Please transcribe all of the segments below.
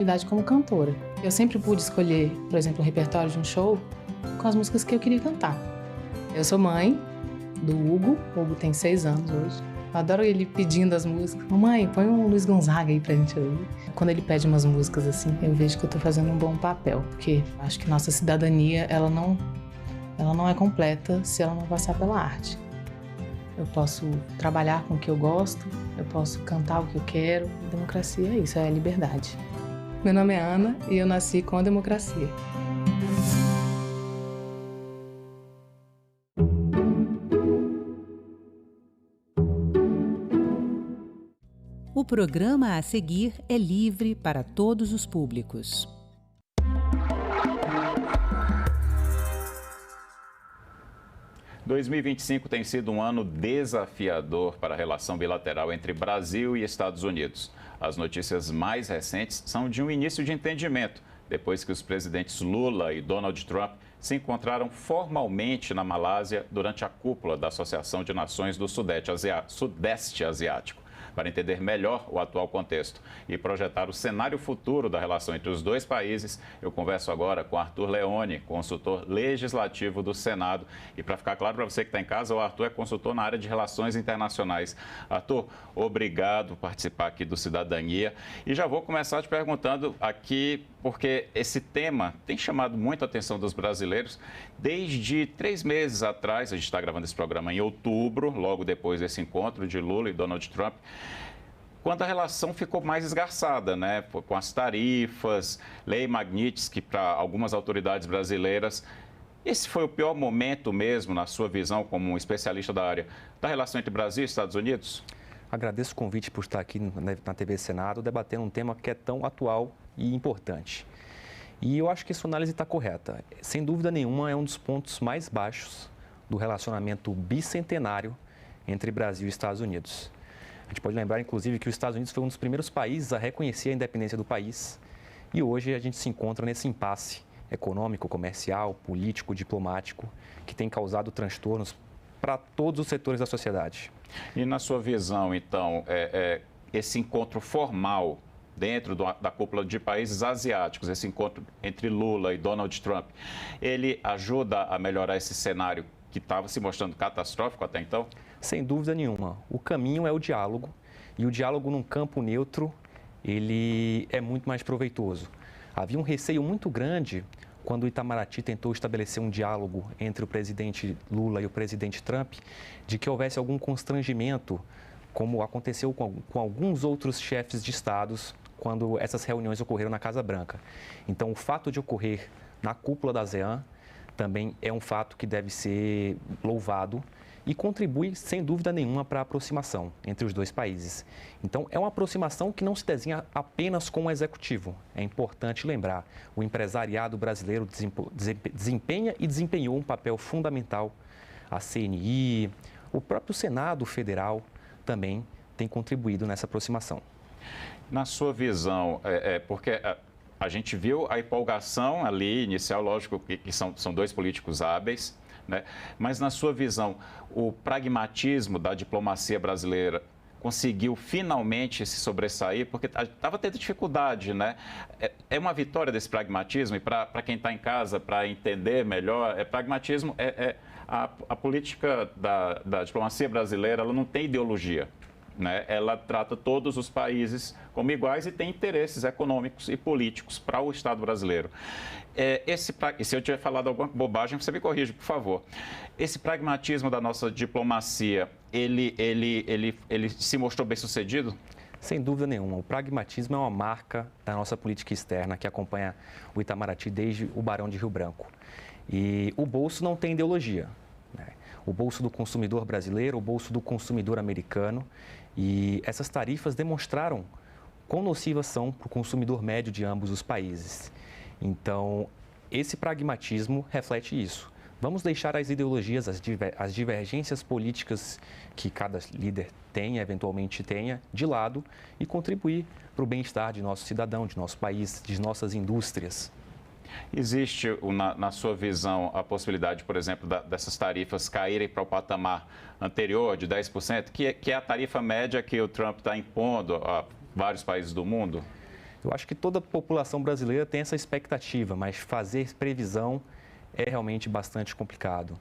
Idade como cantora. Eu sempre pude escolher, por exemplo, um repertório de um show com as músicas que eu queria cantar. Eu sou mãe do Hugo. O Hugo tem 6 anos hoje. Eu adoro ele pedindo as músicas. Mamãe, põe um Luiz Gonzaga aí pra gente ouvir. Quando ele pede umas músicas assim, eu vejo que eu tô fazendo um bom papel, porque acho que nossa cidadania, ela não é completa se ela não passar pela arte. Eu posso trabalhar com o que eu gosto, eu posso cantar o que eu quero. Democracia é isso, é a liberdade. Meu nome é Ana e eu nasci com a democracia. O programa a seguir é livre para todos os públicos. Em 2025 tem sido um ano desafiador para a relação bilateral entre Brasil e Estados Unidos. As notícias mais recentes são de um início de entendimento, depois que os presidentes Lula e Donald Trump se encontraram formalmente na Malásia durante a cúpula da Associação de Nações do Sudeste Asiático, para entender melhor o atual contexto e projetar o cenário futuro da relação entre os dois países. Eu converso agora com Arthur Leone, consultor legislativo do Senado. E para ficar claro para você que está em casa, o Arthur é consultor na área de relações internacionais. Arthur, obrigado por participar aqui do Cidadania. E já vou começar te perguntando aqui, porque esse tema tem chamado muito a atenção dos brasileiros. Desde 3 meses atrás, a gente está gravando esse programa em outubro, logo depois desse encontro de Lula e Donald Trump, quando a relação ficou mais esgarçada, né? Com as tarifas, lei Magnitsky para algumas autoridades brasileiras. Esse foi o pior momento mesmo, na sua visão, como um especialista da área, da relação entre Brasil e Estados Unidos? Agradeço o convite por estar aqui na TV Senado, debatendo um tema que é tão atual e importante. E eu acho que sua análise está correta. Sem dúvida nenhuma, é um dos pontos mais baixos do relacionamento bicentenário entre Brasil e Estados Unidos. A gente pode lembrar, inclusive, que os Estados Unidos foi um dos primeiros países a reconhecer a independência do país. E hoje a gente se encontra nesse impasse econômico, comercial, político, diplomático, que tem causado transtornos para todos os setores da sociedade. E na sua visão, então, esse encontro formal dentro da cúpula de países asiáticos, esse encontro entre Lula e Donald Trump, ele ajuda a melhorar esse cenário que estava se mostrando catastrófico até então? Sem dúvida nenhuma. O caminho é o diálogo, e o diálogo num campo neutro, ele é muito mais proveitoso. Havia um receio muito grande quando o Itamaraty tentou estabelecer um diálogo entre o presidente Lula e o presidente Trump, de que houvesse algum constrangimento, como aconteceu com alguns outros chefes de estados quando essas reuniões ocorreram na Casa Branca. Então, o fato de ocorrer na cúpula da ASEAN também é um fato que deve ser louvado e contribui, sem dúvida nenhuma, para a aproximação entre os dois países. Então, é uma aproximação que não se desenha apenas com o executivo. É importante lembrar, o empresariado brasileiro desempenha e desempenhou um papel fundamental. A CNI, o próprio Senado Federal também tem contribuído nessa aproximação. Na sua visão, porque a gente viu a empolgação ali inicial, lógico que são dois políticos hábeis, né? Mas na sua visão, o pragmatismo da diplomacia brasileira conseguiu finalmente se sobressair, porque estava tendo dificuldade, né? É uma vitória desse pragmatismo, e para quem está em casa, para entender melhor, pragmatismo a política da diplomacia brasileira, ela não tem ideologia, né? Ela trata todos os países como iguais e tem interesses econômicos e políticos para o Estado brasileiro. E se eu tiver falado alguma bobagem, você me corrige, por favor. Esse pragmatismo da nossa diplomacia, ele se mostrou bem sucedido? Sem dúvida nenhuma. O pragmatismo é uma marca da nossa política externa que acompanha o Itamaraty desde o Barão de Rio Branco. E o bolso não tem ideologia, né? O bolso do consumidor brasileiro, o bolso do consumidor americano. E essas tarifas demonstraram quão nocivas são para o consumidor médio de ambos os países. Então, esse pragmatismo reflete isso. Vamos deixar as ideologias, as divergências políticas que cada líder tenha, eventualmente tenha, de lado e contribuir para o bem-estar de nosso cidadão, de nosso país, de nossas indústrias. Existe, na sua visão, a possibilidade, por exemplo, dessas tarifas caírem para o patamar anterior de 10%, que é a tarifa média que o Trump está impondo a vários países do mundo? Eu acho que toda a população brasileira tem essa expectativa, mas fazer previsão é realmente bastante complicado.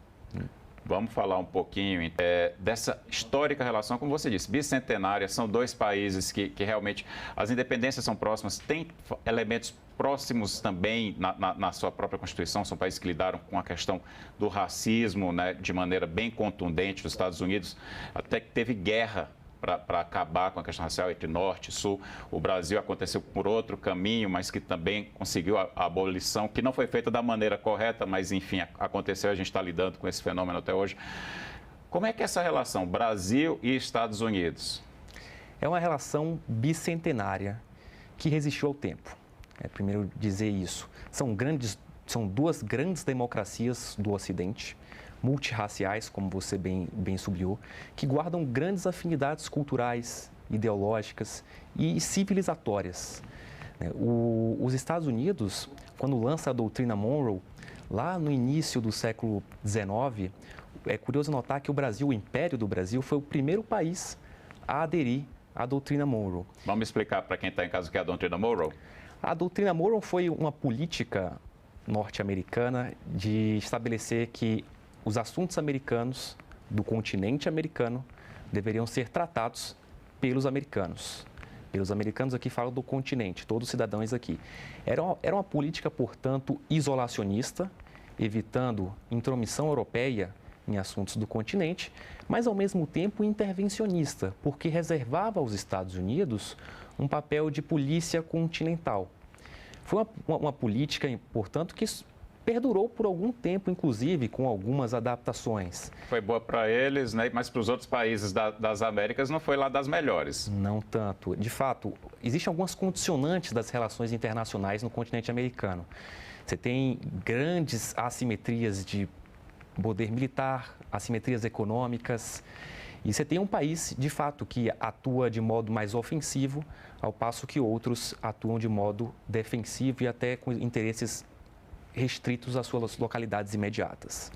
Vamos falar um pouquinho dessa histórica relação, como você disse, bicentenária. São dois países que realmente as independências são próximas, têm elementos próximos também na sua própria Constituição. São países que lidaram com a questão do racismo, né, de maneira bem contundente. Os Estados Unidos até que teve guerra para acabar com a questão racial entre norte e sul. O Brasil aconteceu por outro caminho, mas que também conseguiu a abolição, que não foi feita da maneira correta, mas enfim, aconteceu, a gente está lidando com esse fenômeno até hoje. Como é que é essa relação Brasil e Estados Unidos? É uma relação bicentenária que resistiu ao tempo. É primeiro dizer isso. São duas grandes democracias do Ocidente, multirraciais, como você bem sublinhou, que guardam grandes afinidades culturais, ideológicas e civilizatórias. Os Estados Unidos, quando lança a doutrina Monroe, lá no início do século XIX, é curioso notar que o Império do Brasil, foi o primeiro país a aderir à doutrina Monroe. Vamos explicar para quem está em casa o que é a doutrina Monroe? A doutrina Monroe foi uma política norte-americana de estabelecer que os assuntos americanos, do continente americano, deveriam ser tratados pelos americanos. Pelos americanos aqui falam do continente, todos os cidadãos aqui. Era uma política, portanto, isolacionista, evitando intromissão europeia em assuntos do continente, mas ao mesmo tempo intervencionista, porque reservava aos Estados Unidos um papel de polícia continental. Foi uma política, portanto, que perdurou por algum tempo, inclusive, com algumas adaptações. Foi boa para eles, né? Mas para os outros países das Américas não foi lá das melhores. Não tanto. De fato, existem algumas condicionantes das relações internacionais no continente americano. Você tem grandes assimetrias de poder militar, assimetrias econômicas, e você tem um país, de fato, que atua de modo mais ofensivo, ao passo que outros atuam de modo defensivo e até com interesses restritos às suas localidades imediatas.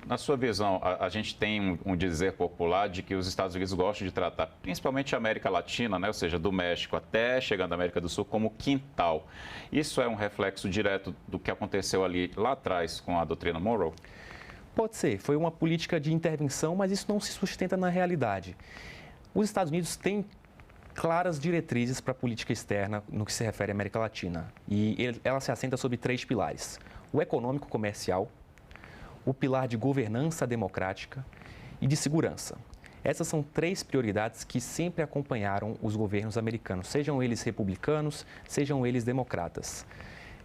Na sua visão, a gente tem um dizer popular de que os Estados Unidos gostam de tratar principalmente a América Latina, né? Ou seja, do México até chegando à América do Sul, como quintal. Isso é um reflexo direto do que aconteceu ali lá atrás com a doutrina Monroe? Pode ser, foi uma política de intervenção, mas isso não se sustenta na realidade. Os Estados Unidos têm claras diretrizes para a política externa no que se refere à América Latina. E ela se assenta sobre 3 pilares: o econômico comercial, o pilar de governança democrática e de segurança. Essas são 3 prioridades que sempre acompanharam os governos americanos, sejam eles republicanos, sejam eles democratas.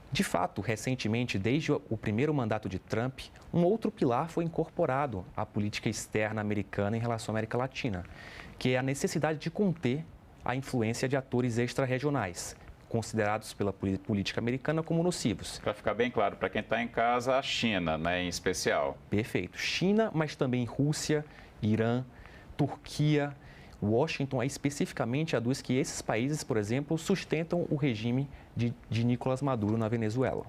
De fato, recentemente, desde o primeiro mandato de Trump, um outro pilar foi incorporado à política externa americana em relação à América Latina, que é a necessidade de conter a influência de atores extra-regionais, considerados pela política americana como nocivos. Para ficar bem claro, para quem está em casa, a China, né, em especial. Perfeito. China, mas também Rússia, Irã, Turquia. Washington especificamente aduz que esses países, por exemplo, sustentam o regime de Nicolás Maduro na Venezuela.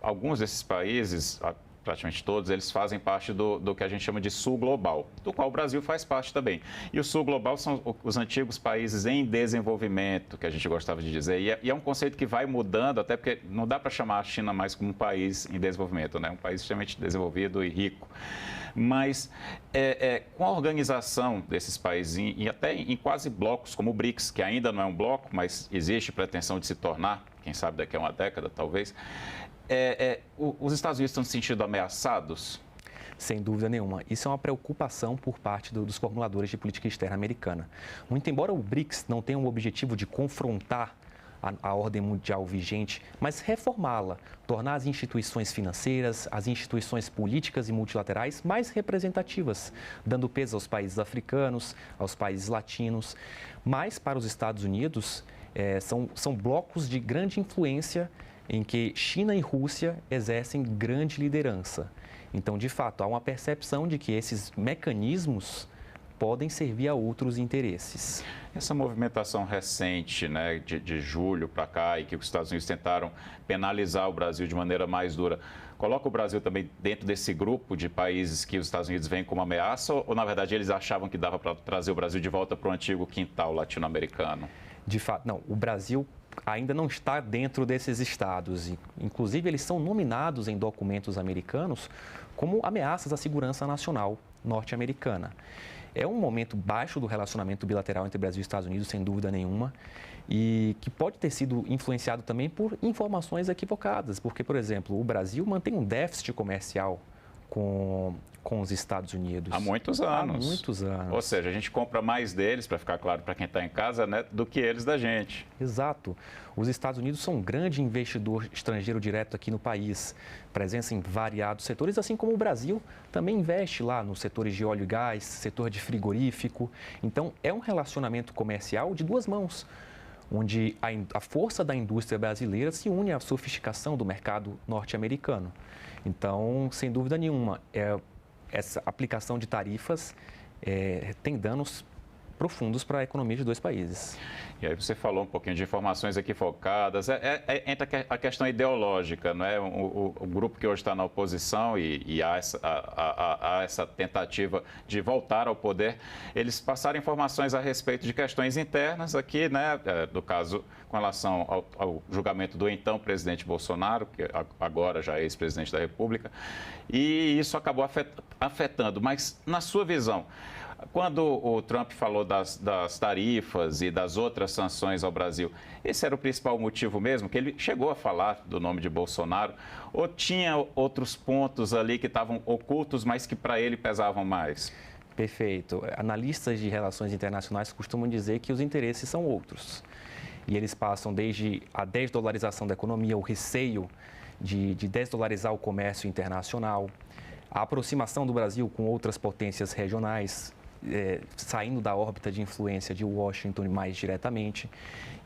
Alguns desses países, praticamente todos, eles fazem parte do que a gente chama de Sul Global, do qual o Brasil faz parte também. E o Sul Global são os antigos países em desenvolvimento, que a gente gostava de dizer. E é um conceito que vai mudando, até porque não dá para chamar a China mais como um país em desenvolvimento, né? Um país extremamente desenvolvido e rico. Mas com a organização desses países, e até em quase blocos, como o BRICS, que ainda não é um bloco, mas existe pretensão de se tornar, quem sabe daqui a uma década, talvez, os Estados Unidos estão se sentindo ameaçados? Sem dúvida nenhuma. Isso é uma preocupação por parte dos formuladores de política externa americana. Muito embora o BRICS não tenha o objetivo de confrontar a ordem mundial vigente, mas reformá-la, tornar as instituições financeiras, as instituições políticas e multilaterais mais representativas, dando peso aos países africanos, aos países latinos. Mas, para os Estados Unidos, são blocos de grande influência em que China e Rússia exercem grande liderança. Então, de fato, há uma percepção de que esses mecanismos podem servir a outros interesses. Essa movimentação recente, né, de julho para cá, e que os Estados Unidos tentaram penalizar o Brasil de maneira mais dura, coloca o Brasil também dentro desse grupo de países que os Estados Unidos veem como ameaça, ou na verdade eles achavam que dava para trazer o Brasil de volta para o antigo quintal latino-americano? De fato, não, o Brasil ainda não está dentro desses estados. Inclusive, eles são nominados em documentos americanos como ameaças à segurança nacional norte-americana. É um momento baixo do relacionamento bilateral entre Brasil e Estados Unidos, sem dúvida nenhuma, e que pode ter sido influenciado também por informações equivocadas, porque, por exemplo, o Brasil mantém um déficit comercial com os Estados Unidos. Há muitos anos. Há muitos anos. Ou seja, a gente compra mais deles, para ficar claro para quem está em casa, né, do que eles da gente. Exato. Os Estados Unidos são um grande investidor estrangeiro direto aqui no país, presença em variados setores, assim como o Brasil também investe lá nos setores de óleo e gás, setor de frigorífico. Então, é um relacionamento comercial de duas mãos, onde a força da indústria brasileira se une à sofisticação do mercado norte-americano. Então, sem dúvida nenhuma, essa aplicação de tarifas tem danos profundos para a economia de dois países. E aí você falou um pouquinho de informações equivocadas. Entra a questão ideológica, não é? O grupo que hoje está na oposição e há essa tentativa de voltar ao poder, eles passaram informações a respeito de questões internas aqui, né? No caso, com relação ao julgamento do então presidente Bolsonaro, que agora já é ex-presidente da República, e isso acabou afetando. Mas, na sua visão, quando o Trump falou das tarifas e das outras sanções ao Brasil, esse era o principal motivo mesmo? Que ele chegou a falar do nome de Bolsonaro? Ou tinha outros pontos ali que estavam ocultos, mas que para ele pesavam mais? Perfeito. Analistas de relações internacionais costumam dizer que os interesses são outros. E eles passam desde a desdolarização da economia, o receio de desdolarizar o comércio internacional, a aproximação do Brasil com outras potências regionais, saindo da órbita de influência de Washington mais diretamente.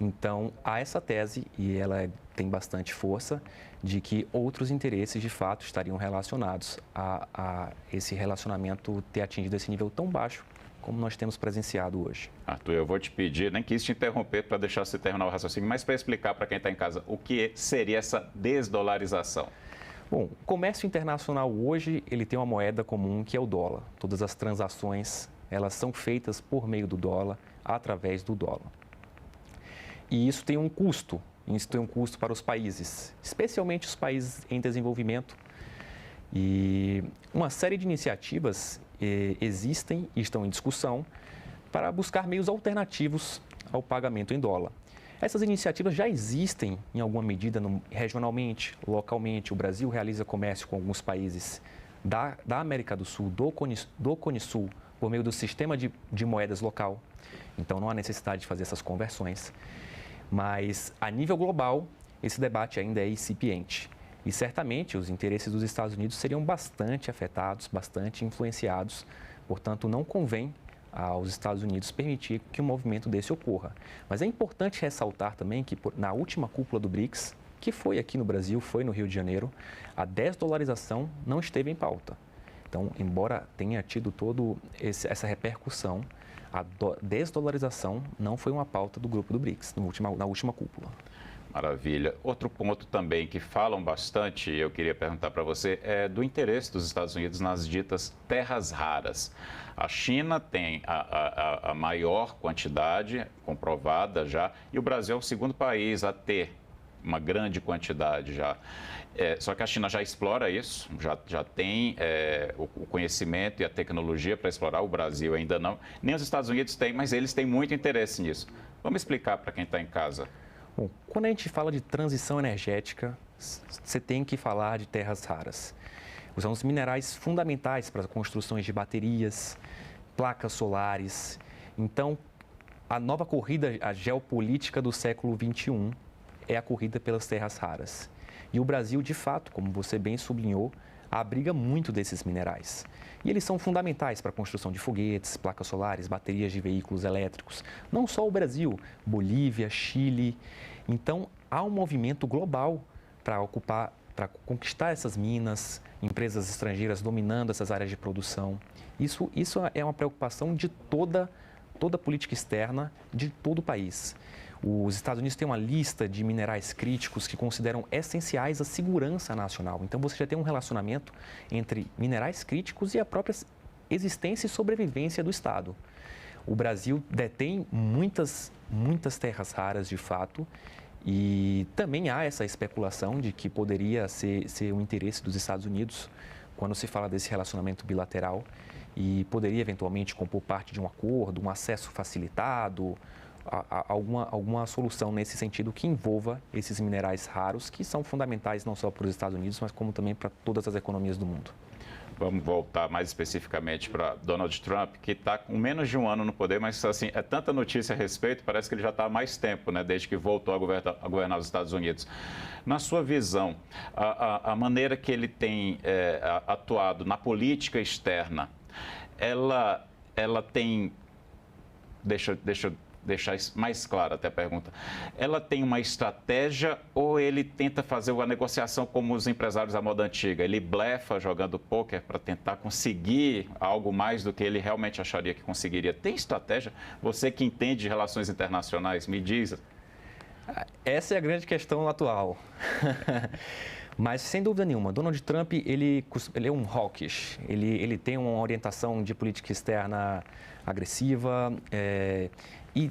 Então, há essa tese, e ela tem bastante força, de que outros interesses, de fato, estariam relacionados a esse relacionamento ter atingido esse nível tão baixo como nós temos presenciado hoje. Arthur, eu vou te pedir, nem quis te interromper para deixar você terminar o raciocínio, mas para explicar para quem está em casa o que seria essa desdolarização. Bom, o comércio internacional hoje, ele tem uma moeda comum que é o dólar. Todas as transações, elas são feitas por meio do dólar, através do dólar. E isso tem um custo para os países, especialmente os países em desenvolvimento. E uma série de iniciativas existem e estão em discussão para buscar meios alternativos ao pagamento em dólar. Essas iniciativas já existem em alguma medida regionalmente, localmente. O Brasil realiza comércio com alguns países da América do Sul, do Cone Sul, por meio do sistema de moedas local. Então, não há necessidade de fazer essas conversões. Mas, a nível global, esse debate ainda é incipiente. E, certamente, os interesses dos Estados Unidos seriam bastante afetados, bastante influenciados. Portanto, não convém aos Estados Unidos permitir que um movimento desse ocorra. Mas é importante ressaltar também que, na última cúpula do BRICS, que foi aqui no Brasil, foi no Rio de Janeiro, a desdolarização não esteve em pauta. Então, embora tenha tido toda essa repercussão, a desdolarização não foi uma pauta do grupo do BRICS, na última cúpula. Maravilha. Outro ponto também que falam bastante, eu queria perguntar para você, é do interesse dos Estados Unidos nas ditas terras raras. A China tem a maior quantidade comprovada já, e o Brasil é o segundo país a ter uma grande quantidade já. Só que a China já explora isso, já tem o conhecimento e a tecnologia para explorar, o Brasil ainda não. Nem os Estados Unidos têm, mas eles têm muito interesse nisso. Vamos explicar para quem está em casa. Bom, quando a gente fala de transição energética, você tem que falar de terras raras. São os minerais fundamentais para as construções de baterias, placas solares. Então, a nova corrida, a geopolítica do século XXI é a corrida pelas terras raras. E o Brasil, de fato, como você bem sublinhou, abriga muito desses minerais. E eles são fundamentais para a construção de foguetes, placas solares, baterias de veículos elétricos. Não só o Brasil, Bolívia, Chile. Então, há um movimento global para conquistar essas minas, empresas estrangeiras dominando essas áreas de produção. Isso é uma preocupação de toda a política externa de todo o país. Os Estados Unidos têm uma lista de minerais críticos que consideram essenciais à segurança nacional. Então, você já tem um relacionamento entre minerais críticos e a própria existência e sobrevivência do Estado. O Brasil detém muitas terras raras, de fato, e também há essa especulação de que poderia ser um interesse dos Estados Unidos quando se fala desse relacionamento bilateral e poderia eventualmente compor parte de um acordo, um acesso facilitado, alguma solução nesse sentido que envolva esses minerais raros que são fundamentais não só para os Estados Unidos, mas como também para todas as economias do mundo. Vamos voltar mais especificamente para Donald Trump, que está com menos de um ano no poder, mas assim, é tanta notícia a respeito, parece que ele já está há mais tempo, né, desde que voltou a governar os Estados Unidos. Na sua visão, a maneira que ele tem atuado na política externa, ela tem... Deixa eu deixar isso mais claro até a pergunta. Ela tem uma estratégia ou ele tenta fazer uma negociação como os empresários da moda antiga? Ele blefa jogando pôquer para tentar conseguir algo mais do que ele realmente acharia que conseguiria? Tem estratégia? Você que entende de relações internacionais, me diz. Essa é a grande questão atual. Mas, sem dúvida nenhuma, Donald Trump, ele é um hawkish. Ele tem uma orientação de política externa agressiva e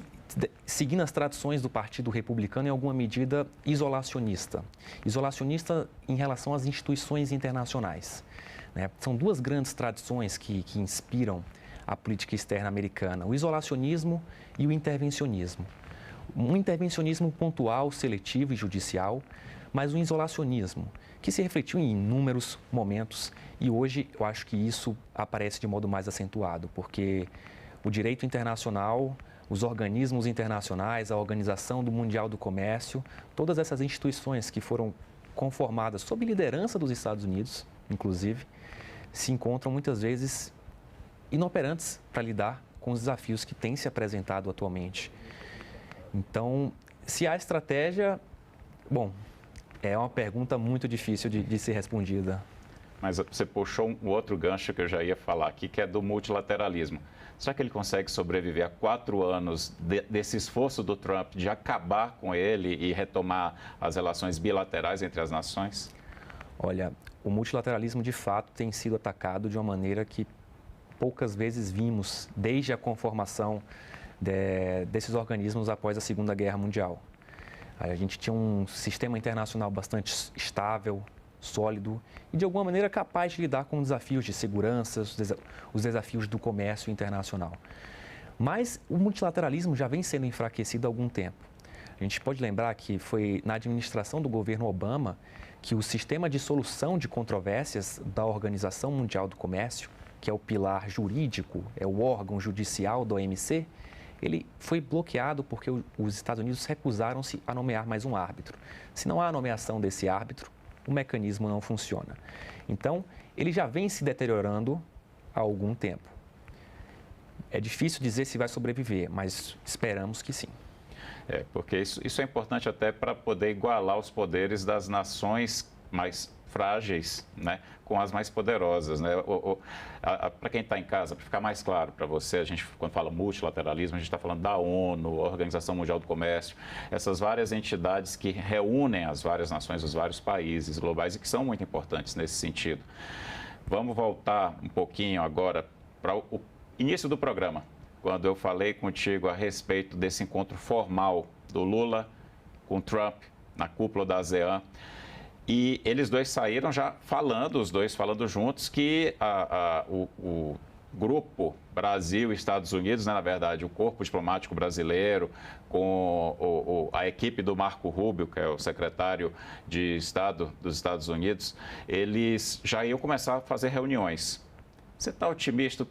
seguindo as tradições do Partido Republicano, em alguma medida, isolacionista. Isolacionista em relação às instituições internacionais, né? São duas grandes tradições que inspiram a política externa americana, o isolacionismo e o intervencionismo. Um intervencionismo pontual, seletivo e judicial, mas um isolacionismo que se refletiu em inúmeros momentos e hoje eu acho que isso aparece de modo mais acentuado, porque o direito internacional, os organismos internacionais, a Organização Mundial do Comércio, todas essas instituições que foram conformadas sob liderança dos Estados Unidos, inclusive, se encontram muitas vezes inoperantes para lidar com os desafios que têm se apresentado atualmente. Então, se há estratégia, bom, é uma pergunta muito difícil de ser respondida. Mas você puxou um outro gancho que eu já ia falar aqui, que é do multilateralismo. Será que ele consegue sobreviver a 4 anos desse esforço do Trump de acabar com ele e retomar as relações bilaterais entre as nações? Olha, o multilateralismo de fato tem sido atacado de uma maneira que poucas vezes vimos desde a conformação desses organismos após a Segunda Guerra Mundial. A gente tinha um sistema internacional bastante estável, sólido e, de alguma maneira, capaz de lidar com desafios de segurança, os desafios do comércio internacional. Mas o multilateralismo já vem sendo enfraquecido há algum tempo. A gente pode lembrar que foi na administração do governo Obama que o sistema de solução de controvérsias da Organização Mundial do Comércio, que é o pilar jurídico, é o órgão judicial da OMC, ele foi bloqueado porque os Estados Unidos recusaram-se a nomear mais um árbitro. Se não há a nomeação desse árbitro, o mecanismo não funciona. Então, ele já vem se deteriorando há algum tempo. É difícil dizer se vai sobreviver, mas esperamos que sim. Porque isso é importante até para poder igualar os poderes das nações mais frágeis, né, com as mais poderosas, né? Para quem está em casa, para ficar mais claro para você, a gente, quando fala multilateralismo, a gente está falando da ONU, Organização Mundial do Comércio, essas várias entidades que reúnem as várias nações, os vários países globais e que são muito importantes nesse sentido. Vamos voltar um pouquinho agora para o início do programa, quando eu falei contigo a respeito desse encontro formal do Lula com Trump na cúpula da ASEAN. E eles dois saíram já falando, os dois falando juntos, que o grupo Brasil e Estados Unidos, né, na verdade, o corpo diplomático brasileiro, com a equipe do Marco Rubio, que é o secretário de Estado dos Estados Unidos, eles já iam começar a fazer reuniões. Você está otimista?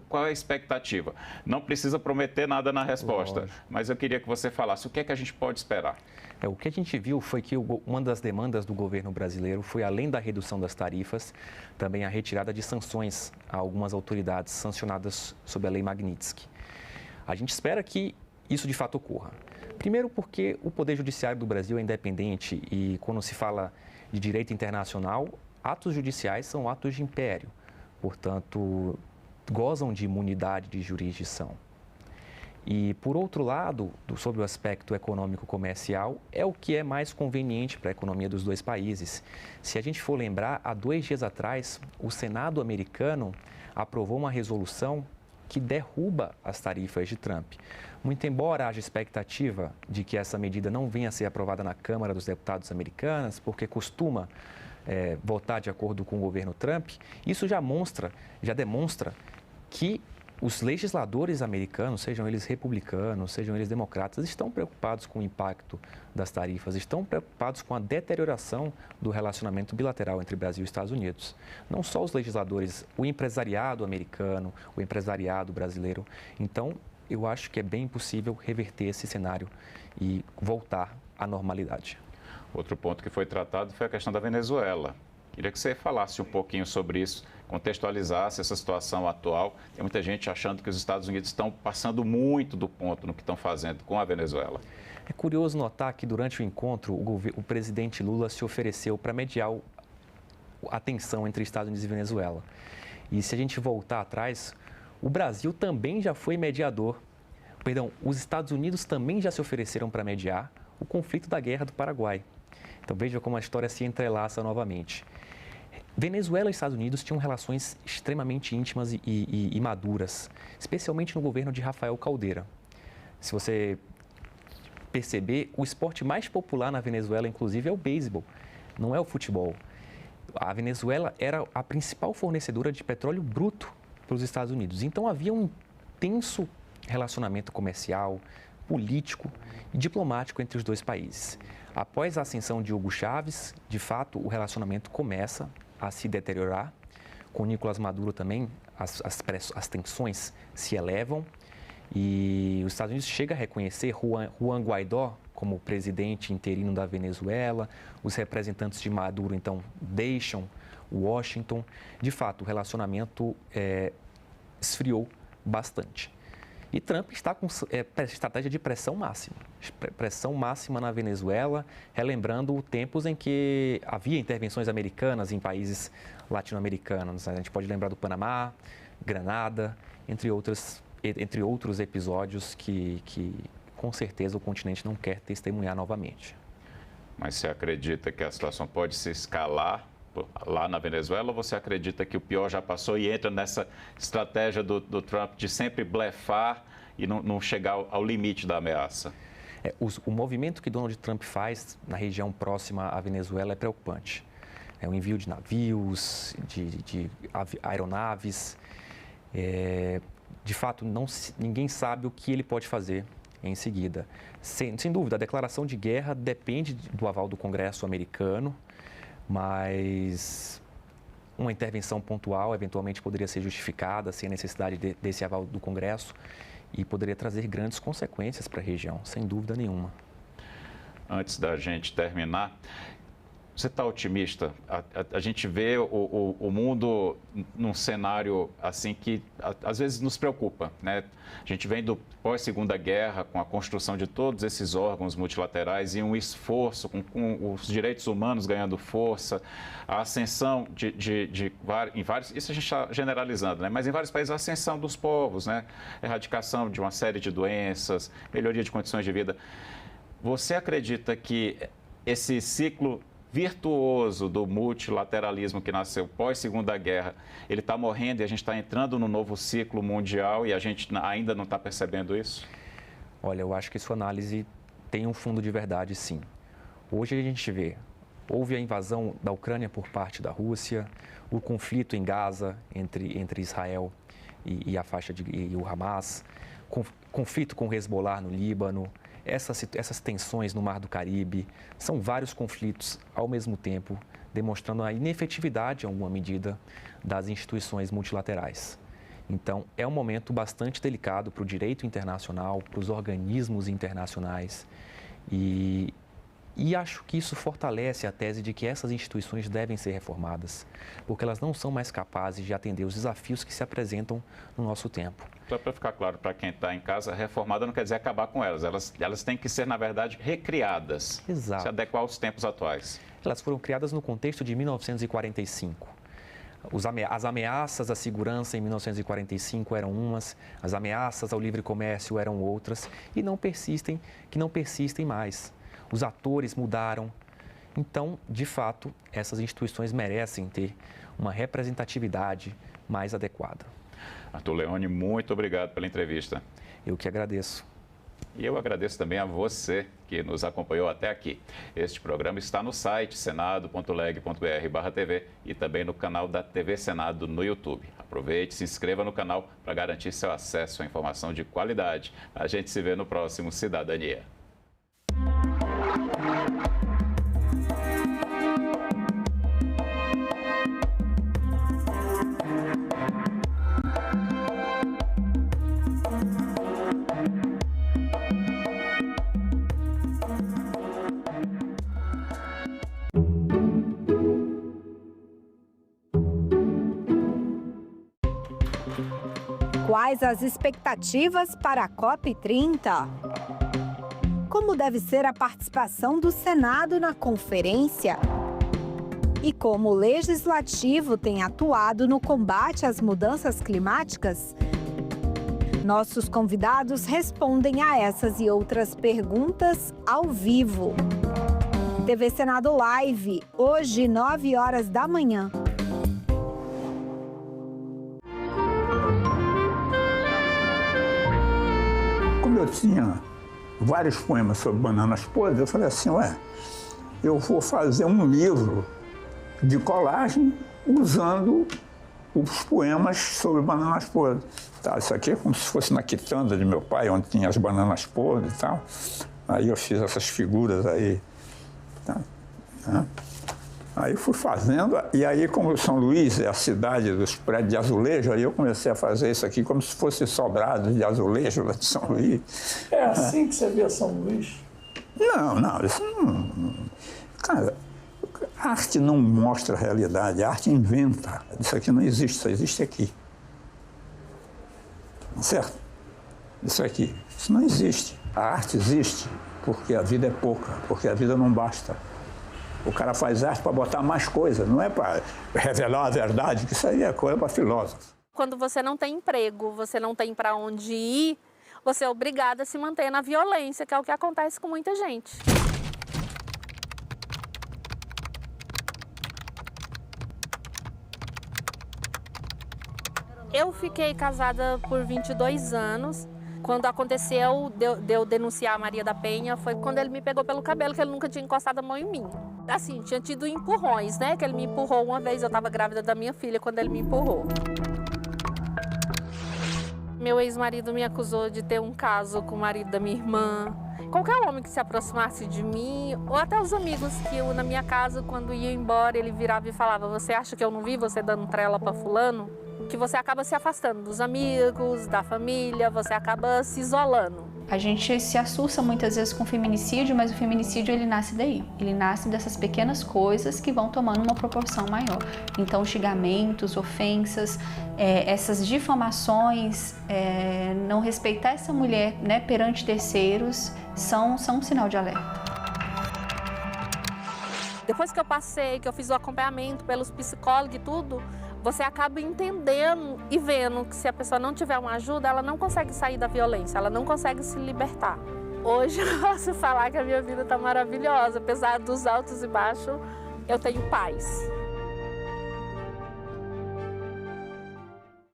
Qual é a expectativa? Não precisa prometer nada na resposta, lógico, mas eu queria que você falasse o que é que a gente pode esperar. O que a gente viu foi que uma das demandas do governo brasileiro foi, além da redução das tarifas, também a retirada de sanções a algumas autoridades sancionadas sob a Lei Magnitsky. A gente espera que isso de fato ocorra. Primeiro porque o Poder Judiciário do Brasil é independente e, quando se fala de direito internacional, atos judiciais são atos de império. Portanto, gozam de imunidade de jurisdição. E, por outro lado, sobre o aspecto econômico-comercial, é o que é mais conveniente para a economia dos dois países. Se a gente for lembrar, há 2 dias atrás, o Senado americano aprovou uma resolução que derruba as tarifas de Trump. Muito embora haja expectativa de que essa medida não venha a ser aprovada na Câmara dos Deputados americanas, porque costuma votar de acordo com o governo Trump, isso já demonstra que os legisladores americanos, sejam eles republicanos, sejam eles democratas, estão preocupados com o impacto das tarifas, estão preocupados com a deterioração do relacionamento bilateral entre Brasil e Estados Unidos. Não só os legisladores, o empresariado americano, o empresariado brasileiro. Então, eu acho que é bem possível reverter esse cenário e voltar à normalidade. Outro ponto que foi tratado foi a questão da Venezuela. Queria que você falasse um pouquinho sobre isso, contextualizasse essa situação atual. Tem muita gente achando que os Estados Unidos estão passando muito do ponto no que estão fazendo com a Venezuela. É curioso notar que durante o encontro, o presidente Lula se ofereceu para mediar a tensão entre Estados Unidos e Venezuela. E se a gente voltar atrás, o Brasil também já foi mediador. Os Estados Unidos também já se ofereceram para mediar o conflito da Guerra do Paraguai. Então veja como a história se entrelaça novamente. Venezuela e Estados Unidos tinham relações extremamente íntimas e maduras, especialmente no governo de Rafael Caldeira. Se você perceber, o esporte mais popular na Venezuela, inclusive, é o beisebol, não é o futebol. A Venezuela era a principal fornecedora de petróleo bruto para os Estados Unidos. Então havia um intenso relacionamento comercial, político e diplomático entre os dois países. Após a ascensão de Hugo Chávez, de fato, o relacionamento começa a se deteriorar. Com Nicolás Maduro também, as tensões se elevam e os Estados Unidos chegam a reconhecer Juan Guaidó como presidente interino da Venezuela. Os representantes de Maduro, então, deixam Washington. De fato, o relacionamento esfriou bastante. E Trump está com estratégia de pressão máxima na Venezuela, relembrando tempos em que havia intervenções americanas em países latino-americanos. A gente pode lembrar do Panamá, Granada, entre outros episódios que com certeza o continente não quer testemunhar novamente. Mas você acredita que a situação pode se escalar lá na Venezuela, ou você acredita que o pior já passou e entra nessa estratégia do Trump de sempre blefar e não chegar ao limite da ameaça? O movimento que Donald Trump faz na região próxima à Venezuela é preocupante. É o envio de navios, de aeronaves. De fato, ninguém sabe o que ele pode fazer em seguida. Sem dúvida, a declaração de guerra depende do aval do Congresso americano, mas uma intervenção pontual eventualmente poderia ser justificada sem a necessidade desse aval do Congresso e poderia trazer grandes consequências para a região, sem dúvida nenhuma. Antes da gente terminar, você está otimista? A gente vê o mundo num cenário assim que às vezes nos preocupa, né? A gente vem do pós-Segunda Guerra, com a construção de todos esses órgãos multilaterais e um esforço com os direitos humanos ganhando força, a ascensão em vários, isso a gente está generalizando, né? Mas em vários países a ascensão dos povos, né? Erradicação de uma série de doenças, melhoria de condições de vida. Você acredita que esse ciclo virtuoso do multilateralismo que nasceu pós-Segunda Guerra, ele está morrendo e a gente está entrando num novo ciclo mundial e a gente ainda não está percebendo isso? Olha, eu acho que sua análise tem um fundo de verdade, sim. Hoje a gente vê, houve a invasão da Ucrânia por parte da Rússia, o conflito em Gaza entre Israel e a faixa e o Hamas, conflito com o Hezbollah no Líbano, essas tensões no Mar do Caribe, são vários conflitos ao mesmo tempo, demonstrando a inefetividade, em alguma medida, das instituições multilaterais. Então, é um momento bastante delicado para o direito internacional, para os organismos internacionais e acho que isso fortalece a tese de que essas instituições devem ser reformadas, porque elas não são mais capazes de atender os desafios que se apresentam no nosso tempo. Só para ficar claro para quem está em casa, reformada não quer dizer acabar com elas têm que ser, na verdade, recriadas. Exato. Se adequar aos tempos atuais. Elas foram criadas no contexto de 1945. As ameaças à segurança em 1945 eram umas, as ameaças ao livre comércio eram outras e não persistem mais. Os atores mudaram. Então, de fato, essas instituições merecem ter uma representatividade mais adequada. Arthur Leone, muito obrigado pela entrevista. Eu que agradeço. E eu agradeço também a você que nos acompanhou até aqui. Este programa está no site senado.leg.br/TV e também no canal da TV Senado no YouTube. Aproveite, se inscreva no canal para garantir seu acesso à informação de qualidade. A gente se vê no próximo Cidadania. Quais as expectativas para a COP30? Como deve ser a participação do Senado na conferência? E como o Legislativo tem atuado no combate às mudanças climáticas? Nossos convidados respondem a essas e outras perguntas ao vivo. TV Senado Live, hoje, 9 horas da manhã. Como eu tinha vários poemas sobre bananas podres, eu falei assim, eu vou fazer um livro de colagem usando os poemas sobre bananas podres. Tá, isso aqui é como se fosse na quitanda de meu pai, onde tinha as bananas podres e tal. Aí eu fiz essas figuras aí. Tá, né? Aí fui fazendo, e aí como São Luís é a cidade dos prédios de azulejo, aí eu comecei a fazer isso aqui como se fosse sobrado de azulejo lá de São Luís. É assim que você vê São Luís? Não, isso não... Cara, a arte não mostra a realidade, a arte inventa. Isso aqui não existe, só existe aqui. Certo? Isso aqui, isso não existe. A arte existe porque a vida é pouca, porque a vida não basta. O cara faz arte para botar mais coisa, não é para revelar a verdade, que isso aí é coisa para filósofo. Quando você não tem emprego, você não tem para onde ir, você é obrigado a se manter na violência, que é o que acontece com muita gente. Eu fiquei casada por 22 anos. Quando aconteceu de eu denunciar a Maria da Penha, foi quando ele me pegou pelo cabelo, que ele nunca tinha encostado a mão em mim. Assim, tinha tido empurrões, né? Que ele me empurrou uma vez, eu estava grávida da minha filha quando ele me empurrou. Meu ex-marido me acusou de ter um caso com o marido da minha irmã. Qualquer homem que se aproximasse de mim, ou até os amigos que eu, na minha casa, quando ia embora, ele virava e falava: você acha que eu não vi você dando trela para fulano? Que você acaba se afastando dos amigos, da família, você acaba se isolando. A gente se assusta muitas vezes com o feminicídio, mas o feminicídio ele nasce daí. Ele nasce dessas pequenas coisas que vão tomando uma proporção maior. Então, xingamentos, ofensas, essas difamações, não respeitar essa mulher, né, perante terceiros, são um sinal de alerta. Depois que eu passei, que eu fiz o acompanhamento pelos psicólogos e tudo, você acaba entendendo e vendo que se a pessoa não tiver uma ajuda, ela não consegue sair da violência, ela não consegue se libertar. Hoje eu posso falar que a minha vida está maravilhosa, apesar dos altos e baixos, eu tenho paz.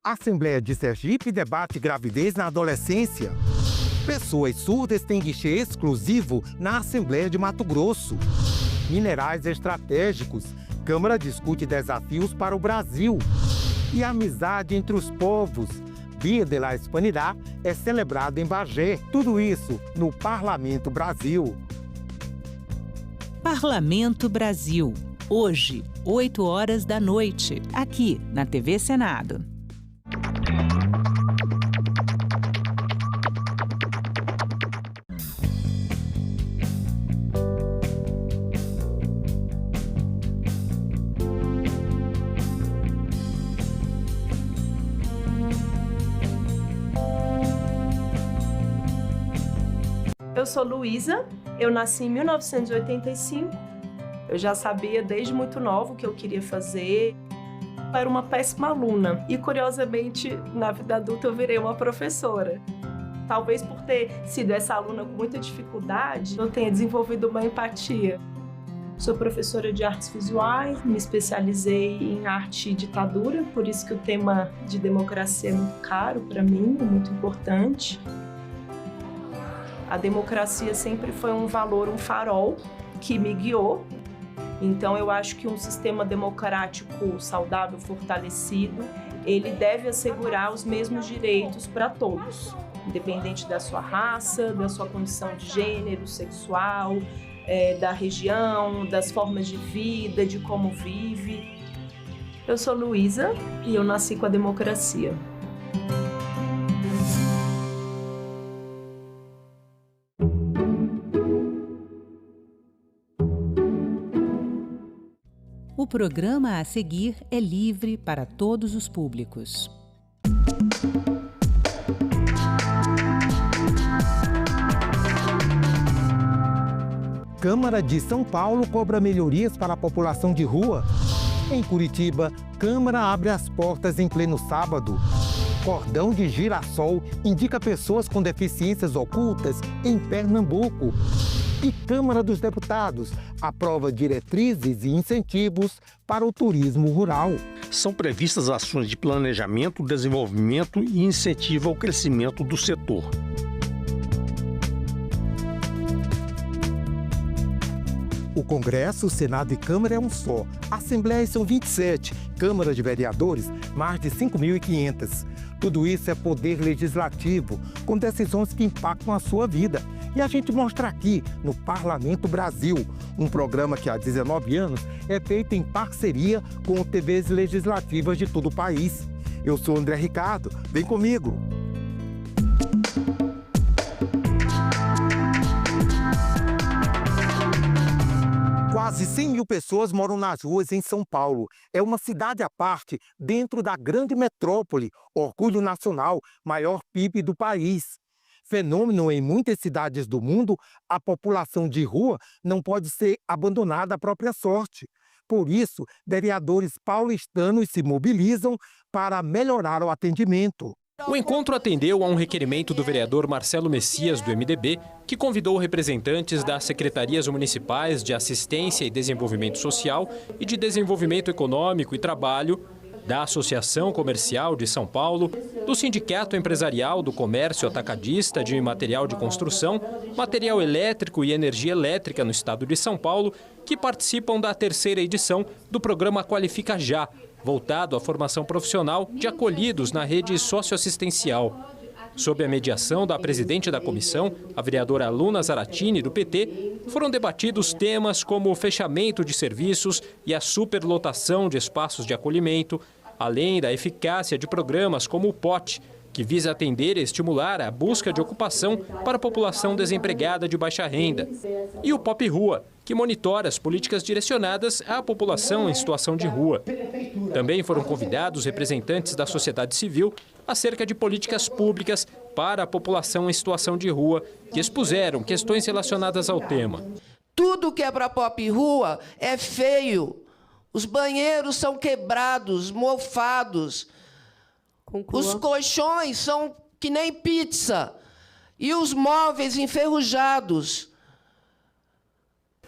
A Assembleia de Sergipe debate gravidez na adolescência. Pessoas surdas têm guichê exclusivo na Assembleia de Mato Grosso. Minerais estratégicos. Câmara discute desafios para o Brasil. E a amizade entre os povos. Dia de la Hispanidad é celebrado em Bagé. Tudo isso no Parlamento Brasil. Parlamento Brasil. Hoje, 8 horas da noite, aqui na TV Senado. Eu sou Luísa, eu nasci em 1985. Eu já sabia desde muito nova o que eu queria fazer. Eu era uma péssima aluna e, curiosamente, na vida adulta eu virei uma professora. Talvez por ter sido essa aluna com muita dificuldade, eu tenha desenvolvido uma empatia. Sou professora de artes visuais, me especializei em arte e ditadura, por isso que o tema de democracia é muito caro para mim, é muito importante. A democracia sempre foi um valor, um farol que me guiou. Então eu acho que um sistema democrático saudável, fortalecido, ele deve assegurar os mesmos direitos para todos, independente da sua raça, da sua condição de gênero, sexual, da região, das formas de vida, de como vive. Eu sou Luísa e eu nasci com a democracia. O programa a seguir é livre para todos os públicos. Câmara de São Paulo cobra melhorias para a população de rua. Em Curitiba, Câmara abre as portas em pleno sábado. Cordão de girassol indica pessoas com deficiências ocultas em Pernambuco. E Câmara dos Deputados aprova diretrizes e incentivos para o turismo rural. São previstas ações de planejamento, desenvolvimento e incentivo ao crescimento do setor. O Congresso, Senado e Câmara é um só. Assembleias são 27, Câmara de Vereadores, mais de 5.500. Tudo isso é poder legislativo, com decisões que impactam a sua vida. E a gente mostra aqui, no Parlamento Brasil, um programa que há 19 anos é feito em parceria com TVs legislativas de todo o país. Eu sou André Ricardo, vem comigo! Quase 100 mil pessoas moram nas ruas em São Paulo. É uma cidade à parte, dentro da grande metrópole, orgulho nacional, maior PIB do país. Fenômeno em muitas cidades do mundo, a população de rua não pode ser abandonada à própria sorte. Por isso, vereadores paulistanos se mobilizam para melhorar o atendimento. O encontro atendeu a um requerimento do vereador Marcelo Messias, do MDB, que convidou representantes das secretarias municipais de Assistência e Desenvolvimento Social e de Desenvolvimento Econômico e Trabalho, da Associação Comercial de São Paulo, do Sindicato Empresarial do Comércio Atacadista de Material de Construção, Material Elétrico e Energia Elétrica no estado de São Paulo, que participam da terceira edição do programa Qualifica Já, voltado à formação profissional de acolhidos na rede socioassistencial. Sob a mediação da presidente da comissão, a vereadora Luna Zaratini, do PT, foram debatidos temas como o fechamento de serviços e a superlotação de espaços de acolhimento, além da eficácia de programas como o POT, que visa atender e estimular a busca de ocupação para a população desempregada de baixa renda, e o Pop Rua, que monitora as políticas direcionadas à população em situação de rua. Também foram convidados representantes da sociedade civil acerca de políticas públicas para a população em situação de rua, que expuseram questões relacionadas ao tema. Tudo que é para Pop Rua é feio. Os banheiros são quebrados, mofados. Conclua. Os colchões são que nem pizza. E os móveis enferrujados.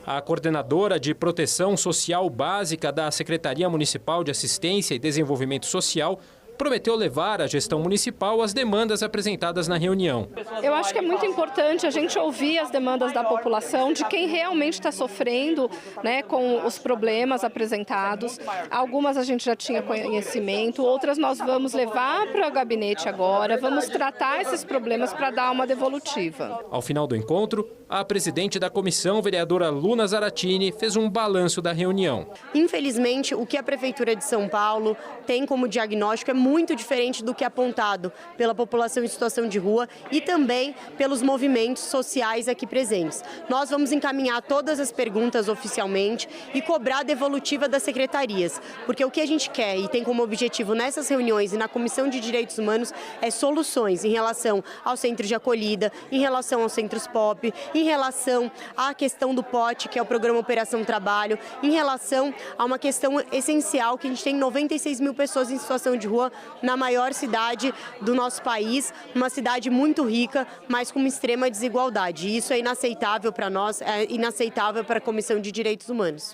A coordenadora de Proteção Social Básica da Secretaria Municipal de Assistência e Desenvolvimento Social prometeu levar à gestão municipal as demandas apresentadas na reunião. Eu acho que é muito importante a gente ouvir as demandas da população, de quem realmente está sofrendo, né, com os problemas apresentados. Algumas a gente já tinha conhecimento, outras nós vamos levar para o gabinete agora, vamos tratar esses problemas para dar uma devolutiva. Ao final do encontro, a presidente da comissão, vereadora Luna Zaratini, fez um balanço da reunião. Infelizmente, o que a Prefeitura de São Paulo tem como diagnóstico é muito diferente do que é apontado pela população em situação de rua e também pelos movimentos sociais aqui presentes. Nós vamos encaminhar todas as perguntas oficialmente e cobrar a devolutiva das secretarias, porque o que a gente quer e tem como objetivo nessas reuniões e na Comissão de Direitos Humanos é soluções em relação ao centro de acolhida, em relação aos centros POP, em relação à questão do POT, que é o Programa Operação Trabalho, em relação a uma questão essencial que a gente tem 96 mil pessoas em situação de rua rua na maior cidade do nosso país, uma cidade muito rica, mas com uma extrema desigualdade. E isso é inaceitável para nós, é inaceitável para a Comissão de Direitos Humanos.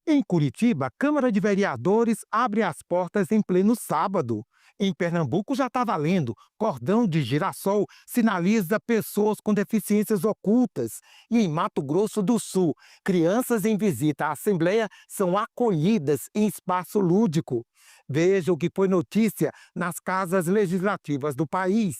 Em Curitiba, a Câmara de Vereadores abre as portas em pleno sábado. Em Pernambuco já está valendo. Cordão de girassol sinaliza pessoas com deficiências ocultas. E em Mato Grosso do Sul, crianças em visita à Assembleia são acolhidas em espaço lúdico. Veja o que foi notícia nas casas legislativas do país.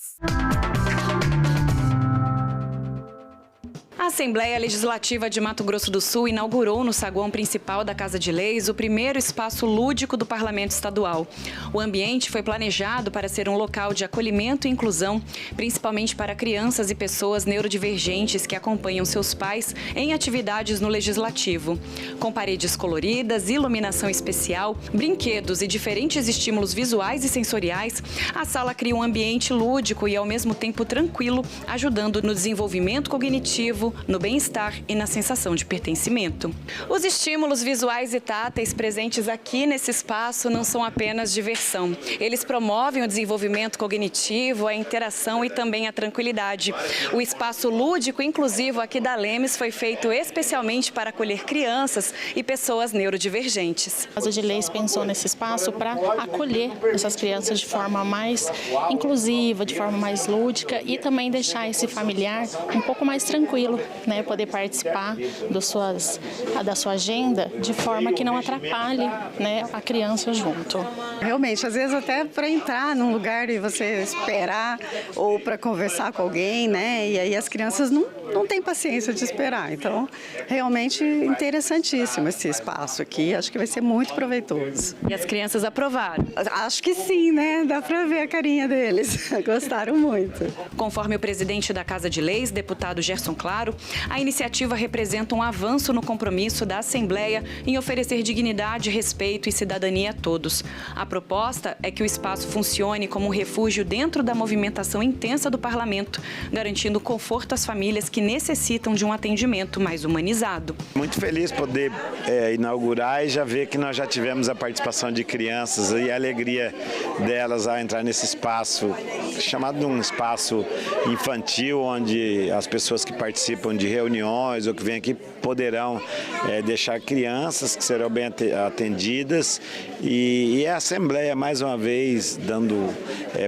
A Assembleia Legislativa de Mato Grosso do Sul inaugurou no saguão principal da Casa de Leis o primeiro espaço lúdico do Parlamento Estadual. O ambiente foi planejado para ser um local de acolhimento e inclusão, principalmente para crianças e pessoas neurodivergentes que acompanham seus pais em atividades no Legislativo. Com paredes coloridas, iluminação especial, brinquedos e diferentes estímulos visuais e sensoriais, a sala cria um ambiente lúdico e ao mesmo tempo tranquilo, ajudando no desenvolvimento cognitivo, no bem-estar e na sensação de pertencimento. Os estímulos visuais e táteis presentes aqui nesse espaço não são apenas diversão. Eles promovem o desenvolvimento cognitivo, a interação e também a tranquilidade. O espaço lúdico inclusivo aqui da Lemes foi feito especialmente para acolher crianças e pessoas neurodivergentes. A Casa de Leis pensou nesse espaço para acolher essas crianças de forma mais inclusiva, de forma mais lúdica e também deixar esse familiar um pouco mais tranquilo, né, poder participar da sua agenda de forma que não atrapalhe, né, a criança junto. Realmente, às vezes até para entrar num lugar e você esperar ou para conversar com alguém, né, e aí as crianças não têm paciência de esperar. Então, realmente interessantíssimo esse espaço aqui, acho que vai ser muito proveitoso. E as crianças aprovaram? Acho que sim, né, dá para ver a carinha deles, gostaram muito. Conforme o presidente da Casa de Leis, deputado Gerson Claro, a iniciativa representa um avanço no compromisso da Assembleia em oferecer dignidade, respeito e cidadania a todos. A proposta é que o espaço funcione como um refúgio dentro da movimentação intensa do Parlamento, garantindo conforto às famílias que necessitam de um atendimento mais humanizado. Muito feliz poder inaugurar e já ver que nós já tivemos a participação de crianças e a alegria delas ao entrar nesse espaço, chamado de um espaço infantil, onde as pessoas que participam de reuniões ou que vêm aqui poderão deixar crianças que serão bem atendidas e a Assembleia, mais uma vez, dando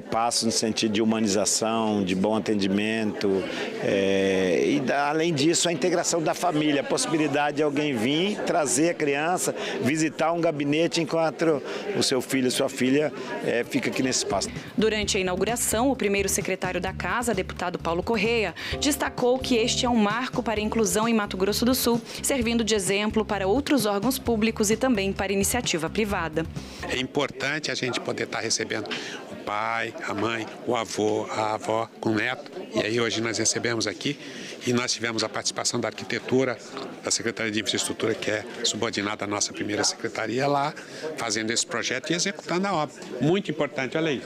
passos no sentido de humanização, de bom atendimento e, além disso, a integração da família, a possibilidade de alguém vir, trazer a criança, visitar um gabinete enquanto o seu filho e sua filha fica aqui nesse espaço. Durante a inauguração, o primeiro secretário da Casa, deputado Paulo Correia, destacou que este é um marco para a inclusão em Mato Grosso do Sul, servindo de exemplo para outros órgãos públicos e também para iniciativa privada. É importante a gente poder estar recebendo o pai, a mãe, o avô, a avó com o neto. E aí hoje nós recebemos aqui e nós tivemos a participação da arquitetura, da Secretaria de Infraestrutura, que é subordinada à nossa primeira secretaria, lá fazendo esse projeto e executando a obra. Muito importante, olha aí.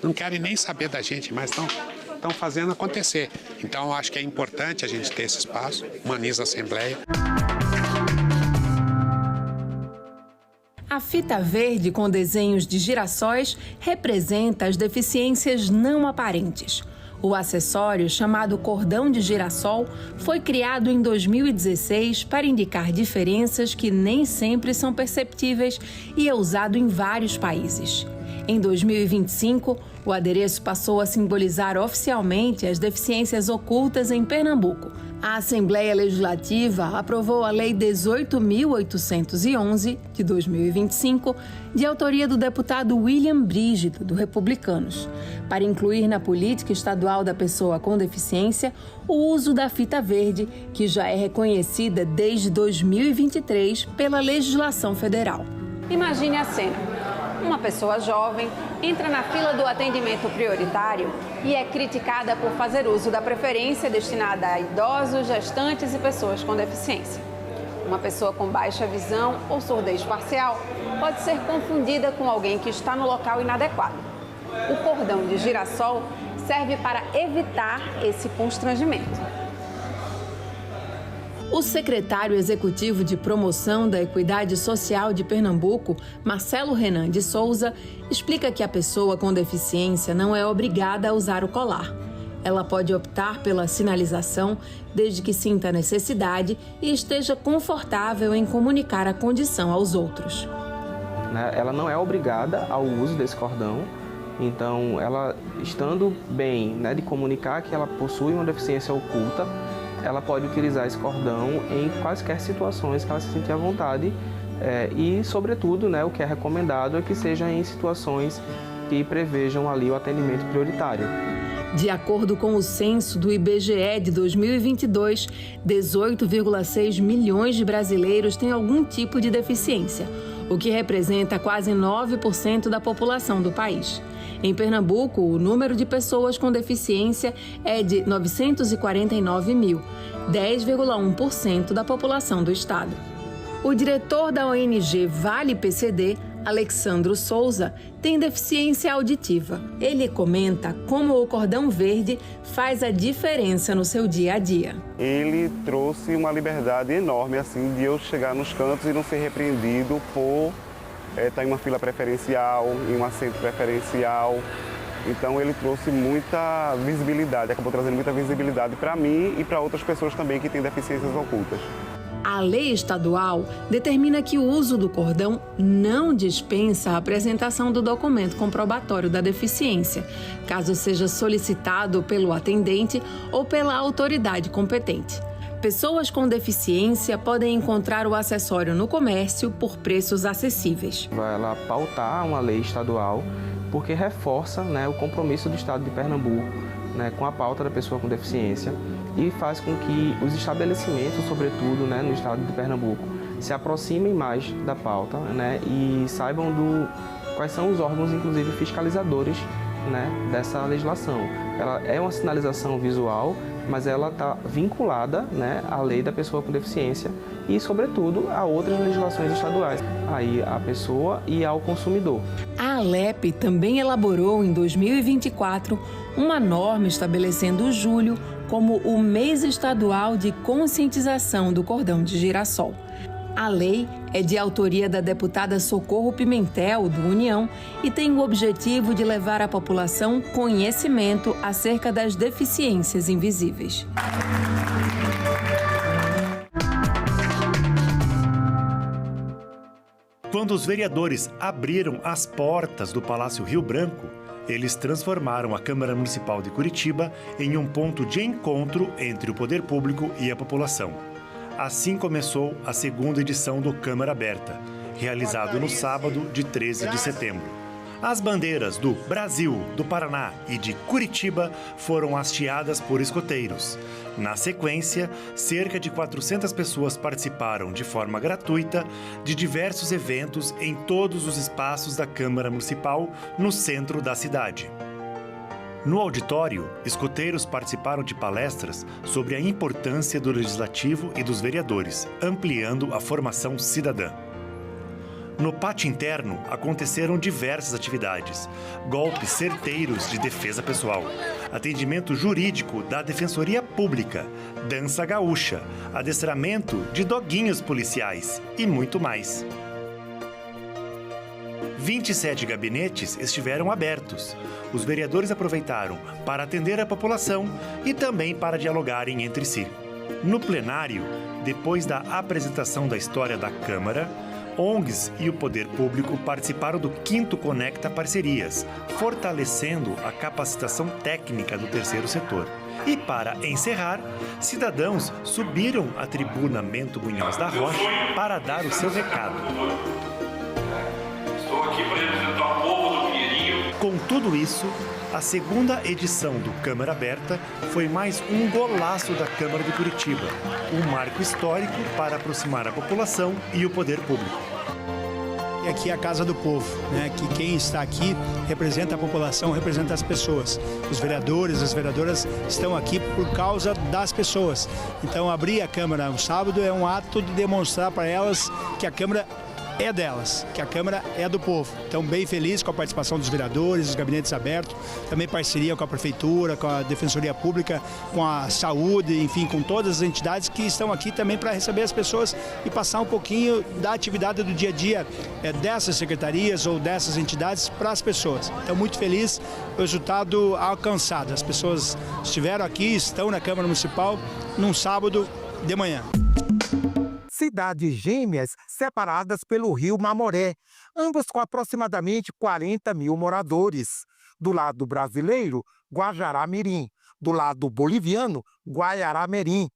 Não querem nem saber da gente, mas estão fazendo acontecer. Então, eu acho que é importante a gente ter esse espaço, humaniza a Assembleia. A fita verde com desenhos de girassóis representa as deficiências não aparentes. O acessório, chamado cordão de girassol, foi criado em 2016 para indicar diferenças que nem sempre são perceptíveis e é usado em vários países. Em 2025, o adereço passou a simbolizar oficialmente as deficiências ocultas em Pernambuco. A Assembleia Legislativa aprovou a Lei 18.811, de 2025, de autoria do deputado William Brígido, do Republicanos, para incluir na política estadual da pessoa com deficiência o uso da fita verde, que já é reconhecida desde 2023 pela legislação federal. Imagine a cena. Uma pessoa jovem entra na fila do atendimento prioritário e é criticada por fazer uso da preferência destinada a idosos, gestantes e pessoas com deficiência. Uma pessoa com baixa visão ou surdez parcial pode ser confundida com alguém que está no local inadequado. O cordão de girassol serve para evitar esse constrangimento. O secretário executivo de Promoção da Equidade Social de Pernambuco, Marcelo Renan de Souza, explica que a pessoa com deficiência não é obrigada a usar o colar. Ela pode optar pela sinalização desde que sinta necessidade e esteja confortável em comunicar a condição aos outros. Ela não é obrigada ao uso desse cordão, então ela estando bem, de comunicar que ela possui uma deficiência oculta, ela pode utilizar esse cordão em quaisquer situações que ela se sentir à vontade e, sobretudo, o que é recomendado é que seja em situações que prevejam ali o atendimento prioritário. De acordo com o censo do IBGE de 2022, 18,6 milhões de brasileiros têm algum tipo de deficiência, o que representa quase 9% da população do país. Em Pernambuco, o número de pessoas com deficiência é de 949 mil, 10,1% da população do estado. O diretor da ONG Vale PCD, Alexandro Souza, tem deficiência auditiva. Ele comenta como o cordão verde faz a diferença no seu dia a dia. Ele trouxe uma liberdade enorme assim de eu chegar nos cantos e não ser repreendido por estar em uma fila preferencial, em um assento preferencial. Então ele trouxe muita visibilidade, acabou trazendo muita visibilidade para mim e para outras pessoas também que têm deficiências ocultas. A lei estadual determina que o uso do cordão não dispensa a apresentação do documento comprobatório da deficiência, caso seja solicitado pelo atendente ou pela autoridade competente. Pessoas com deficiência podem encontrar o acessório no comércio por preços acessíveis. Ela pautar uma lei estadual porque reforça o compromisso do Estado de Pernambuco com a pauta da pessoa com deficiência e faz com que os estabelecimentos, sobretudo no Estado de Pernambuco, se aproximem mais da pauta e saibam quais são os órgãos, inclusive fiscalizadores dessa legislação. Ela é uma sinalização visual, mas ela está vinculada à lei da pessoa com deficiência e, sobretudo, a outras legislações estaduais, aí à pessoa e ao consumidor. A ALEP também elaborou, em 2024, uma norma estabelecendo julho como o mês estadual de conscientização do cordão de girassol. A lei é de autoria da deputada Socorro Pimentel, do União, e tem o objetivo de levar à população conhecimento acerca das deficiências invisíveis. Quando os vereadores abriram as portas do Palácio Rio Branco, eles transformaram a Câmara Municipal de Curitiba em um ponto de encontro entre o poder público e a população. Assim começou a segunda edição do Câmara Aberta, realizado no sábado de 13 de setembro. As bandeiras do Brasil, do Paraná e de Curitiba foram hasteadas por escoteiros. Na sequência, cerca de 400 pessoas participaram de forma gratuita de diversos eventos em todos os espaços da Câmara Municipal no centro da cidade. No auditório, escoteiros participaram de palestras sobre a importância do Legislativo e dos vereadores, ampliando a formação cidadã. No pátio interno, aconteceram diversas atividades, golpes certeiros de defesa pessoal, atendimento jurídico da Defensoria Pública, dança gaúcha, adestramento de doguinhos policiais e muito mais. 27 gabinetes estiveram abertos. Os vereadores aproveitaram para atender a população e também para dialogarem entre si. No plenário, depois da apresentação da história da Câmara, ONGs e o poder público participaram do 5º Conecta Parcerias, fortalecendo a capacitação técnica do terceiro setor. E para encerrar, cidadãos subiram à tribuna Mento Munhoz da Rocha para dar o seu recado. Estou aqui para representar o povo do Pinheirinho. Com tudo isso, a segunda edição do Câmara Aberta foi mais um golaço da Câmara de Curitiba, um marco histórico para aproximar a população e o poder público. E aqui é a Casa do Povo, que quem está aqui representa a população, representa as pessoas. Os vereadores, as vereadoras estão aqui por causa das pessoas. Então abrir a Câmara no sábado é um ato de demonstrar para elas que a Câmara é delas, que a Câmara é do povo. Então, bem feliz com a participação dos vereadores, dos gabinetes abertos, também parceria com a Prefeitura, com a Defensoria Pública, com a Saúde, enfim, com todas as entidades que estão aqui também para receber as pessoas e passar um pouquinho da atividade do dia a dia dessas secretarias ou dessas entidades para as pessoas. Então, muito feliz com o resultado alcançado. As pessoas estiveram aqui, estão na Câmara Municipal num sábado de manhã. Cidades gêmeas separadas pelo rio Mamoré, ambas com aproximadamente 40 mil moradores. Do lado brasileiro, Guajará-Mirim. Do lado boliviano, Guaiará-Mirim.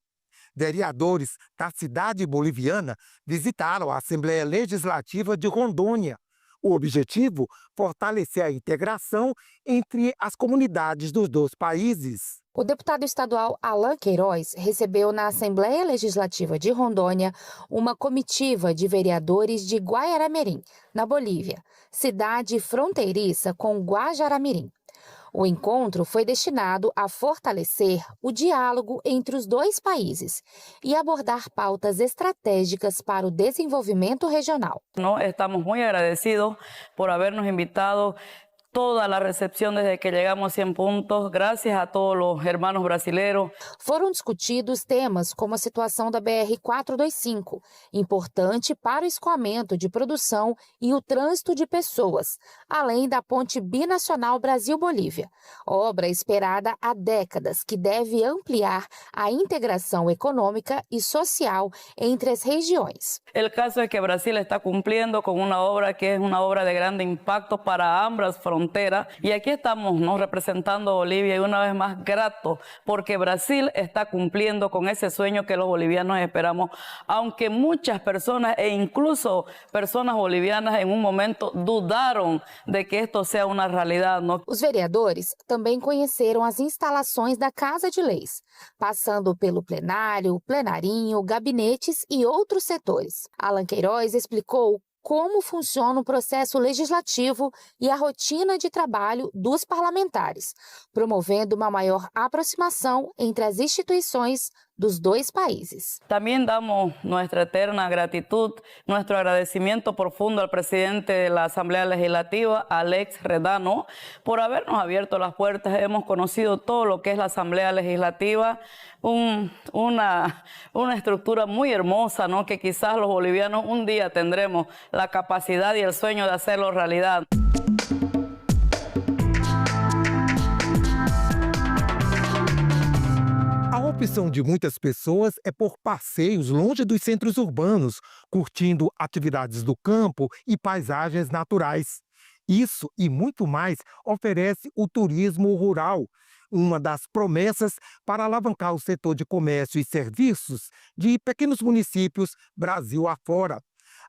Vereadores da cidade boliviana visitaram a Assembleia Legislativa de Rondônia. O objetivo, fortalecer a integração entre as comunidades dos dois países. O deputado estadual Alan Queiroz recebeu na Assembleia Legislativa de Rondônia uma comitiva de vereadores de Guaiará-Mirim, na Bolívia, cidade fronteiriça com Guajará-Mirim. O encontro foi destinado a fortalecer o diálogo entre os dois países e abordar pautas estratégicas para o desenvolvimento regional. Estamos muito agradecidos por habernos invitado. Toda a recepção desde que chegamos a 100 pontos, graças a todos os hermanos brasileiros. Foram discutidos temas como a situação da BR-425, importante para o escoamento de produção e o trânsito de pessoas, além da ponte binacional Brasil-Bolívia, obra esperada há décadas que deve ampliar a integração econômica e social entre as regiões. O caso é que o Brasil está cumprindo com uma obra que é uma obra de grande impacto para ambas fronteras. Y aquí estamos representando a Bolivia y una vez más grato porque Brasil está cumpliendo con ese sueño que los bolivianos esperamos, aunque muchas personas e incluso personas bolivianas en un momento dudaron de que esto sea una realidad. Os vereadores também conheceram as instalações da Casa de Leis, passando pelo plenário, plenarinho, gabinetes e outros setores. Alan Queiroz explicou como funciona o processo legislativo e a rotina de trabalho dos parlamentares, promovendo uma maior aproximação entre as instituições dos dois países. Também damos nossa eterna gratitud, nosso agradecimento profundo ao presidente da Assembleia Legislativa, Alex Redano, por habernos abierto las puertas. Hemos conocido todo lo que es la Asamblea Legislativa, una estructura muy hermosa, ¿no? Que quizás los bolivianos un día tendremos la capacidad y el sueño de hacerlo realidad. A opção de muitas pessoas é por passeios longe dos centros urbanos, curtindo atividades do campo e paisagens naturais. Isso e muito mais oferece o turismo rural, uma das promessas para alavancar o setor de comércio e serviços de pequenos municípios Brasil afora.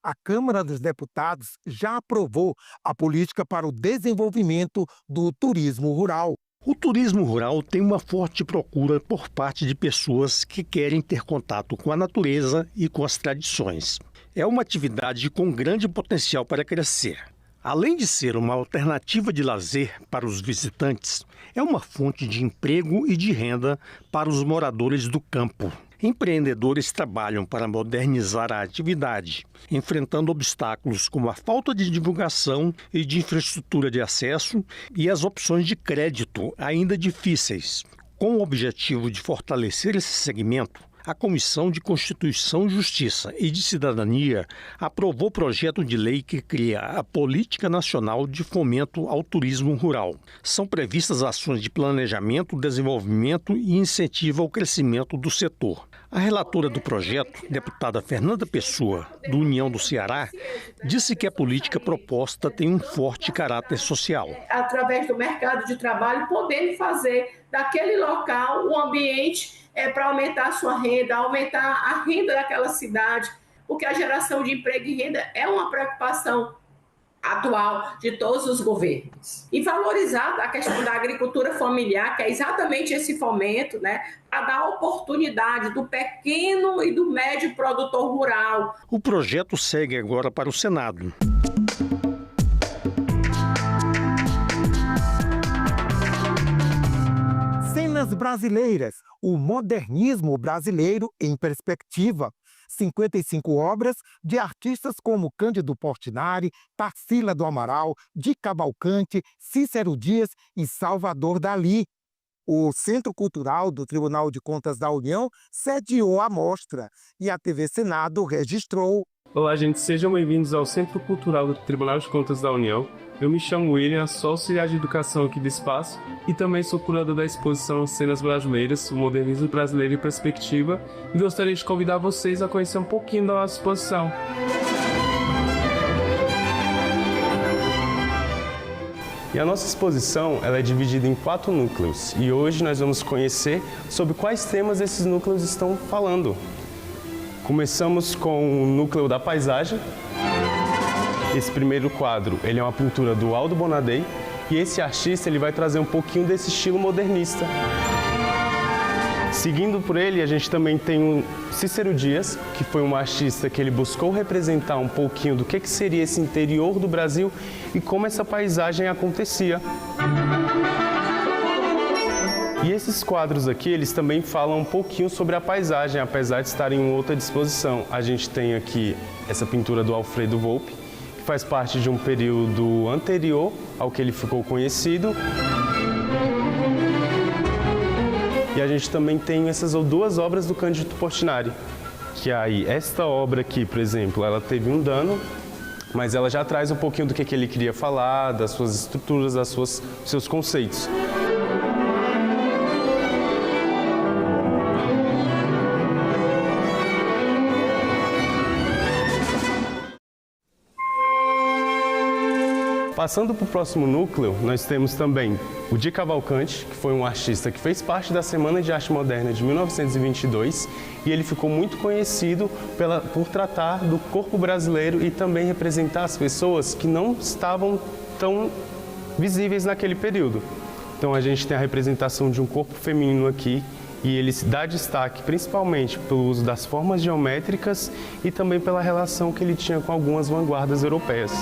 A Câmara dos Deputados já aprovou a política para o desenvolvimento do turismo rural. O turismo rural tem uma forte procura por parte de pessoas que querem ter contato com a natureza e com as tradições. É uma atividade com grande potencial para crescer. Além de ser uma alternativa de lazer para os visitantes, é uma fonte de emprego e de renda para os moradores do campo. Empreendedores trabalham para modernizar a atividade, enfrentando obstáculos como a falta de divulgação e de infraestrutura de acesso e as opções de crédito ainda difíceis. Com o objetivo de fortalecer esse segmento, a Comissão de Constituição, Justiça e de Cidadania aprovou o projeto de lei que cria a Política Nacional de Fomento ao Turismo Rural. São previstas ações de planejamento, desenvolvimento e incentivo ao crescimento do setor. A relatora do projeto, deputada Fernanda Pessoa, do União do Ceará, disse que a política proposta tem um forte caráter social. Através do mercado de trabalho, podendo fazer daquele local um ambiente para aumentar a sua renda, aumentar a renda daquela cidade, porque a geração de emprego e renda é uma preocupação atual de todos os governos. E valorizar a questão da agricultura familiar, que é exatamente esse fomento, para dar oportunidade do pequeno e do médio produtor rural. O projeto segue agora para o Senado. Cenas brasileiras, o modernismo brasileiro em perspectiva. 55 obras de artistas como Cândido Portinari, Tarsila do Amaral, Di Cavalcante, Cícero Dias e Salvador Dalí. O Centro Cultural do Tribunal de Contas da União sediou a mostra e a TV Senado registrou. Olá, gente, sejam bem-vindos ao Centro Cultural do Tribunal de Contas da União. Eu me chamo William, sou auxiliar de educação aqui do espaço e também sou curador da exposição Cenas Brasileiras, o Modernismo Brasileiro em Perspectiva, e gostaria de convidar vocês a conhecer um pouquinho da nossa exposição. E a nossa exposição ela é dividida em 4 núcleos e hoje nós vamos conhecer sobre quais temas esses núcleos estão falando. Começamos com o núcleo da paisagem. Esse primeiro quadro ele é uma pintura do Aldo Bonadei e esse artista ele vai trazer um pouquinho desse estilo modernista. Seguindo por ele, a gente também tem o Cícero Dias, que foi um artista que ele buscou representar um pouquinho do que seria esse interior do Brasil e como essa paisagem acontecia. E esses quadros aqui, eles também falam um pouquinho sobre a paisagem, apesar de estarem em outra disposição. A gente tem aqui essa pintura do Alfredo Volpi, que faz parte de um período anterior ao que ele ficou conhecido. E a gente também tem essas 2 obras do Cândido Portinari, que aí, esta obra aqui, por exemplo, ela teve um dano, mas ela já traz um pouquinho do que ele queria falar, das suas estruturas, dos seus conceitos. Passando para o próximo núcleo, nós temos também o Di Cavalcante, que foi um artista que fez parte da Semana de Arte Moderna de 1922 e ele ficou muito conhecido por tratar do corpo brasileiro e também representar as pessoas que não estavam tão visíveis naquele período. Então a gente tem a representação de um corpo feminino aqui e ele dá destaque principalmente pelo uso das formas geométricas e também pela relação que ele tinha com algumas vanguardas europeias.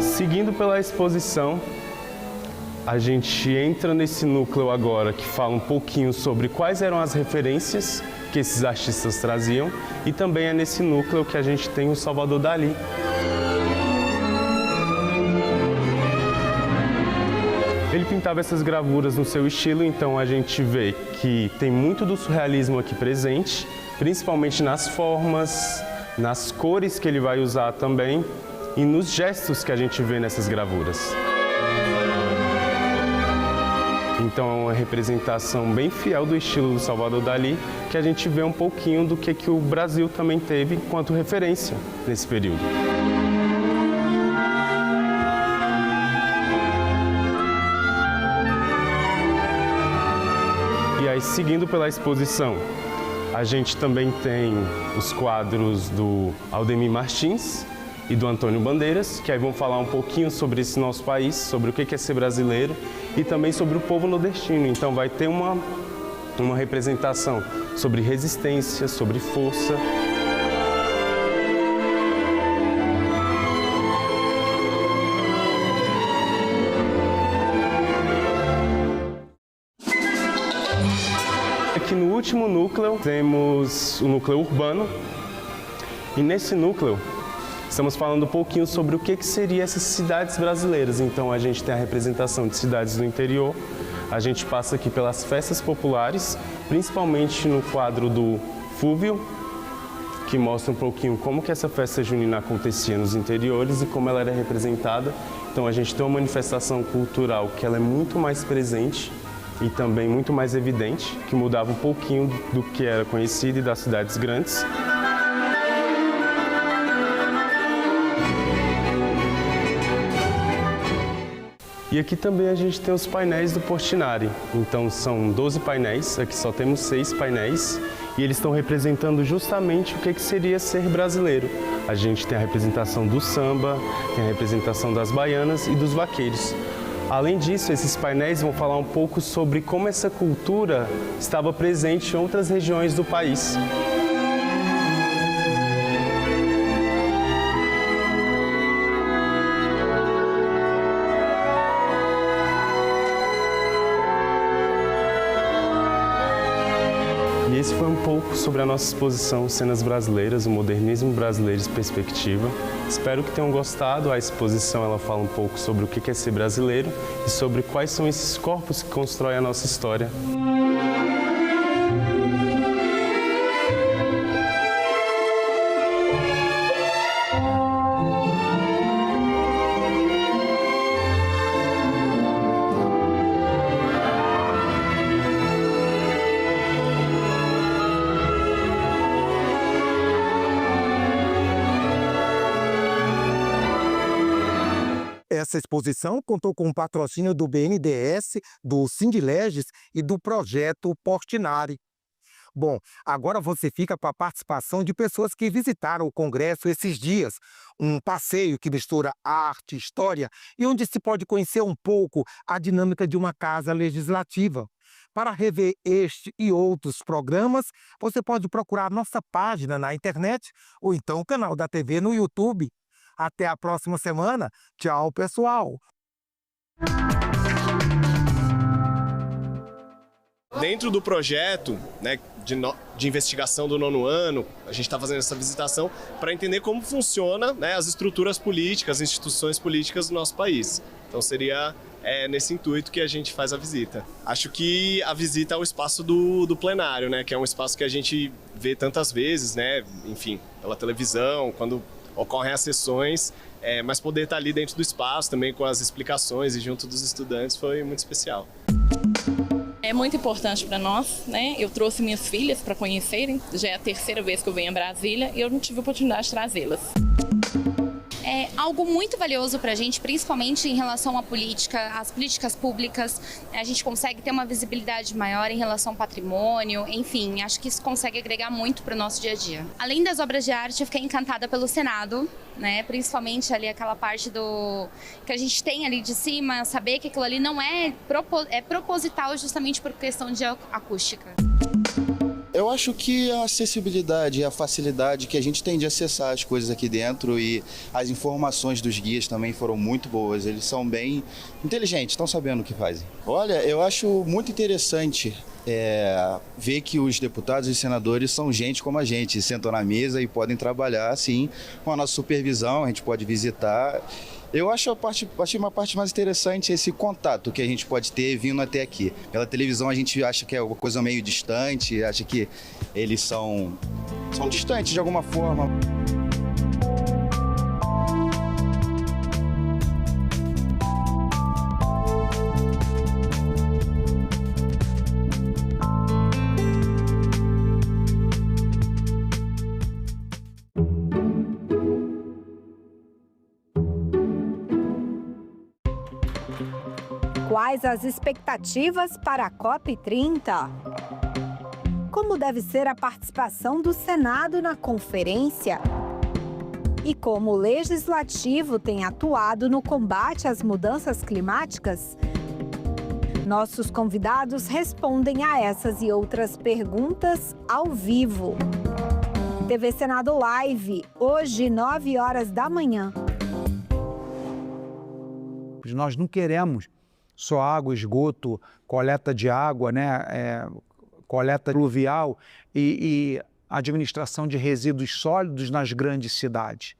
Seguindo pela exposição, a gente entra nesse núcleo agora que fala um pouquinho sobre quais eram as referências que esses artistas traziam e também é nesse núcleo que a gente tem o Salvador Dalí. Ele pintava essas gravuras no seu estilo, então a gente vê que tem muito do surrealismo aqui presente, principalmente nas formas, nas cores que ele vai usar também, e nos gestos que a gente vê nessas gravuras. Então é uma representação bem fiel do estilo do Salvador Dalí, que a gente vê um pouquinho do que o Brasil também teve enquanto referência nesse período. E aí, seguindo pela exposição, a gente também tem os quadros do Aldemir Martins e do Antônio Bandeiras, que aí vão falar um pouquinho sobre esse nosso país, sobre o que é ser brasileiro e também sobre o povo nordestino. Então vai ter uma representação sobre resistência, sobre força. Aqui no último núcleo temos o núcleo urbano e nesse núcleo estamos falando um pouquinho sobre o que seriam essas cidades brasileiras. Então a gente tem a representação de cidades do interior, a gente passa aqui pelas festas populares, principalmente no quadro do Fúvio, que mostra um pouquinho como que essa festa junina acontecia nos interiores e como ela era representada. Então a gente tem uma manifestação cultural que ela é muito mais presente e também muito mais evidente, que mudava um pouquinho do que era conhecido e das cidades grandes. E aqui também a gente tem os painéis do Portinari. Então são 12 painéis, aqui só temos 6 painéis e eles estão representando justamente o que seria ser brasileiro. A gente tem a representação do samba, tem a representação das baianas e dos vaqueiros. Além disso, esses painéis vão falar um pouco sobre como essa cultura estava presente em outras regiões do país. E esse foi um pouco sobre a nossa exposição Cenas Brasileiras, o modernismo brasileiro em perspectiva. Espero que tenham gostado. A exposição ela fala um pouco sobre o que é ser brasileiro e sobre quais são esses corpos que constroem a nossa história. Essa exposição contou com o patrocínio do BNDES, do Sindileges e do projeto Portinari. Bom, agora você fica com a participação de pessoas que visitaram o Congresso esses dias. Um passeio que mistura arte, história e onde se pode conhecer um pouco a dinâmica de uma casa legislativa. Para rever este e outros programas, você pode procurar nossa página na internet ou então o canal da TV no YouTube. Até a próxima semana. Tchau, pessoal! Dentro do projeto, né, de investigação do 9º ano, a gente está fazendo essa visitação para entender como funciona, né, as estruturas políticas, as instituições políticas do nosso país. Então seria nesse intuito que a gente faz a visita. Acho que a visita ao espaço do plenário, né, que é um espaço que a gente vê tantas vezes, né, enfim, pela televisão, quando ocorrem as sessões, mas poder estar ali dentro do espaço também com as explicações e junto dos estudantes foi muito especial. É muito importante para nós, né? Eu trouxe minhas filhas para conhecerem, já é a 3ª vez que eu venho a Brasília e eu não tive a oportunidade de trazê-las. É algo muito valioso para a gente, principalmente em relação à política, às políticas públicas. A gente consegue ter uma visibilidade maior em relação ao patrimônio, enfim, acho que isso consegue agregar muito para o nosso dia a dia. Além das obras de arte, eu fiquei encantada pelo Senado, né? Principalmente ali aquela parte que a gente tem ali de cima, saber que aquilo ali não é proposital justamente por questão de acústica. Eu acho que a acessibilidade e a facilidade que a gente tem de acessar as coisas aqui dentro e as informações dos guias também foram muito boas. Eles são bem inteligentes, estão sabendo o que fazem. Olha, eu acho muito interessante ver que os deputados e senadores são gente como a gente, sentam na mesa e podem trabalhar assim com a nossa supervisão, a gente pode visitar. Eu achei uma parte mais interessante esse contato que a gente pode ter vindo até aqui. Pela televisão a gente acha que é uma coisa meio distante, acha que eles são distantes de alguma forma. Quais as expectativas para a COP30? Como deve ser a participação do Senado na conferência? E como o Legislativo tem atuado no combate às mudanças climáticas? Nossos convidados respondem a essas e outras perguntas ao vivo. TV Senado Live, hoje, 9 horas da manhã. Nós não queremos só água, esgoto, coleta de água, né? Coleta pluvial e administração de resíduos sólidos nas grandes cidades.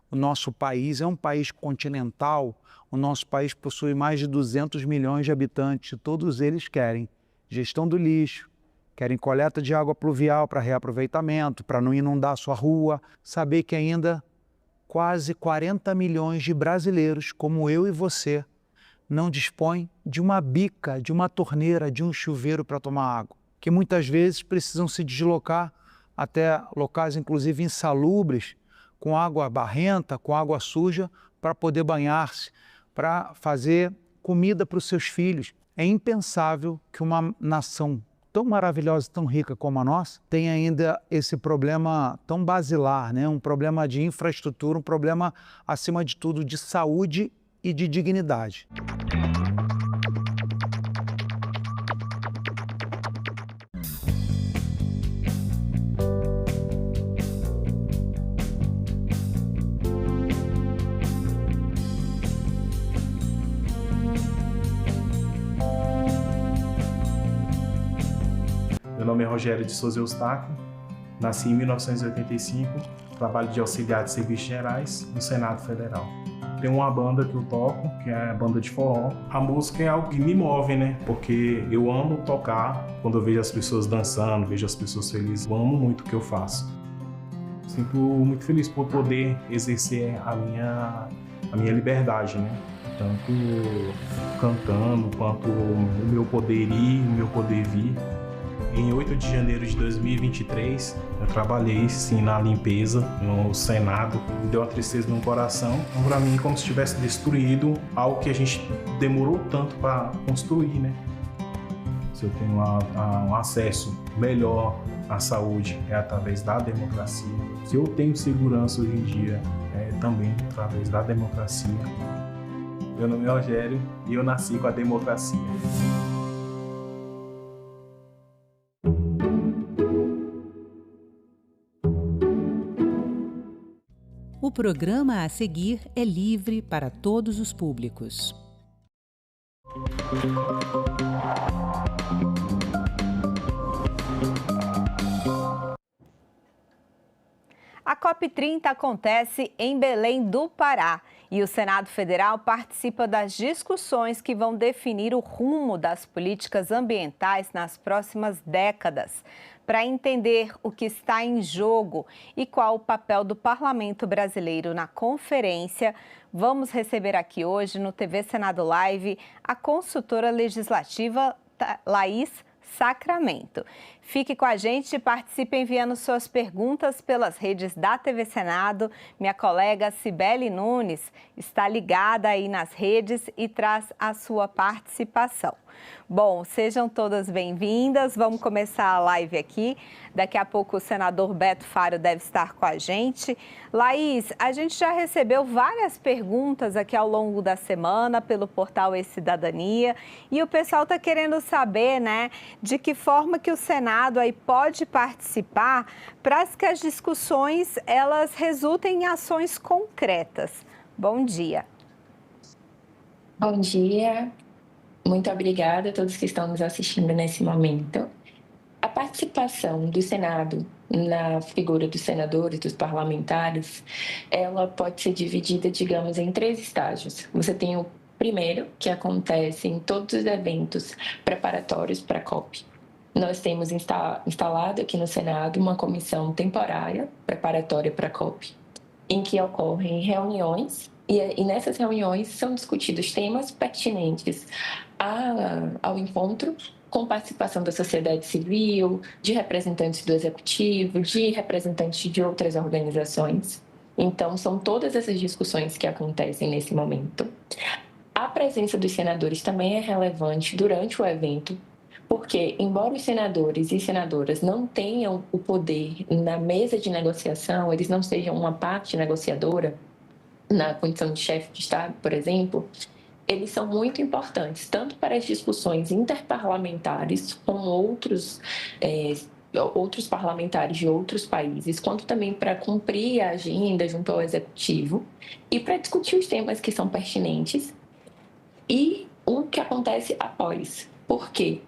O nosso país é um país continental, o nosso país possui mais de 200 milhões de habitantes e todos eles querem gestão do lixo, querem coleta de água pluvial para reaproveitamento, para não inundar a sua rua. Saber que ainda quase 40 milhões de brasileiros, como eu e você, não dispõem de uma bica, de uma torneira, de um chuveiro para tomar água, que muitas vezes precisam se deslocar até locais, inclusive insalubres, com água barrenta, com água suja, para poder banhar-se, para fazer comida para os seus filhos. É impensável que uma nação tão maravilhosa, tão rica como a nossa, tenha ainda esse problema tão basilar, né? Um problema de infraestrutura, um problema, acima de tudo, de saúde e de dignidade. Meu nome é Rogério de Souza Eustáquio, nasci em 1985, trabalho de auxiliar de serviços gerais no Senado Federal. Tem uma banda que eu toco, que é a banda de forró. A música é algo que me move, né? Porque eu amo tocar. Quando eu vejo as pessoas dançando, vejo as pessoas felizes, eu amo muito o que eu faço. Sinto muito feliz por poder exercer a minha liberdade, né? Tanto cantando, quanto o meu poder ir, o meu poder vir. Em 8 de janeiro de 2023, eu trabalhei sim na limpeza no Senado. Me deu uma tristeza no coração. Então, para mim, como se tivesse destruído algo que a gente demorou tanto para construir, né? Se eu tenho um acesso melhor à saúde, é através da democracia. Se eu tenho segurança hoje em dia, é também através da democracia. Meu nome é Rogério e eu nasci com a democracia. O programa a seguir é livre para todos os públicos. A COP30 acontece em Belém do Pará e o Senado Federal participa das discussões que vão definir o rumo das políticas ambientais nas próximas décadas. Para entender o que está em jogo e qual o papel do Parlamento brasileiro na conferência, vamos receber aqui hoje no TV Senado Live a consultora legislativa Laís Sacramento. Fique com a gente e participe enviando suas perguntas pelas redes da TV Senado. Minha colega Cibele Nunes está ligada aí nas redes e traz a sua participação. Bom, sejam todas bem-vindas. Vamos começar a live aqui. Daqui a pouco o senador Beto Faro deve estar com a gente. Laís, a gente já recebeu várias perguntas aqui ao longo da semana pelo portal E-Cidadania e o pessoal está querendo saber, né, de que forma que o Senado aí pode participar para que as discussões elas resultem em ações concretas. Bom dia. Bom dia. Muito obrigada a todos que estão nos assistindo nesse momento. A participação do Senado na figura dos senadores, dos parlamentares, ela pode ser dividida, digamos, em 3 estágios. Você tem o primeiro, que acontece em todos os eventos preparatórios para a COP. Nós temos instalado aqui no Senado uma comissão temporária preparatória para a COP, em que ocorrem reuniões e nessas reuniões são discutidos temas pertinentes ao encontro, com participação da sociedade civil, de representantes do executivo, de representantes de outras organizações. Então, são todas essas discussões que acontecem nesse momento. A presença dos senadores também é relevante durante o evento, porque, embora os senadores e senadoras não tenham o poder na mesa de negociação, eles não sejam uma parte negociadora, na condição de chefe de Estado, por exemplo, eles são muito importantes, tanto para as discussões interparlamentares com outros parlamentares de outros países, quanto também para cumprir a agenda junto ao Executivo e para discutir os temas que são pertinentes e o que acontece após. Porque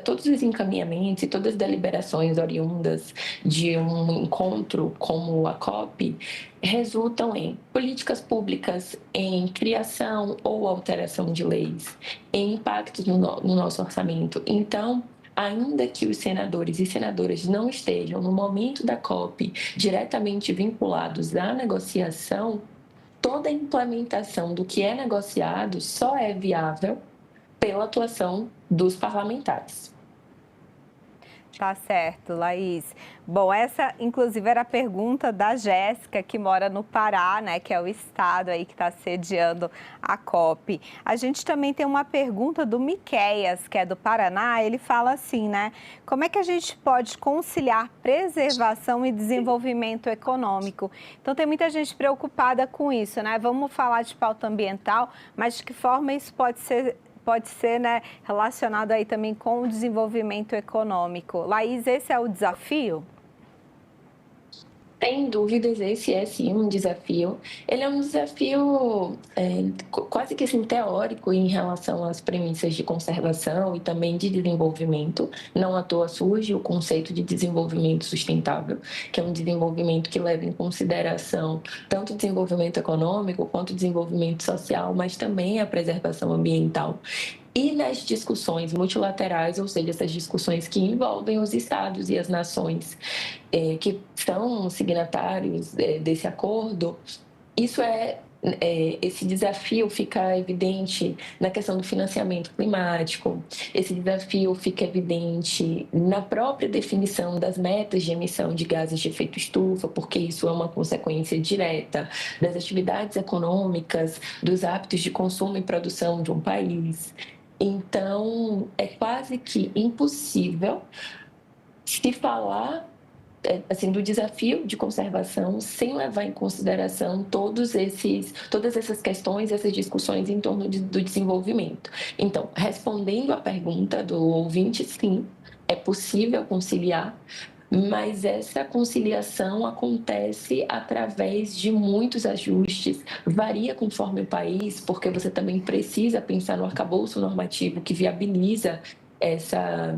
todos os encaminhamentos e todas as deliberações oriundas de um encontro como a COP resultam em políticas públicas, em criação ou alteração de leis, em impactos no nosso orçamento. Então, ainda que os senadores e senadoras não estejam no momento da COP diretamente vinculados à negociação, toda a implementação do que é negociado só é viável pela atuação dos parlamentares. Tá certo, Laís. Bom, essa inclusive era a pergunta da Jéssica, que mora no Pará, né, que é o estado aí que está sediando a COP. A gente também tem uma pergunta do Miqueias, que é do Paraná. Ele fala assim, né, como é que a gente pode conciliar preservação e desenvolvimento econômico? Então tem muita gente preocupada com isso, né? Vamos falar de pauta ambiental, mas de que forma isso pode ser, né, relacionado aí também com o desenvolvimento econômico. Laís, esse é o desafio? Sem dúvidas, esse é sim um desafio. Ele é um desafio quase que assim, teórico em relação às premissas de conservação e também de desenvolvimento. Não à toa surge o conceito de desenvolvimento sustentável, que é um desenvolvimento que leva em consideração tanto o desenvolvimento econômico quanto o desenvolvimento social, mas também a preservação ambiental. E nas discussões multilaterais, ou seja, essas discussões que envolvem os estados e as nações que são signatários desse acordo, esse desafio fica evidente na questão do financiamento climático, esse desafio fica evidente na própria definição das metas de emissão de gases de efeito estufa, porque isso é uma consequência direta das atividades econômicas, dos hábitos de consumo e produção de um país. Então, é quase que impossível se falar assim, do desafio de conservação sem levar em consideração todas essas questões, essas discussões em torno do desenvolvimento. Então, respondendo à pergunta do ouvinte, sim, é possível conciliar, mas essa conciliação acontece através de muitos ajustes, varia conforme o país, porque você também precisa pensar no arcabouço normativo que viabiliza essa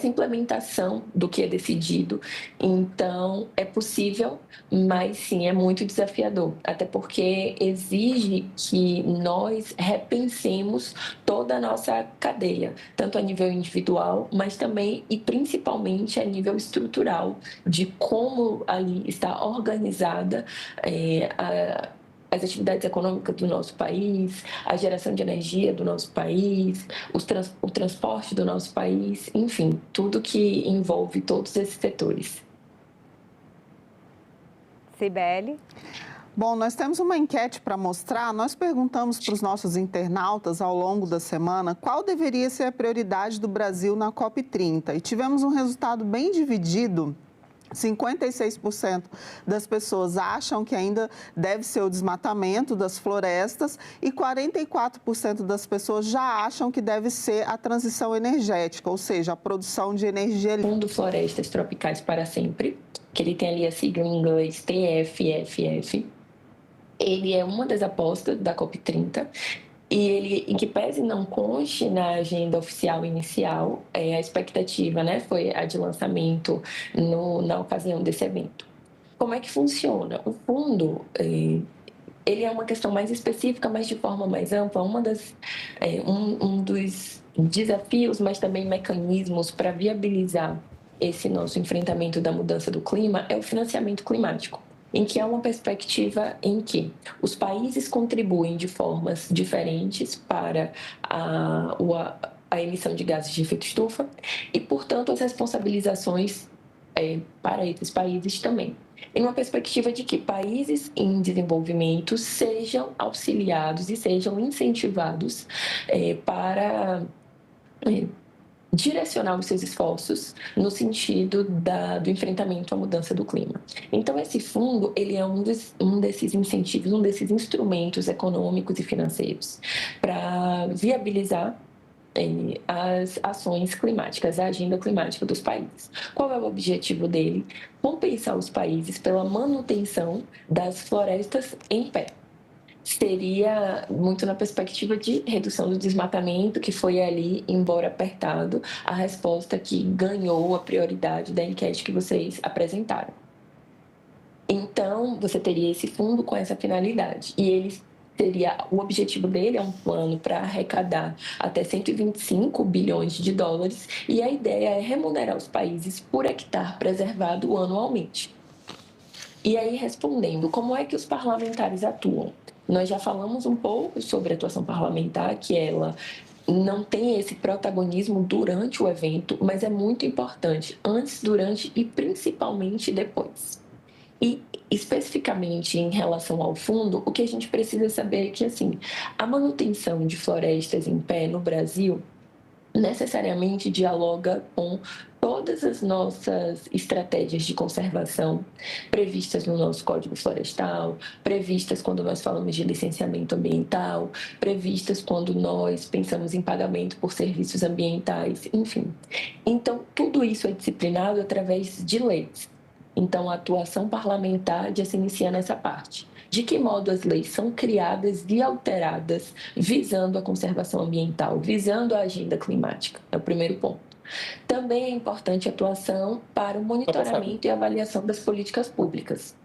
implementação do que é decidido. Então, é possível, mas sim, é muito desafiador, até porque exige que nós repensemos toda a nossa cadeia, tanto a nível individual, mas também e principalmente a nível estrutural, de como ali está organizada as atividades econômicas do nosso país, a geração de energia do nosso país, o transporte do nosso país, enfim, tudo que envolve todos esses setores. Cibele? Bom, nós temos uma enquete para mostrar. Nós perguntamos para os nossos internautas ao longo da semana qual deveria ser a prioridade do Brasil na COP30 e tivemos um resultado bem dividido. 56% das pessoas acham que ainda deve ser o desmatamento das florestas e 44% das pessoas já acham que deve ser a transição energética, ou seja, a produção de energia. Fundo Florestas Tropicais para Sempre, que ele tem ali a sigla em inglês TFFF, ele é uma das apostas da COP30. E ele, em que pese não conste na agenda oficial inicial, a expectativa, né, foi a de lançamento na ocasião desse evento. Como é que funciona? O fundo, ele é uma questão mais específica, mas de forma mais ampla. Um dos desafios, mas também mecanismos para viabilizar esse nosso enfrentamento da mudança do clima é o financiamento climático, em que há uma perspectiva em que os países contribuem de formas diferentes para a emissão de gases de efeito estufa e, portanto, as responsabilizações para esses países também. Em uma perspectiva de que países em desenvolvimento sejam auxiliados e sejam incentivados para direcionar os seus esforços no sentido do enfrentamento à mudança do clima. Então, esse fundo, ele é um desses incentivos, um desses instrumentos econômicos e financeiros para viabilizar as ações climáticas, a agenda climática dos países. Qual é o objetivo dele? Compensar os países pela manutenção das florestas em pé. Seria muito na perspectiva de redução do desmatamento, que foi ali, embora apertado, a resposta que ganhou a prioridade da enquete que vocês apresentaram. Então, você teria esse fundo com essa finalidade. E o objetivo dele é um plano para arrecadar até 125 bilhões de dólares e a ideia é remunerar os países por hectare preservado anualmente. E aí, respondendo, como é que os parlamentares atuam? Nós já falamos um pouco sobre a atuação parlamentar, que ela não tem esse protagonismo durante o evento, mas é muito importante antes, durante e principalmente depois. E especificamente em relação ao fundo, o que a gente precisa saber é que assim, a manutenção de florestas em pé no Brasil necessariamente dialoga com todas as nossas estratégias de conservação previstas no nosso Código Florestal, previstas quando nós falamos de licenciamento ambiental, previstas quando nós pensamos em pagamento por serviços ambientais, enfim. Então, tudo isso é disciplinado através de leis. Então, a atuação parlamentar já se inicia nessa parte. De que modo as leis são criadas e alteradas visando a conservação ambiental, visando a agenda climática? É o primeiro ponto. Também é importante a atuação para o monitoramento e avaliação das políticas públicas.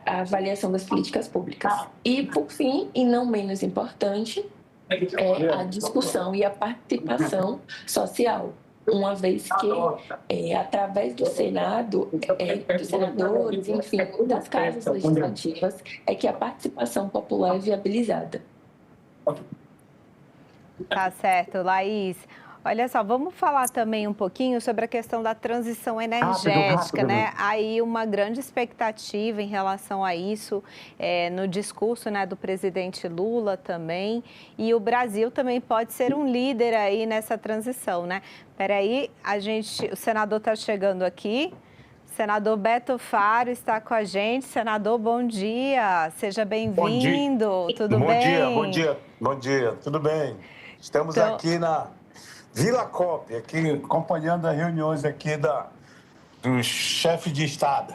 A avaliação das políticas públicas. E, por fim, e não menos importante, é a discussão e a participação social. Uma vez que, através do Senado, dos senadores, enfim, das casas legislativas, é que a participação popular é viabilizada. Tá certo, Laís. Olha só, vamos falar também um pouquinho sobre a questão da transição energética, né? Aí uma grande expectativa em relação a isso, no discurso, né, do presidente Lula também. E o Brasil também pode ser um líder aí nessa transição, né? Peraí, o senador está chegando aqui. Senador Beto Faro está com a gente. Senador, bom dia. Seja bem-vindo. Tudo bem? Bom dia. Tudo bem? Estamos aqui na Vila COP, aqui acompanhando as reuniões aqui do chefe de Estado.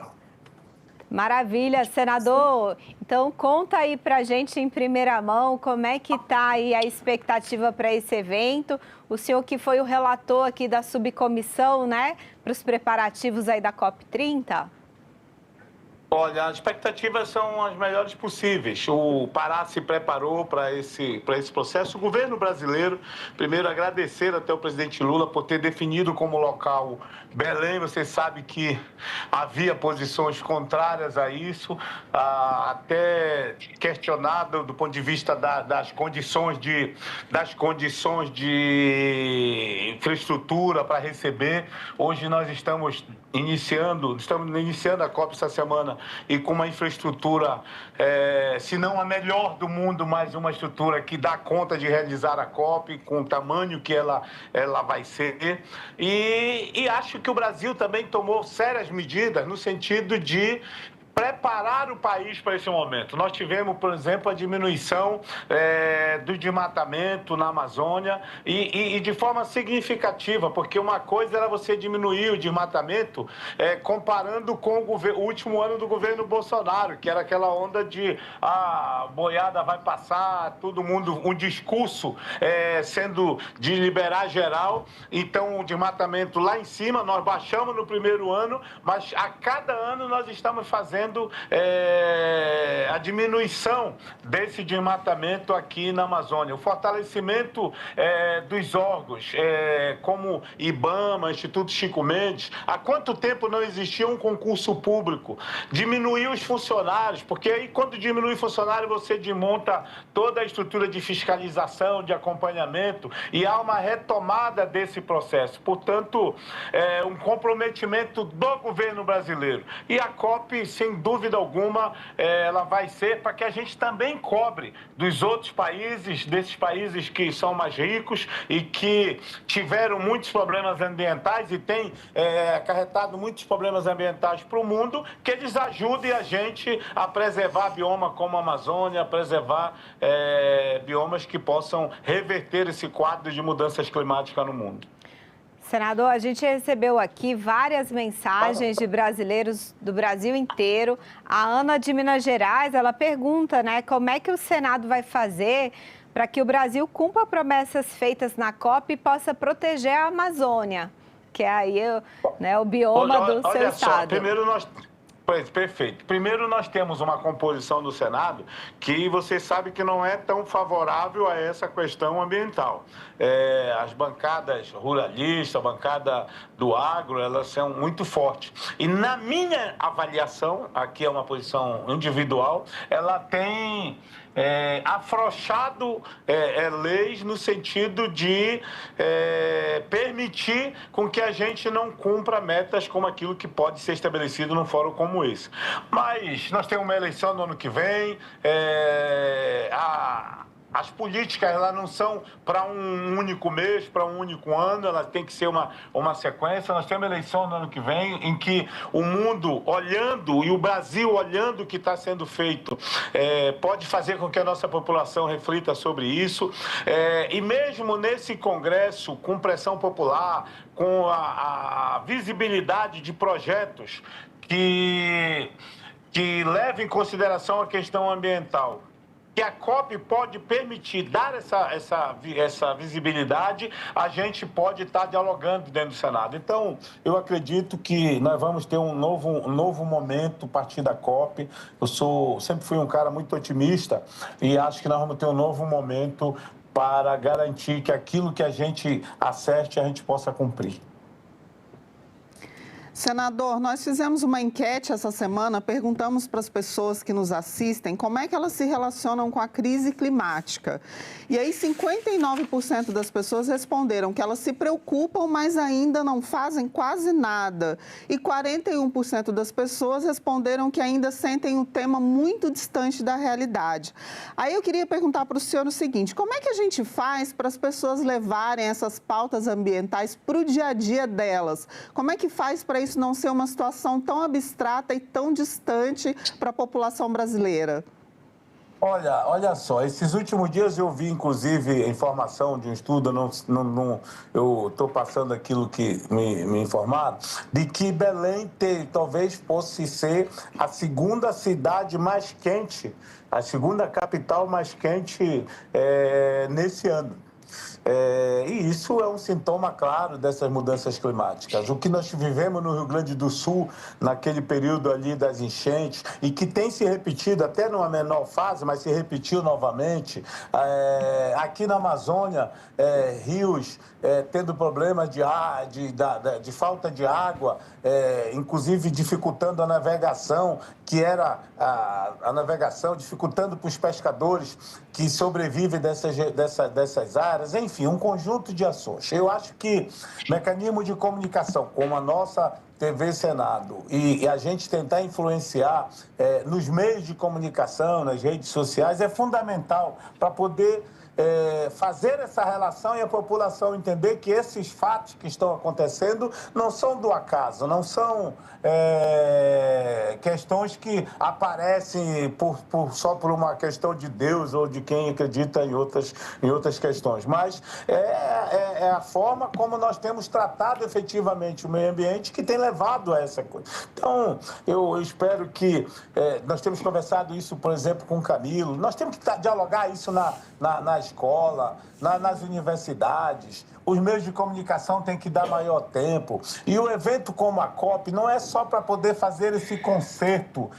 Maravilha, senador. Então, conta aí pra gente em primeira mão como é que está aí a expectativa para esse evento. O senhor que foi o relator aqui da subcomissão, né, para os preparativos aí da COP30? Olha, as expectativas são as melhores possíveis. O Pará se preparou para esse processo. O governo brasileiro, primeiro agradecer até o presidente Lula por ter definido como local Belém. Você sabe que havia posições contrárias a isso, até questionado do ponto de vista das condições de infraestrutura para receber. Hoje nós estamos iniciando a COP essa semana e com uma infraestrutura, se não a melhor do mundo, mas uma estrutura que dá conta de realizar a COP com o tamanho que ela vai ser. E acho que o Brasil também tomou sérias medidas no sentido de preparar o país para esse momento. Nós tivemos, por exemplo, a diminuição do desmatamento na Amazônia e de forma significativa, porque uma coisa era você diminuir o desmatamento comparando com o último ano do governo Bolsonaro, que era aquela onda de a boiada vai passar, todo mundo, um discurso sendo de liberar geral. Então, o desmatamento lá em cima, nós baixamos no primeiro ano, mas a cada ano nós estamos fazendo a diminuição desse desmatamento aqui na Amazônia. O fortalecimento dos órgãos, como IBAMA, Instituto Chico Mendes. Há quanto tempo não existia um concurso público? Diminuir os funcionários, porque aí quando diminui funcionário você desmonta toda a estrutura de fiscalização, de acompanhamento, e há uma retomada desse processo. Portanto, um comprometimento do governo brasileiro. E a COP, sem dúvida alguma, ela vai ser para que a gente também cobre dos outros países, desses países que são mais ricos e que tiveram muitos problemas ambientais e têm acarretado muitos problemas ambientais para o mundo, que eles ajudem a gente a preservar bioma como a Amazônia, a preservar biomas que possam reverter esse quadro de mudanças climáticas no mundo. Senador, a gente recebeu aqui várias mensagens de brasileiros do Brasil inteiro. A Ana de Minas Gerais, ela pergunta, né, como é que o Senado vai fazer para que o Brasil cumpra promessas feitas na COP e possa proteger a Amazônia, que é aí, né, o bioma do seu estado. Primeiro perfeito. Primeiro, nós temos uma composição do Senado que você sabe que não é tão favorável a essa questão ambiental. As bancadas ruralistas, a bancada do agro, elas são muito fortes. E na minha avaliação, aqui é uma posição individual, ela tem afrouxado leis no sentido de permitir com que a gente não cumpra metas como aquilo que pode ser estabelecido num fórum como esse. Mas nós temos uma eleição no ano que vem, As políticas, elas não são para um único mês, para um único ano, elas têm que ser uma sequência. Nós temos eleição no ano que vem, em que o mundo olhando e o Brasil olhando o que está sendo feito pode fazer com que a nossa população reflita sobre isso. E mesmo nesse Congresso, com pressão popular, com a visibilidade de projetos que levem em consideração a questão ambiental, que a COP pode permitir dar essa visibilidade, a gente pode estar dialogando dentro do Senado. Então, eu acredito que nós vamos ter um novo momento a partir da COP. Sempre fui um cara muito otimista e acho que nós vamos ter um novo momento para garantir que aquilo que a gente acerte, a gente possa cumprir. Senador, nós fizemos uma enquete essa semana, perguntamos para as pessoas que nos assistem como é que elas se relacionam com a crise climática. E aí 59% das pessoas responderam que elas se preocupam, mas ainda não fazem quase nada. E 41% das pessoas responderam que ainda sentem o tema muito distante da realidade. Aí eu queria perguntar para o senhor o seguinte, como é que a gente faz para as pessoas levarem essas pautas ambientais para o dia a dia delas? Como é que faz para isso não ser uma situação tão abstrata e tão distante para a população brasileira? Olha só, esses últimos dias eu vi, inclusive, informação de um estudo, eu estou passando aquilo que me informaram, de que Belém talvez fosse ser a segunda cidade mais quente, a segunda capital mais quente nesse ano. E isso é um sintoma claro dessas mudanças climáticas. O que nós vivemos no Rio Grande do Sul, naquele período ali das enchentes, e que tem se repetido até numa menor fase, mas se repetiu novamente, aqui na Amazônia, rios tendo problemas de falta de água, inclusive dificultando a navegação, que era a navegação, dificultando para os pescadores que sobrevivem dessas áreas, enfim, um conjunto de ações. Eu acho que mecanismos de comunicação, como a nossa TV Senado, e a gente tentar influenciar nos meios de comunicação, nas redes sociais, é fundamental para poder fazer essa relação e a população entender que esses fatos que estão acontecendo não são do acaso, não são questões que aparecem só por uma questão de Deus ou de quem acredita em outras questões, mas é a forma como nós temos tratado efetivamente o meio ambiente que tem levado a essa coisa. Então, eu espero que nós temos conversado isso, por exemplo, com o Camilo, nós temos que dialogar isso na escola, nas universidades, os meios de comunicação têm que dar maior tempo. E o evento como a COP não é só para poder fazer esse concerto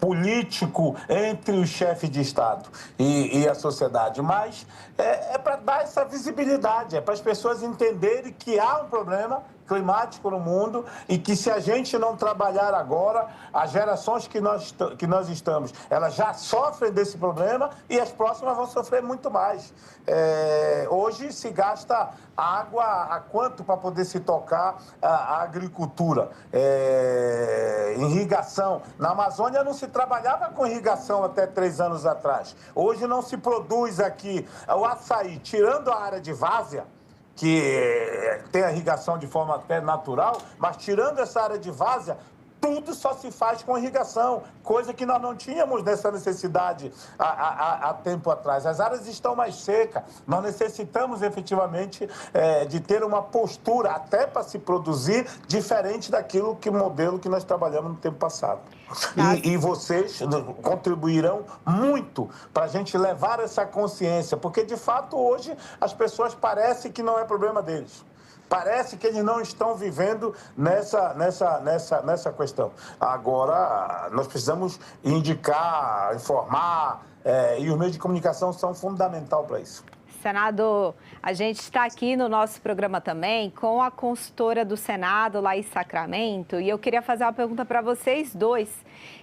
político entre o chefe de Estado e a sociedade, mas é para dar essa visibilidade, é para as pessoas entenderem que há um problema climático no mundo e que se a gente não trabalhar agora, as gerações que nós estamos, elas já sofrem desse problema e as próximas vão sofrer muito mais. Hoje se gasta água a quanto para poder se tocar a agricultura, irrigação. Na Amazônia não se trabalhava com irrigação até 3 anos atrás. Hoje não se produz aqui o açaí, tirando a área de várzea, que tem a irrigação de forma até natural, mas tirando essa área de várzea, tudo só se faz com irrigação, coisa que nós não tínhamos dessa necessidade há tempo atrás. As áreas estão mais secas, nós necessitamos efetivamente de ter uma postura até para se produzir diferente daquilo que o modelo que nós trabalhamos no tempo passado. E vocês contribuirão muito para a gente levar essa consciência, porque de fato hoje as pessoas parecem que não é problema deles. Parece que eles não estão vivendo nessa questão. Agora, nós precisamos indicar, informar, e os meios de comunicação são fundamentais para isso. Senador, a gente está aqui no nosso programa também com a consultora do Senado, Laís Sacramento, e eu queria fazer uma pergunta para vocês dois.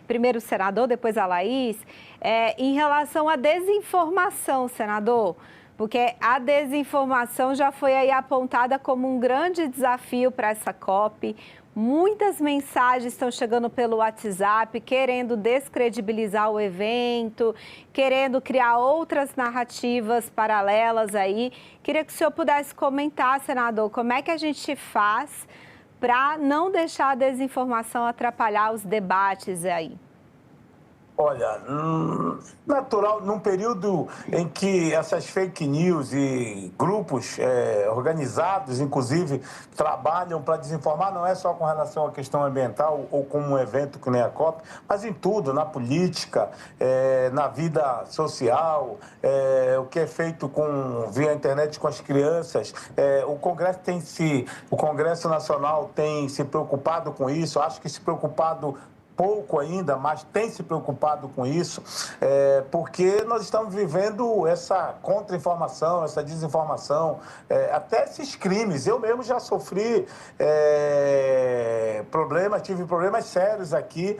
Primeiro o senador, depois a Laís. Em relação à desinformação, senador, Porque a desinformação já foi aí apontada como um grande desafio para essa COP. Muitas mensagens estão chegando pelo WhatsApp, querendo descredibilizar o evento, querendo criar outras narrativas paralelas aí. Queria que o senhor pudesse comentar, senador, como é que a gente faz para não deixar a desinformação atrapalhar os debates aí? Olha, natural, num período em que essas fake news e grupos organizados, inclusive, trabalham para desinformar, não é só com relação à questão ambiental ou com um evento que nem a COP, mas em tudo, na política, na vida social, o que é feito via internet com as crianças. O Congresso Nacional tem se preocupado com isso, acho que se preocupado pouco ainda, mas tem se preocupado com isso, porque nós estamos vivendo essa contra-informação, essa desinformação, até esses crimes. Eu mesmo já sofri tive problemas sérios aqui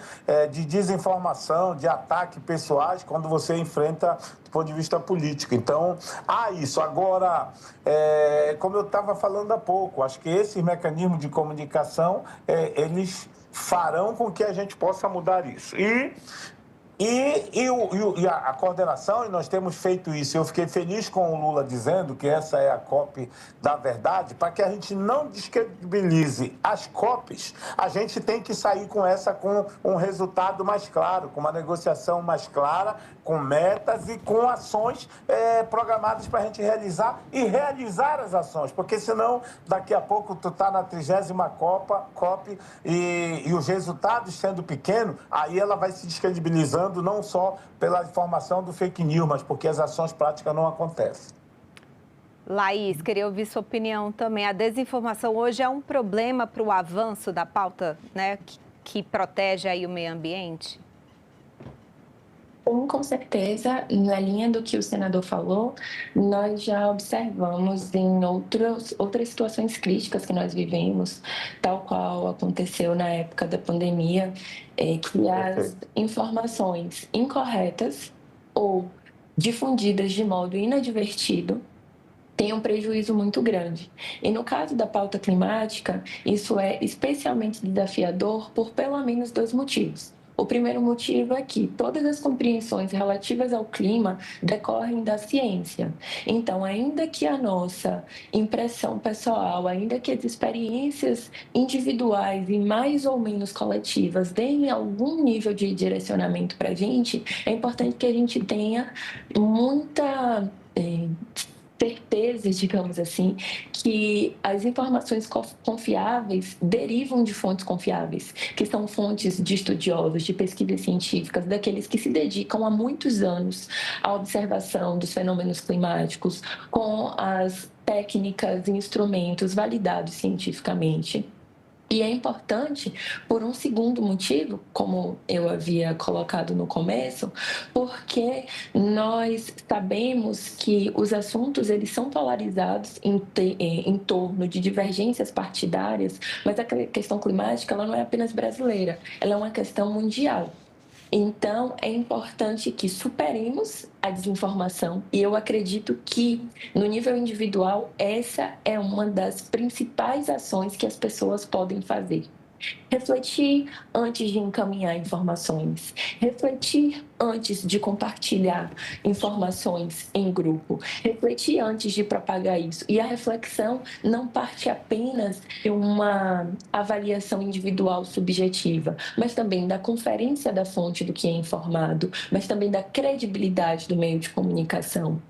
de desinformação, de ataque pessoais, quando você enfrenta do ponto de vista político. Então, isso. Agora, como eu estava falando há pouco, acho que esses mecanismos de comunicação, eles farão com que a gente possa mudar isso. E a coordenação, e nós temos feito isso. Eu fiquei feliz com o Lula dizendo que essa é a COP da verdade, para que a gente não descredibilize as COPs, a gente tem que sair com um resultado mais claro, com uma negociação mais clara, com metas e com ações programadas para a gente realizar as ações, porque senão daqui a pouco tu está na 30ª COP e os resultados sendo pequenos, aí ela vai se descredibilizando não só pela informação do fake news, mas porque as ações práticas não acontecem. Laís, queria ouvir sua opinião também. A desinformação hoje é um problema para o avanço da pauta, né, que protege aí o meio ambiente? Com certeza, na linha do que o senador falou, nós já observamos em outras situações críticas que nós vivemos, tal qual aconteceu na época da pandemia, que as informações incorretas ou difundidas de modo inadvertido tem um prejuízo muito grande. E no caso da pauta climática, isso é especialmente desafiador por pelo menos 2 motivos. O primeiro motivo é que todas as compreensões relativas ao clima decorrem da ciência. Então, ainda que a nossa impressão pessoal, ainda que as experiências individuais e mais ou menos coletivas deem algum nível de direcionamento para a gente, é importante que a gente tenha muita certezas, digamos assim, que as informações confiáveis derivam de fontes confiáveis, que são fontes de estudiosos, de pesquisas científicas, daqueles que se dedicam há muitos anos à observação dos fenômenos climáticos com as técnicas e instrumentos validados cientificamente. E é importante por um segundo motivo, como eu havia colocado no começo, porque nós sabemos que os assuntos eles são polarizados em torno de divergências partidárias, mas a questão climática ela não é apenas brasileira, ela é uma questão mundial. Então, é importante que superemos a desinformação e eu acredito que, no nível individual, essa é uma das principais ações que as pessoas podem fazer. Refletir antes de encaminhar informações, refletir antes de compartilhar informações em grupo, refletir antes de propagar isso. E a reflexão não parte apenas de uma avaliação individual subjetiva, mas também da conferência da fonte do que é informado, mas também da credibilidade do meio de comunicação,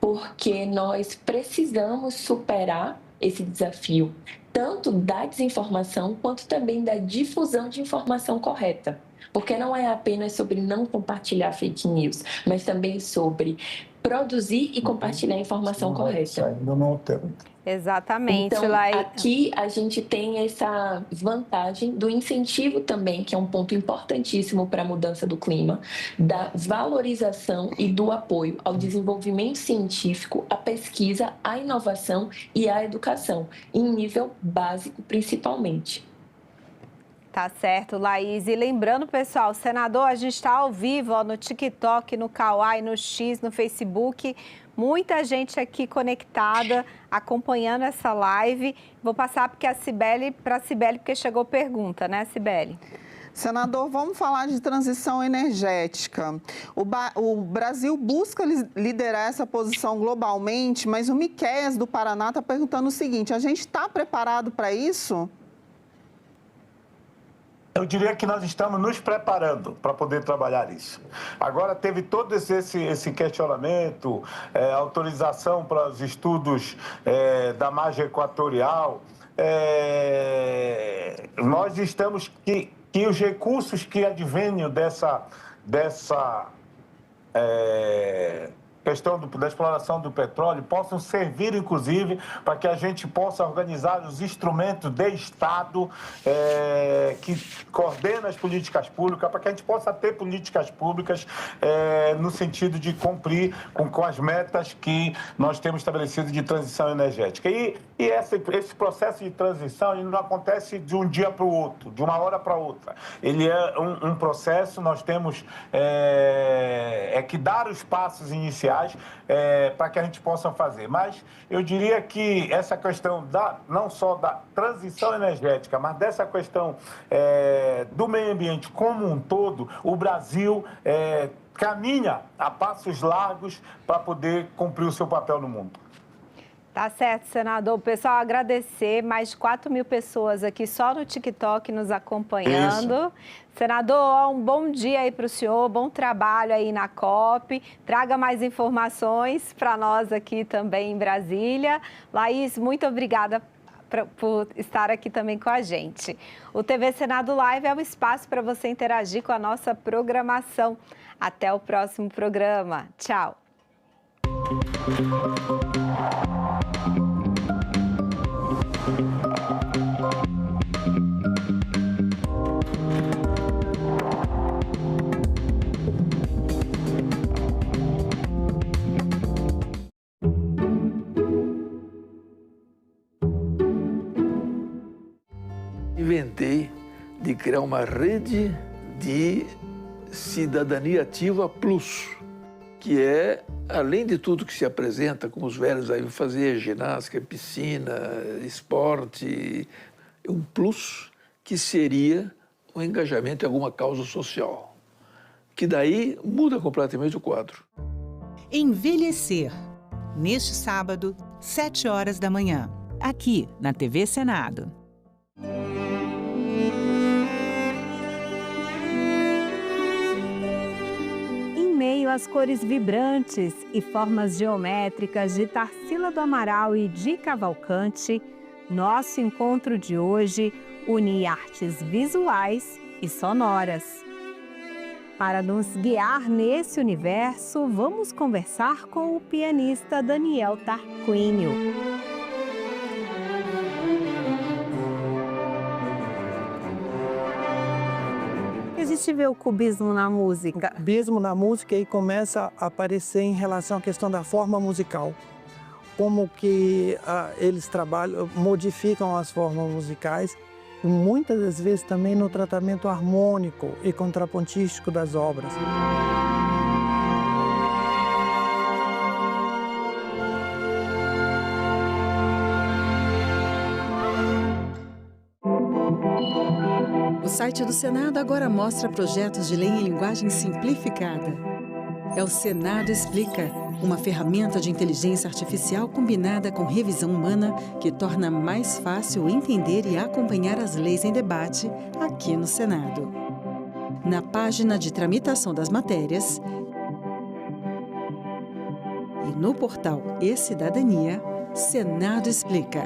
porque nós precisamos superar esse desafio, tanto da desinformação quanto também da difusão de informação correta. Porque não é apenas sobre não compartilhar fake news, mas também sobre produzir e compartilhar a informação correta. Ainda não temos. Exatamente. Então, aqui a gente tem essa vantagem do incentivo também, que é um ponto importantíssimo para a mudança do clima, da valorização e do apoio ao desenvolvimento científico, à pesquisa, à inovação e à educação, em nível básico principalmente. Tá certo, Laís. E lembrando, pessoal, senador, a gente está ao vivo no TikTok, no Kawaii, no X, no Facebook. Muita gente aqui conectada, acompanhando essa live. Vou passar para a Cibele, porque chegou pergunta, né, Cibele? Senador, vamos falar de transição energética. O Brasil busca liderar essa posição globalmente, mas o Miqueias do Paraná está perguntando o seguinte: a gente está preparado para isso? Eu diria que nós estamos nos preparando para poder trabalhar isso. Agora, teve todo esse questionamento, autorização para os estudos da margem equatorial. Nós estamos que os recursos que advêm dessa questão da exploração do petróleo possam servir, inclusive, para que a gente possa organizar os instrumentos de Estado que coordenam as políticas públicas, para que a gente possa ter políticas públicas no sentido de cumprir com as metas que nós temos estabelecido de transição energética. E esse processo de transição ele não acontece de um dia para o outro, de uma hora para outra. Ele é um processo, nós temos que dar os passos iniciais para que a gente possa fazer. Mas eu diria que essa questão não só da transição energética, mas dessa questão do meio ambiente como um todo, o Brasil caminha a passos largos para poder cumprir o seu papel no mundo. Tá certo, senador. Pessoal, agradecer. Mais de 4.000 pessoas aqui só no TikTok nos acompanhando. Isso. Senador, um bom dia aí para o senhor, bom trabalho aí na COP. Traga mais informações para nós aqui também em Brasília. Laís, muito obrigada por estar aqui também com a gente. O TV Senado Live é um espaço para você interagir com a nossa programação. Até o próximo programa. Tchau. Inventei de criar uma rede de cidadania ativa plus, que é, além de tudo que se apresenta, como os velhos aí vão fazer, ginástica, piscina, esporte, um plus que seria um engajamento em alguma causa social, que daí muda completamente o quadro. Envelhecer, neste sábado, 7h, aqui na TV Senado. Em meio às cores vibrantes e formas geométricas de Tarsila do Amaral e de Cavalcante, nosso encontro de hoje une artes visuais e sonoras. Para nos guiar nesse universo, vamos conversar com o pianista Daniel Tarquínio. A gente vê o cubismo na música. O cubismo na música aí começa a aparecer em relação à questão da forma musical. Como que eles trabalham, modificam as formas musicais, e muitas das vezes também no tratamento harmônico e contrapontístico das obras. O site do Senado agora mostra projetos de lei em linguagem simplificada. É o Senado Explica, uma ferramenta de inteligência artificial combinada com revisão humana que torna mais fácil entender e acompanhar as leis em debate aqui no Senado. Na página de tramitação das matérias e no portal E-Cidadania, Senado Explica.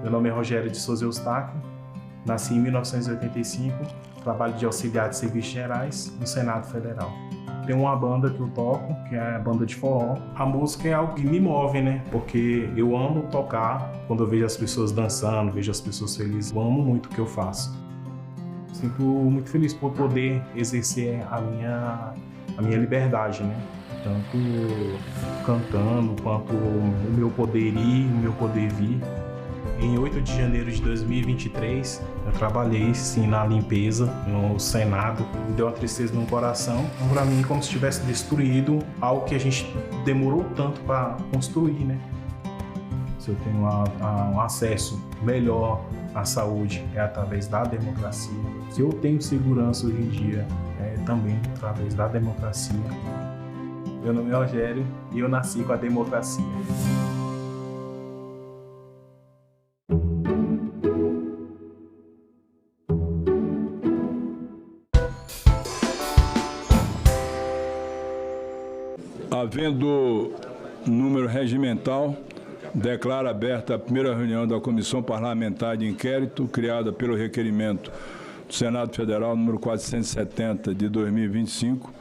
Meu nome é Rogério de Souza Eustáquio, nasci em 1985, trabalho de auxiliar de serviços gerais no Senado Federal. Tenho uma banda que eu toco, que é a banda de forró. A música é algo que me move, né? Porque eu amo tocar, quando eu vejo as pessoas dançando, vejo as pessoas felizes, eu amo muito o que eu faço. Sinto muito feliz por poder exercer a minha liberdade, né? Tanto cantando, quanto o meu poder ir, o meu poder vir. Em 8 de janeiro de 2023, eu trabalhei, sim, na limpeza, no Senado. Me deu uma tristeza no coração. Então, para mim, como se tivesse destruído algo que a gente demorou tanto para construir, né? Se eu tenho um acesso melhor à saúde, é através da democracia. Se eu tenho segurança hoje em dia, é também através da democracia. Meu nome é Rogério e eu nasci com a democracia. Havendo número regimental, declaro aberta a primeira reunião da Comissão Parlamentar de Inquérito, criada pelo requerimento do Senado Federal número 470 de 2025,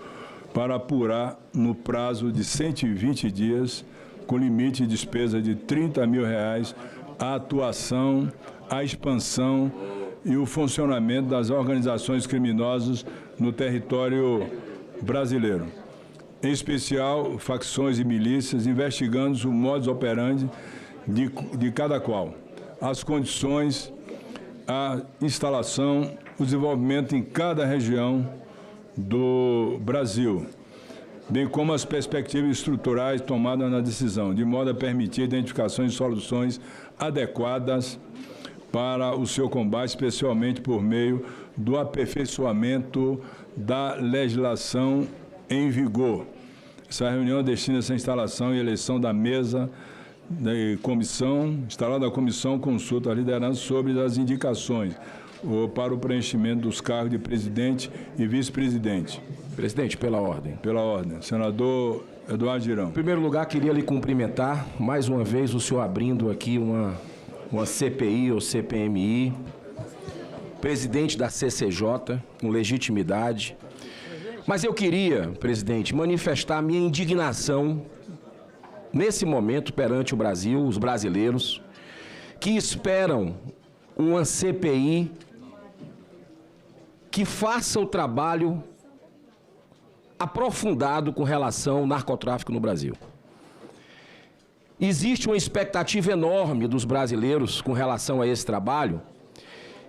para apurar no prazo de 120 dias, com limite de despesa de R$30 mil, a atuação, a expansão e o funcionamento das organizações criminosas no território brasileiro. Em especial, facções e milícias, investigando o modus operandi de cada qual, as condições, a instalação, o desenvolvimento em cada região do Brasil, bem como as perspectivas estruturais tomadas na decisão, de modo a permitir a identificação de soluções adequadas para o seu combate, especialmente por meio do aperfeiçoamento da legislação em vigor. Essa reunião destina-se à instalação e eleição da mesa de comissão, instalada a comissão, consulta a liderança sobre as indicações para o preenchimento dos cargos de presidente e vice-presidente. Presidente, pela ordem. Pela ordem. Senador Eduardo Girão. Em primeiro lugar, queria lhe cumprimentar, mais uma vez, o senhor abrindo aqui uma CPI ou CPMI, presidente da CCJ, com legitimidade. Mas eu queria, presidente, manifestar a minha indignação nesse momento perante o Brasil, os brasileiros, que esperam uma CPI que faça o trabalho aprofundado com relação ao narcotráfico no Brasil. Existe uma expectativa enorme dos brasileiros com relação a esse trabalho,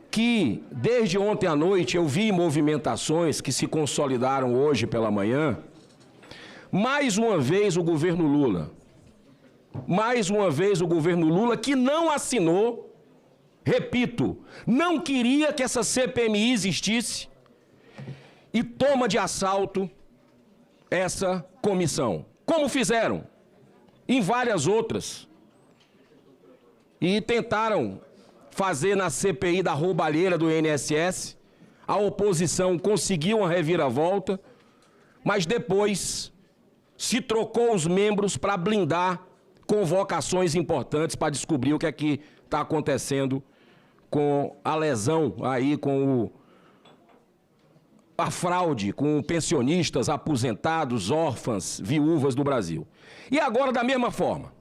que desde ontem à noite eu vi movimentações que se consolidaram hoje pela manhã. Mais uma vez o governo Lula, que não assinou, repito, não queria que essa CPMI existisse e toma de assalto essa comissão, como fizeram em várias outras, e tentaram fazer na CPI da roubalheira do INSS, a oposição conseguiu uma reviravolta, mas depois se trocou os membros para blindar convocações importantes para descobrir o que é que está acontecendo com a lesão aí, com a fraude com pensionistas, aposentados, órfãs, viúvas do Brasil. E agora, da mesma forma,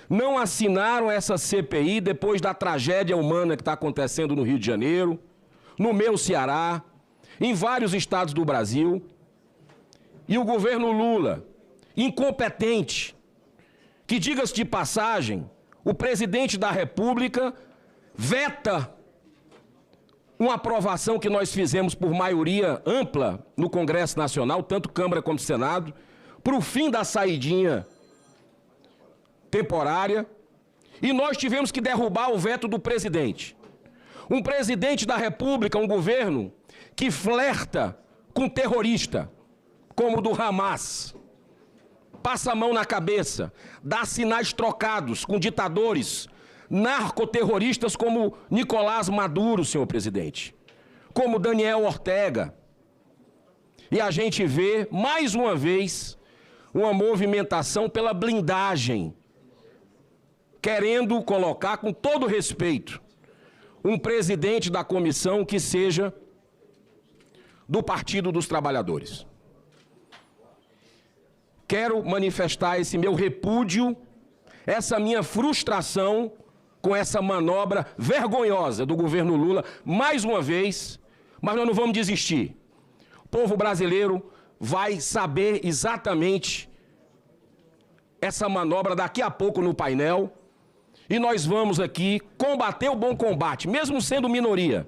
não assinaram essa CPI depois da tragédia humana que está acontecendo no Rio de Janeiro, no meu Ceará, em vários estados do Brasil. E o governo Lula, incompetente, que, diga-se de passagem, o presidente da República veta uma aprovação que nós fizemos por maioria ampla no Congresso Nacional, tanto Câmara como Senado, para o fim da saidinha temporária, e nós tivemos que derrubar o veto do presidente. Um presidente da República, um governo que flerta com terrorista, como o do Hamas, passa a mão na cabeça, dá sinais trocados com ditadores, narcoterroristas como Nicolás Maduro, senhor presidente, como Daniel Ortega. E a gente vê, mais uma vez, uma movimentação pela blindagem, querendo colocar, com todo respeito, um presidente da comissão que seja do Partido dos Trabalhadores. Quero manifestar esse meu repúdio, essa minha frustração com essa manobra vergonhosa do governo Lula, mais uma vez, Mas nós não vamos desistir. O povo brasileiro vai saber exatamente essa manobra daqui a pouco no painel. E nós vamos aqui combater o bom combate, mesmo sendo minoria.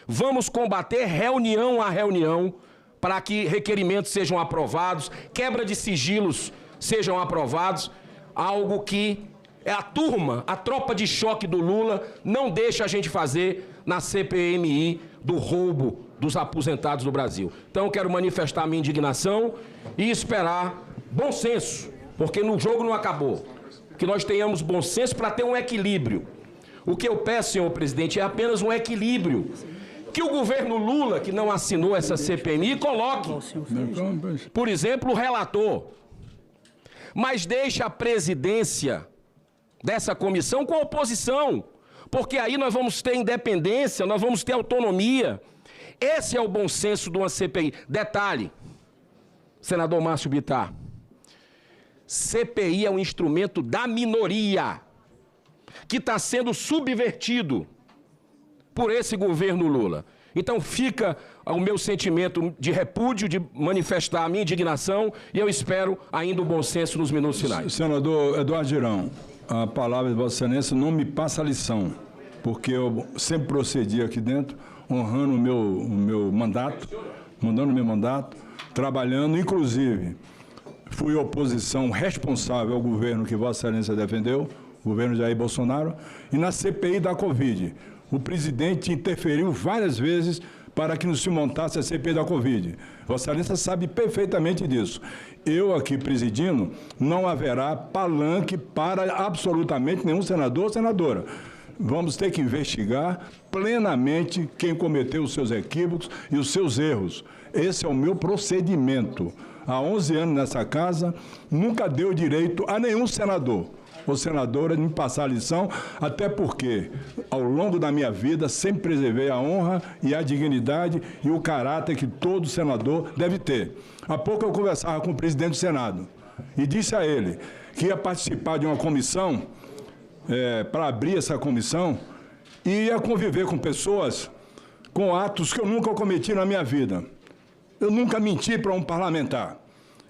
Vamos combater reunião a reunião para que requerimentos sejam aprovados, quebra de sigilos sejam aprovados, algo que a turma, a tropa de choque do Lula não deixa a gente fazer na CPMI do roubo dos aposentados do Brasil. Então eu quero manifestar a minha indignação e esperar bom senso, porque no jogo não acabou. Que nós tenhamos bom senso para ter um equilíbrio. O que eu peço, senhor presidente, é apenas um equilíbrio. Que o governo Lula, que não assinou essa CPMI, coloque, por exemplo, o relator. Mas deixe a presidência dessa comissão com a oposição, porque aí nós vamos ter independência, nós vamos ter autonomia. Esse é o bom senso de uma CPI. Detalhe, senador Márcio Bittar, CPI é um instrumento da minoria que está sendo subvertido por esse governo Lula. Então fica o meu sentimento de repúdio, de manifestar a minha indignação, e eu espero ainda o bom senso nos minutos finais. Senador Eduardo Girão, a palavra de Vossa Excelência não me passa a lição, porque eu sempre procedi aqui dentro, honrando o meu mandato, mandando o meu mandato, trabalhando, inclusive, fui oposição responsável ao governo que Vossa Excelência defendeu, o governo Jair Bolsonaro, e na CPI da Covid. O presidente interferiu várias vezes para que não se montasse a CPI da Covid. Vossa Excelência sabe perfeitamente disso. Eu aqui presidindo, não haverá palanque para absolutamente nenhum senador ou senadora. Vamos ter que investigar plenamente quem cometeu os seus equívocos e os seus erros. Esse é o meu procedimento. Há 11 anos nessa casa, nunca deu direito a nenhum senador ou senadora de me passar a lição, até porque, ao longo da minha vida, sempre preservei a honra e a dignidade e o caráter que todo senador deve ter. Há pouco eu conversava com o presidente do Senado e disse a ele que ia participar de uma comissão, para abrir essa comissão, e ia conviver com pessoas com atos que eu nunca cometi na minha vida. Eu nunca menti para um parlamentar.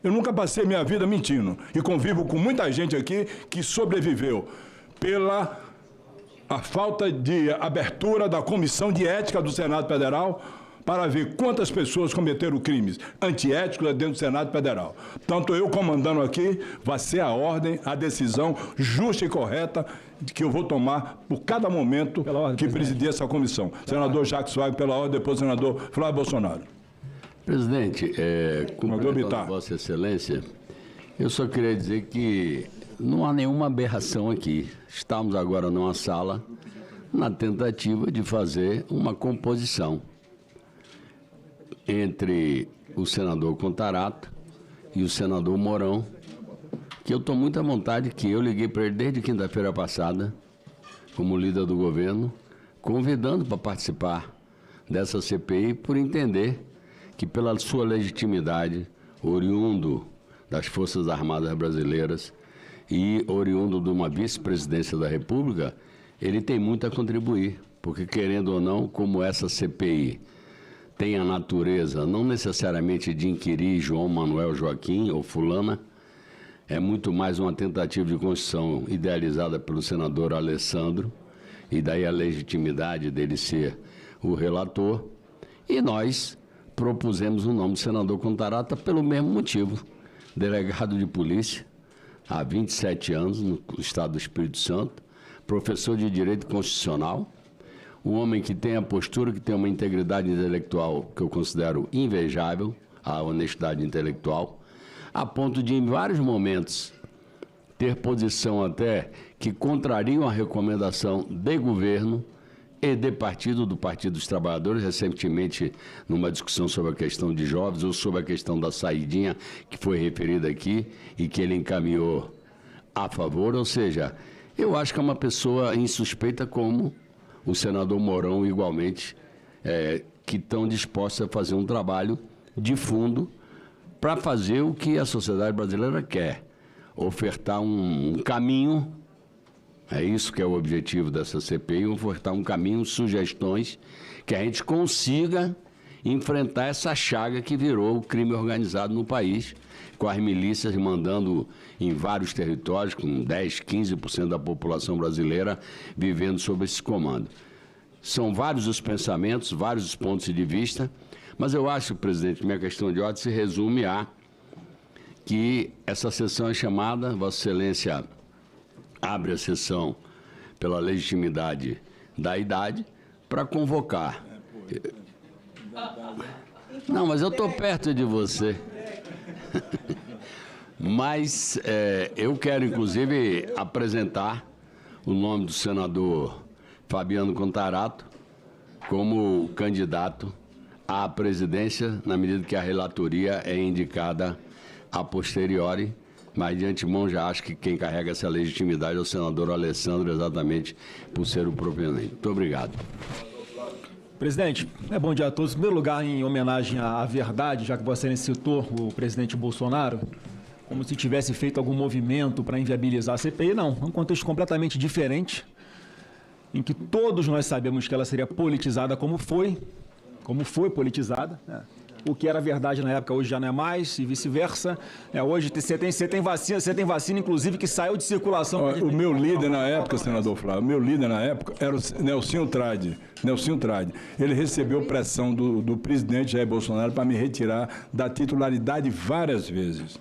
Eu nunca passei minha vida mentindo. E convivo com muita gente aqui que sobreviveu pela a falta de abertura da Comissão de Ética do Senado Federal para ver quantas pessoas cometeram crimes antiéticos dentro do Senado Federal. Tanto eu comandando aqui, vai ser a ordem, a decisão justa e correta que eu vou tomar por cada momento que presidir essa comissão. Senador Jacques Wagner, pela ordem, depois o senador Flávio Bolsonaro. Presidente, cumprimentando Vossa Excelência, eu só queria dizer que não há nenhuma aberração aqui. Estamos agora numa sala na tentativa de fazer uma composição entre o senador Contarato e o senador Mourão, que eu estou muito à vontade, que eu liguei para ele desde quinta-feira passada, como líder do governo, convidando para participar dessa CPI por entender que pela sua legitimidade, oriundo das Forças Armadas Brasileiras e oriundo de uma vice-presidência da República, ele tem muito a contribuir, porque querendo ou não, como essa CPI tem a natureza não necessariamente de inquirir João Manuel Joaquim ou fulana, é muito mais uma tentativa de construção idealizada pelo senador Alessandro, e daí a legitimidade dele ser o relator, e nós propusemos o nome do senador Contarato pelo mesmo motivo. Delegado de polícia, há 27 anos, no estado do Espírito Santo, professor de Direito Constitucional, um homem que tem a postura, que tem uma integridade intelectual que eu considero invejável, a honestidade intelectual, a ponto de, em vários momentos, ter posição até que contrariam a recomendação de governo e de partido, do Partido dos Trabalhadores, recentemente numa discussão sobre a questão de jovens ou sobre a questão da saidinha que foi referida aqui e que ele encaminhou a favor. Ou seja, eu acho que é uma pessoa insuspeita como o senador Mourão, igualmente, que estão dispostos a fazer um trabalho de fundo para fazer o que a sociedade brasileira quer, ofertar um caminho. É isso que é o objetivo dessa CPI, ofertar um caminho, sugestões, que a gente consiga enfrentar essa chaga que virou o crime organizado no país, com as milícias mandando em vários territórios, com 10, 15% da população brasileira vivendo sob esse comando. São vários os pensamentos, vários os pontos de vista, mas eu acho, presidente, que minha questão de ordem se resume a que essa sessão é chamada, Vossa Excelência abre a sessão pela legitimidade da idade para convocar. Não, mas eu estou perto de você. Mas eu quero, inclusive, apresentar o nome do senador Fabiano Contarato como candidato à presidência, na medida que a relatoria é indicada a posteriori, mas de antemão já acho que quem carrega essa legitimidade é o senador Alessandro, exatamente por ser o proponente. Muito obrigado. Presidente, bom dia a todos. Em primeiro lugar, em homenagem à verdade, já que você citou o presidente Bolsonaro, como se tivesse feito algum movimento para inviabilizar a CPI, não. É um contexto completamente diferente, em que todos nós sabemos que ela seria politizada como foi politizada, né? O que era verdade na época, hoje já não é mais, e vice-versa. Hoje você tem vacina, inclusive, que saiu de circulação. O meu líder na época, senador Flávio, era o Nelsinho Trade. Ele recebeu pressão do presidente Jair Bolsonaro para me retirar da titularidade várias vezes.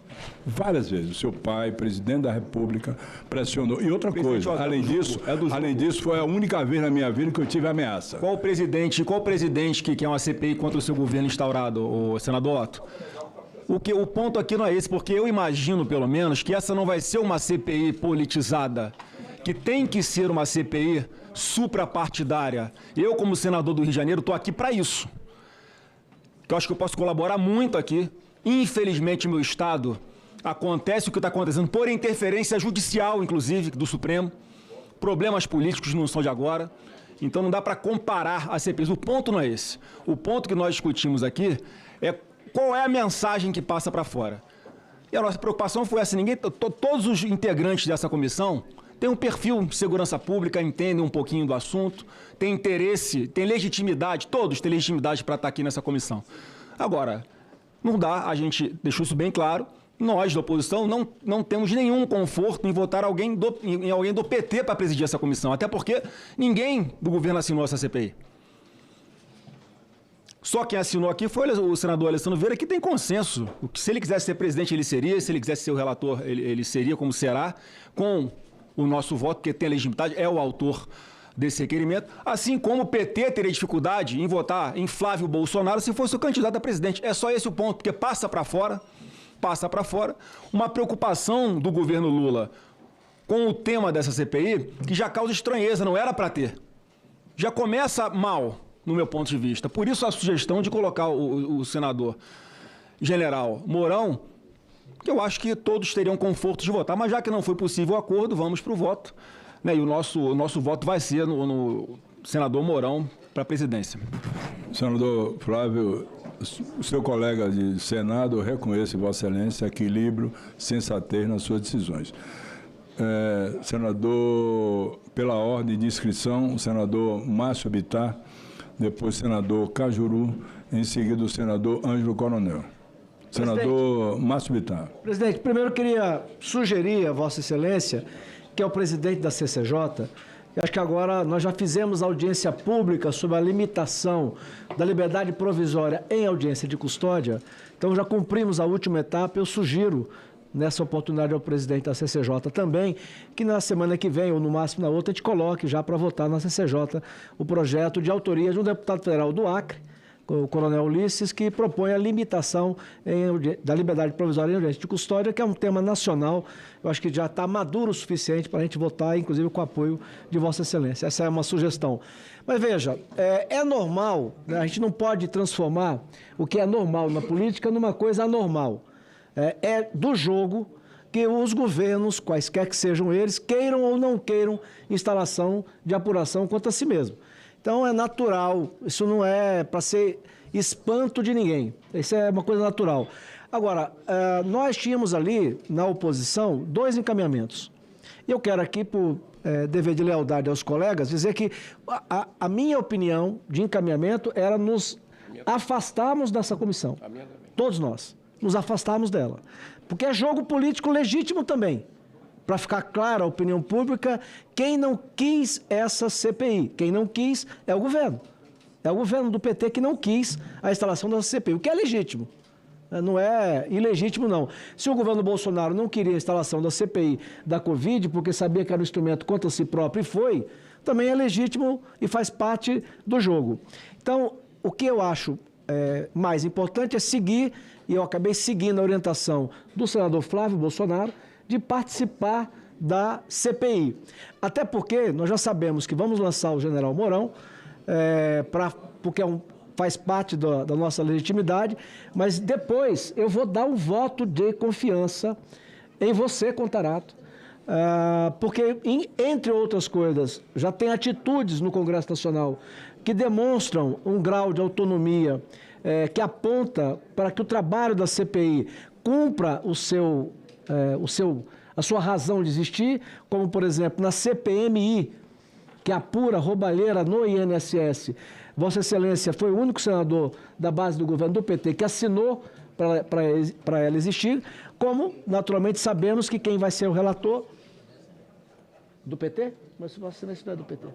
Várias vezes. O seu pai, presidente da República, pressionou. E outra coisa, além disso, foi a única vez na minha vida que eu tive ameaça. Qual presidente que quer uma CPI contra o seu governo instaurado, o senador Otto? O ponto aqui não é esse, porque eu imagino, pelo menos, que essa não vai ser uma CPI politizada, que tem que ser uma CPI suprapartidária. Eu, como senador do Rio de Janeiro, estou aqui para isso. Eu acho que eu posso colaborar muito aqui. Infelizmente, no meu estado, acontece o que está acontecendo por interferência judicial, inclusive, do Supremo. Problemas políticos não são de agora. Então, não dá para comparar as CPIs. O ponto não é esse. O ponto que nós discutimos aqui é qual é a mensagem que passa para fora. E a nossa preocupação foi essa. Todos os integrantes dessa comissão têm um perfil de segurança pública, entendem um pouquinho do assunto, têm interesse, têm legitimidade, todos têm legitimidade para estar aqui nessa comissão. Agora, não dá, a gente deixou isso bem claro, nós da oposição não temos nenhum conforto em votar em alguém do PT para presidir essa comissão, até porque ninguém do governo assinou essa CPI. Só quem assinou aqui foi o senador Alessandro Vieira, que tem consenso. Se ele quisesse ser presidente, ele seria. Se ele quisesse ser o relator, ele seria, como será, com o nosso voto, porque tem a legitimidade, é o autor desse requerimento. Assim como o PT teria dificuldade em votar em Flávio Bolsonaro se fosse o candidato a presidente. É só esse o ponto, porque passa para fora uma preocupação do governo Lula com o tema dessa CPI que já causa estranheza, não era para ter. Já começa mal, no meu ponto de vista. Por isso a sugestão de colocar o senador general Mourão, que eu acho que todos teriam conforto de votar, mas já que não foi possível o acordo, vamos para o voto. Né? E o nosso voto vai ser no senador Mourão para a presidência. Senador Flávio, o seu colega de Senado reconhece, Vossa Excelência, equilíbrio, sensatez nas suas decisões. Senador, pela ordem de inscrição, o senador Márcio Bittar, depois o senador Cajuru, em seguida o senador Ângelo Coronel. Senador Márcio Bittar. Presidente, primeiro eu queria sugerir a Vossa Excelência, que é o presidente da CCJ, eu acho que agora nós já fizemos audiência pública sobre a limitação da liberdade provisória em audiência de custódia, então já cumprimos a última etapa. Eu sugiro, nessa oportunidade ao presidente da CCJ também, que na semana que vem, ou no máximo na outra, a gente coloque já para votar na CCJ o projeto de autoria de um deputado federal do Acre, o coronel Ulisses, que propõe a limitação da liberdade provisória em audiência de custódia, que é um tema nacional. Eu acho que já está maduro o suficiente para a gente votar, inclusive com o apoio de Vossa Excelência. Essa é uma sugestão. Mas veja, é normal, né? A gente não pode transformar o que é normal na política numa coisa anormal. É do jogo que os governos, quaisquer que sejam eles, queiram ou não queiram instalação de apuração contra si mesmo. Então é natural, isso não é para ser espanto de ninguém, isso é uma coisa natural. Agora, nós tínhamos ali, na oposição, 2 encaminhamentos. E eu quero aqui, por dever de lealdade aos colegas, dizer que a minha opinião de encaminhamento era nos afastarmos dessa comissão. Todos nós. Nos afastarmos dela. Porque é jogo político legítimo também. Para ficar clara a opinião pública, quem não quis essa CPI, quem não quis é o governo. É o governo do PT que não quis a instalação dessa CPI, o que é legítimo. Não é ilegítimo, não. Se o governo Bolsonaro não queria a instalação da CPI da Covid, porque sabia que era um instrumento contra si próprio e foi, também é legítimo e faz parte do jogo. Então, o que eu acho mais importante é seguir, e eu acabei seguindo a orientação do senador Flávio Bolsonaro, de participar da CPI. Até porque nós já sabemos que vamos lançar o general Mourão, porque faz parte da nossa legitimidade, mas depois eu vou dar um voto de confiança em você, Contarato, porque, entre outras coisas, já tem atitudes no Congresso Nacional que demonstram um grau de autonomia que aponta para que o trabalho da CPI cumpra a sua razão de existir, como, por exemplo, na CPMI, que apura roubalheira no INSS. Vossa Excelência foi o único senador da base do governo do PT que assinou para ela existir, como, naturalmente, sabemos que quem vai ser o relator do PT? Mas Vossa Excelência não é do PT.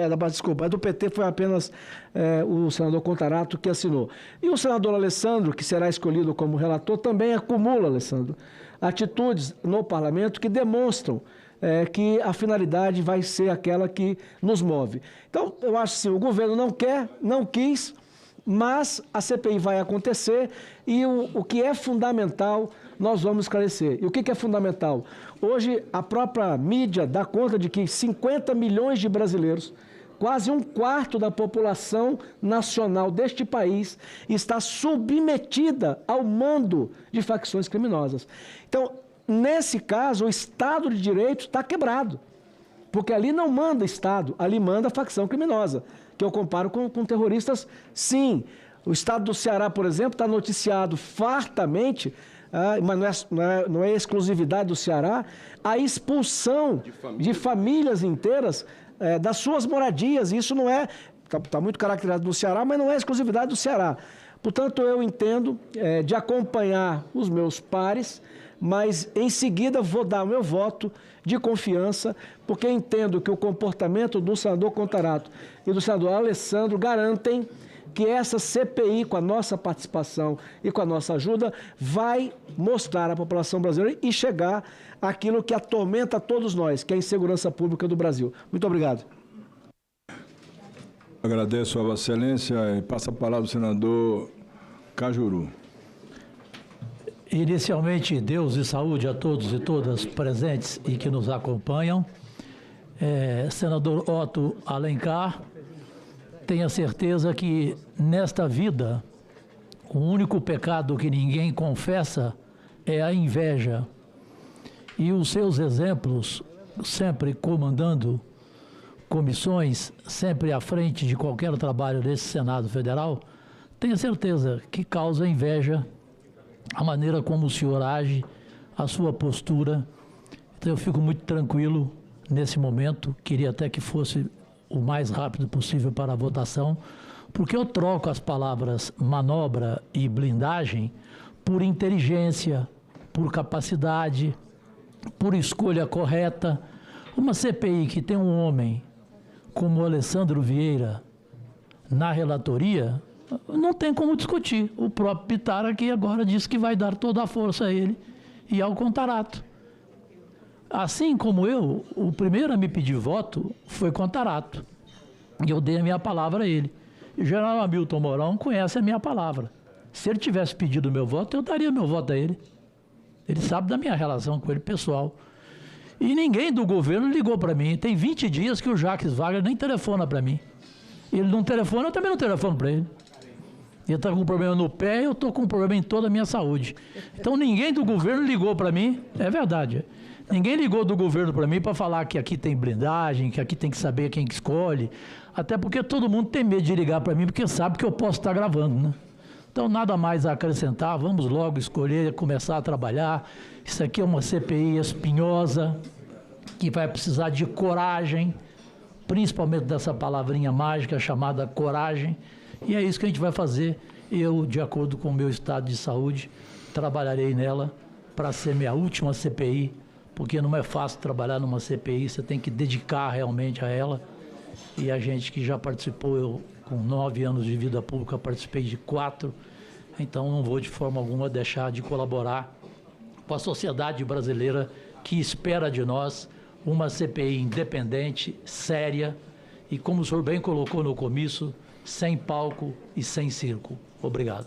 Da base, desculpa, é do PT, foi apenas o senador Contarato que assinou. E o senador Alessandro, que será escolhido como relator, também acumula, Alessandro, atitudes no parlamento que demonstram que a finalidade vai ser aquela que nos move. Então, eu acho assim, o governo não quis, mas a CPI vai acontecer e o que é fundamental nós vamos esclarecer. E o que é fundamental? Hoje, a própria mídia dá conta de que 50 milhões de brasileiros, quase um quarto da população nacional deste país, está submetida ao mando de facções criminosas. Então, nesse caso, o Estado de Direito está quebrado, porque ali não manda Estado, ali manda facção criminosa, que eu comparo com terroristas, sim. O Estado do Ceará, por exemplo, está noticiado fartamente, mas não é exclusividade do Ceará, a expulsão de famílias inteiras das suas moradias. Isso não é, está muito caracterizado no Ceará, mas não é exclusividade do Ceará. Portanto, eu entendo de acompanhar os meus pares, mas em seguida vou dar o meu voto de confiança, porque entendo que o comportamento do senador Contarato e do senador Alessandro garantem que essa CPI, com a nossa participação e com a nossa ajuda, vai mostrar à população brasileira e chegar àquilo que atormenta todos nós, que é a insegurança pública do Brasil. Muito obrigado. Agradeço a Vossa Excelência e passo a palavra ao senador Cajuru. Inicialmente, Deus e saúde a todos e todas presentes e que nos acompanham. Senador Otto Alencar, tenha certeza que nesta vida o único pecado que ninguém confessa é a inveja. E os seus exemplos, sempre comandando comissões, sempre à frente de qualquer trabalho desse Senado Federal, tenha certeza que causa inveja a maneira como o senhor age, a sua postura. Então eu fico muito tranquilo nesse momento, queria até que fosse o mais rápido possível para a votação, porque eu troco as palavras manobra e blindagem por inteligência, por capacidade, por escolha correta. Uma CPI que tem um homem como o Alessandro Vieira na relatoria, não tem como discutir. O próprio Pittara aqui agora disse que vai dar toda a força a ele e ao Contarato. Assim como eu, o primeiro a me pedir voto foi Contarato. E eu dei a minha palavra a ele. E o general Hamilton Mourão conhece a minha palavra. Se ele tivesse pedido o meu voto, eu daria meu voto a ele. Ele sabe da minha relação com ele pessoal. E ninguém do governo ligou para mim. Tem 20 dias que o Jacques Wagner nem telefona para mim. Ele não telefona, eu também não telefono para ele. Ele está com um problema no pé e eu estou com um problema em toda a minha saúde. Então ninguém do governo ligou para mim, é verdade. Ninguém ligou do governo para mim para falar que aqui tem blindagem, que aqui tem que saber quem que escolhe. Até porque todo mundo tem medo de ligar para mim, porque sabe que eu posso estar gravando, né? Então nada mais a acrescentar, vamos logo escolher, começar a trabalhar. Isso aqui é uma CPI espinhosa, que vai precisar de coragem, principalmente dessa palavrinha mágica chamada coragem. E é isso que a gente vai fazer. Eu, de acordo com o meu estado de saúde, trabalharei nela para ser minha última CPI, porque não é fácil trabalhar numa CPI, você tem que dedicar realmente a ela. E a gente que já participou, eu com 9 anos de vida pública participei de 4, então não vou de forma alguma deixar de colaborar com a sociedade brasileira que espera de nós uma CPI independente, séria e, como o senhor bem colocou no comício, sem palco e sem circo. Obrigado.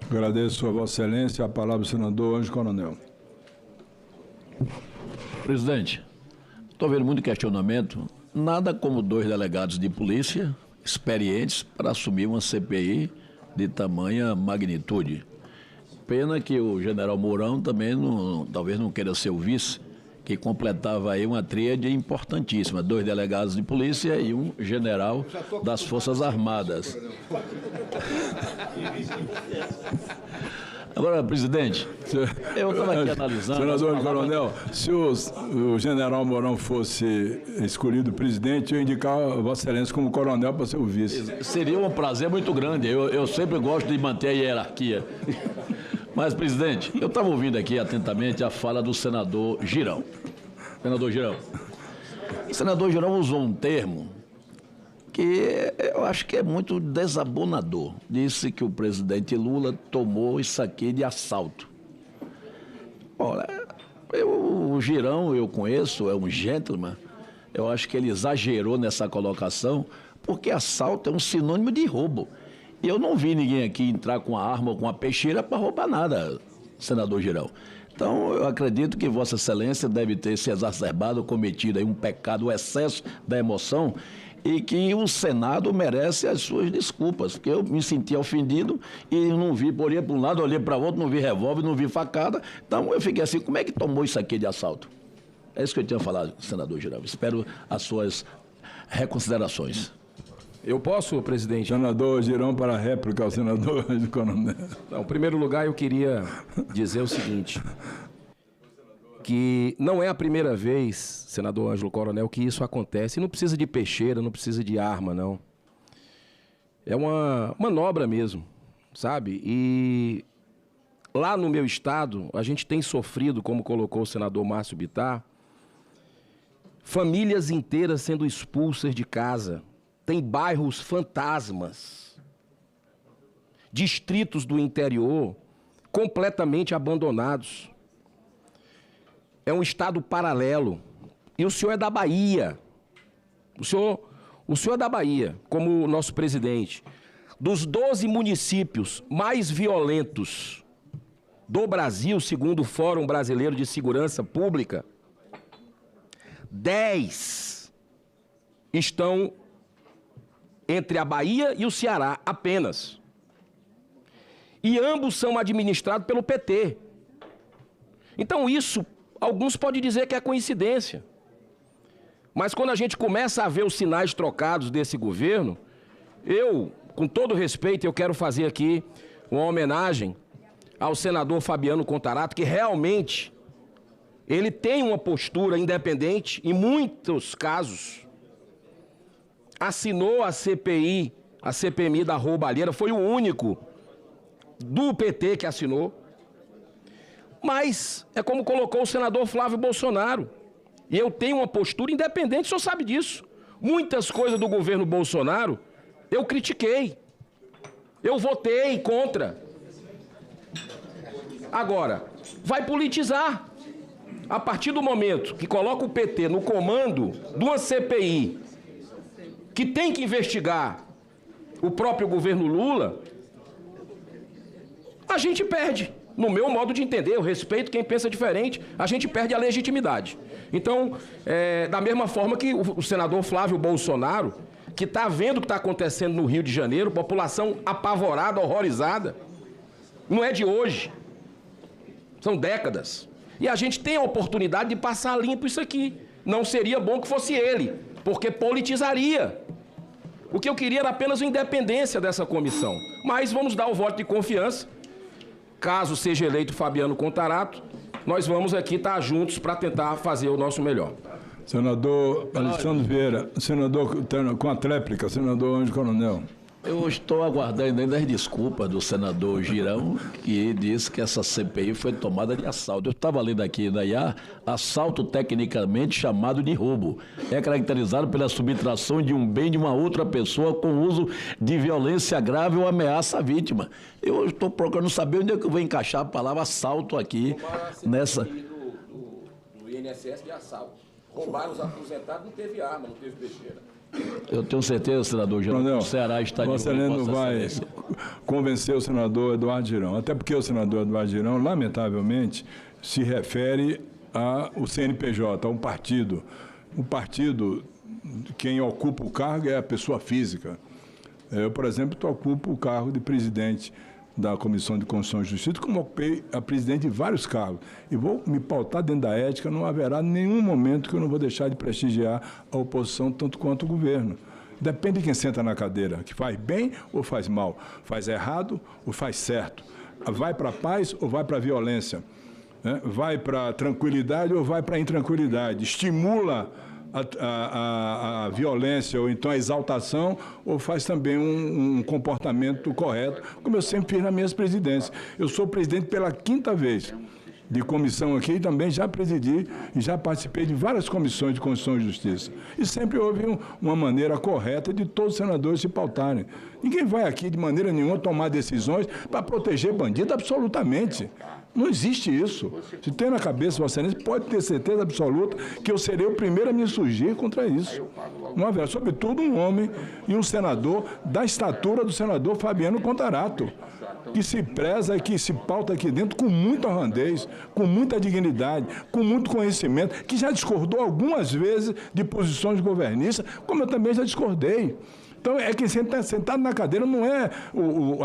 Agradeço a Vossa Excelência. A palavra do senador Ângelo Coronel. Presidente, estou vendo muito questionamento. Nada como 2 delegados de polícia experientes para assumir uma CPI de tamanha magnitude. Pena que o general Mourão também talvez não queira ser o vice, que completava aí uma tríade importantíssima, 2 delegados de polícia e um general das Forças Armadas. Agora, presidente, eu estava aqui analisando... Senador Coronel, se o general Mourão fosse escolhido presidente, eu indicava Vossa Excelência como coronel para ser o vice. Seria um prazer muito grande, eu sempre gosto de manter a hierarquia. Mas, presidente, eu estava ouvindo aqui atentamente a fala do senador Girão. Senador Girão. O senador Girão usou um termo que eu acho que é muito desabonador. Disse que o presidente Lula tomou isso aqui de assalto. Olha, o Girão eu conheço, é um gentleman. Eu acho que ele exagerou nessa colocação, porque assalto é um sinônimo de roubo. E eu não vi ninguém aqui entrar com a arma ou com a peixeira para roubar nada, senador Girão. Então, eu acredito que Vossa Excelência deve ter se exacerbado, cometido aí um pecado, o excesso da emoção, e que o Senado merece as suas desculpas, porque eu me senti ofendido e não vi, olhei para um lado, olhei para o outro, não vi revólver, não vi facada. Então, eu fiquei assim, como é que tomou isso aqui de assalto? É isso que eu tinha falado, senador Girão. Espero as suas reconsiderações. Eu posso, presidente? Senador Girão para a réplica ao senador Coronel. Não, em primeiro lugar, eu queria dizer o seguinte, que não é a primeira vez, senador Ângelo Coronel, que isso acontece. E não precisa de peixeira, não precisa de arma, não. É uma manobra mesmo, sabe? E lá no meu estado, a gente tem sofrido, como colocou o senador Márcio Bittar, famílias inteiras sendo expulsas de casa. Tem bairros fantasmas, distritos do interior completamente abandonados. É um estado paralelo. E o senhor é da Bahia. O senhor é da Bahia, como o nosso presidente. Dos 12 municípios mais violentos do Brasil, segundo o Fórum Brasileiro de Segurança Pública, 10 estão entre a Bahia e o Ceará, apenas. E ambos são administrados pelo PT. Então isso, alguns podem dizer que é coincidência. Mas quando a gente começa a ver os sinais trocados desse governo, eu, com todo respeito, eu quero fazer aqui uma homenagem ao senador Fabiano Contarato, que realmente ele tem uma postura independente em muitos casos. Assinou a CPI, a CPMI da roubalheira, foi o único do PT que assinou. Mas é como colocou o senador Flávio Bolsonaro. E eu tenho uma postura independente, o senhor sabe disso. Muitas coisas do governo Bolsonaro eu critiquei. Eu votei contra. Agora, vai politizar. A partir do momento que coloca o PT no comando de uma CPI que tem que investigar o próprio governo Lula, a gente perde. No meu modo de entender, eu respeito quem pensa diferente, a gente perde a legitimidade. Então, da mesma forma que o senador Flávio Bolsonaro, que está vendo o que está acontecendo no Rio de Janeiro, população apavorada, horrorizada, não é de hoje, são décadas. E a gente tem a oportunidade de passar limpo isso aqui. Não seria bom que fosse ele, porque politizaria. O que eu queria era apenas a independência dessa comissão. Mas vamos dar o voto de confiança. Caso seja eleito Fabiano Contarato, nós vamos aqui estar juntos para tentar fazer o nosso melhor. Senador Alexandre Vieira, senador com a tréplica, senador Ângelo Coronel. Eu estou aguardando ainda as desculpas do senador Girão, que disse que essa CPI foi tomada de assalto. Eu estava lendo aqui na IA, assalto tecnicamente chamado de roubo. É caracterizado pela subtração de um bem de uma outra pessoa com uso de violência grave ou ameaça à vítima. Eu estou procurando saber onde é que eu vou encaixar a palavra assalto aqui nessa... Do INSS de assalto. Roubaram os aposentados, não teve arma, não teve besteira. Eu tenho certeza, senador Girão, que o Ceará está de olho. Vossa Excelência não vai convencer o senador Eduardo Girão, até porque o senador Eduardo Girão, lamentavelmente, se refere ao CNPJ, a um partido. O partido, quem ocupa o cargo é a pessoa física. Eu, por exemplo, ocupo o cargo de presidente da Comissão de Constituição e Justiça, como ocupei a presidente de vários cargos. E vou me pautar dentro da ética, não haverá nenhum momento que eu não vou deixar de prestigiar a oposição, tanto quanto o governo. Depende de quem senta na cadeira, que faz bem ou faz mal, faz errado ou faz certo, vai para a paz ou vai para a violência, né? Vai para a tranquilidade ou vai para a intranquilidade, estimula a violência ou então a exaltação, ou faz também um comportamento correto, como eu sempre fiz nas minhas presidências. Eu sou presidente pela 5ª vez de comissão aqui e também já presidi e já participei de várias comissões de Constituição e Justiça. E sempre houve uma maneira correta de todos os senadores se pautarem. Ninguém vai aqui de maneira nenhuma tomar decisões para proteger bandido, absolutamente. Não existe isso. Se tem na cabeça, Vossa Excelência, pode ter certeza absoluta que eu serei o primeiro a me insurgir contra isso. Não haverá, sobretudo, um homem e um senador da estatura do senador Fabiano Contarato, que se preza e que se pauta aqui dentro com muita honradez, com muita dignidade, com muito conhecimento, que já discordou algumas vezes de posições governistas, como eu também já discordei. Então, é quem sentado na cadeira não é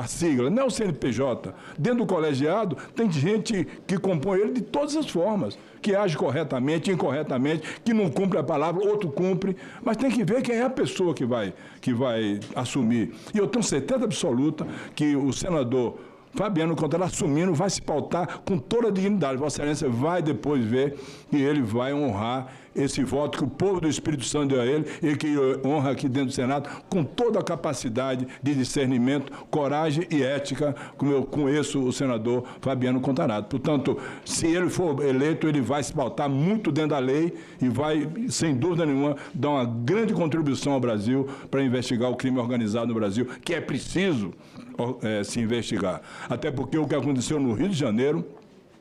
a sigla, não é o CNPJ. Dentro do colegiado, tem gente que compõe ele de todas as formas, que age corretamente, incorretamente, que não cumpre a palavra, outro cumpre, mas tem que ver quem é a pessoa que vai assumir. E eu tenho certeza absoluta que o senador Fabiano Contarato, assumindo, vai se pautar com toda a dignidade. Vossa Excelência vai depois ver que ele vai honrar esse voto que o povo do Espírito Santo deu a ele e que honra aqui dentro do Senado com toda a capacidade de discernimento, coragem e ética, como eu conheço o senador Fabiano Contarato. Portanto, se ele for eleito, ele vai se pautar muito dentro da lei e vai, sem dúvida nenhuma, dar uma grande contribuição ao Brasil para investigar o crime organizado no Brasil, que é preciso se investigar. Até porque o que aconteceu no Rio de Janeiro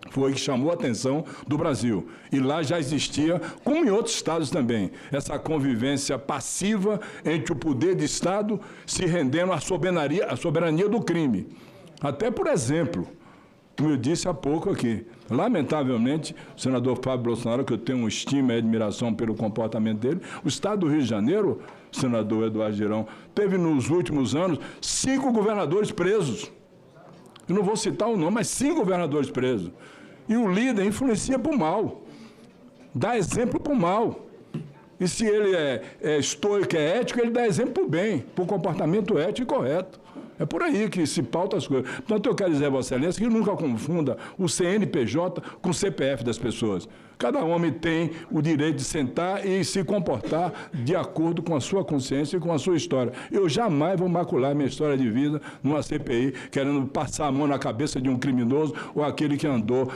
foi que chamou a atenção do Brasil. E lá já existia, como em outros estados também, essa convivência passiva entre o poder de Estado se rendendo à soberania do crime. Até, por exemplo, como eu disse há pouco aqui, lamentavelmente, o senador Fábio Bolsonaro, que eu tenho estima e admiração pelo comportamento dele, o estado do Rio de Janeiro, senador Eduardo Girão, teve nos últimos anos 5 governadores presos. Eu não vou citar o nome, mas 5 governadores presos. E o líder influencia para o mal, dá exemplo para o mal. E se ele é estoico, é ético, ele dá exemplo para o bem, para o comportamento ético e correto. É por aí que se pauta as coisas. Portanto, eu quero dizer a Vossa Excelência que nunca confunda o CNPJ com o CPF das pessoas. Cada homem tem o direito de sentar e se comportar de acordo com a sua consciência e com a sua história. Eu jamais vou macular minha história de vida numa CPI, querendo passar a mão na cabeça de um criminoso ou aquele que andou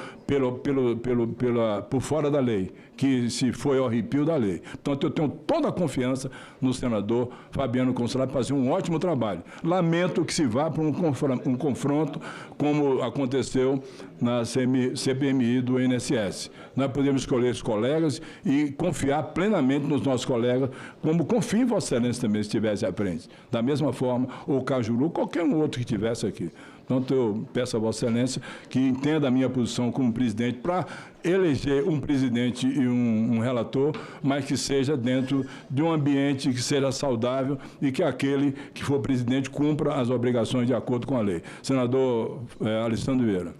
por fora da lei, que se foi ao arrepio da lei. Portanto, eu tenho toda a confiança no senador Fabiano Contarato para fazer um ótimo trabalho. Lamento que se vá para um confronto como aconteceu na CPMI do INSS. Nós podemos escolher os colegas e confiar plenamente nos nossos colegas, como confio em Vossa Excelência também, se estivesse à frente. Da mesma forma, ou o Cajuru, qualquer um outro que estivesse aqui. Portanto, eu peço a Vossa Excelência que entenda a minha posição como presidente para eleger um presidente e um relator, mas que seja dentro de um ambiente que seja saudável e que aquele que for presidente cumpra as obrigações de acordo com a lei. Senador Alessandro Vieira.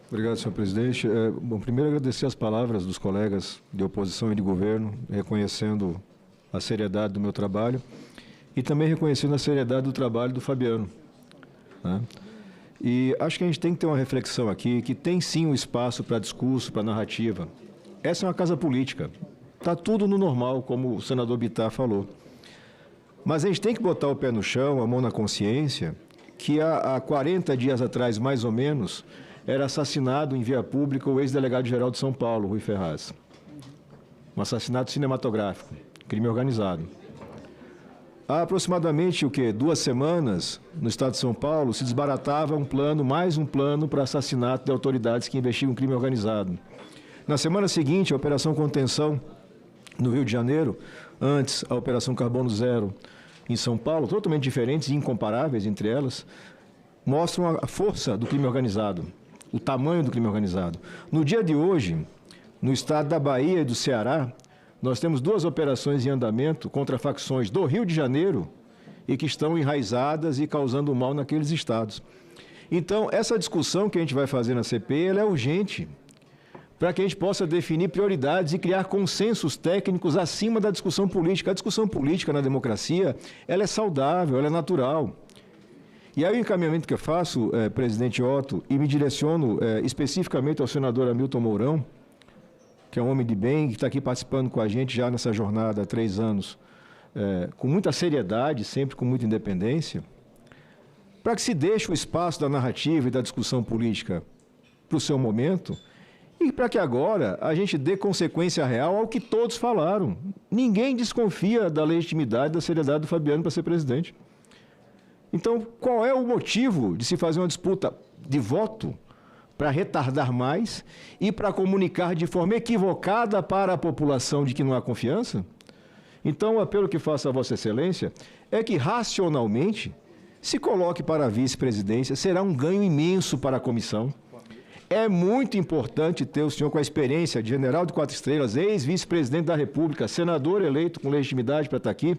Obrigado, senhor presidente. Bom, primeiro agradecer as palavras dos colegas de oposição e de governo, reconhecendo a seriedade do meu trabalho e também reconhecendo a seriedade do trabalho do Fabiano, né? E acho que a gente tem que ter uma reflexão aqui, que tem sim um espaço para discurso, para narrativa. Essa é uma casa política. Está tudo no normal, como o senador Bittar falou. Mas a gente tem que botar o pé no chão, a mão na consciência, que há 40 dias atrás, mais ou menos, era assassinado em via pública o ex-delegado-geral de São Paulo, Rui Ferraz. Um assassinato cinematográfico, crime organizado. Há aproximadamente, 2 semanas, no estado de São Paulo, se desbaratava mais um plano para assassinato de autoridades que investigam crime organizado. Na semana seguinte, a Operação Contenção, no Rio de Janeiro, antes a Operação Carbono Zero, em São Paulo, totalmente diferentes e incomparáveis entre elas, mostram a força do crime organizado, o tamanho do crime organizado. No dia de hoje, no estado da Bahia e do Ceará, nós temos 2 operações em andamento contra facções do Rio de Janeiro e que estão enraizadas e causando mal naqueles estados. Então, essa discussão que a gente vai fazer na CPI, ela é urgente, para que a gente possa definir prioridades e criar consensos técnicos acima da discussão política. A discussão política na democracia, ela é saudável, ela é natural. E aí o encaminhamento que eu faço, presidente Otto, e me direciono especificamente ao senador Hamilton Mourão, que é um homem de bem, que está aqui participando com a gente já nessa jornada há 3 anos, com muita seriedade, sempre com muita independência, para que se deixe o espaço da narrativa e da discussão política para o seu momento, e para que agora a gente dê consequência real ao que todos falaram. Ninguém desconfia da legitimidade e da seriedade do Fabiano para ser presidente. Então, qual é o motivo de se fazer uma disputa de voto para retardar mais e para comunicar de forma equivocada para a população de que não há confiança? Então, o apelo que faço a Vossa Excelência é que, racionalmente, se coloque para a vice-presidência, será um ganho imenso para a comissão. É muito importante ter o senhor com a experiência de general de 4 estrelas, ex-vice-presidente da República, senador eleito com legitimidade para estar aqui,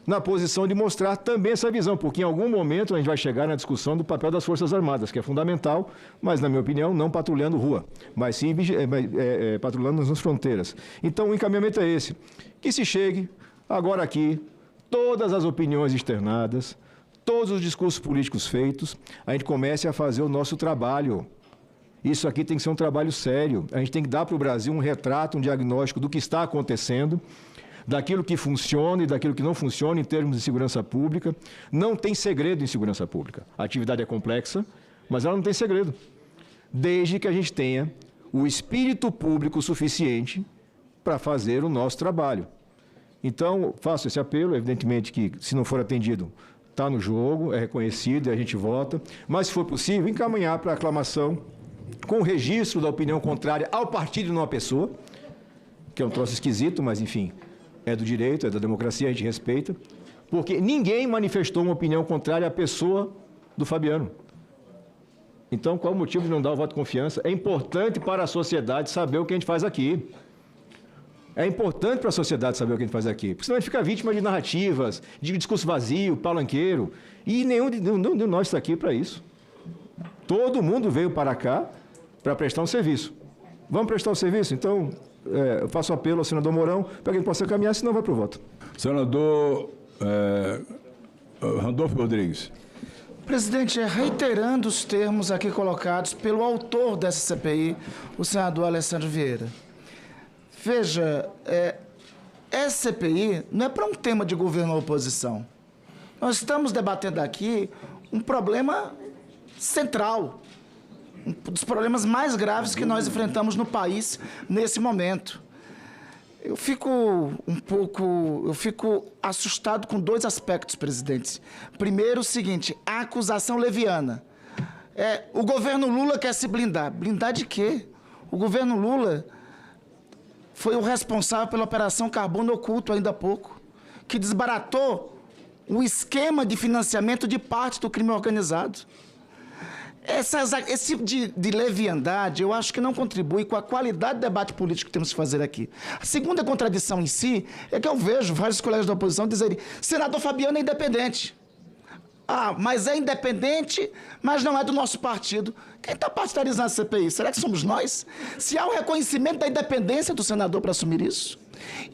na posição de mostrar também essa visão, porque em algum momento a gente vai chegar na discussão do papel das Forças Armadas, que é fundamental, mas, na minha opinião, não patrulhando rua, mas sim patrulhando nas fronteiras. Então, o encaminhamento é esse, que se chegue agora aqui, todas as opiniões externadas, todos os discursos políticos feitos, a gente comece a fazer o nosso trabalho. Isso aqui tem que ser um trabalho sério. A gente tem que dar para o Brasil um retrato, um diagnóstico do que está acontecendo, daquilo que funciona e daquilo que não funciona em termos de segurança pública. Não tem segredo em segurança pública. A atividade é complexa, mas ela não tem segredo. Desde que a gente tenha o espírito público suficiente para fazer o nosso trabalho. Então, faço esse apelo, evidentemente que, se não for atendido, está no jogo, é reconhecido e a gente vota, mas, se for possível, encaminhar para a aclamação com o registro da opinião contrária ao partido e não à pessoa, que é um troço esquisito, mas, enfim, é do direito, é da democracia, a gente respeita, porque ninguém manifestou uma opinião contrária à pessoa do Fabiano. Então, qual o motivo de não dar o voto de confiança? É importante para a sociedade saber o que a gente faz aqui. É importante para a sociedade saber o que a gente faz aqui, porque senão a gente fica vítima de narrativas, de discurso vazio, palanqueiro, e nenhum de nós está aqui para isso. Todo mundo veio para cá para prestar um serviço. Vamos prestar o serviço? Então, eu faço um apelo ao senador Mourão para que ele possa caminhar, senão vai para o voto. Senador Randolfo Rodrigues. Presidente, reiterando os termos aqui colocados pelo autor dessa CPI, o senador Alessandro Vieira. Veja, essa CPI não é para um tema de governo ou oposição. Nós estamos debatendo aqui um problema central, um dos problemas mais graves que nós enfrentamos no país nesse momento. Eu fico assustado com 2 aspectos, presidente. Primeiro, o seguinte, a acusação leviana. O governo Lula quer se blindar. Blindar de quê? O governo Lula foi o responsável pela Operação Carbono Oculto, ainda há pouco, que desbaratou o esquema de financiamento de parte do crime organizado. Esse tipo de leviandade, eu acho que não contribui com a qualidade do debate político que temos que fazer aqui. A segunda contradição em si é que eu vejo vários colegas da oposição dizerem: senador Fabiano é independente. Mas é independente, mas não é do nosso partido. Quem está partidarizando a CPI? Será que somos nós? Se há o reconhecimento da independência do senador para assumir isso,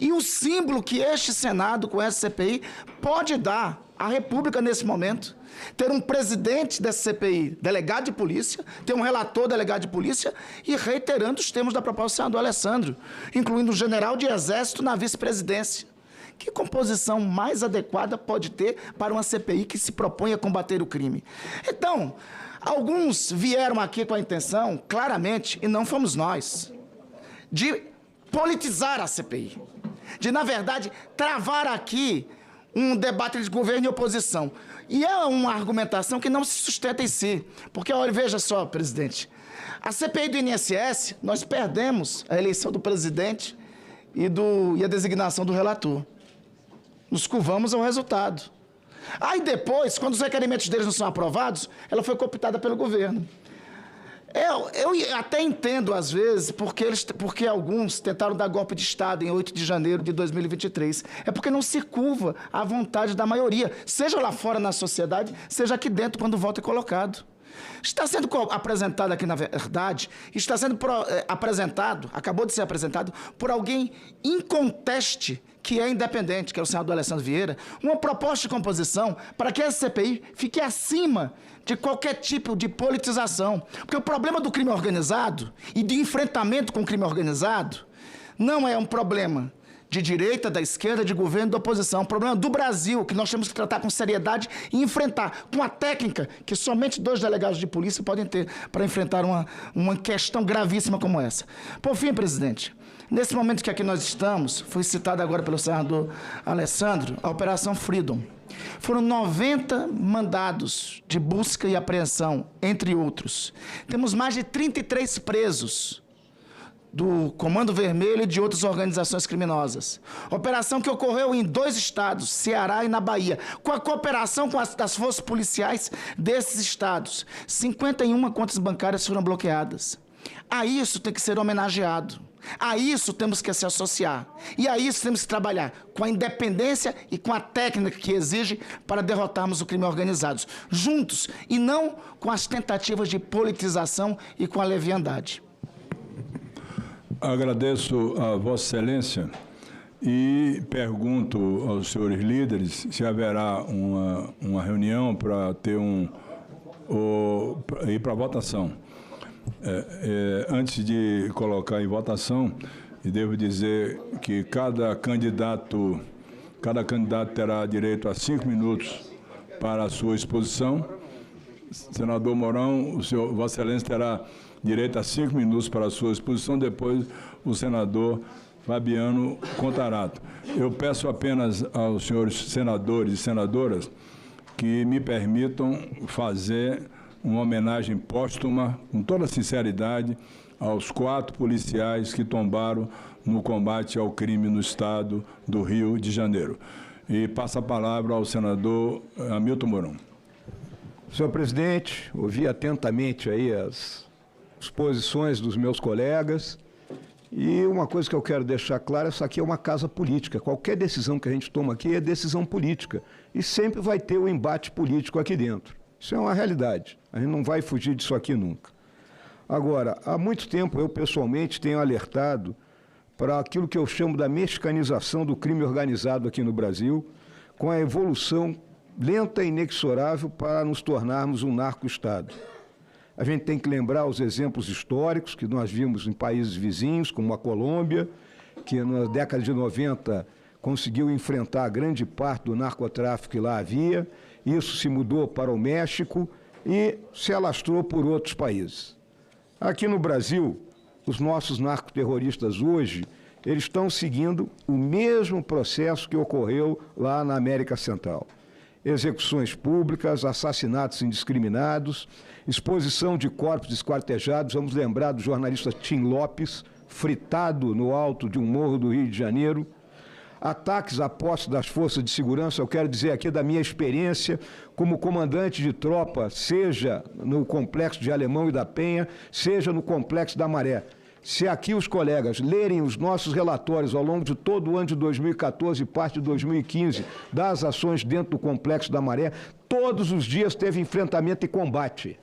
e o símbolo que este Senado, com essa CPI, pode dar à República nesse momento, ter um presidente dessa CPI, delegado de polícia, ter um relator, delegado de polícia, e reiterando os termos da proposta do senador Alessandro, incluindo um general de exército na vice-presidência. Que composição mais adequada pode ter para uma CPI que se propõe a combater o crime? Então, alguns vieram aqui com a intenção, claramente, e não fomos nós, de politizar a CPI. De, na verdade, travar aqui um debate de governo e oposição. E é uma argumentação que não se sustenta em si. Porque, olha, veja só, presidente, a CPI do INSS, nós perdemos a eleição do presidente e a designação do relator. Nos curvamos ao resultado. Aí depois, quando os requerimentos deles não são aprovados, ela foi cooptada pelo governo. Eu até entendo, às vezes, porque alguns tentaram dar golpe de Estado em 8 de janeiro de 2023. É porque não se curva à vontade da maioria, seja lá fora na sociedade, seja aqui dentro, quando o voto é colocado. Está sendo apresentado aqui, na verdade, está sendo apresentado, acabou de ser apresentado, por alguém inconteste, que é independente, que é o senador Alessandro Vieira, uma proposta de composição para que a CPI fique acima de qualquer tipo de politização. Porque o problema do crime organizado e de enfrentamento com o crime organizado não é um problema de direita, da esquerda, de governo, da oposição. É um problema do Brasil, que nós temos que tratar com seriedade e enfrentar com a técnica que somente 2 delegados de polícia podem ter para enfrentar uma questão gravíssima como essa. Por fim, presidente, nesse momento que aqui nós estamos, foi citada agora pelo senador Alessandro, a Operação Freedom. Foram 90 mandados de busca e apreensão, entre outros. Temos mais de 33 presos do Comando Vermelho e de outras organizações criminosas. Operação que ocorreu em 2 estados, Ceará e na Bahia, com a cooperação das forças policiais desses estados. 51 contas bancárias foram bloqueadas. A isso tem que ser homenageado. A isso temos que se associar. E a isso temos que trabalhar com a independência e com a técnica que exige para derrotarmos o crime organizado, juntos, e não com as tentativas de politização e com a leviandade. Agradeço a Vossa Excelência e pergunto aos senhores líderes se haverá uma reunião para ter ir para a votação. Antes de colocar em votação, devo dizer que cada candidato terá direito a 5 minutos para a sua exposição. Senador Mourão, Vossa Excelência terá direito a 5 minutos para a sua exposição, depois o senador Fabiano Contarato. Eu peço apenas aos senhores senadores e senadoras que me permitam fazer uma homenagem póstuma, com toda sinceridade, aos 4 policiais que tombaram no combate ao crime no estado do Rio de Janeiro. E passo a palavra ao senador Hamilton Mourão. Senhor presidente, ouvi atentamente aí as exposições dos meus colegas e uma coisa que eu quero deixar clara, isso aqui é uma casa política. Qualquer decisão que a gente toma aqui é decisão política e sempre vai ter o embate político aqui dentro. Isso é uma realidade. A gente não vai fugir disso aqui nunca. Agora, há muito tempo eu pessoalmente tenho alertado para aquilo que eu chamo da mexicanização do crime organizado aqui no Brasil, com a evolução lenta e inexorável para nos tornarmos um narco-estado. A gente tem que lembrar os exemplos históricos que nós vimos em países vizinhos, como a Colômbia, que na década de 90 conseguiu enfrentar grande parte do narcotráfico que lá havia. Isso se mudou para o México e se alastrou por outros países. Aqui no Brasil, os nossos narcoterroristas hoje, eles estão seguindo o mesmo processo que ocorreu lá na América Central. Execuções públicas, assassinatos indiscriminados, exposição de corpos esquartejados. Vamos lembrar do jornalista Tim Lopes, fritado no alto de um morro do Rio de Janeiro. Ataques a postos das forças de segurança, eu quero dizer aqui da minha experiência como comandante de tropa, seja no Complexo de Alemão e da Penha, seja no Complexo da Maré. Se aqui os colegas lerem os nossos relatórios ao longo de todo o ano de 2014 e parte de 2015 das ações dentro do Complexo da Maré, todos os dias teve enfrentamento e combate.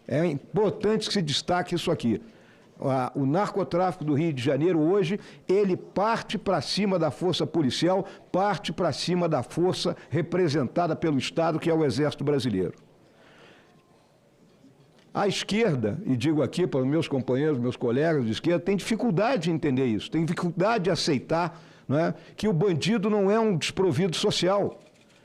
É importante que se destaque isso aqui. O narcotráfico do Rio de Janeiro hoje, ele parte para cima da força policial, parte para cima da força representada pelo Estado, que é o Exército Brasileiro. A esquerda, e digo aqui para os meus companheiros, meus colegas de esquerda, tem dificuldade de entender isso, tem dificuldade de aceitar não é? Que o bandido não é um desprovido social.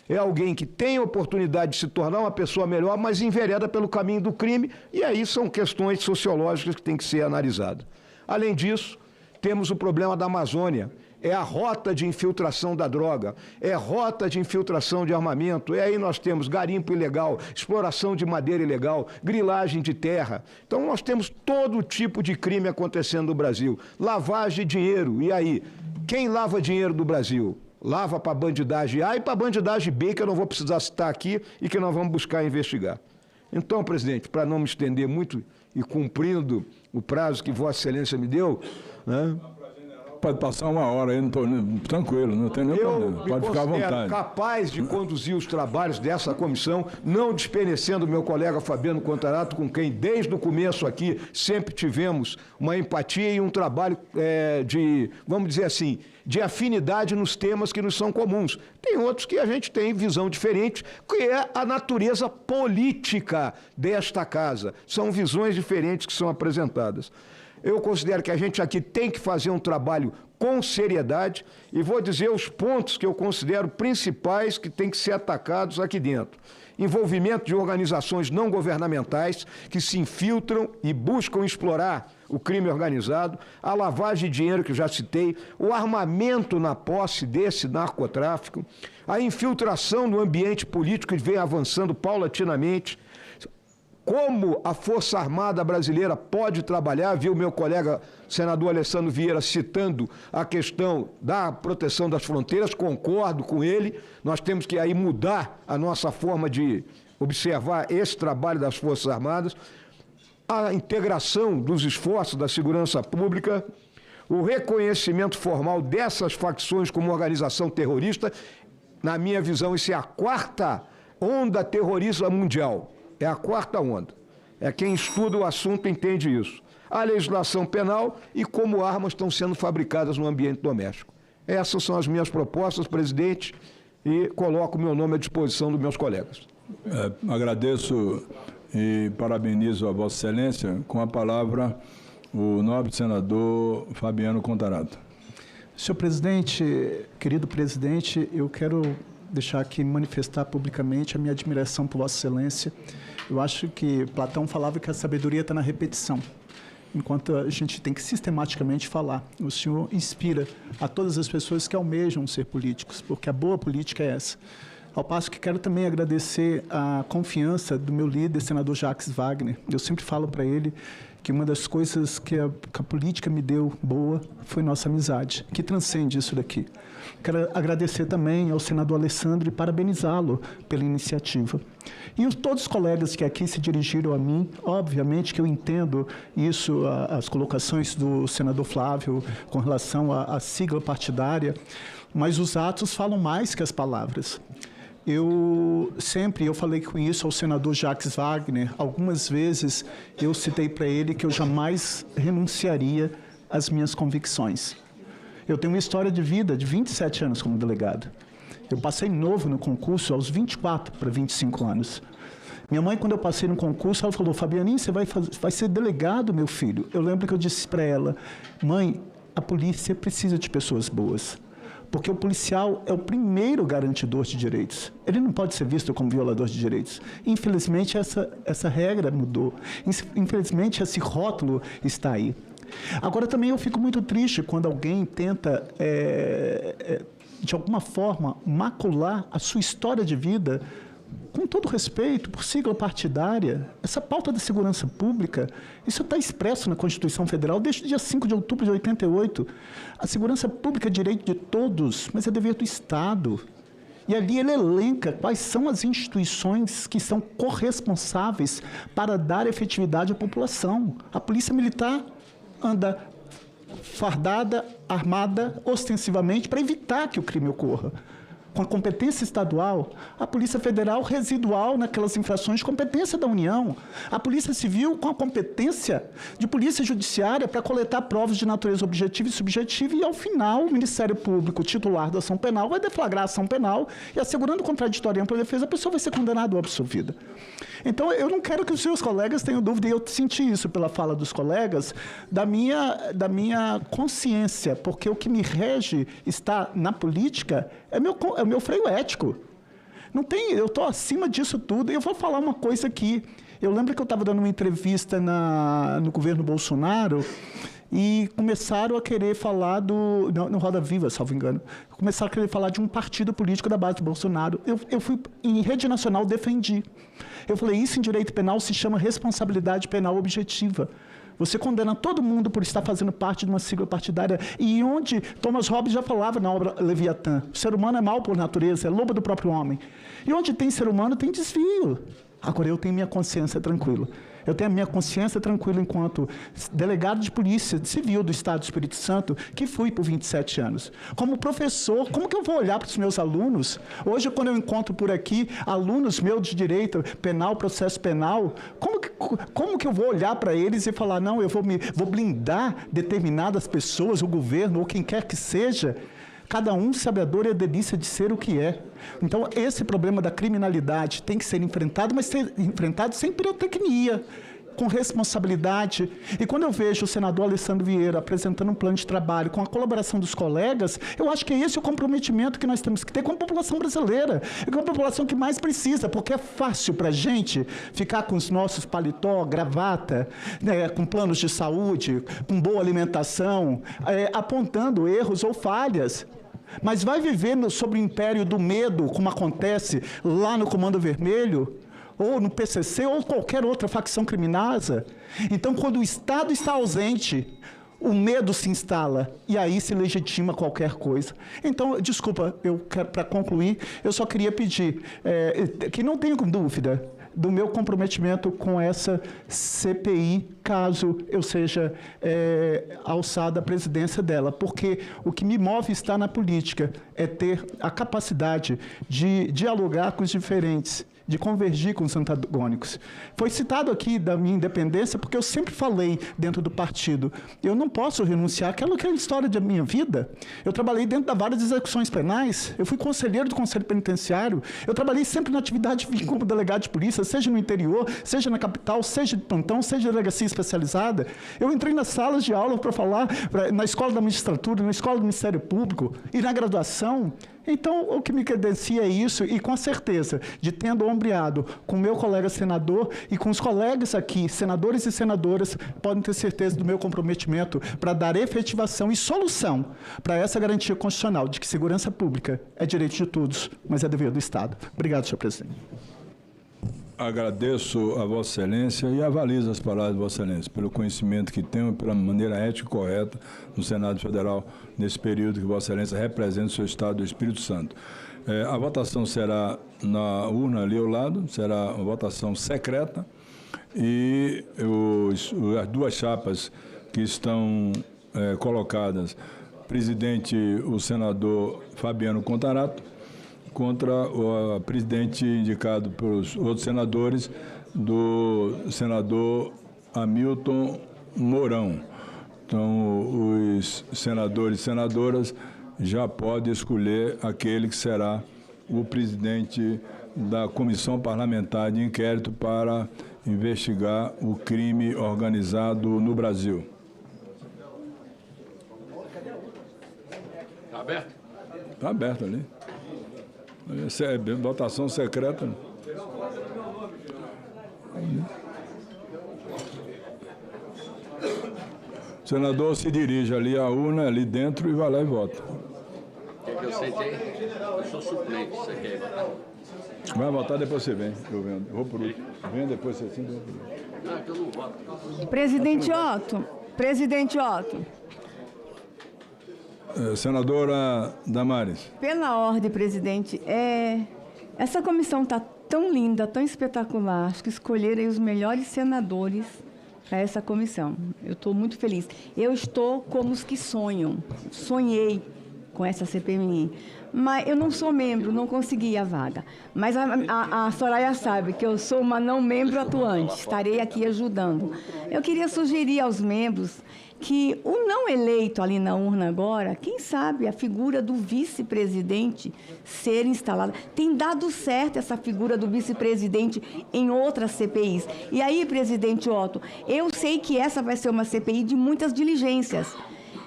É alguém que tem a oportunidade de se tornar uma pessoa melhor, mas envereda pelo caminho do crime, e aí são questões sociológicas que têm que ser analisadas. Além disso, temos o problema da Amazônia. É a rota de infiltração da droga, é rota de infiltração de armamento, e aí nós temos garimpo ilegal, exploração de madeira ilegal, grilagem de terra. Então nós temos todo tipo de crime acontecendo no Brasil. Lavagem de dinheiro, e aí? Quem lava dinheiro do Brasil? Lava para a bandidagem A e para a bandidagem B, que eu não vou precisar citar aqui e que nós vamos buscar investigar. Então, presidente, para não me estender muito e cumprindo o prazo que Vossa Excelência me deu, né? Pode passar 1 hora aí, tranquilo, não tem nenhum problema. Pode ficar à vontade. Capaz de conduzir os trabalhos dessa comissão, não despenecendo o meu colega Fabiano Contarato, com quem desde o começo aqui sempre tivemos uma empatia e um trabalho de, vamos dizer assim, de afinidade nos temas que nos são comuns. Tem outros que a gente tem visão diferente, que é a natureza política desta casa. São visões diferentes que são apresentadas. Eu considero que a gente aqui tem que fazer um trabalho com seriedade e vou dizer os pontos que eu considero principais que têm que ser atacados aqui dentro. Envolvimento de organizações não governamentais que se infiltram e buscam explorar o crime organizado, a lavagem de dinheiro que eu já citei, o armamento na posse desse narcotráfico, a infiltração no ambiente político que vem avançando paulatinamente. Como a Força Armada Brasileira pode trabalhar, viu meu colega senador Alessandro Vieira citando a questão da proteção das fronteiras, concordo com ele, nós temos que aí mudar a nossa forma de observar esse trabalho das Forças Armadas, a integração dos esforços da segurança pública, o reconhecimento formal dessas facções como organização terrorista. Na minha visão, isso é a 4ª onda terrorista mundial. É a 4ª onda. É quem estuda o assunto entende isso. A legislação penal e como armas estão sendo fabricadas no ambiente doméstico. Essas são as minhas propostas, presidente, e coloco o meu nome à disposição dos meus colegas. Agradeço e parabenizo a Vossa Excelência. Com a palavra, o nobre senador Fabiano Contarato. Senhor presidente, querido presidente, eu quero deixar aqui manifestar publicamente a minha admiração por Vossa Excelência. Eu acho que Platão falava que a sabedoria está na repetição, enquanto a gente tem que sistematicamente falar. O senhor inspira a todas as pessoas que almejam ser políticos, porque a boa política é essa. Ao passo que quero também agradecer a confiança do meu líder, senador Jacques Wagner. Eu sempre falo para ele que uma das coisas que a política me deu boa foi nossa amizade, que transcende isso daqui. Quero agradecer também ao senador Alessandro e parabenizá-lo pela iniciativa. E todos os colegas que aqui se dirigiram a mim, obviamente que eu entendo isso, as colocações do senador Flávio com relação à sigla partidária, mas os atos falam mais que as palavras. Eu falei com isso ao senador Jacques Wagner, algumas vezes eu citei para ele que eu jamais renunciaria às minhas convicções. Eu tenho uma história de vida de 27 anos como delegado. Eu passei novo no concurso aos 24 para 25 anos. Minha mãe, quando eu passei no concurso, ela falou: Fabianinho, você vai ser delegado, meu filho. Eu lembro que eu disse para ela: mãe, a polícia precisa de pessoas boas. Porque o policial é o primeiro garantidor de direitos. Ele não pode ser visto como violador de direitos. Infelizmente, essa regra mudou. Infelizmente, esse rótulo está aí. Agora, também eu fico muito triste quando alguém tenta, de alguma forma, macular a sua história de vida, com todo respeito, por sigla partidária. Essa pauta da segurança pública, isso está expresso na Constituição Federal desde o dia 5 de outubro de 88. A segurança pública é direito de todos, mas é dever do Estado. E ali ele elenca quais são as instituições que são corresponsáveis para dar efetividade à população. A Polícia Militar anda fardada, armada, ostensivamente, para evitar que o crime ocorra. Com a competência estadual, a Polícia Federal residual naquelas infrações de competência da União, a Polícia Civil com a competência de Polícia Judiciária para coletar provas de natureza objetiva e subjetiva e, ao final, o Ministério Público, titular da ação penal, vai deflagrar a ação penal e, assegurando contraditório e ampla defesa, a pessoa vai ser condenada ou absolvida. Então, eu não quero que os seus colegas tenham dúvida, e eu senti isso pela fala dos colegas, da minha consciência, porque o que me rege está na política é o meu freio ético. Não tem, eu estou acima disso tudo. E eu vou falar uma coisa aqui. Eu lembro que eu estava dando uma entrevista no governo Bolsonaro e começaram a querer falar no Roda Viva, salvo engano, começaram a querer falar de um partido político da base do Bolsonaro. Eu fui em rede nacional, defendi. Eu falei, isso em direito penal se chama responsabilidade penal objetiva. Você condena todo mundo por estar fazendo parte de uma sigla partidária. E onde Thomas Hobbes já falava na obra Leviatã, o ser humano é mau por natureza, é lobo do próprio homem. E onde tem ser humano, tem desvio. Agora, eu tenho minha consciência tranquila. Eu tenho a minha consciência tranquila enquanto delegado de polícia civil do Estado do Espírito Santo, que fui por 27 anos. Como professor, como que eu vou olhar para os meus alunos? Hoje, quando eu encontro por aqui alunos meus de direito penal, processo penal, como que eu vou olhar para eles e falar, não, eu vou blindar determinadas pessoas, o governo ou quem quer que seja? Cada um sabe a dor e a delícia de ser o que é. Então, esse problema da criminalidade tem que ser enfrentado, mas ser enfrentado sem pirotecnia, com responsabilidade. E quando eu vejo o senador Alessandro Vieira apresentando um plano de trabalho com a colaboração dos colegas, eu acho que esse é o comprometimento que nós temos que ter com a população brasileira, e com a população que mais precisa, porque é fácil para a gente ficar com os nossos paletó, gravata, né, com planos de saúde, com boa alimentação, apontando erros ou falhas. Mas vai viver sob o império do medo, como acontece lá no Comando Vermelho, ou no PCC, ou qualquer outra facção criminosa. Então, quando o Estado está ausente, o medo se instala, e aí se legitima qualquer coisa. Então, desculpa, para concluir, eu só queria pedir que não tenham dúvida do meu comprometimento com essa CPI, caso eu seja alçada à presidência dela, porque o que me move está na política, é ter a capacidade de dialogar com os diferentes, de convergir com os antagônicos. Foi citado aqui da minha independência, porque eu sempre falei dentro do partido, eu não posso renunciar àquela história da minha vida. Eu trabalhei dentro da várias execuções penais, eu fui conselheiro do Conselho Penitenciário, eu trabalhei sempre na atividade como delegado de polícia, seja no interior, seja na capital, seja de plantão, seja de delegacia especializada. Eu entrei nas salas de aula para falar, na escola da magistratura, na escola do Ministério Público e na graduação. Então, o que me credencia é isso, e com a certeza de tendo ombreado com o meu colega senador e com os colegas aqui, senadores e senadoras, podem ter certeza do meu comprometimento para dar efetivação e solução para essa garantia constitucional de que segurança pública é direito de todos, mas é dever do Estado. Obrigado, senhor presidente. Agradeço a Vossa Excelência e avalizo as palavras de Vossa Excelência, pelo conhecimento que tenho, pela maneira ética e correta no Senado Federal, nesse período que Vossa Excelência representa o seu Estado do Espírito Santo. A votação será na urna ali ao lado, será uma votação secreta, e as duas chapas que estão colocadas, presidente, o senador Fabiano Contarato, contra o presidente indicado pelos outros senadores, do senador Hamilton Mourão. Então, os senadores e senadoras já podem escolher aquele que será o presidente da Comissão Parlamentar de Inquérito para investigar o crime organizado no Brasil. Está aberto? Está aberto ali. Essa é votação secreta. O senador se dirige ali à urna, ali dentro, e vai lá e vota. Quer que eu sente aí? Eu sou suplente, você quer votar? Vai votar, depois você vem. Eu venho. Vou por último. Venha depois você senta. Não, é que eu não voto. Presidente Otto. Senadora Damares. Pela ordem, presidente, essa comissão está tão linda, tão espetacular. Acho que escolheram os melhores senadores para essa comissão. Eu estou muito feliz. Eu estou como os que sonham. Sonhei com essa CPMI. Mas eu não sou membro, não consegui a vaga. Mas a Soraya sabe que eu sou uma não membro atuante. Estarei aqui ajudando. Eu queria sugerir aos membros que o não eleito ali na urna agora, quem sabe a figura do vice-presidente ser instalada. Tem dado certo essa figura do vice-presidente em outras CPIs. E aí, presidente Otto, eu sei que essa vai ser uma CPI de muitas diligências.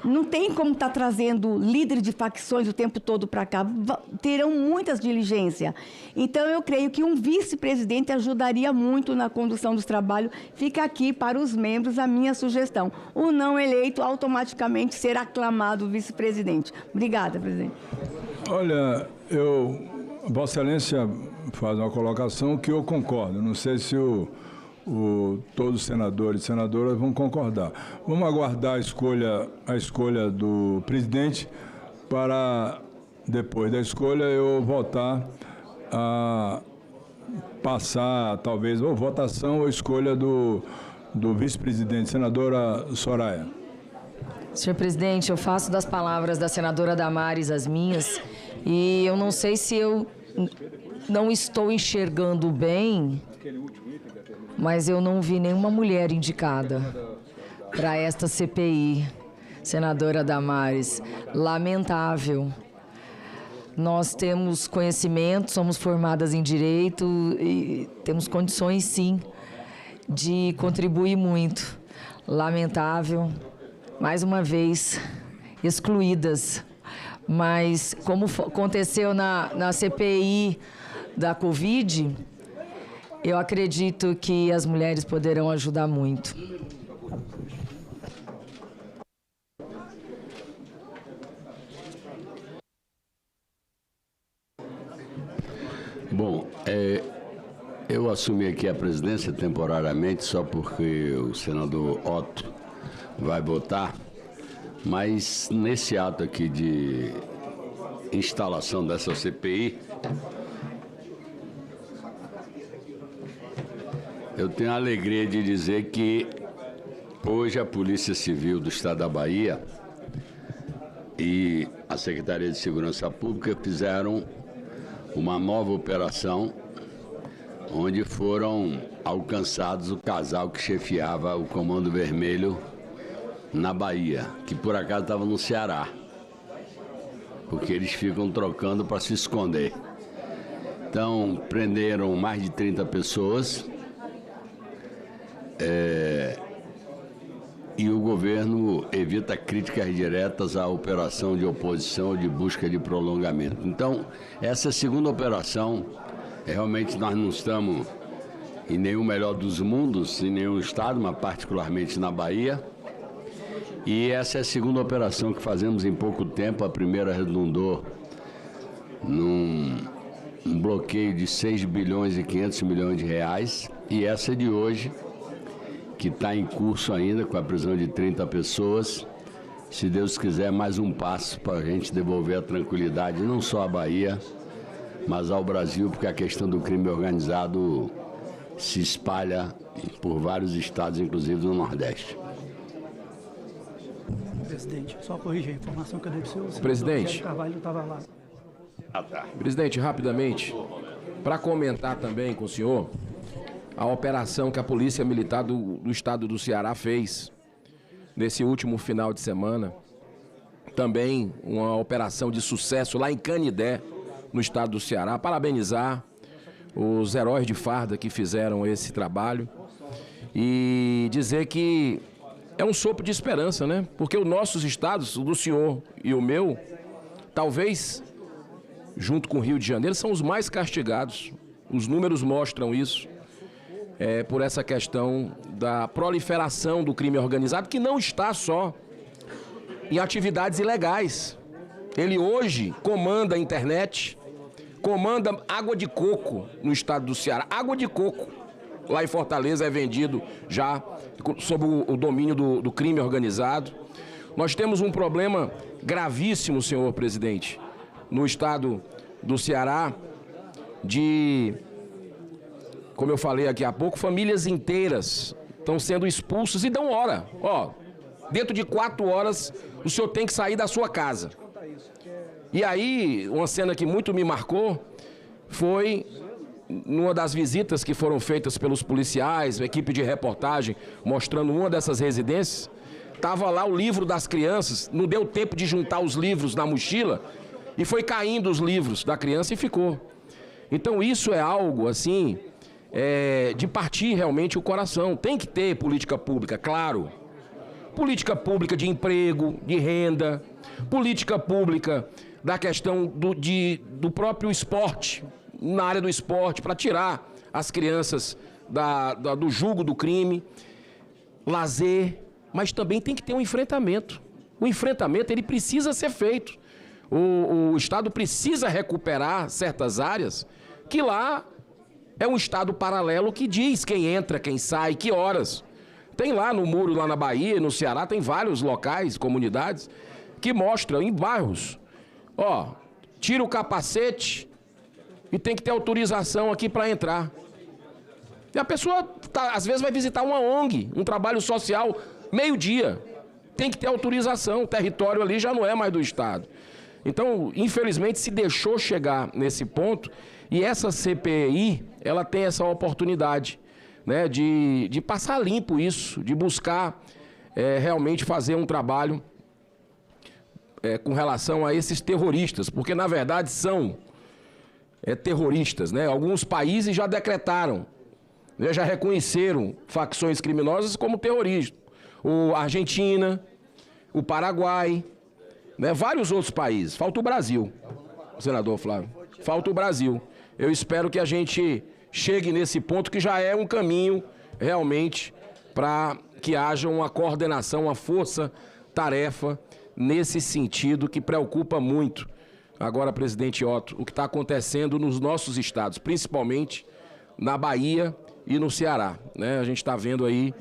Não tem como estar trazendo líderes de facções o tempo todo para cá. Terão muitas diligências. Então, eu creio que um vice-presidente ajudaria muito na condução dos trabalhos. Fica aqui para os membros a minha sugestão. O não eleito automaticamente ser aclamado vice-presidente. Obrigada, presidente. Olha, Vossa Excelência faz uma colocação que eu concordo. Não sei se todos os senadores e senadoras vão concordar. Vamos aguardar a escolha do presidente para, depois da escolha, eu voltar a passar, talvez, ou votação ou escolha do vice-presidente. Senadora Soraya. Senhor presidente, eu faço das palavras da senadora Damares as minhas, e eu não sei se eu não estou enxergando bem, mas eu não vi nenhuma mulher indicada para esta CPI, senadora Damares. Lamentável. Nós temos conhecimento, somos formadas em direito e temos condições, sim, de contribuir muito. Lamentável, mais uma vez, excluídas. Mas, como aconteceu na CPI da Covid, eu acredito que as mulheres poderão ajudar muito. Bom, eu assumi aqui a presidência temporariamente só porque o senador Otto vai votar, mas nesse ato aqui de instalação dessa CPI, eu tenho a alegria de dizer que hoje a Polícia Civil do Estado da Bahia e a Secretaria de Segurança Pública fizeram uma nova operação onde foram alcançados o casal que chefiava o Comando Vermelho na Bahia, que por acaso estava no Ceará, porque eles ficam trocando para se esconder. Então, prenderam mais de 30 pessoas, e o governo evita críticas diretas à operação de oposição de busca de prolongamento. Então, essa segunda operação, realmente nós não estamos em nenhum melhor dos mundos, em nenhum estado, mas particularmente na Bahia. E essa é a segunda operação que fazemos em pouco tempo. A primeira redundou num bloqueio de 6 bilhões e 500 milhões de reais. E essa de hoje, que está em curso ainda, com a prisão de 30 pessoas. Se Deus quiser, mais um passo para a gente devolver a tranquilidade, não só à Bahia, mas ao Brasil, porque a questão do crime organizado se espalha por vários estados, inclusive no Nordeste. Presidente, só corrigir a informação que eu dei para o senhor. Presidente. Carvalho estava lá. Presidente, rapidamente, para comentar também com o senhor a operação que a Polícia Militar do Estado do Ceará fez nesse último final de semana. Também uma operação de sucesso lá em Canidé, no estado do Ceará. Parabenizar os heróis de farda que fizeram esse trabalho e dizer que é um sopro de esperança, né? Porque os nossos estados, o do senhor e o meu, talvez, junto com o Rio de Janeiro, são os mais castigados. Os números mostram isso. Por essa questão da proliferação do crime organizado, que não está só em atividades ilegais. Ele hoje comanda a internet, comanda água de coco no estado do Ceará. Água de coco, lá em Fortaleza, é vendido já sob o domínio do crime organizado. Nós temos um problema gravíssimo, senhor presidente, no estado do Ceará, de, como eu falei aqui há pouco, famílias inteiras estão sendo expulsas e dão hora. Ó, dentro de 4 horas o senhor tem que sair da sua casa. E aí, uma cena que muito me marcou foi numa das visitas que foram feitas pelos policiais, a equipe de reportagem, mostrando uma dessas residências. Tava lá o livro das crianças, não deu tempo de juntar os livros na mochila e foi caindo os livros da criança e ficou. Então isso é algo assim, de partir realmente o coração. Tem que ter política pública, claro. Política pública de emprego, de renda, política pública da questão do próprio esporte, na área do esporte, para tirar as crianças do jugo do crime, lazer, mas também tem que ter um enfrentamento. O enfrentamento, ele precisa ser feito. O Estado precisa recuperar certas áreas que lá é um Estado paralelo que diz quem entra, quem sai, que horas. Tem lá no Muro, lá na Bahia, no Ceará, tem vários locais, comunidades, que mostram em bairros. Ó, tira o capacete e tem que ter autorização aqui para entrar. E a pessoa, às vezes, vai visitar uma ONG, um trabalho social, meio-dia. Tem que ter autorização, o território ali já não é mais do Estado. Então, infelizmente, se deixou chegar nesse ponto, e essa CPI, ela tem essa oportunidade, né, de passar limpo isso, de buscar realmente fazer um trabalho com relação a esses terroristas, porque, na verdade, são terroristas, né? Alguns países já decretaram, né, já reconheceram facções criminosas como terroristas. A Argentina, o Paraguai, né, vários outros países. Falta o Brasil, senador Flávio. Falta o Brasil. Eu espero que a gente chegue nesse ponto, que já é um caminho realmente para que haja uma coordenação, uma força-tarefa nesse sentido que preocupa muito agora, presidente Otto, o que está acontecendo nos nossos estados, principalmente na Bahia e no Ceará, né? A gente está vendo aí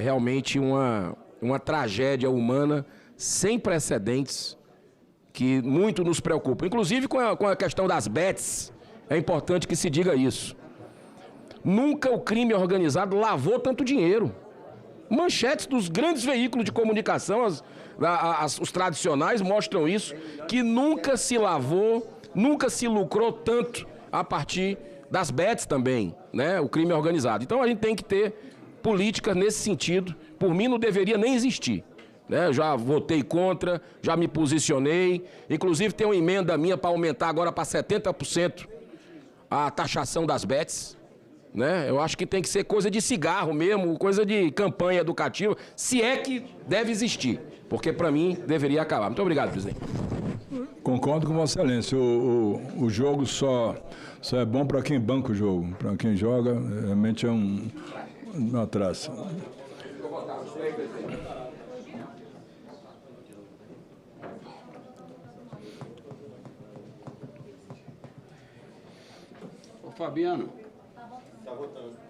realmente uma tragédia humana sem precedentes que muito nos preocupa. Inclusive com a questão das bets, é importante que se diga isso. Nunca o crime organizado lavou tanto dinheiro. Manchetes dos grandes veículos de comunicação, os tradicionais, mostram isso, que nunca se lavou, nunca se lucrou tanto a partir das bets também, né? O crime organizado. Então a gente tem que ter políticas nesse sentido. Por mim não deveria nem existir, né? Já votei contra, já me posicionei, inclusive tem uma emenda minha para aumentar agora para 70% a taxação das bets, né? Eu acho que tem que ser coisa de cigarro mesmo, coisa de campanha educativa, se é que deve existir, porque para mim deveria acabar. Muito obrigado, presidente. Concordo com Vossa Excelência. O jogo só é bom para quem banca o jogo. Para quem joga, realmente é uma traça. Ô, Fabiano. Está votando.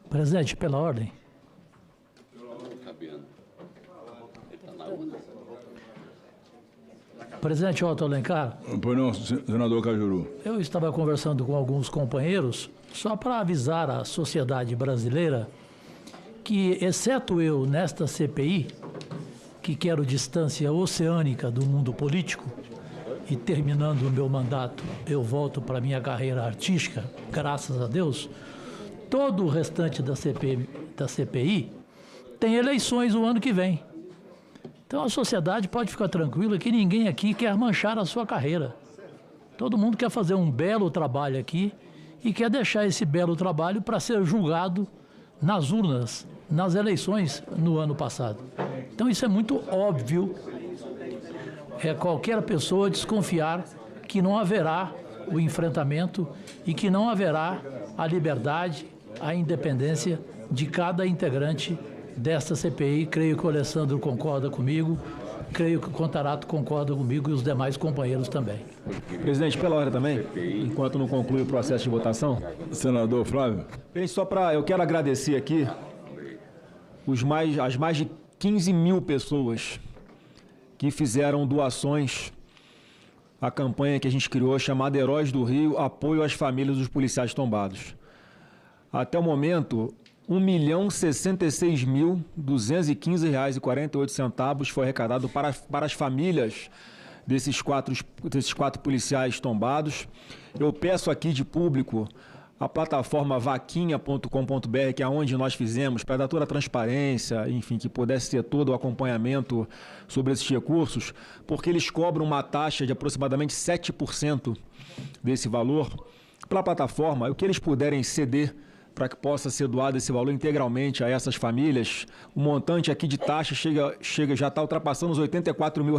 Presidente, pela ordem. Presidente Otto Alencar. Pois não, senador Cajuru. Eu estava conversando com alguns companheiros só para avisar a sociedade brasileira que, exceto eu nesta CPI, que quero distância oceânica do mundo político, e terminando o meu mandato, eu volto para a minha carreira artística, graças a Deus, todo o restante da CPI tem eleições o ano que vem. Então a sociedade pode ficar tranquila que ninguém aqui quer manchar a sua carreira. Todo mundo quer fazer um belo trabalho aqui e quer deixar esse belo trabalho para ser julgado nas urnas, nas eleições no ano passado. Então isso é muito óbvio. Qualquer pessoa desconfiar que não haverá o enfrentamento e que não haverá a liberdade, a independência de cada integrante desta CPI. Creio que o Alessandro concorda comigo, creio que o Contarato concorda comigo e os demais companheiros também. Presidente, pela hora também, enquanto não conclui o processo de votação. Senador Flávio. Bem, eu quero agradecer aqui as mais de 15 mil pessoas que fizeram doações à campanha que a gente criou, chamada Heróis do Rio, apoio às famílias dos policiais tombados. Até o momento, R$1.066.215,48 foi arrecadado para as famílias desses quatro policiais tombados. Eu peço aqui de público a plataforma vaquinha.com.br, que é onde nós fizemos, para dar toda a transparência, enfim, que pudesse ter todo o acompanhamento sobre esses recursos, porque eles cobram uma taxa de aproximadamente 7% desse valor para a plataforma. O que eles puderem ceder para que possa ser doado esse valor integralmente a essas famílias, o montante aqui de taxa já está ultrapassando os R$84 mil.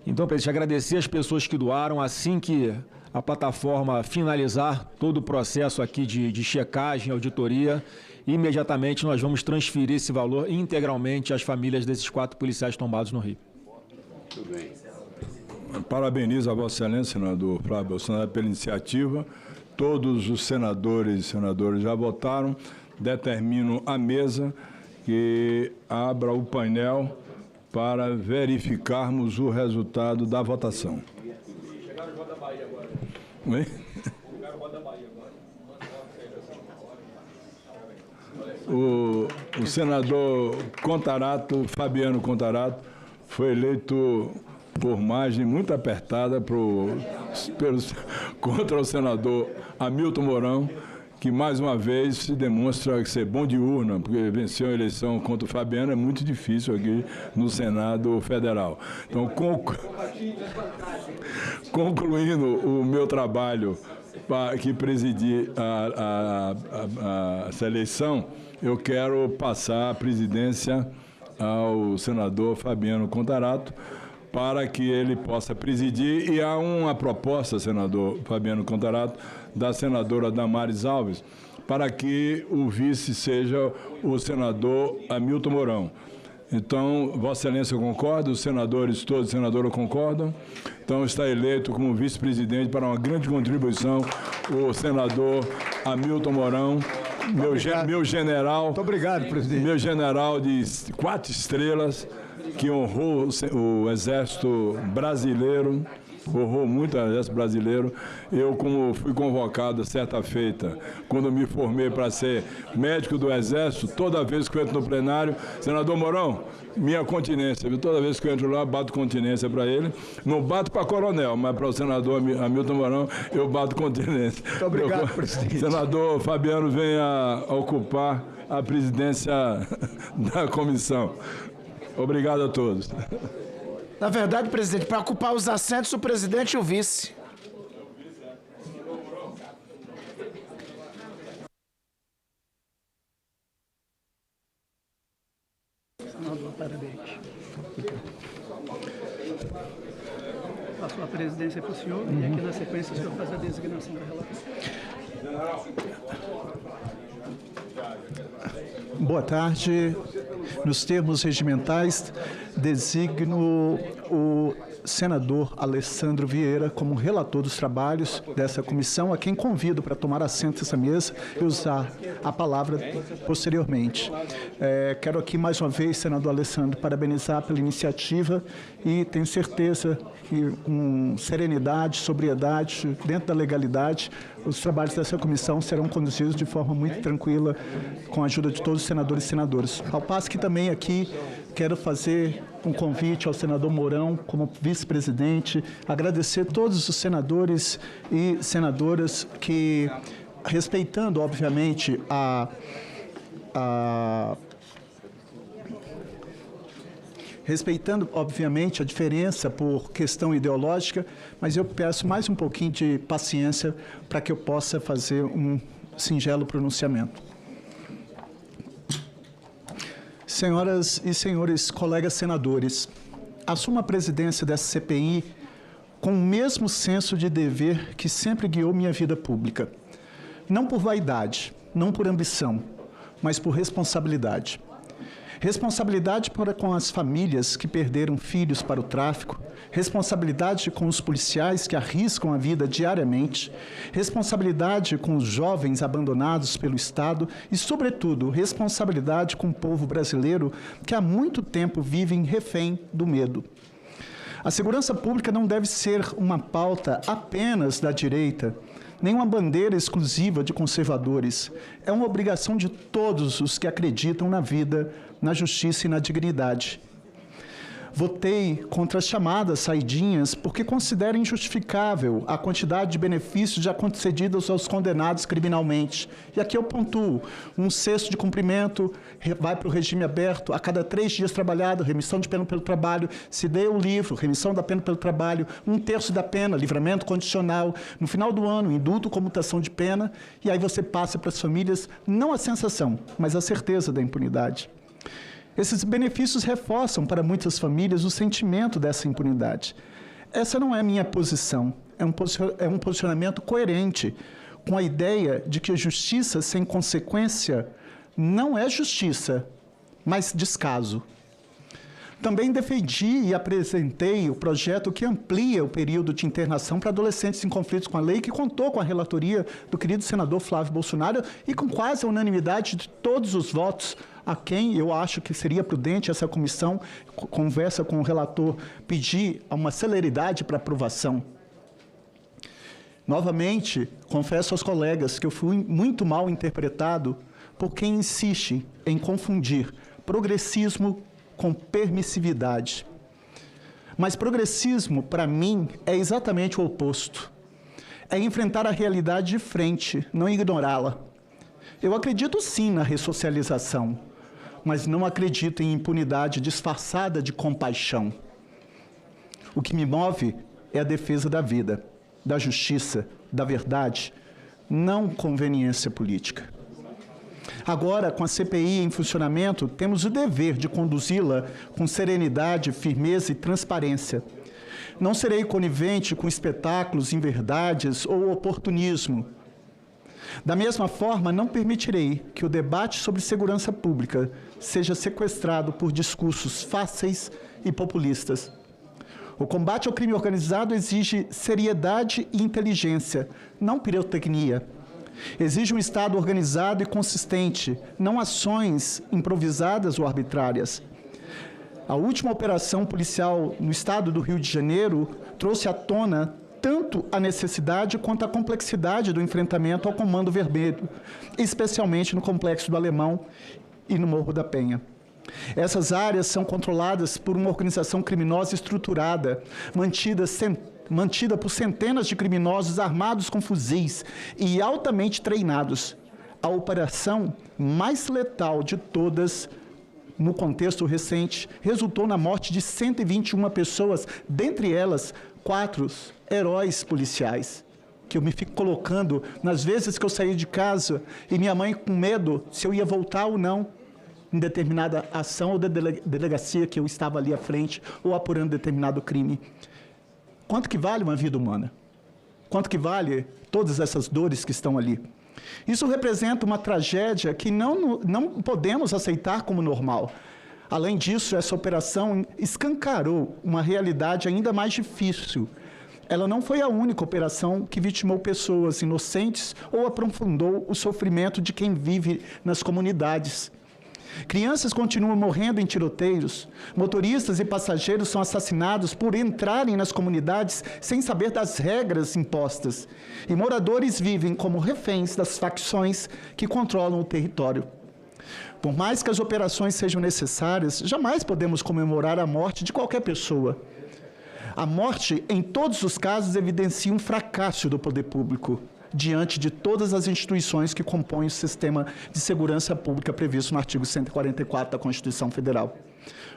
Então, presidente, agradecer as pessoas que doaram. Assim que a plataforma finalizar todo o processo aqui de checagem, auditoria, imediatamente nós vamos transferir esse valor integralmente às famílias desses 4 policiais tombados no Rio. Muito bem. Parabenizo a Vossa Excelência, senador Flávio Bolsonaro, pela iniciativa. Todos os senadores e senadoras já votaram. Determino a mesa que abra o painel para verificarmos o resultado da votação. Oi? O senador Fabiano Contarato, foi eleito por margem muito apertada contra o senador Hamilton Mourão, que mais uma vez se demonstra ser bom de urna, porque venceu a eleição contra o Fabiano, é muito difícil aqui no Senado Federal. Então, concluindo o meu trabalho que presidi essa eleição, eu quero passar a presidência ao senador Fabiano Contarato, para que ele possa presidir. E há uma proposta, senador Fabiano Contarato, da senadora Damares Alves, para que o vice seja o senador Hamilton Mourão. Então, Vossa Excelência concorda, os senadores, todos os senadores concordam. Então, está eleito como vice-presidente para uma grande contribuição o senador Hamilton Mourão, meu general. Muito obrigado, presidente. Meu general de 4 estrelas, que honrou o Exército Brasileiro, honrou muito o Exército Brasileiro. Eu, como fui convocado certa feita, quando me formei para ser médico do Exército, toda vez que eu entro no plenário, senador Mourão, minha continência, viu? Toda vez que eu entro lá, bato continência para ele. Não bato para coronel, mas para o senador Hamilton Mourão, eu bato continência. Muito obrigado, presidente. Senador Fabiano venha ocupar a presidência da comissão. Obrigado a todos. Na verdade, presidente, para ocupar os assentos, o presidente e o vice. Senador, parabéns. Passo a presidência para o senhor e aqui na sequência o senhor faz a designação da relação. Boa tarde. Nos termos regimentais, designo o senador Alessandro Vieira como relator dos trabalhos dessa comissão, a quem convido para tomar assento nessa mesa e usar a palavra posteriormente. Quero aqui mais uma vez, senador Alessandro, parabenizar pela iniciativa e tenho certeza que com serenidade, sobriedade, dentro da legalidade, os trabalhos dessa comissão serão conduzidos de forma muito tranquila, com a ajuda de todos os senadores e senadoras. Ao passo que também aqui quero fazer um convite ao senador Mourão, como vice-presidente, agradecer todos os senadores e senadoras que, respeitando, obviamente, a diferença por questão ideológica, mas eu peço mais um pouquinho de paciência para que eu possa fazer um singelo pronunciamento. Senhoras e senhores colegas senadores, assumo a presidência dessa CPI com o mesmo senso de dever que sempre guiou minha vida pública. Não por vaidade, não por ambição, mas por responsabilidade. Responsabilidade para com as famílias que perderam filhos para o tráfico, responsabilidade com os policiais que arriscam a vida diariamente, responsabilidade com os jovens abandonados pelo Estado e, sobretudo, responsabilidade com o povo brasileiro que há muito tempo vive refém do medo. A segurança pública não deve ser uma pauta apenas da direita, nenhuma bandeira exclusiva de conservadores. É uma obrigação de todos os que acreditam na vida, na justiça e na dignidade. Votei contra as chamadas saidinhas porque considero injustificável a quantidade de benefícios já concedidos aos condenados criminalmente. E aqui eu pontuo: 1/6 de cumprimento vai para o regime aberto, a cada 3 dias trabalhado, remissão de pena pelo trabalho, se dê o livro, remissão da pena pelo trabalho, 1/3 da pena, livramento condicional, no final do ano, indulto, comutação de pena, e aí você passa para as famílias não a sensação, mas a certeza da impunidade. Esses benefícios reforçam para muitas famílias o sentimento dessa impunidade. Essa não é a minha posição, é um posicionamento coerente com a ideia de que a justiça sem consequência não é justiça, mas descaso. Também defendi e apresentei o projeto que amplia o período de internação para adolescentes em conflitos com a lei, que contou com a relatoria do querido senador Flávio Bolsonaro e com quase a unanimidade de todos os votos, a quem eu acho que seria prudente essa comissão, conversa com o relator, pedir uma celeridade para aprovação. Novamente, confesso aos colegas que eu fui muito mal interpretado por quem insiste em confundir progressismo com permissividade. Mas progressismo, para mim, é exatamente o oposto. É enfrentar a realidade de frente, não ignorá-la. Eu acredito sim na ressocialização, mas não acredito em impunidade disfarçada de compaixão. O que me move é a defesa da vida, da justiça, da verdade, não conveniência política. Agora, com a CPI em funcionamento, temos o dever de conduzi-la com serenidade, firmeza e transparência. Não serei conivente com espetáculos, inverdades ou oportunismo. Da mesma forma, não permitirei que o debate sobre segurança pública seja sequestrado por discursos fáceis e populistas. O combate ao crime organizado exige seriedade e inteligência, não pirotecnia. Exige um Estado organizado e consistente, não ações improvisadas ou arbitrárias. A última operação policial no estado do Rio de Janeiro trouxe à tona tanto a necessidade quanto a complexidade do enfrentamento ao Comando Vermelho, especialmente no Complexo do Alemão e no Morro da Penha. Essas áreas são controladas por uma organização criminosa estruturada, mantida por centenas de criminosos armados com fuzis e altamente treinados. A operação mais letal de todas, no contexto recente, resultou na morte de 121 pessoas, dentre elas 4 heróis policiais, que eu me fico colocando nas vezes que eu saí de casa e minha mãe com medo se eu ia voltar ou não em determinada ação ou da delegacia que eu estava ali à frente ou apurando determinado crime. Quanto que vale uma vida humana? Quanto que vale todas essas dores que estão ali? Isso representa uma tragédia que não podemos aceitar como normal. Além disso, essa operação escancarou uma realidade ainda mais difícil. Ela não foi a única operação que vitimou pessoas inocentes ou aprofundou o sofrimento de quem vive nas comunidades. Crianças continuam morrendo em tiroteios, motoristas e passageiros são assassinados por entrarem nas comunidades sem saber das regras impostas, e moradores vivem como reféns das facções que controlam o território. Por mais que as operações sejam necessárias, jamais podemos comemorar a morte de qualquer pessoa. A morte, em todos os casos, evidencia um fracasso do poder público diante de todas as instituições que compõem o sistema de segurança pública previsto no artigo 144 da Constituição Federal.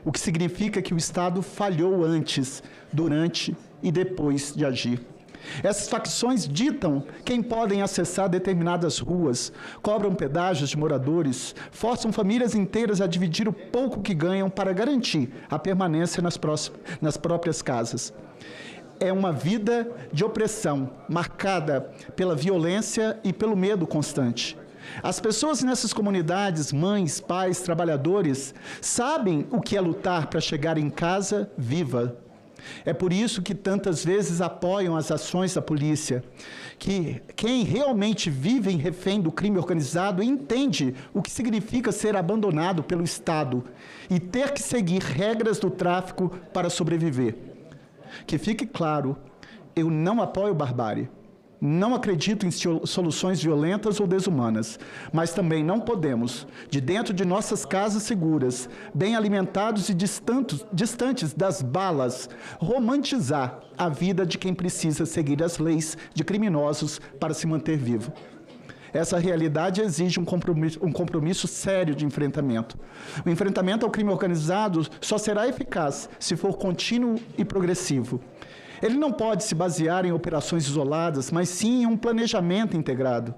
O que significa que o Estado falhou antes, durante e depois de agir. Essas facções ditam quem podem acessar determinadas ruas, cobram pedágios de moradores, forçam famílias inteiras a dividir o pouco que ganham para garantir a permanência nas próprias casas. É uma vida de opressão, marcada pela violência e pelo medo constante. As pessoas nessas comunidades, mães, pais, trabalhadores, sabem o que é lutar para chegar em casa viva. É por isso que tantas vezes apoiam as ações da polícia, que quem realmente vive em refém do crime organizado entende o que significa ser abandonado pelo Estado e ter que seguir regras do tráfico para sobreviver. Que fique claro, eu não apoio barbárie, Não acredito em soluções violentas ou desumanas, mas também não podemos, de dentro de nossas casas seguras, bem alimentados e distantes das balas, romantizar a vida de quem precisa seguir as leis de criminosos para se manter vivo. Essa realidade exige um compromisso sério de enfrentamento. O enfrentamento ao crime organizado só será eficaz se for contínuo e progressivo. Ele não pode se basear em operações isoladas, mas sim em um planejamento integrado.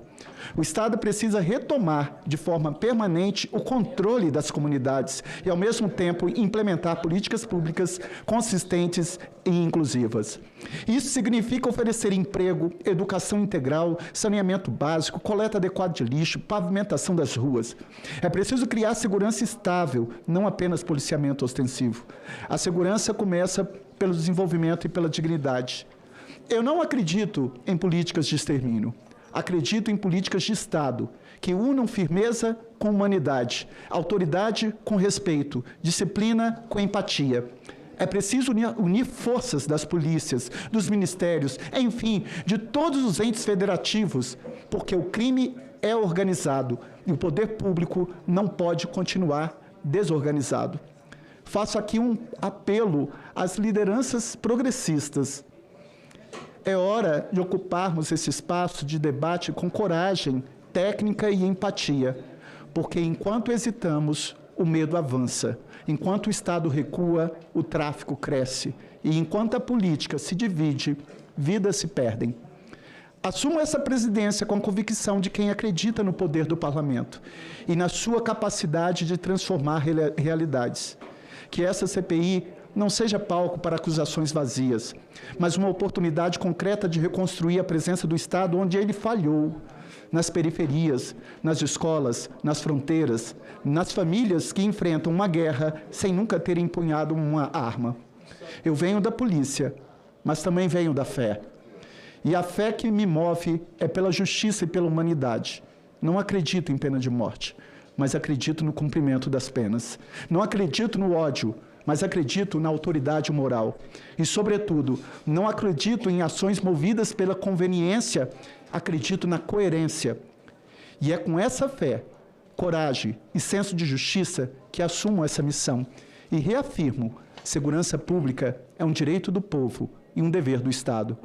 O Estado precisa retomar de forma permanente o controle das comunidades e, ao mesmo tempo, implementar políticas públicas consistentes e inclusivas. Isso significa oferecer emprego, educação integral, saneamento básico, coleta adequada de lixo, pavimentação das ruas. É preciso criar segurança estável, não apenas policiamento ostensivo. A segurança começa pelo desenvolvimento e pela dignidade. Eu não acredito em políticas de extermínio. Acredito em políticas de Estado que unam firmeza com humanidade, autoridade com respeito, disciplina com empatia. É preciso unir forças das polícias, dos ministérios, enfim, de todos os entes federativos, porque o crime é organizado e o poder público não pode continuar desorganizado. Faço aqui um apelo às lideranças progressistas. É hora de ocuparmos esse espaço de debate com coragem, técnica e empatia, porque enquanto hesitamos, o medo avança. Enquanto o Estado recua, o tráfico cresce. E enquanto a política se divide, vidas se perdem. Assumo essa presidência com a convicção de quem acredita no poder do parlamento e na sua capacidade de transformar realidades. Que essa CPI não seja palco para acusações vazias, mas uma oportunidade concreta de reconstruir a presença do Estado onde ele falhou, nas periferias, nas escolas, nas fronteiras, nas famílias que enfrentam uma guerra sem nunca terem empunhado uma arma. Eu venho da polícia, mas também venho da fé. E a fé que me move é pela justiça e pela humanidade. Não acredito em pena de morte, mas acredito no cumprimento das penas. Não acredito no ódio, mas acredito na autoridade moral. E, sobretudo, não acredito em ações movidas pela conveniência, acredito na coerência. E é com essa fé, coragem e senso de justiça que assumo essa missão e reafirmo: segurança pública é um direito do povo e um dever do Estado.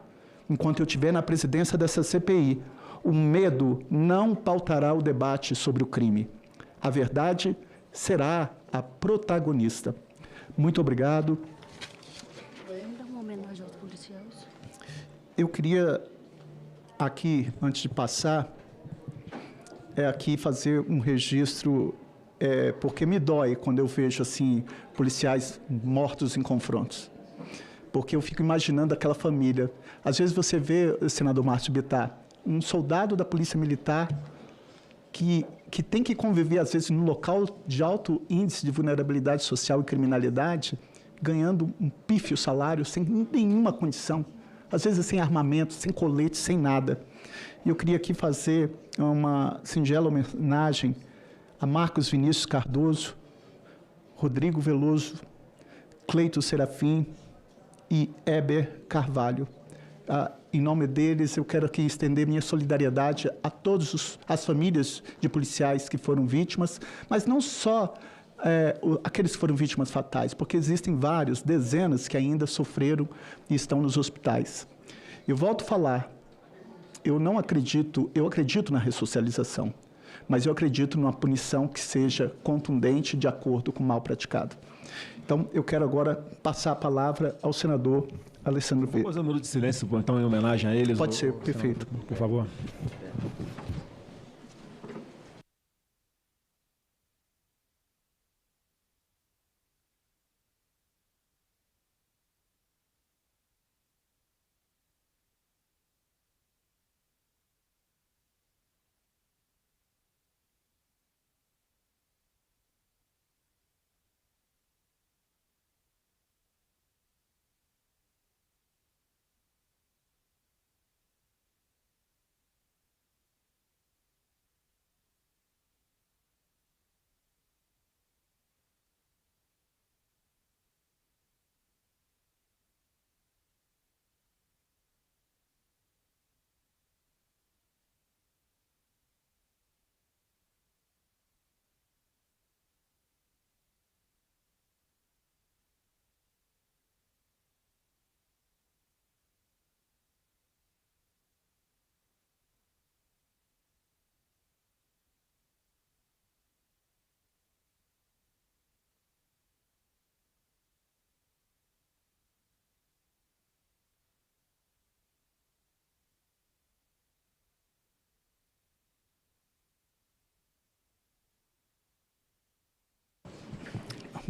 Enquanto eu estiver na presidência dessa CPI, o medo não pautará o debate sobre o crime. A verdade será a protagonista. Muito obrigado. Eu queria aqui, antes de passar, aqui fazer um registro, porque me dói quando eu vejo assim policiais mortos em confrontos. Porque eu fico imaginando aquela família. Às vezes você vê, senador Márcio Bittar, um soldado da Polícia Militar que tem que conviver, às vezes, num local de alto índice de vulnerabilidade social e criminalidade, ganhando um pífio salário, sem nenhuma condição, às vezes sem armamento, sem colete, sem nada. E eu queria aqui fazer uma singela homenagem a Marcos Vinícius Cardoso, Rodrigo Veloso, Cleito Serafim e Heber Carvalho. Em nome deles, eu quero aqui estender minha solidariedade a todas as famílias de policiais que foram vítimas, mas não só aqueles que foram vítimas fatais, porque existem vários, dezenas que ainda sofreram e estão nos hospitais. Eu volto a falar, eu acredito na ressocialização, mas eu acredito numa punição que seja contundente de acordo com o mal praticado. Então, eu quero agora passar a palavra ao senador Alessandro Vieira. Vamos fazer um minuto de silêncio, então, em homenagem a eles. Pode ser, perfeito. Por favor.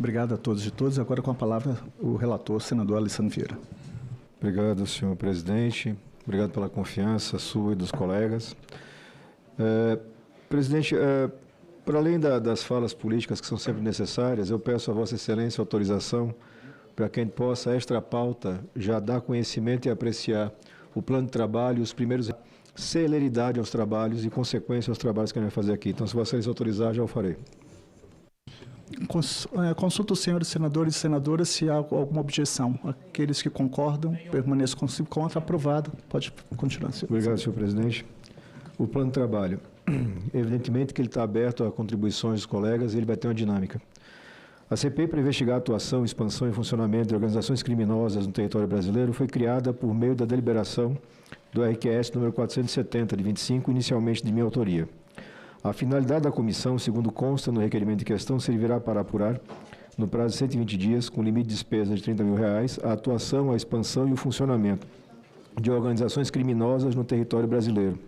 Obrigado a todos e todas. Agora com a palavra o relator, senador Alessandro Vieira. Obrigado, senhor presidente. Obrigado pela confiança sua e dos colegas. Presidente, para além das falas políticas que são sempre necessárias, eu peço a Vossa Excelência autorização para que a gente possa, extra pauta, já dar conhecimento e apreciar o plano de trabalho, os primeiros celeridade aos trabalhos e consequência aos trabalhos que a gente vai fazer aqui. Então, se Vossa Excelência autorizar, já o farei. Consulto os senhores senadores e senadoras se há alguma objeção. Aqueles que concordam, permaneçam contra. Aprovado. Pode continuar, senhor. Obrigado, senhor presidente. O plano de trabalho. Evidentemente que ele está aberto a contribuições dos colegas e ele vai ter uma dinâmica. A CPI para investigar a atuação, expansão e funcionamento de organizações criminosas no território brasileiro foi criada por meio da deliberação do RQS número 470, de 25, inicialmente de minha autoria. A finalidade da comissão, segundo consta no requerimento em questão, servirá para apurar, no prazo de 120 dias, com limite de despesa de R$ 30 mil, a atuação, a expansão e o funcionamento de organizações criminosas no território brasileiro,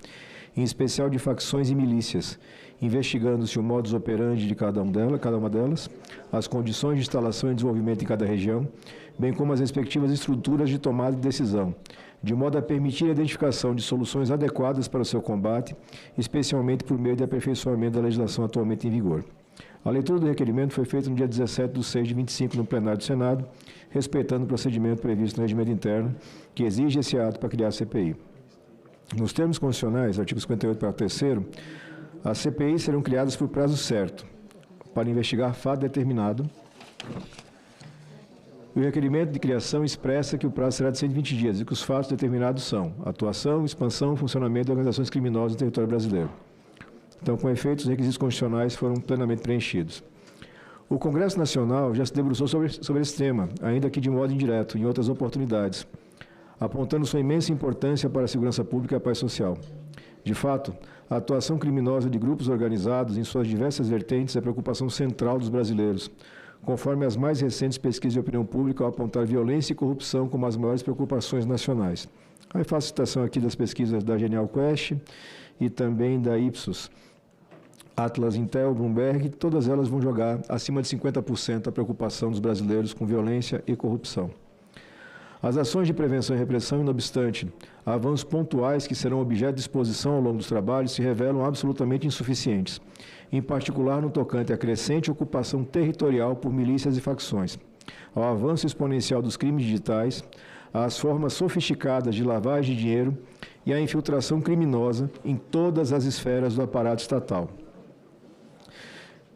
em especial de facções e milícias, investigando-se o modus operandi de cada uma delas, as condições de instalação e desenvolvimento em cada região, bem como as respectivas estruturas de tomada de decisão, de modo a permitir a identificação de soluções adequadas para o seu combate, especialmente por meio de aperfeiçoamento da legislação atualmente em vigor. A leitura do requerimento foi feita no dia 17/6/25 no plenário do Senado, respeitando o procedimento previsto no regimento interno, que exige esse ato para criar a CPI. Nos termos constitucionais, artigo 58, parágrafo 3º, as CPIs serão criadas por prazo certo, para investigar fato determinado. O requerimento de criação expressa que o prazo será de 120 dias e que os fatos determinados são atuação, expansão e funcionamento de organizações criminosas no território brasileiro. Então, com efeito, os requisitos constitucionais foram plenamente preenchidos. O Congresso Nacional já se debruçou sobre esse tema, ainda que de modo indireto, em outras oportunidades, apontando sua imensa importância para a segurança pública e a paz social. De fato, a atuação criminosa de grupos organizados em suas diversas vertentes é a preocupação central dos brasileiros, conforme as mais recentes pesquisas de opinião pública ao apontar violência e corrupção como as maiores preocupações nacionais. Aí faço citação aqui das pesquisas da Genial Quest e também da Ipsos, Atlas Intel, Bloomberg, todas elas vão jogar acima de 50% a preocupação dos brasileiros com violência e corrupção. As ações de prevenção e repressão, não obstante, avanços pontuais que serão objeto de exposição ao longo dos trabalhos se revelam absolutamente insuficientes, em particular no tocante à crescente ocupação territorial por milícias e facções, ao avanço exponencial dos crimes digitais, às formas sofisticadas de lavagem de dinheiro e à infiltração criminosa em todas as esferas do aparato estatal.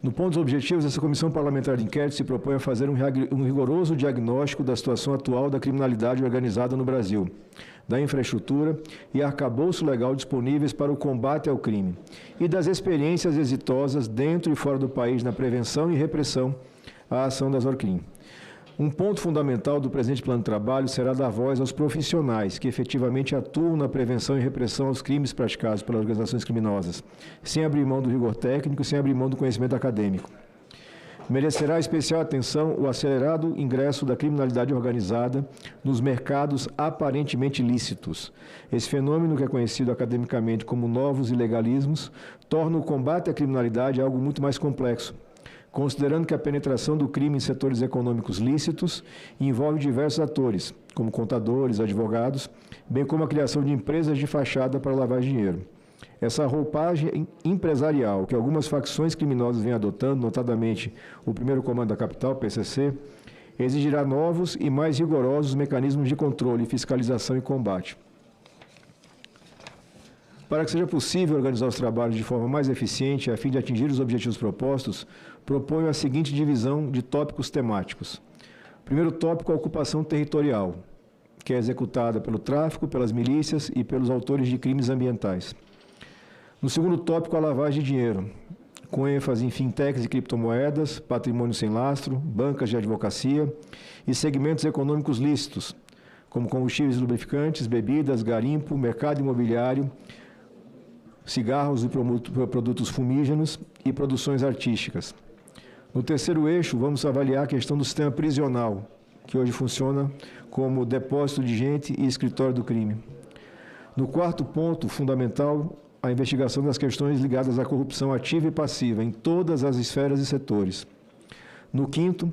No ponto dos objetivos, essa Comissão Parlamentar de Inquérito se propõe a fazer um rigoroso diagnóstico da situação atual da criminalidade organizada no Brasil, da infraestrutura e arcabouço legal disponíveis para o combate ao crime e das experiências exitosas dentro e fora do país na prevenção e repressão à ação das ORCRIM. Um ponto fundamental do presente plano de trabalho será dar voz aos profissionais que efetivamente atuam na prevenção e repressão aos crimes praticados pelas organizações criminosas, sem abrir mão do rigor técnico e sem abrir mão do conhecimento acadêmico. Merecerá especial atenção o acelerado ingresso da criminalidade organizada nos mercados aparentemente lícitos. Esse fenômeno, que é conhecido academicamente como novos ilegalismos, torna o combate à criminalidade algo muito mais complexo, considerando que a penetração do crime em setores econômicos lícitos envolve diversos atores, como contadores, advogados, bem como a criação de empresas de fachada para lavar dinheiro. Essa roupagem empresarial que algumas facções criminosas vêm adotando, notadamente o Primeiro Comando da Capital, PCC, exigirá novos e mais rigorosos mecanismos de controle, fiscalização e combate. Para que seja possível organizar os trabalhos de forma mais eficiente, a fim de atingir os objetivos propostos, proponho a seguinte divisão de tópicos temáticos. Primeiro tópico, a ocupação territorial, que é executada pelo tráfico, pelas milícias e pelos autores de crimes ambientais. No segundo tópico, a lavagem de dinheiro, com ênfase em fintechs e criptomoedas, patrimônio sem lastro, bancas de advocacia e segmentos econômicos lícitos, como combustíveis e lubrificantes, bebidas, garimpo, mercado imobiliário, cigarros e produtos fumígenos e produções artísticas. No terceiro eixo, vamos avaliar a questão do sistema prisional, que hoje funciona como depósito de gente e escritório do crime. No quarto ponto, fundamental, a investigação das questões ligadas à corrupção ativa e passiva em todas as esferas e setores. No quinto,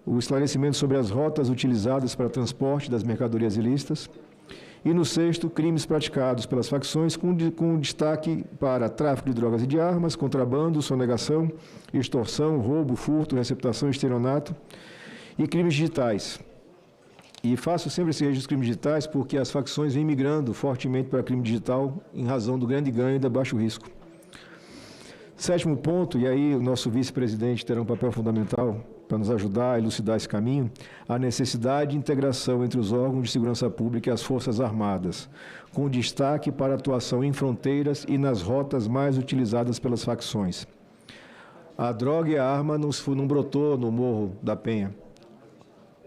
o esclarecimento sobre as rotas utilizadas para transporte das mercadorias ilícitas. E no sexto, crimes praticados pelas facções com destaque para tráfico de drogas e de armas, contrabando, sonegação, extorsão, roubo, furto, receptação, estelionato e crimes digitais. E faço sempre esse registro de crimes digitais porque as facções vêm migrando fortemente para crime digital em razão do grande ganho e do baixo risco. Sétimo ponto, e aí o nosso vice-presidente terá um papel fundamental para nos ajudar a elucidar esse caminho, a necessidade de integração entre os órgãos de segurança pública e as Forças Armadas, com destaque para a atuação em fronteiras e nas rotas mais utilizadas pelas facções. A droga e a arma não brotou no Morro da Penha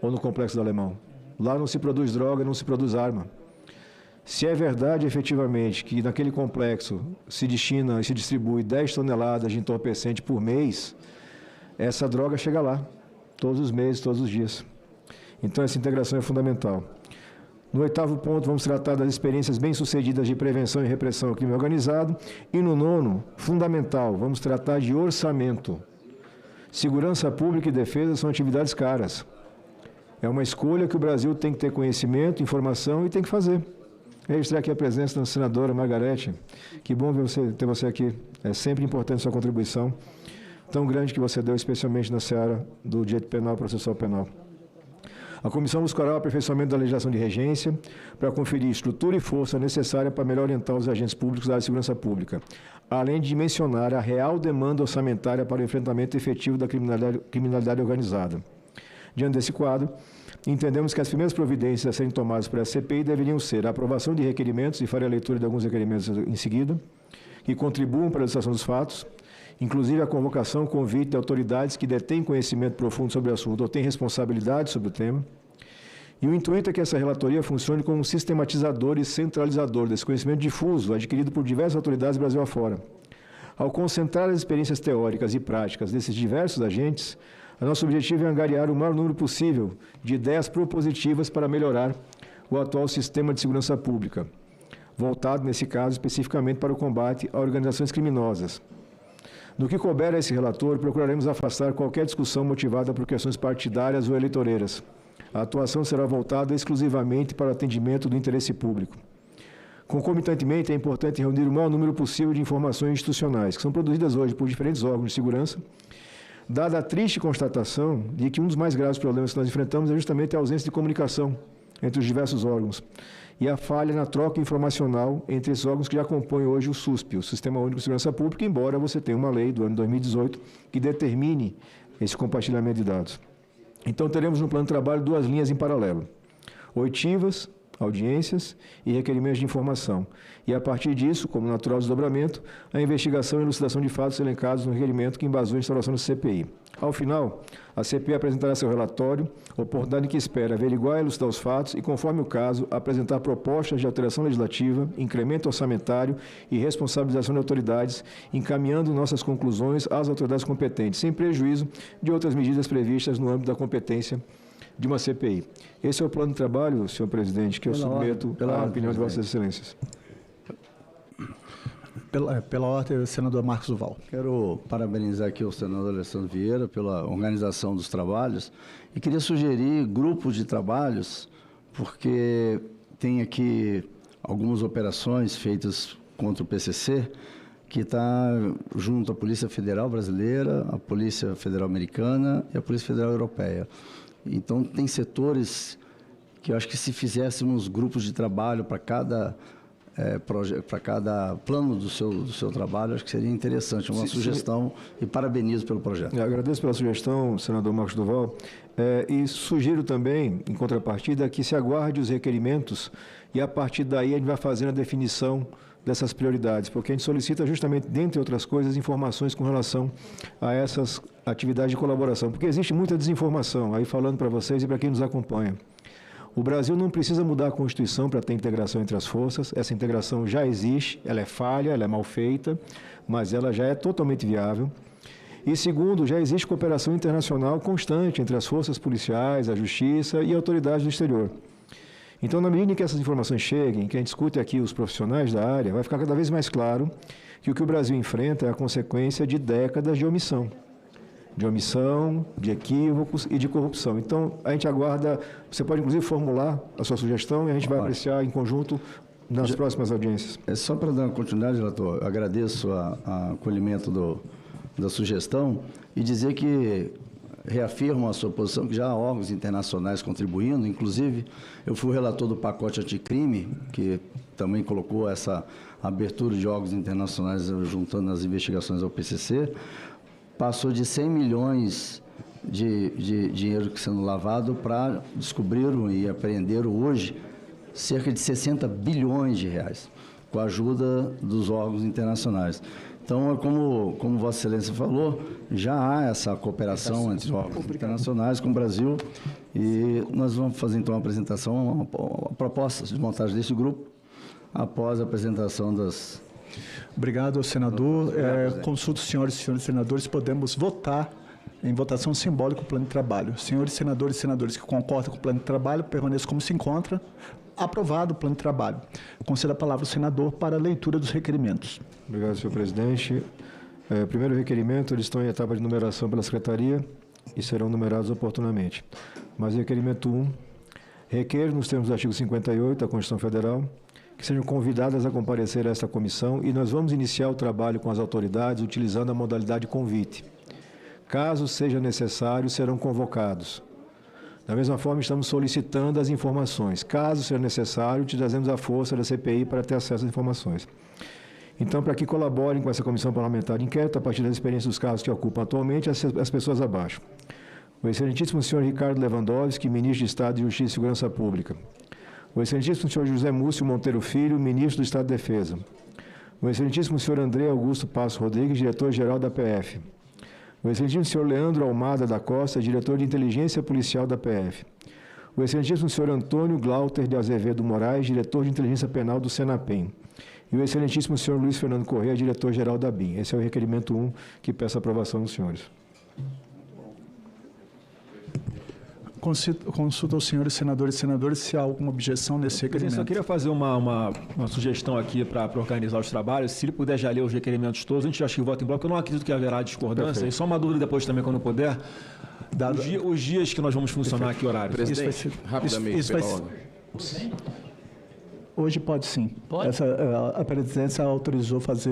ou no Complexo do Alemão. Lá não se produz droga, não se produz arma. Se é verdade, efetivamente, que naquele complexo se destina e se distribui 10 toneladas de entorpecente por mês, essa droga chega lá, todos os meses, todos os dias. Então, essa integração é fundamental. No oitavo ponto, vamos tratar das experiências bem-sucedidas de prevenção e repressão ao crime organizado. E no nono, fundamental, vamos tratar de orçamento. Segurança pública e defesa são atividades caras. É uma escolha que o Brasil tem que ter conhecimento, informação e tem que fazer. Registrar aqui a presença da senadora Margarete. Que bom ter você aqui. É sempre importante sua contribuição, tão grande que você deu, especialmente na seara do direito penal e processual penal. A comissão buscará o aperfeiçoamento da legislação de regência para conferir estrutura e força necessária para melhor orientar os agentes públicos da área de segurança pública, além de dimensionar a real demanda orçamentária para o enfrentamento efetivo da criminalidade organizada. Diante desse quadro, entendemos que as primeiras providências a serem tomadas para a CPI deveriam ser a aprovação de requerimentos, e farei a leitura de alguns requerimentos em seguida, que contribuam para a ilustração dos fatos, inclusive a convocação, convite de autoridades que detêm conhecimento profundo sobre o assunto ou têm responsabilidade sobre o tema. E o intuito é que essa relatoria funcione como um sistematizador e centralizador desse conhecimento difuso, adquirido por diversas autoridades do Brasil afora. Ao concentrar as experiências teóricas e práticas desses diversos agentes, o nosso objetivo é angariar o maior número possível de ideias propositivas para melhorar o atual sistema de segurança pública, voltado, nesse caso, especificamente para o combate a organizações criminosas. No que couber a esse relator, procuraremos afastar qualquer discussão motivada por questões partidárias ou eleitoreiras. A atuação será voltada exclusivamente para o atendimento do interesse público. Concomitantemente, é importante reunir o maior número possível de informações institucionais, que são produzidas hoje por diferentes órgãos de segurança, dada a triste constatação de que um dos mais graves problemas que nós enfrentamos é justamente a ausência de comunicação entre os diversos órgãos e a falha na troca informacional entre esses órgãos que já compõem hoje o SUSP, o Sistema Único de Segurança Pública, embora você tenha uma lei do ano 2018 que determine esse compartilhamento de dados. Então, teremos no plano de trabalho duas linhas em paralelo: oitivas, audiências e requerimentos de informação. E, a partir disso, como natural desdobramento, a investigação e elucidação de fatos elencados no requerimento que embasou a instauração da CPI. Ao final, a CPI apresentará seu relatório, oportunidade que espera averiguar e elucidar os fatos e, conforme o caso, apresentar propostas de alteração legislativa, incremento orçamentário e responsabilização de autoridades, encaminhando nossas conclusões às autoridades competentes, sem prejuízo de outras medidas previstas no âmbito da competência de uma CPI. Esse é o plano de trabalho, senhor presidente, que eu submeto à opinião de vossas excelências. Pela ordem, o senador Marcos Duval. Quero parabenizar aqui o senador Alessandro Vieira pela organização dos trabalhos e queria sugerir grupos de trabalhos, porque tem aqui algumas operações feitas contra o PCC, que está junto à Polícia Federal Brasileira, à Polícia Federal Americana e à Polícia Federal Europeia. Então, tem setores que eu acho que se fizéssemos grupos de trabalho para cada para cada plano do seu trabalho, acho que seria interessante, uma sugestão, e parabenizo pelo projeto. Eu agradeço pela sugestão, senador Marcos Duval, e sugiro também, em contrapartida, que se aguarde os requerimentos e, a partir daí, a gente vai fazendo a definição dessas prioridades, porque a gente solicita justamente, dentre outras coisas, informações com relação a essas atividades de colaboração, porque existe muita desinformação, aí falando para vocês e para quem nos acompanha. O Brasil não precisa mudar a Constituição para ter integração entre as forças. Essa integração já existe, ela é falha, ela é mal feita, mas ela já é totalmente viável. E, segundo, já existe cooperação internacional constante entre as forças policiais, a justiça e autoridades do exterior. Então, na medida em que essas informações cheguem, que a gente discute aqui os profissionais da área, vai ficar cada vez mais claro que o Brasil enfrenta é a consequência de décadas de omissão. de omissão, de equívocos e de corrupção. Então, a gente aguarda, você pode inclusive formular a sua sugestão e a gente vai apreciar em conjunto nas próximas audiências. É só para dar uma continuidade, relator, agradeço o acolhimento da sugestão e dizer que reafirmo a sua posição, que já há órgãos internacionais contribuindo, inclusive eu fui o relator do pacote anticrime, que também colocou essa abertura de órgãos internacionais juntando as investigações ao PCC, passou de 100 milhões de dinheiro sendo lavado para descobriram e apreenderam hoje cerca de 60 bilhões de reais, com a ajuda dos órgãos internacionais. Então, como Vossa Excelência falou, já há essa cooperação entre órgãos internacionais com o Brasil e nós vamos fazer, então, uma apresentação, uma proposta de montagem desse grupo, após a apresentação das... Obrigado, senador. Consulto os senhores e senhores senadores, podemos votar em votação simbólica o plano de trabalho. Senhores senadores e senadores que concordam com o plano de trabalho, permaneçam como se encontra. Aprovado o plano de trabalho. Concedo a palavra ao senador para a leitura dos requerimentos. Obrigado, senhor presidente. Primeiro requerimento, eles estão em etapa de numeração pela secretaria e serão numerados oportunamente. Mas requerimento 1, requer, nos termos do artigo 58 da Constituição Federal, que sejam convidadas a comparecer a esta comissão e nós vamos iniciar o trabalho com as autoridades utilizando a modalidade convite. Caso seja necessário, serão convocados. Da mesma forma, estamos solicitando as informações. Caso seja necessário, utilizaremos a força da CPI para ter acesso às informações. Então, para que colaborem com essa comissão parlamentar de inquérito, a partir das experiências dos casos que ocupam atualmente, as pessoas abaixo. O excelentíssimo senhor Ricardo Lewandowski, ministro de Estado de Justiça e Segurança Pública. O excelentíssimo senhor José Múcio Monteiro Filho, ministro do Estado de Defesa. O excelentíssimo senhor André Augusto Passo Rodrigues, diretor-geral da PF. O excelentíssimo senhor Leandro Almada da Costa, diretor de Inteligência Policial da PF. O excelentíssimo senhor Antônio Glauter de Azevedo Moraes, diretor de Inteligência Penal do Senapem. E o excelentíssimo senhor Luiz Fernando Corrêa, diretor-geral da BIM. Esse é o requerimento 1 que peço a aprovação dos senhores. Consulta aos senhores senadores e senadores se há alguma objeção nesse requerimento. Eu só queria fazer uma sugestão aqui para organizar os trabalhos. Se ele puder já ler os requerimentos todos, a gente acha que vota em bloco. Eu não acredito que haverá discordância. Perfeito. E só uma dúvida depois também, quando puder. Os dias que nós vamos funcionar, que horário? Presidente, rapidamente, pela ordem. Hoje pode sim. Pode? A presidência autorizou fazer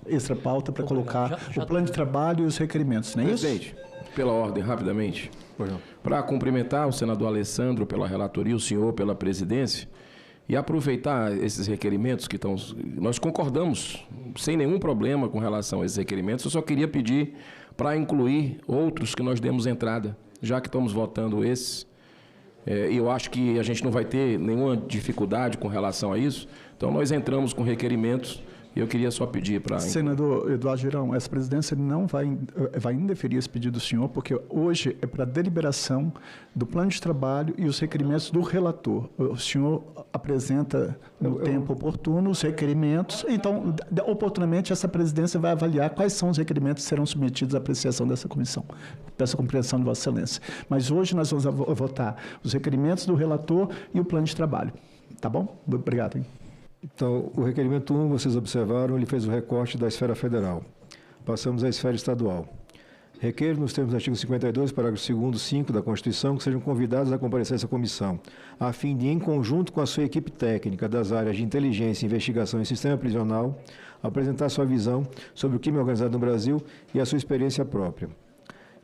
extra pauta para colocar o plano de trabalho e os requerimentos, não é isso? Presidente, pela ordem, rapidamente. Para cumprimentar o senador Alessandro pela relatoria, o senhor pela presidência, e aproveitar esses requerimentos que estão... Nós concordamos sem nenhum problema com relação a esses requerimentos, eu só queria pedir para incluir outros que nós demos entrada, já que estamos votando esses. E eu acho que a gente não vai ter nenhuma dificuldade com relação a isso, então nós entramos com requerimentos. Eu queria só pedir para... Senador Eduardo Girão, essa presidência não vai indeferir esse pedido do senhor, porque hoje é para deliberação do plano de trabalho e os requerimentos do relator. O senhor apresenta no tempo oportuno os requerimentos, então, oportunamente, essa presidência vai avaliar quais são os requerimentos que serão submetidos à apreciação dessa comissão. Peço a compreensão de Vossa Excelência. Mas hoje nós vamos votar os requerimentos do relator e o plano de trabalho. Tá bom? Obrigado, hein? Então, o requerimento 1, vocês observaram, ele fez o recorte da esfera federal. Passamos à esfera estadual. Requer, nos termos do artigo 52, parágrafo 2º, 5 da Constituição, que sejam convidados a comparecer a essa comissão, a fim de, em conjunto com a sua equipe técnica das áreas de inteligência, investigação e sistema prisional, apresentar sua visão sobre o crime organizado no Brasil e a sua experiência própria.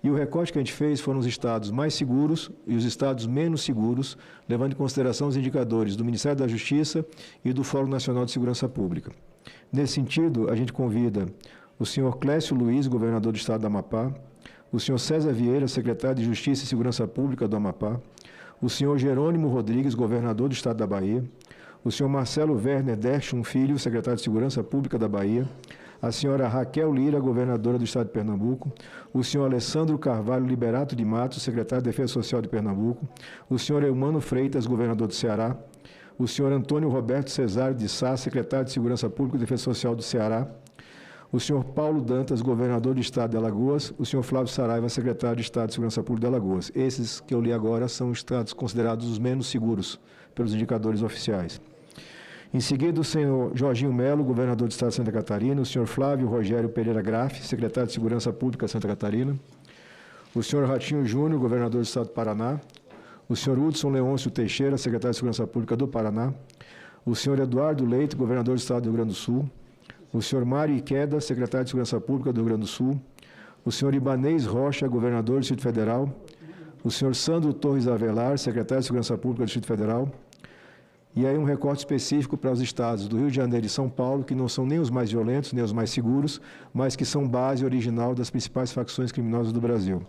E o recorte que a gente fez foram os estados mais seguros e os estados menos seguros, levando em consideração os indicadores do Ministério da Justiça e do Fórum Nacional de Segurança Pública. Nesse sentido, a gente convida o senhor Clécio Luiz, governador do estado do Amapá, o senhor César Vieira, secretário de Justiça e Segurança Pública do Amapá, o senhor Jerônimo Rodrigues, governador do estado da Bahia, o senhor Marcelo Werner Derschum Filho, secretário de Segurança Pública da Bahia, a senhora Raquel Lira, governadora do estado de Pernambuco, o senhor Alessandro Carvalho Liberato de Matos, secretário de Defesa Social de Pernambuco, o senhor Eumano Freitas, governador do Ceará, o senhor Antônio Roberto Cesário de Sá, secretário de Segurança Pública e Defesa Social do Ceará, o senhor Paulo Dantas, governador do estado de Alagoas, o senhor Flávio Saraiva, secretário de Estado de Segurança Pública de Alagoas. Esses que eu li agora são estados considerados os menos seguros pelos indicadores oficiais. Em seguida, o senhor Jorginho Melo, governador do Estado de Santa Catarina, o senhor Flávio Rogério Pereira Graff, secretário de Segurança Pública de Santa Catarina, o senhor Ratinho Júnior, governador do Estado do Paraná, o senhor Hudson Leôncio Teixeira, secretário de Segurança Pública do Paraná, o senhor Eduardo Leite, governador do Estado do Rio Grande do Sul, o senhor Mário Iqueda, secretário de Segurança Pública do Rio Grande do Sul, o senhor Ibanez Rocha, governador do Distrito Federal, o senhor Sandro Torres Avelar, secretário de Segurança Pública do Distrito Federal, e aí um recorte específico para os estados do Rio de Janeiro e São Paulo, que não são nem os mais violentos, nem os mais seguros, mas que são base original das principais facções criminosas do Brasil.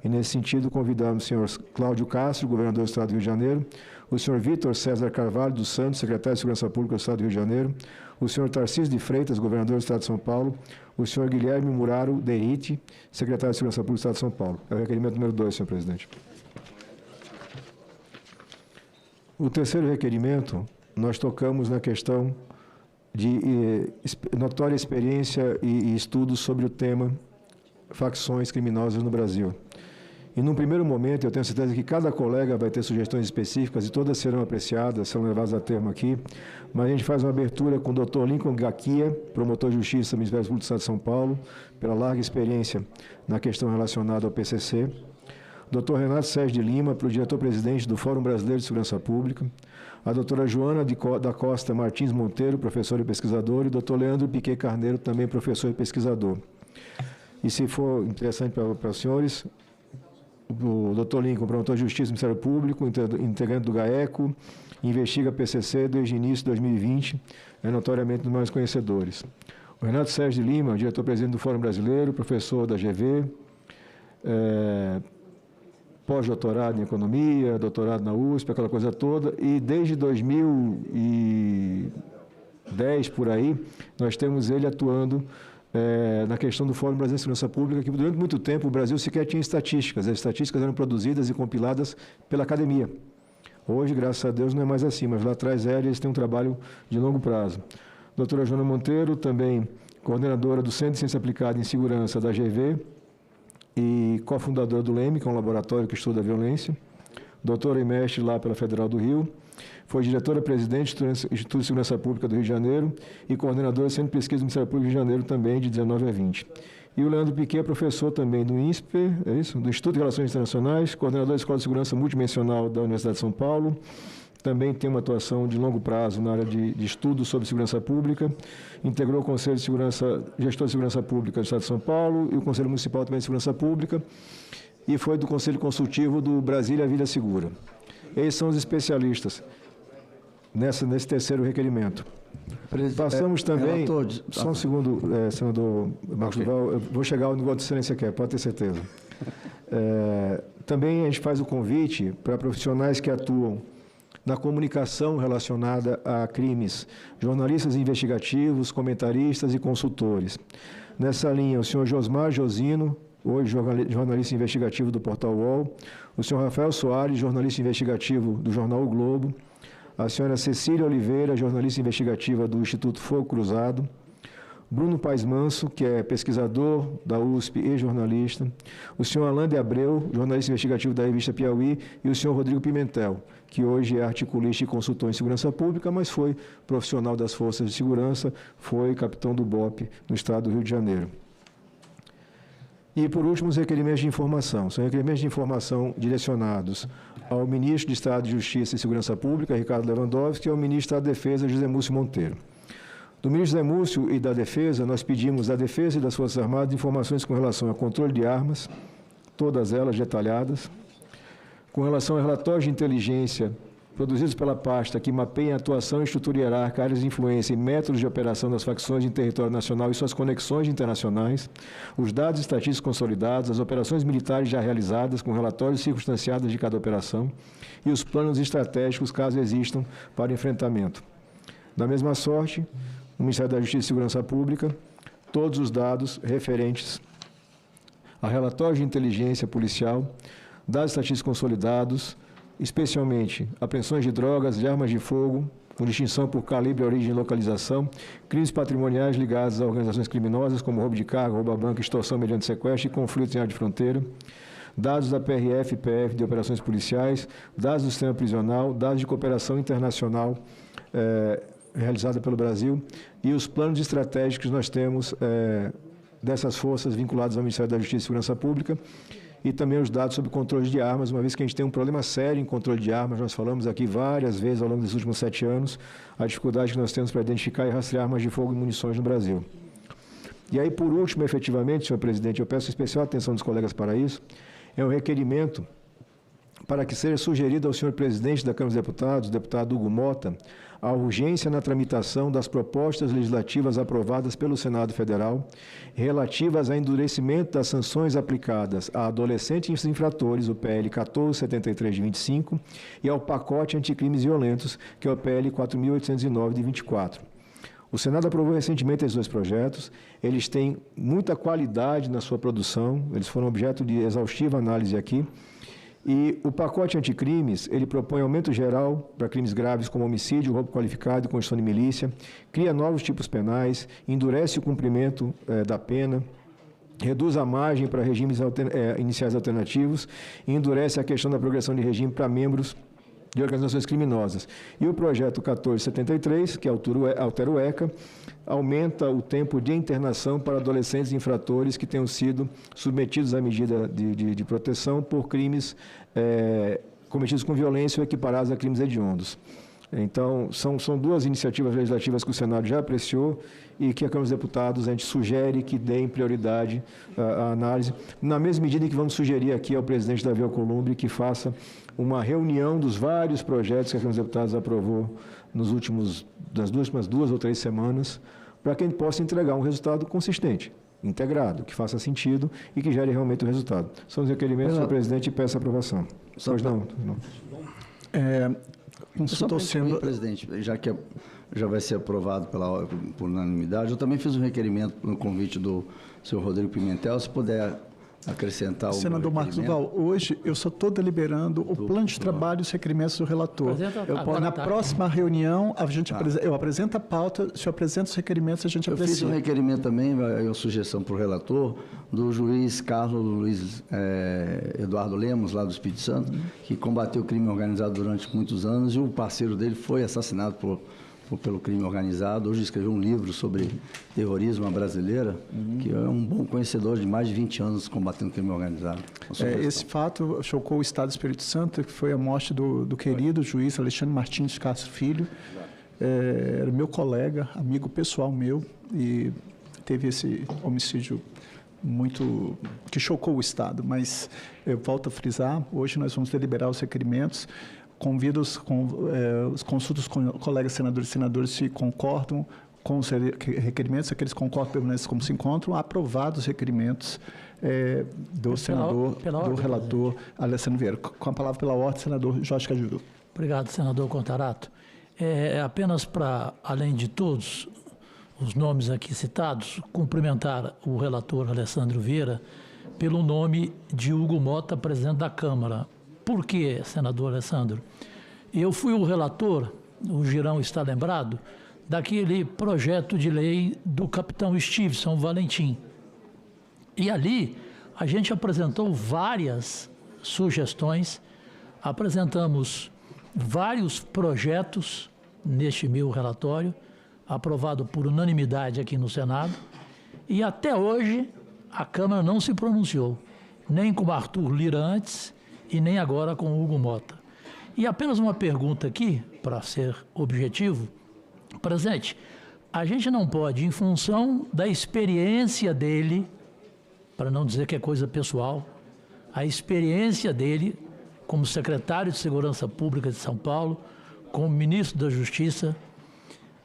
E, nesse sentido, convidamos o senhor Cláudio Castro, governador do Estado do Rio de Janeiro, o senhor Vitor César Carvalho dos Santos, secretário de Segurança Pública do Estado do Rio de Janeiro, o senhor Tarcísio de Freitas, governador do Estado de São Paulo, o senhor Guilherme Muraro Derite, secretário de Segurança Pública do Estado de São Paulo. É o requerimento número 2, senhor presidente. O terceiro requerimento, nós tocamos na questão de notória experiência e estudos sobre o tema facções criminosas no Brasil. E, num primeiro momento, eu tenho certeza que cada colega vai ter sugestões específicas e todas serão apreciadas, serão levadas a termo aqui, mas a gente faz uma abertura com o Dr. Lincoln Gaquia, promotor de justiça do Ministério Público do Estado de São Paulo, pela larga experiência na questão relacionada ao PCC, Dr. Renato Sérgio de Lima, para o diretor-presidente do Fórum Brasileiro de Segurança Pública, a doutora Joana da Costa Martins Monteiro, professora e pesquisador, e o Dr. Leandro Piquet Carneiro, também professor e pesquisador. E, se for interessante para os senhores, o Dr. Lincoln, promotor de Justiça do Ministério Público, integrante do GAECO, investiga PCC desde o início de 2020, é notoriamente um dos mais conhecedores. O Renato Sérgio de Lima, diretor-presidente do Fórum Brasileiro, professor da GV, pós-doutorado em Economia, doutorado na USP, aquela coisa toda, e desde 2010, por aí, nós temos ele atuando na questão do Fórum Brasileiro de Segurança Pública, que durante muito tempo o Brasil sequer tinha estatísticas. As estatísticas eram produzidas e compiladas pela academia. Hoje, graças a Deus, não é mais assim, mas lá atrás eles têm um trabalho de longo prazo. Doutora Joana Monteiro, também coordenadora do Centro de Ciência Aplicada em Segurança da GV e cofundadora do LEME, que é um laboratório que estuda a violência. Doutora e mestre lá pela Federal do Rio. Foi diretora-presidente do Instituto de Segurança Pública do Rio de Janeiro e coordenadora do Centro de Pesquisa do Ministério Público do Rio de Janeiro também, de 19 a 20. E o Leandro Piquet é professor também do INSPER, é isso? Do Instituto de Relações Internacionais, coordenador da Escola de Segurança Multidimensional da Universidade de São Paulo. Também tem uma atuação de longo prazo na área de estudos sobre segurança pública. Integrou o Conselho de Segurança, Gestor de Segurança Pública do Estado de São Paulo e o Conselho Municipal também de Segurança Pública. E foi do Conselho Consultivo do Brasília Vida Segura. Eles são os especialistas nesse terceiro requerimento. Passamos também... Só um segundo, senador Marcos Duval, eu vou chegar ao negócio de excelência que é, pode ter certeza. Também a gente faz o convite para profissionais que atuam na comunicação relacionada a crimes, jornalistas investigativos, comentaristas e consultores. Nessa linha, o senhor Josmar Josino, hoje jornalista investigativo do Portal UOL, o senhor Rafael Soares, jornalista investigativo do jornal O Globo, a senhora Cecília Oliveira, jornalista investigativa do Instituto Fogo Cruzado, Bruno Paes Manso, que é pesquisador da USP e jornalista, o senhor Alain de Abreu, jornalista investigativo da revista Piauí, e o senhor Rodrigo Pimentel, que hoje é articulista e consultor em segurança pública, mas foi profissional das forças de segurança, foi capitão do BOP no estado do Rio de Janeiro. E, por último, os requerimentos de informação. São requerimentos de informação direcionados ao ministro de Estado de Justiça e Segurança Pública, Ricardo Lewandowski, e ao ministro da Defesa, José Múcio Monteiro. Do ministro José Múcio e da Defesa, nós pedimos à Defesa e das Forças Armadas informações com relação ao controle de armas, todas elas detalhadas, com relação a relatórios de inteligência produzidos pela pasta que mapeia a atuação, estrutura hierárquica, áreas de influência e métodos de operação das facções em território nacional e suas conexões internacionais, os dados estatísticos consolidados, as operações militares já realizadas com relatórios circunstanciados de cada operação e os planos estratégicos, caso existam, para enfrentamento. Da mesma sorte, o Ministério da Justiça e Segurança Pública, todos os dados referentes a relatórios de inteligência policial, dados estatísticos consolidados, especialmente apreensões de drogas, de armas de fogo, com distinção por calibre, origem e localização, crimes patrimoniais ligados a organizações criminosas, como roubo de carga, roubo a banco, extorsão mediante sequestro e conflitos em área de fronteira, dados da PRF e PF de operações policiais, dados do sistema prisional, dados de cooperação internacional realizada pelo Brasil e os planos estratégicos que nós temos dessas forças vinculadas ao Ministério da Justiça e Segurança Pública, e também os dados sobre controle de armas, uma vez que a gente tem um problema sério em controle de armas. Nós falamos aqui várias vezes ao longo dos últimos 7 anos a dificuldade que nós temos para identificar e rastrear armas de fogo e munições no Brasil. E aí, por último, efetivamente, senhor presidente, eu peço especial atenção dos colegas para isso, é um requerimento para que seja sugerido ao senhor presidente da Câmara dos Deputados, o deputado Hugo Mota, a urgência na tramitação das propostas legislativas aprovadas pelo Senado Federal relativas a endurecimento das sanções aplicadas a adolescentes infratores, o PL 1473 de 25, e ao pacote anticrimes violentos, que é o PL 4809 de 24. O Senado aprovou recentemente esses 2 projetos, eles têm muita qualidade na sua produção, eles foram objeto de exaustiva análise aqui, e o pacote anticrimes, ele propõe aumento geral para crimes graves como homicídio, roubo qualificado e constituição de milícia, cria novos tipos penais, endurece o cumprimento da pena, reduz a margem para regimes iniciais alternativos e endurece a questão da progressão de regime para membros de organizações criminosas. E o projeto 1473, que altera o ECA, aumenta o tempo de internação para adolescentes infratores que tenham sido submetidos à medida de proteção por crimes cometidos com violência ou equiparados a crimes hediondos. Então, são 2 iniciativas legislativas que o Senado já apreciou e que a Câmara dos Deputados a gente sugere que deem prioridade à análise, na mesma medida em que vamos sugerir aqui ao presidente Davi Alcolumbre que faça uma reunião dos vários projetos que a Câmara dos Deputados aprovou nas últimas 2 ou 3 semanas, para que a gente possa entregar um resultado consistente, integrado, que faça sentido e que gere realmente o resultado. São os requerimentos, senhor presidente, e peço a aprovação. Pois não. Só sendo... presidente, já que já vai ser aprovado por unanimidade, eu também fiz um requerimento no convite do senhor Rodrigo Pimentel, se puder acrescentar o senador Marcos Duval, hoje eu só estou deliberando o plano de trabalho e os requerimentos do relator. Na próxima reunião, eu apresento a pauta, se eu apresento os requerimentos, a gente aprecia. Eu fiz um requerimento também, uma sugestão para o relator, do juiz Carlos Luiz Eduardo Lemos, lá do Espírito Santo, que combateu o crime organizado durante muitos anos, e o parceiro dele foi assassinado pelo crime organizado. Hoje escreveu um livro sobre terrorismo à brasileira, que é um bom conhecedor de mais de 20 anos combatendo o crime organizado. Esse fato chocou o Estado do Espírito Santo, que foi a morte do querido juiz Alexandre Martins Castro Filho. Era meu colega, amigo pessoal meu, e teve esse homicídio que chocou o Estado. Mas eu volto a frisar, hoje nós vamos deliberar os requerimentos. Convido os consultos com colegas senadores e senadoras se concordam com os requerimentos, se aqueles concordam permanecem como se encontram, aprovados os requerimentos do senador, do relator Alessandro Vieira. Com a palavra pela ordem, senador Jorge Cajuru. Obrigado, senador Contarato. Apenas para, além de todos os nomes aqui citados, cumprimentar o relator Alessandro Vieira pelo nome de Hugo Mota, presidente da Câmara. Por quê, senador Alessandro? Eu fui o relator, o Girão está lembrado, daquele projeto de lei do capitão Stevenson Valentim. E ali a gente apresentou várias sugestões, apresentamos vários projetos neste meu relatório, aprovado por unanimidade aqui no Senado, e até hoje a Câmara não se pronunciou, nem com Arthur Lira antes, e nem agora com o Hugo Mota. E apenas uma pergunta aqui, para ser objetivo. Presidente, a gente não pode, em função da experiência dele, para não dizer que é coisa pessoal, a experiência dele como secretário de Segurança Pública de São Paulo, como ministro da Justiça,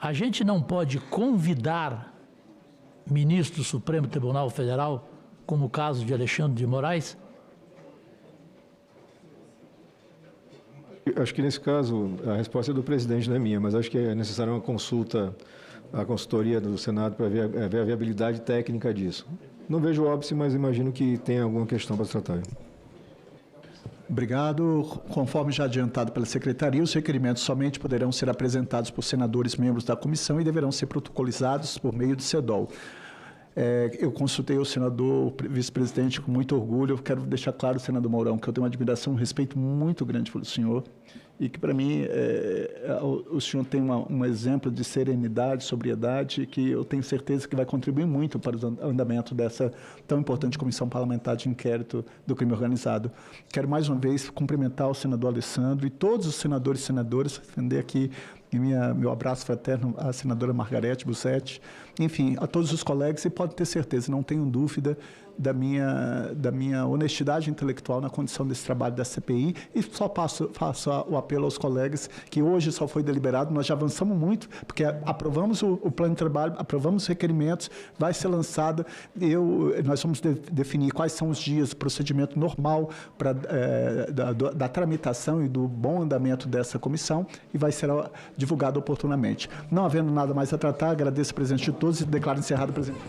a gente não pode convidar ministro do Supremo Tribunal Federal, como o caso de Alexandre de Moraes? Acho que nesse caso a resposta é do presidente, não é minha, mas acho que é necessária uma consulta à consultoria do Senado para ver a viabilidade técnica disso. Não vejo óbice, mas imagino que tem alguma questão para se tratar. Obrigado. Conforme já adiantado pela Secretaria, os requerimentos somente poderão ser apresentados por senadores membros da comissão e deverão ser protocolizados por meio de CEDOL. Eu consultei o senador, o vice-presidente, com muito orgulho. Eu quero deixar claro, senador Mourão, que eu tenho uma admiração e um respeito muito grande pelo senhor. e que, para mim, o senhor tem um exemplo de serenidade, sobriedade, que eu tenho certeza que vai contribuir muito para o andamento dessa tão importante comissão parlamentar de inquérito do crime organizado. Quero, mais uma vez, cumprimentar o senador Alessandro e todos os senadores e senadoras, estender aqui meu abraço fraterno à senadora Margarete Bussetti, enfim, a todos os colegas, e pode ter certeza, não tenho dúvida da minha honestidade intelectual na condição desse trabalho da CPI, e só faço o apelo aos colegas que hoje só foi deliberado, nós já avançamos muito, porque aprovamos o plano de trabalho, aprovamos os requerimentos, vai ser lançada, nós vamos definir quais são os dias, o procedimento normal da tramitação e do bom andamento dessa comissão, e vai ser divulgado oportunamente. Não havendo nada mais a tratar, agradeço a presença de todos e declaro encerrado o presidente.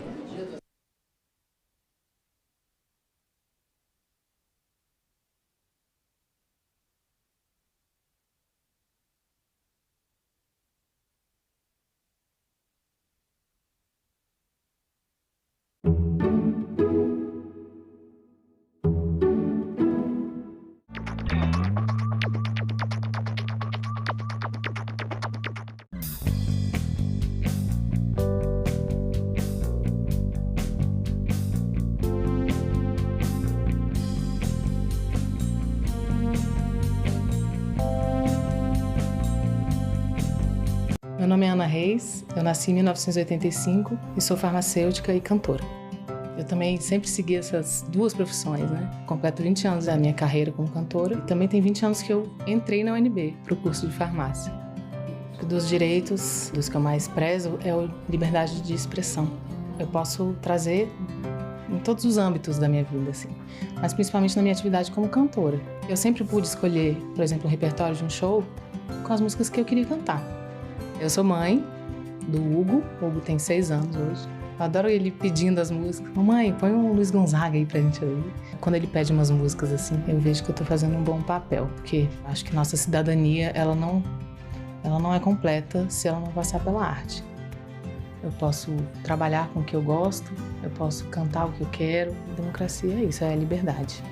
Meu nome é Ana Reis, eu nasci em 1985 e sou farmacêutica e cantora. Eu também sempre segui essas duas profissões, né? Completo 20 anos da minha carreira como cantora e também tem 20 anos que eu entrei na UNB para o curso de farmácia. Dos direitos, dos que eu mais prezo, é a liberdade de expressão. Eu posso trazer em todos os âmbitos da minha vida, assim, mas principalmente na minha atividade como cantora. Eu sempre pude escolher, por exemplo, o repertório de um show com as músicas que eu queria cantar. Eu sou mãe do Hugo. O Hugo tem 6 anos hoje. Eu adoro ele pedindo as músicas. Mamãe, põe um Luiz Gonzaga aí pra gente ouvir. Quando ele pede umas músicas assim, eu vejo que eu tô fazendo um bom papel, porque acho que nossa cidadania, ela não é completa se ela não passar pela arte. Eu posso trabalhar com o que eu gosto, eu posso cantar o que eu quero. Democracia é isso, é liberdade.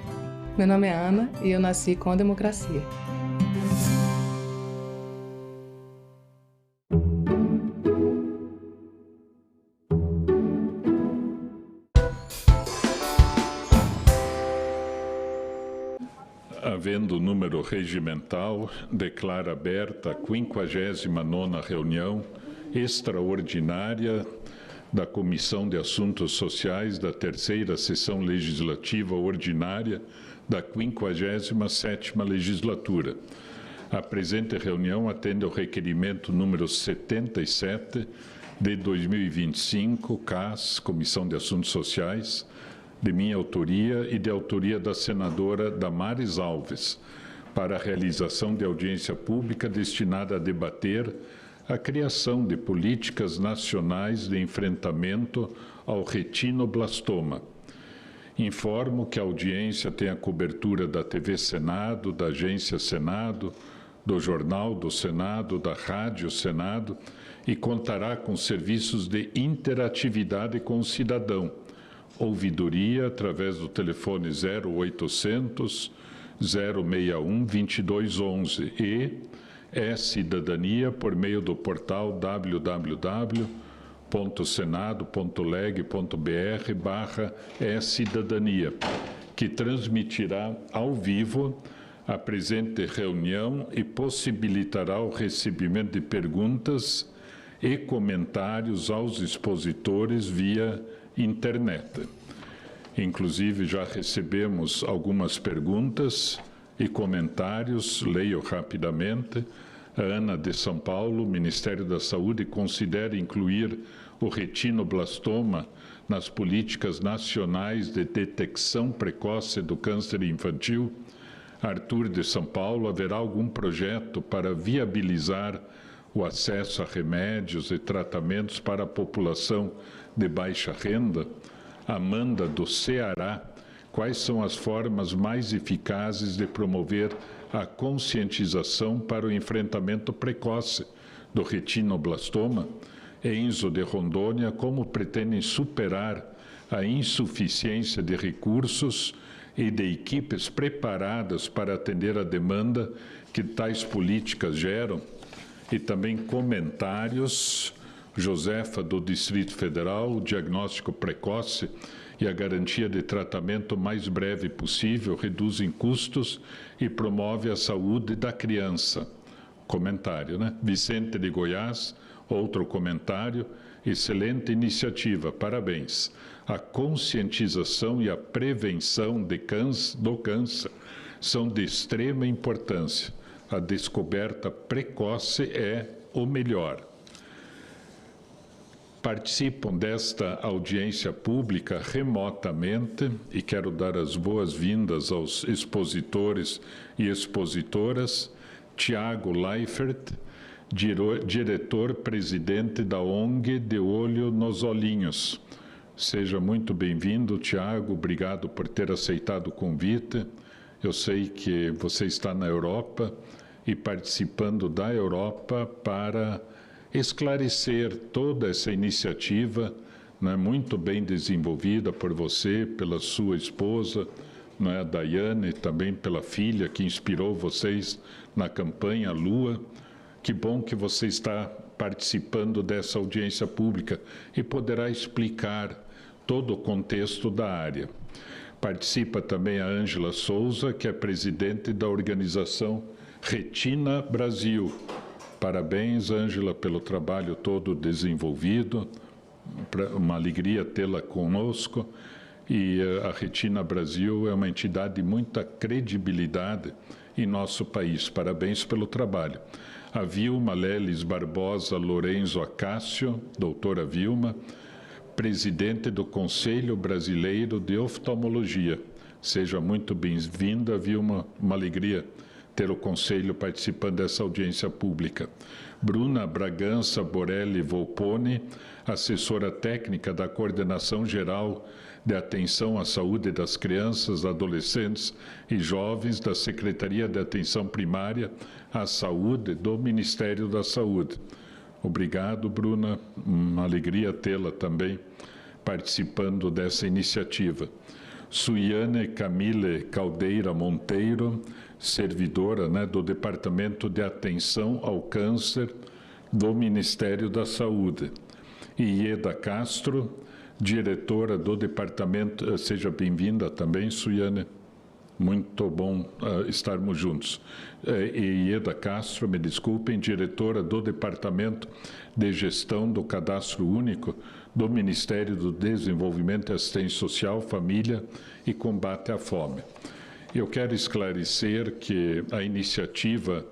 Meu nome é Ana e eu nasci com a democracia. Havendo número regimental, declara aberta a 59ª reunião extraordinária da Comissão de Assuntos Sociais da 3ª Sessão Legislativa Ordinária da 57ª Legislatura. A presente reunião atende ao requerimento número 77 de 2025, CAS, Comissão de Assuntos Sociais, de minha autoria e de autoria da senadora Damares Alves, para a realização de audiência pública destinada a debater a criação de políticas nacionais de enfrentamento ao retinoblastoma. Informo que a audiência tem a cobertura da TV Senado, da Agência Senado, do Jornal do Senado, da Rádio Senado e contará com serviços de interatividade com o cidadão, ouvidoria através do telefone 0800 061 2211 e cidadania por meio do portal www.senado.leg.br/cidadania, que transmitirá ao vivo a presente reunião e possibilitará o recebimento de perguntas e comentários aos expositores via internet. Inclusive, já recebemos algumas perguntas e comentários, leio rapidamente. A Ana de São Paulo, Ministério da Saúde, considera incluir o retinoblastoma nas políticas nacionais de detecção precoce do câncer infantil? Arthur de São Paulo, haverá algum projeto para viabilizar o acesso a remédios e tratamentos para a população de baixa renda? Amanda do Ceará, quais são as formas mais eficazes de promover a conscientização para o enfrentamento precoce do retinoblastoma? Enzo de Rondônia, como pretendem superar a insuficiência de recursos e de equipes preparadas para atender a demanda que tais políticas geram, e também comentários. Josefa, do Distrito Federal, o diagnóstico precoce e a garantia de tratamento mais breve possível reduzem custos e promove a saúde da criança. Comentário, né? Vicente de Goiás, outro comentário. Excelente iniciativa, parabéns. A conscientização e a prevenção do câncer são de extrema importância. A descoberta precoce é o melhor. Participam desta audiência pública remotamente, e quero dar as boas-vindas aos expositores e expositoras, Tiago Leifert, diretor-presidente da ONG De Olho nos Olhinhos. Seja muito bem-vindo, Tiago, obrigado por ter aceitado o convite. Eu sei que você está na Europa e participando da Europa para esclarecer toda essa iniciativa, né, muito bem desenvolvida por você, pela sua esposa, né, Daiane, também pela filha que inspirou vocês na campanha Lua. Que bom que você está participando dessa audiência pública e poderá explicar todo o contexto da área. Participa também a Ângela Souza, que é presidente da organização Retina Brasil. Parabéns, Ângela, pelo trabalho todo desenvolvido. Uma alegria tê-la conosco. E a Retina Brasil é uma entidade de muita credibilidade em nosso país. Parabéns pelo trabalho. A Vilma Leles Barbosa Lorenzo Acácio, doutora Vilma, presidente do Conselho Brasileiro de Oftalmologia. Seja muito bem-vinda, Vilma. Uma alegria ter o Conselho participando dessa audiência pública. Bruna Bragança Borelli Volpone, assessora técnica da Coordenação Geral de Atenção à Saúde das Crianças, Adolescentes e Jovens da Secretaria de Atenção Primária à Saúde do Ministério da Saúde. Obrigado, Bruna. Uma alegria tê-la também participando dessa iniciativa. Suiane Camille Caldeira Monteiro, servidora, né, do Departamento de Atenção ao Câncer do Ministério da Saúde. Ieda Castro, diretora do Departamento, seja bem-vinda também, Suiane, muito bom estarmos juntos. Ieda Castro, me desculpem, diretora do Departamento de Gestão do Cadastro Único do Ministério do Desenvolvimento e Assistência Social, Família e Combate à Fome. Eu quero esclarecer que a iniciativa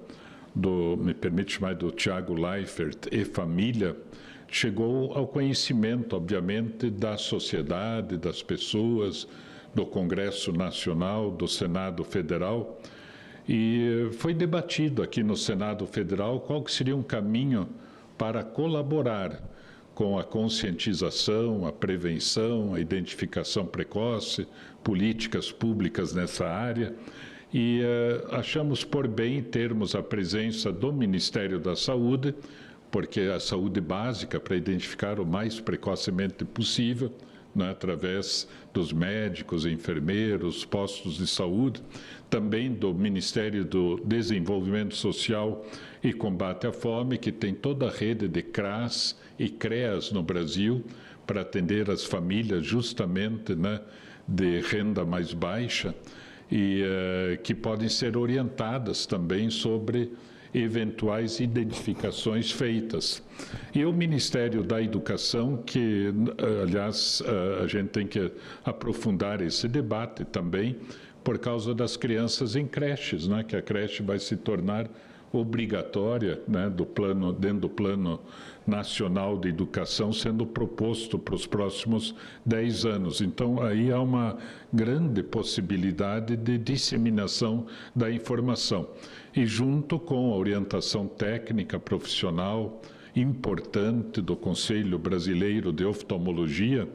me permite chamar do Tiago Leifert e Família, chegou ao conhecimento, obviamente, da sociedade, das pessoas, do Congresso Nacional, do Senado Federal, e foi debatido aqui no Senado Federal qual que seria um caminho para colaborar com a conscientização, a prevenção, a identificação precoce, políticas públicas nessa área, e achamos por bem termos a presença do Ministério da Saúde, porque a saúde básica para identificar o mais precocemente possível, né, através dos médicos, enfermeiros, postos de saúde, também do Ministério do Desenvolvimento Social e Combate à Fome, que tem toda a rede de CRAS e CREAS no Brasil para atender as famílias justamente, né, de renda mais baixa e que podem ser orientadas também sobre eventuais identificações feitas. E o Ministério da Educação, que, aliás, a gente tem que aprofundar esse debate também, por causa das crianças em creches, né, que a creche vai se tornar obrigatória, né, dentro do Plano Nacional de Educação, sendo proposto para os próximos 10 anos. Então, aí há uma grande possibilidade de disseminação da informação. E junto com a orientação técnica profissional importante do Conselho Brasileiro de Oftalmologia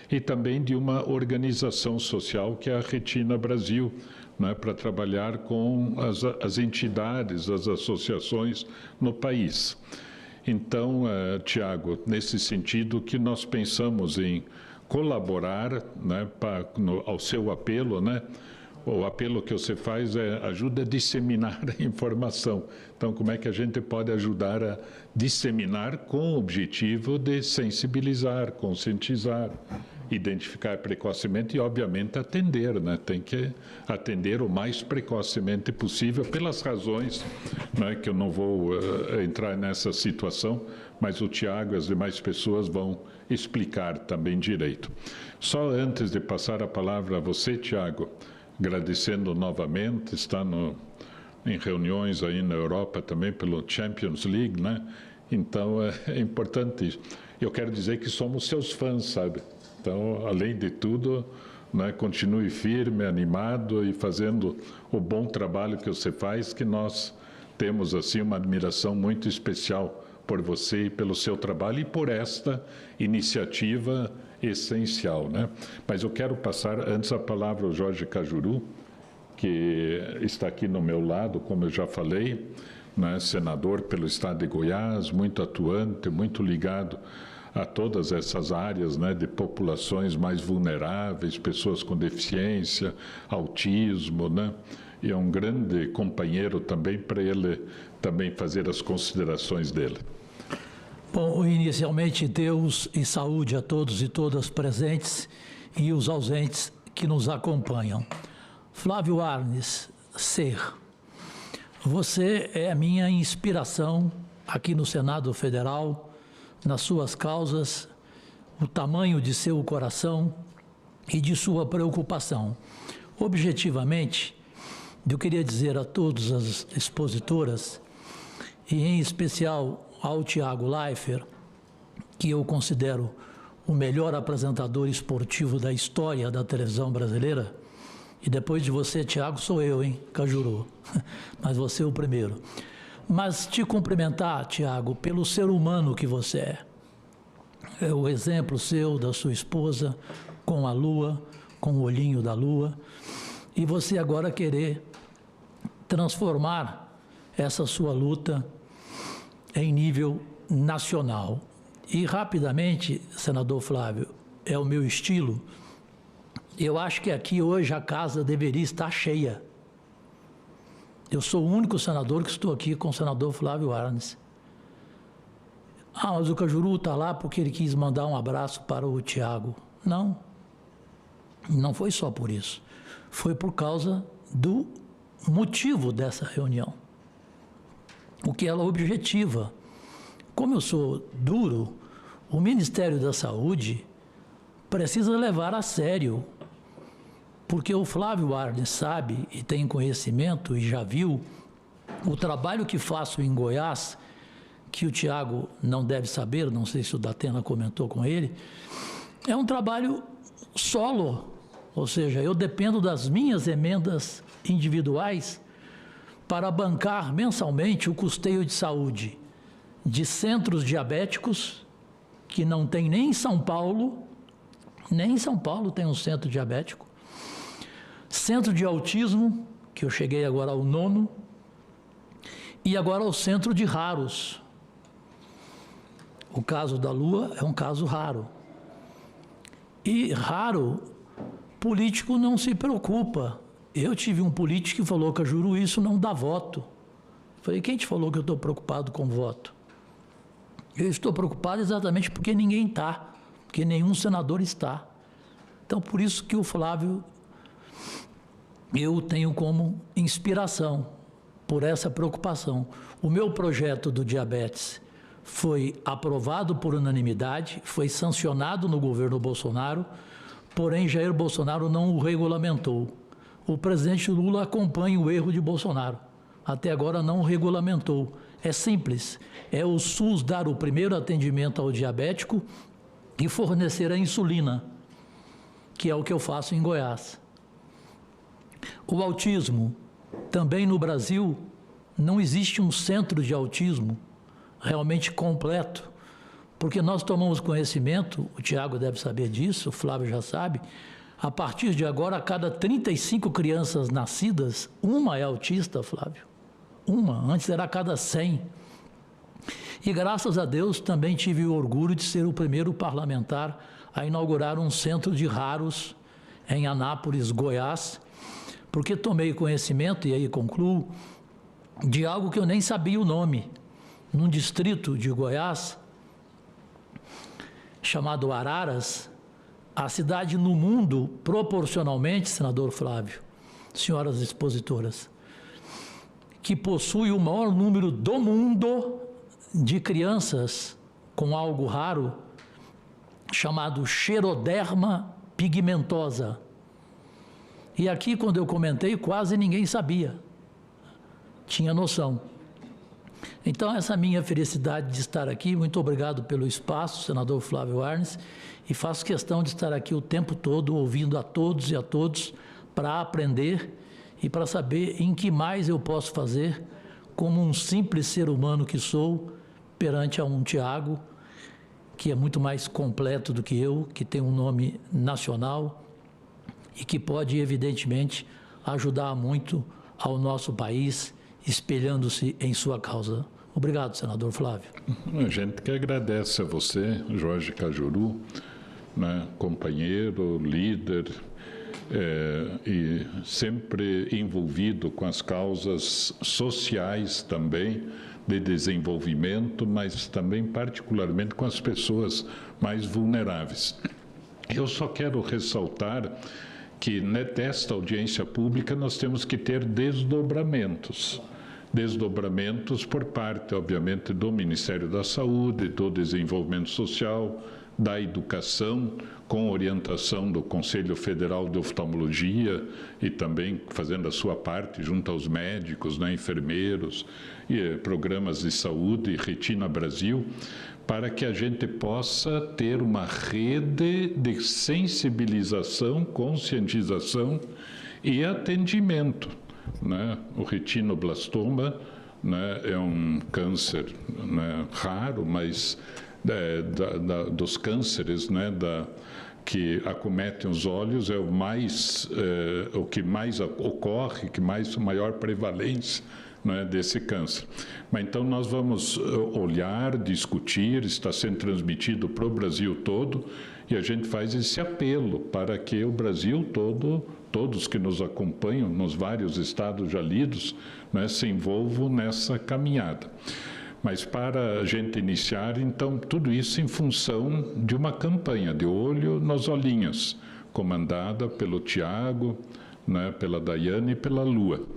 e também de uma organização social que é a Retina Brasil, né, para trabalhar com as entidades, as associações no país. Então, Tiago, nesse sentido que nós pensamos em colaborar, né, ao seu apelo, né, o apelo que você faz ajuda a disseminar a informação. Então, como é que a gente pode ajudar a disseminar com o objetivo de sensibilizar, conscientizar, identificar precocemente e, obviamente, atender, né? Tem que atender o mais precocemente possível, pelas razões, né, que eu não vou entrar nessa situação, mas o Tiago e as demais pessoas vão explicar também direito. Só antes de passar a palavra a você, Tiago, agradecendo novamente, está em reuniões aí na Europa também pelo Champions League, né? Então, é importante isso. Eu quero dizer que somos seus fãs, sabe? Então, além de tudo, né, continue firme, animado e fazendo o bom trabalho que você faz, que nós temos, assim, uma admiração muito especial por você e pelo seu trabalho e por esta iniciativa essencial, né? Mas eu quero passar antes a palavra ao Jorge Cajuru, que está aqui no meu lado, como eu já falei, né, senador pelo estado de Goiás, muito atuante, muito ligado a todas essas áreas, né, de populações mais vulneráveis, pessoas com deficiência, autismo, né? E é um grande companheiro também para ele também fazer as considerações dele. Bom, inicialmente, Deus e saúde a todos e todas presentes e os ausentes que nos acompanham. Flávio Arnes, ser. Você é a minha inspiração aqui no Senado Federal, nas suas causas, o tamanho de seu coração e de sua preocupação. Objetivamente, eu queria dizer a todas as expositoras, e em especial ao Tiago Leifert, que eu considero o melhor apresentador esportivo da história da televisão brasileira, e depois de você, Tiago, sou eu, hein, Cajuru, mas você é o primeiro. Mas te cumprimentar, Tiago, pelo ser humano que você é. É o exemplo seu, da sua esposa, com a lua, com o olhinho da lua, e você agora querer transformar essa sua luta em nível nacional. E rapidamente, senador Flávio, é o meu estilo, eu acho que aqui hoje a casa deveria estar cheia. Eu sou o único senador que estou aqui com o senador Flávio Arnes. Ah, mas o Cajuru está lá porque ele quis mandar um abraço para o Tiago. Não. Não foi só por isso. Foi por causa do motivo dessa reunião. O que ela objetiva. Como eu sou duro, o Ministério da Saúde precisa levar a sério, porque o Flávio Arnes sabe e tem conhecimento e já viu o trabalho que faço em Goiás, que o Tiago não deve saber, não sei se o Datena comentou com ele, é um trabalho solo, ou seja, eu dependo das minhas emendas individuais para bancar mensalmente o custeio de saúde de centros diabéticos, que não tem nem em São Paulo tem um centro diabético, centro de autismo, que eu cheguei agora ao 9º, e agora ao centro de raros. O caso da Lua é um caso raro. E raro, político não se preocupa. Eu tive um político que falou, Cajuru, isso não dá voto. Eu falei, quem te falou que eu estou preocupado com voto? Eu estou preocupado exatamente porque ninguém está, porque nenhum senador está. Então, por isso que o Flávio, eu tenho como inspiração, por essa preocupação. O meu projeto do diabetes foi aprovado por unanimidade, foi sancionado no governo Bolsonaro, porém Jair Bolsonaro não o regulamentou. O presidente Lula acompanha o erro de Bolsonaro. Até agora não o regulamentou. É simples, é o SUS dar o primeiro atendimento ao diabético e fornecer a insulina, que é o que eu faço em Goiás. O autismo, também no Brasil, não existe um centro de autismo realmente completo, porque nós tomamos conhecimento, o Tiago deve saber disso, o Flávio já sabe, a partir de agora, a cada 35 crianças nascidas, uma é autista, Flávio. Uma, antes era a cada 100. E graças a Deus também tive o orgulho de ser o primeiro parlamentar a inaugurar um centro de raros em Anápolis, Goiás, porque tomei conhecimento, e aí concluo, de algo que eu nem sabia o nome, num distrito de Goiás, chamado Araras, a cidade no mundo, proporcionalmente, senador Flávio, senhoras expositoras, que possui o maior número do mundo de crianças com algo raro, chamado xeroderma pigmentosa. E aqui, quando eu comentei, quase ninguém sabia, tinha noção. Então, essa minha felicidade de estar aqui, muito obrigado pelo espaço, senador Flávio Arnes, e faço questão de estar aqui o tempo todo, ouvindo a todos e a todos, para aprender e para saber em que mais eu posso fazer, como um simples ser humano que sou, perante a um Tiago, que é muito mais completo do que eu, que tem um nome nacional e que pode, evidentemente, ajudar muito ao nosso país, espelhando-se em sua causa. Obrigado, senador Flávio. A gente que agradece a você, Jorge Cajuru, né, companheiro, líder, e sempre envolvido com as causas sociais também, de desenvolvimento, mas também particularmente com as pessoas mais vulneráveis. Eu só quero ressaltar que nesta audiência pública nós temos que ter desdobramentos por parte, obviamente, do Ministério da Saúde, do Desenvolvimento Social, da Educação, com orientação do Conselho Federal de Oftalmologia e também fazendo a sua parte junto aos médicos, né, enfermeiros, e programas de saúde, Retina Brasil, para que a gente possa ter uma rede de sensibilização, conscientização e atendimento, né? O retinoblastoma, né, é um câncer, né, raro, mas dos cânceres, né, que acometem os olhos é o que mais ocorre, que maior prevalência, né, desse câncer. Mas então nós vamos olhar, discutir, está sendo transmitido para o Brasil todo, e a gente faz esse apelo para que o Brasil todo, todos que nos acompanham nos vários estados já lidos, né, se envolvam nessa caminhada. Mas para a gente iniciar, então, tudo isso em função de uma campanha de olho nos olhinhos, comandada pelo Tiago, né, pela Daiane e pela Lua.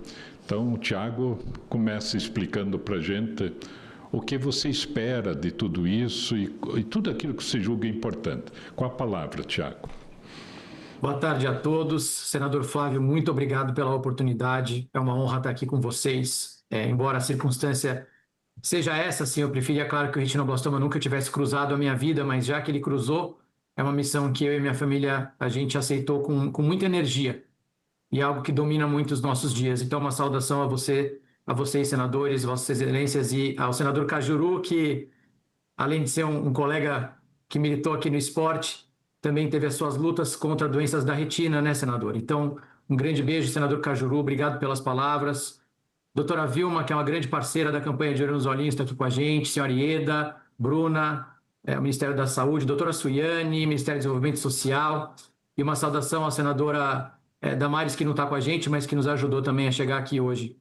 Então, o Tiago começa explicando para a gente o que você espera de tudo isso e tudo aquilo que você julga importante. Com a palavra, Tiago. Boa tarde a todos. Senador Flávio, muito obrigado pela oportunidade. É uma honra estar aqui com vocês. Embora a circunstância seja essa, sim, eu preferia, claro, que o retinoblastoma nunca tivesse cruzado a minha vida, mas já que ele cruzou, é uma missão que eu e minha família, a gente aceitou com muita energia. E é algo que domina muito os nossos dias. Então, uma saudação a vocês, senadores, vossas excelências, e ao senador Cajuru, que, além de ser um colega que militou aqui no esporte, também teve as suas lutas contra doenças da retina, né, senador? Então, um grande beijo, senador Cajuru, obrigado pelas palavras. Doutora Vilma, que é uma grande parceira da campanha de Olho nos Olhinhos, está aqui com a gente, senhora Ieda, Bruna, o Ministério da Saúde, doutora Suiane, Ministério do Desenvolvimento Social, e uma saudação à senadora Damares, que não está com a gente, mas que nos ajudou também a chegar aqui hoje.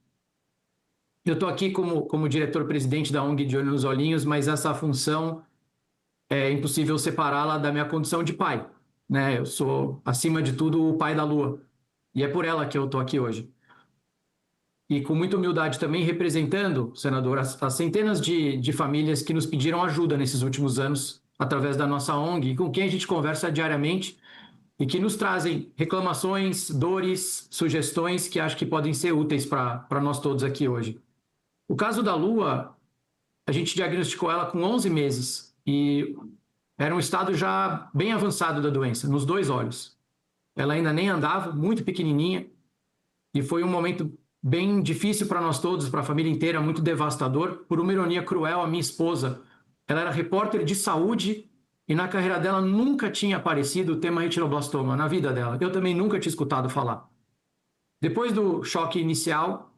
Eu estou aqui como diretor-presidente da ONG de Olho nos Olhinhos, mas essa função é impossível separá-la da minha condição de pai, né? Eu sou, acima de tudo, o pai da Lua, e é por ela que eu estou aqui hoje. E com muita humildade também representando, senador, as centenas de famílias que nos pediram ajuda nesses últimos anos, através da nossa ONG, com quem a gente conversa diariamente, e que nos trazem reclamações, dores, sugestões que acho que podem ser úteis para nós todos aqui hoje. O caso da Lua, a gente diagnosticou ela com 11 meses e era um estado já bem avançado da doença, nos 2 olhos. Ela ainda nem andava, muito pequenininha, e foi um momento bem difícil para nós todos, para a família inteira, muito devastador. Por uma ironia cruel, a minha esposa, ela era repórter de saúde e na carreira dela nunca tinha aparecido o tema retinoblastoma, na vida dela. Eu também nunca tinha escutado falar. Depois do choque inicial,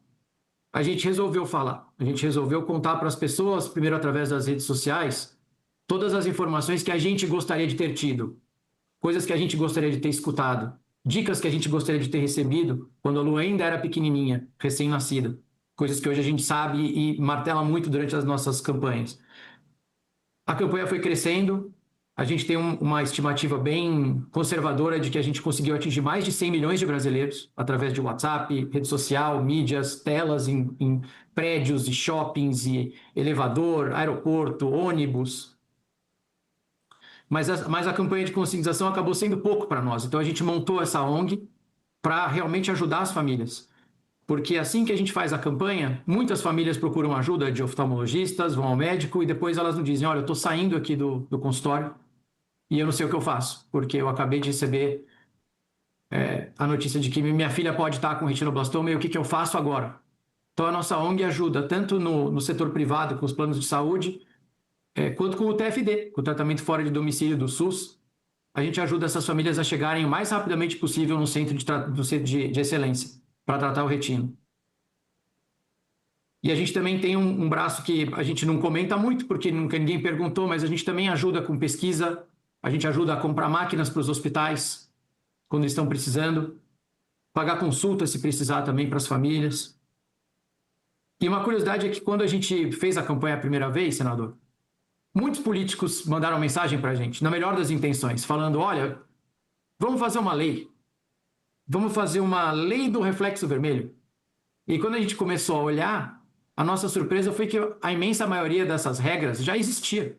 a gente resolveu falar. A gente resolveu contar para as pessoas, primeiro através das redes sociais, todas as informações que a gente gostaria de ter tido, coisas que a gente gostaria de ter escutado. dicas que a gente gostaria de ter recebido quando a Lu ainda era pequenininha, recém-nascida. Coisas que hoje a gente sabe e martela muito durante as nossas campanhas. A campanha foi crescendo, a gente tem uma estimativa bem conservadora de que a gente conseguiu atingir mais de 100 milhões de brasileiros através de WhatsApp, rede social, mídias, telas em prédios e shoppings e elevador, aeroporto, ônibus. Mas a campanha de conscientização acabou sendo pouco para nós. Então a gente montou essa ONG para realmente ajudar as famílias. Porque assim que a gente faz a campanha, muitas famílias procuram ajuda de oftalmologistas, vão ao médico e depois elas nos dizem, olha, eu estou saindo aqui do consultório e eu não sei o que eu faço, porque eu acabei de receber a notícia de que minha filha pode estar com retinoblastoma e o que eu faço agora? Então a nossa ONG ajuda tanto no setor privado, com os planos de saúde, quanto com o TFD, com o tratamento fora de domicílio do SUS. A gente ajuda essas famílias a chegarem o mais rapidamente possível no centro de excelência para tratar o retino. E a gente também tem um braço que a gente não comenta muito, porque nunca ninguém perguntou, mas a gente também ajuda com pesquisa, a gente ajuda a comprar máquinas para os hospitais, quando estão precisando, pagar consulta se precisar também para as famílias. E uma curiosidade é que quando a gente fez a campanha a primeira vez, senador, muitos políticos mandaram mensagem para a gente, na melhor das intenções, falando, olha, vamos fazer uma lei. Vamos fazer uma lei do reflexo vermelho. E quando a gente começou a olhar, a nossa surpresa foi que a imensa maioria dessas regras já existia.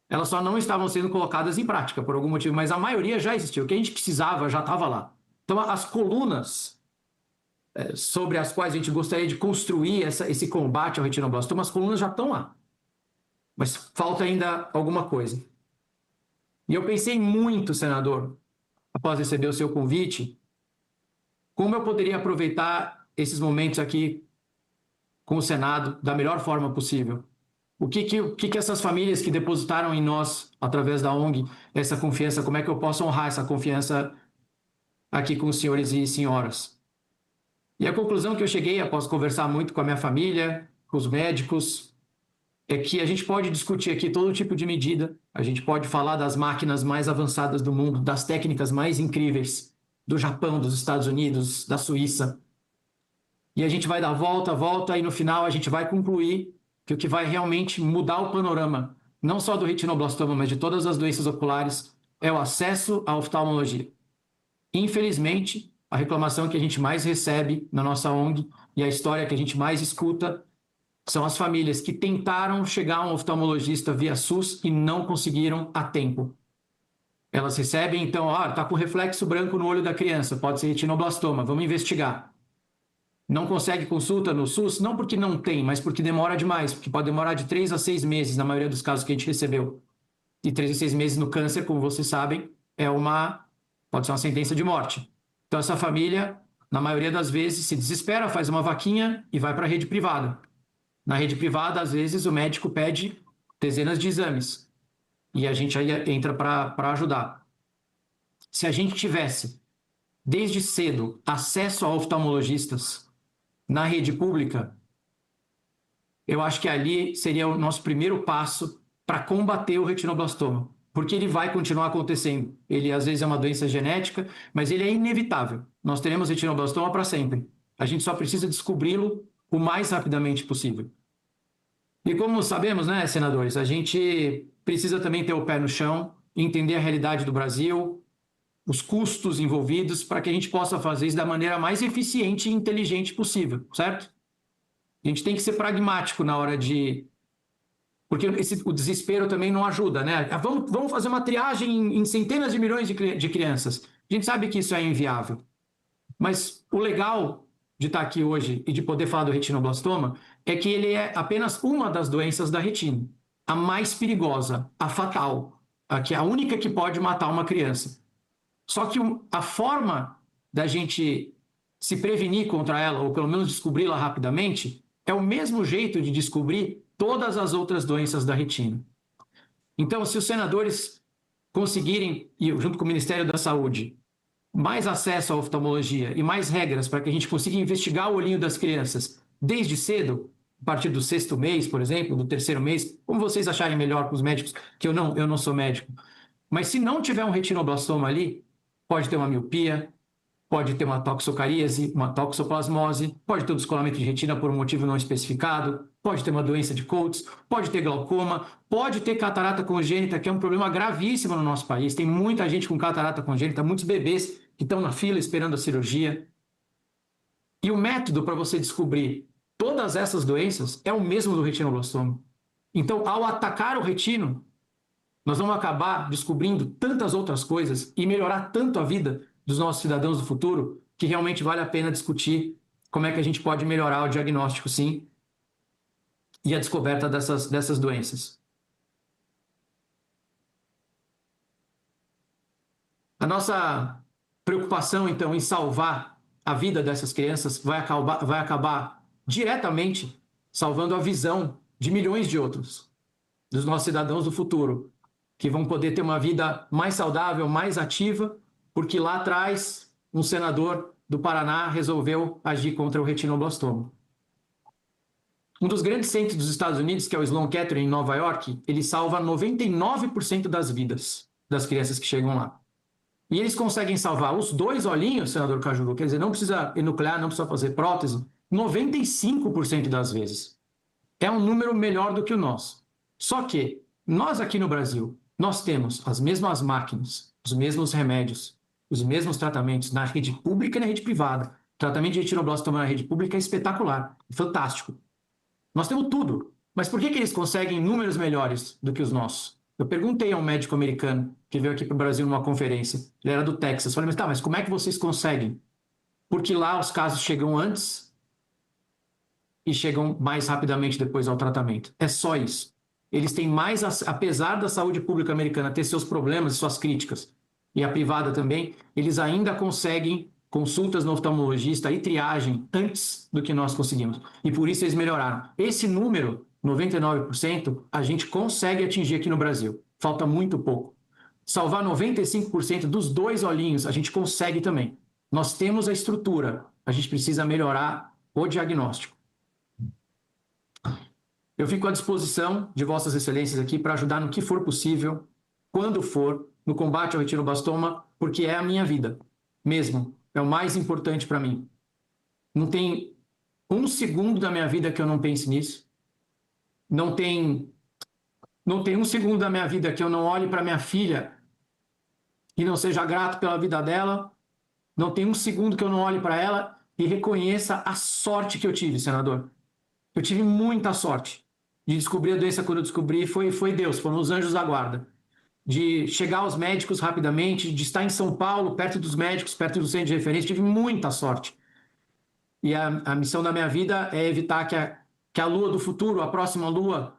Elas só não estavam sendo colocadas em prática por algum motivo, mas a maioria já existia. O que a gente precisava já estava lá. Então, as colunas sobre as quais a gente gostaria de construir esse combate ao retinoblastoma, as colunas já estão lá. Mas falta ainda alguma coisa. E eu pensei muito, senador, após receber o seu convite, como eu poderia aproveitar esses momentos aqui com o Senado da melhor forma possível. O que essas famílias que depositaram em nós, através da ONG, essa confiança, como é que eu posso honrar essa confiança aqui com os senhores e senhoras? E a conclusão que eu cheguei, após conversar muito com a minha família, com os médicos, é que a gente pode discutir aqui todo tipo de medida, a gente pode falar das máquinas mais avançadas do mundo, das técnicas mais incríveis do Japão, dos Estados Unidos, da Suíça. E a gente vai dar volta, e no final a gente vai concluir que o que vai realmente mudar o panorama, não só do retinoblastoma, mas de todas as doenças oculares, é o acesso à oftalmologia. Infelizmente, a reclamação que a gente mais recebe na nossa ONG e a história que a gente mais escuta são as famílias que tentaram chegar a um oftalmologista via SUS e não conseguiram a tempo. Elas recebem, então, está com reflexo branco no olho da criança, pode ser retinoblastoma, vamos investigar. Não consegue consulta no SUS, não porque não tem, mas porque demora demais, porque pode demorar de 3 a 6 meses, na maioria dos casos que a gente recebeu. E 3 a 6 meses no câncer, como vocês sabem, pode ser uma sentença de morte. Então, essa família, na maioria das vezes, se desespera, faz uma vaquinha e vai para a rede privada. Na rede privada, às vezes, o médico pede dezenas de exames. E a gente aí entra para ajudar. Se a gente tivesse, desde cedo, acesso a oftalmologistas na rede pública, eu acho que ali seria o nosso primeiro passo para combater o retinoblastoma. Porque ele vai continuar acontecendo. Ele, às vezes, é uma doença genética, mas ele é inevitável. Nós teremos retinoblastoma para sempre. A gente só precisa descobri-lo o mais rapidamente possível. E como sabemos, né, senadores, a gente precisa também ter o pé no chão, entender a realidade do Brasil, os custos envolvidos, para que a gente possa fazer isso da maneira mais eficiente e inteligente possível, certo? A gente tem que ser pragmático na hora de... Porque o desespero também não ajuda, né? Vamos fazer uma triagem em centenas de milhões de crianças. A gente sabe que isso é inviável. Mas o legal de estar aqui hoje e de poder falar do retinoblastoma é que ele é apenas uma das doenças da retina. A mais perigosa, a fatal, a única que pode matar uma criança. Só que a forma da gente se prevenir contra ela, ou pelo menos descobri-la rapidamente, é o mesmo jeito de descobrir todas as outras doenças da retina. Então, se os senadores conseguirem, junto com o Ministério da Saúde, mais acesso à oftalmologia e mais regras para que a gente consiga investigar o olhinho das crianças desde cedo, a partir do 6º mês, por exemplo, do 3º mês, como vocês acharem melhor com os médicos, que eu não sou médico. Mas se não tiver um retinoblastoma ali, pode ter uma miopia, pode ter uma toxocaríase, uma toxoplasmose, pode ter um descolamento de retina por um motivo não especificado, pode ter uma doença de Coates, pode ter glaucoma, pode ter catarata congênita, que é um problema gravíssimo no nosso país. Tem muita gente com catarata congênita, muitos bebês que estão na fila esperando a cirurgia. E o método para você descobrir todas essas doenças é o mesmo do retinoblastoma. Então, ao atacar o retino, nós vamos acabar descobrindo tantas outras coisas e melhorar tanto a vida dos nossos cidadãos do futuro, que realmente vale a pena discutir como é que a gente pode melhorar o diagnóstico, sim, e a descoberta dessas doenças. A nossa preocupação, então, em salvar a vida dessas crianças vai acabar diretamente salvando a visão de milhões de outros, dos nossos cidadãos do futuro, que vão poder ter uma vida mais saudável, mais ativa, porque lá atrás um senador do Paraná resolveu agir contra o retinoblastoma. Um dos grandes centros dos Estados Unidos, que é o Sloan Kettering, em Nova York, ele salva 99% das vidas das crianças que chegam lá. E eles conseguem salvar os 2 olhinhos, senador Cajuru, quer dizer, não precisa enuclear, não precisa fazer prótese, 95% das vezes. É um número melhor do que o nosso. Só que nós aqui no Brasil, nós temos as mesmas máquinas, os mesmos remédios, os mesmos tratamentos na rede pública e na rede privada. O tratamento de retinoblastoma na rede pública é espetacular, fantástico. Nós temos tudo, mas por que eles conseguem números melhores do que os nossos? Eu perguntei a um médico americano que veio aqui para o Brasil numa conferência, ele era do Texas, falei, mas como é que vocês conseguem? Porque lá os casos chegam antes e chegam mais rapidamente depois ao tratamento. É só isso. Eles têm mais, apesar da saúde pública americana ter seus problemas e suas críticas, e a privada também, eles ainda conseguem consultas no oftalmologista e triagem antes do que nós conseguimos. E por isso eles melhoraram. Esse número, 99%, a gente consegue atingir aqui no Brasil. Falta muito pouco. Salvar 95% dos 2 olhinhos, a gente consegue também. Nós temos a estrutura, a gente precisa melhorar o diagnóstico. Eu fico à disposição de Vossas Excelências aqui para ajudar no que for possível, quando for, no combate ao retinoblastoma, porque é a minha vida, mesmo. É o mais importante para mim. Não tem 1 segundo da minha vida que eu não pense nisso. Não tem 1 segundo da minha vida que eu não olhe para minha filha e não seja grato pela vida dela. Não tem 1 segundo que eu não olhe para ela e reconheça a sorte que eu tive, senador. Eu tive muita sorte de descobrir a doença. Quando eu descobri, foi Deus, foram os anjos da guarda. De chegar aos médicos rapidamente, de estar em São Paulo, perto dos médicos, perto do centro de referência, tive muita sorte. E a missão da minha vida é evitar que a lua do futuro, a próxima lua,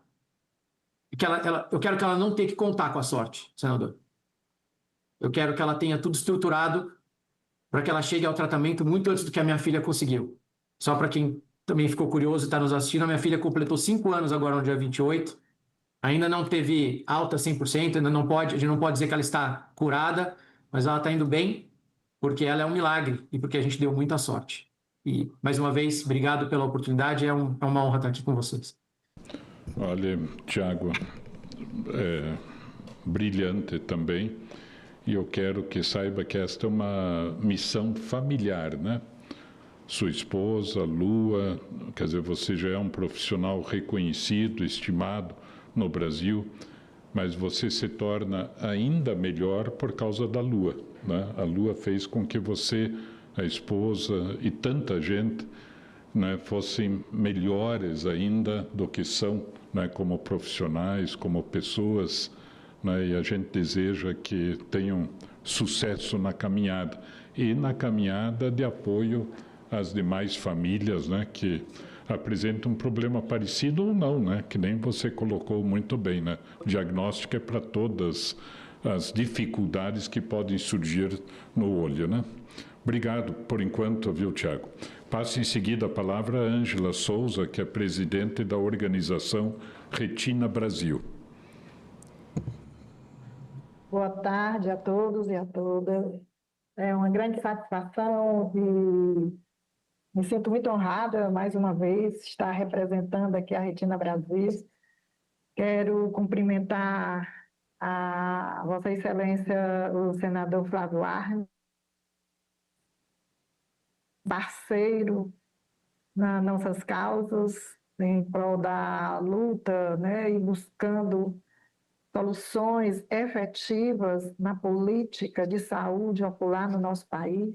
eu quero que ela não tenha que contar com a sorte, senador. Eu quero que ela tenha tudo estruturado para que ela chegue ao tratamento muito antes do que a minha filha conseguiu. Só para quem também ficou curioso e está nos assistindo, a minha filha completou 5 anos agora no dia 28. Ainda não teve alta 100%, a gente não pode dizer que ela está curada, mas ela está indo bem, porque ela é um milagre e porque a gente deu muita sorte. E, mais uma vez, obrigado pela oportunidade, é uma honra estar aqui com vocês. Olha, Tiago, brilhante também, e eu quero que saiba que esta é uma missão familiar, né? Sua esposa, Lua, quer dizer, você já é um profissional reconhecido, estimado no Brasil, mas você se torna ainda melhor por causa da Lua, né? A Lua fez com que você, a esposa e tanta gente, né, fossem melhores ainda do que são, né, como profissionais, como pessoas, né, e a gente deseja que tenham sucesso na caminhada e na caminhada de apoio às demais famílias, né, que apresentam um problema parecido ou não, né, que nem você colocou muito bem, né? O diagnóstico é para todas as dificuldades que podem surgir no olho, né? Obrigado por enquanto, viu, Tiago? Passo em seguida a palavra a Ângela Souza, que é presidente da organização Retina Brasil. Boa tarde a todos e a todas. É uma grande satisfação e me sinto muito honrada, mais uma vez, estar representando aqui a Retina Brasil. Quero cumprimentar a Vossa Excelência, o senador Flávio Arnes, parceiro nas nossas causas, em prol da luta, né, e buscando soluções efetivas na política de saúde ocular no nosso país,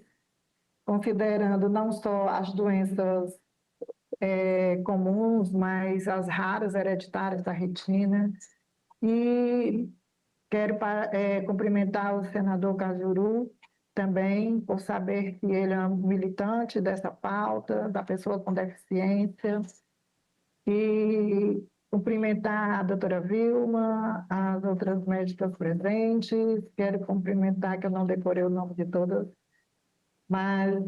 considerando não só as doenças comuns, mas as raras hereditárias da retina. E quero cumprimentar o senador Cajuru também, por saber que ele é um militante dessa pauta, da pessoa com deficiência, e cumprimentar a doutora Vilma, as outras médicas presentes. Quero cumprimentar, que eu não decorei o nome de todas, mas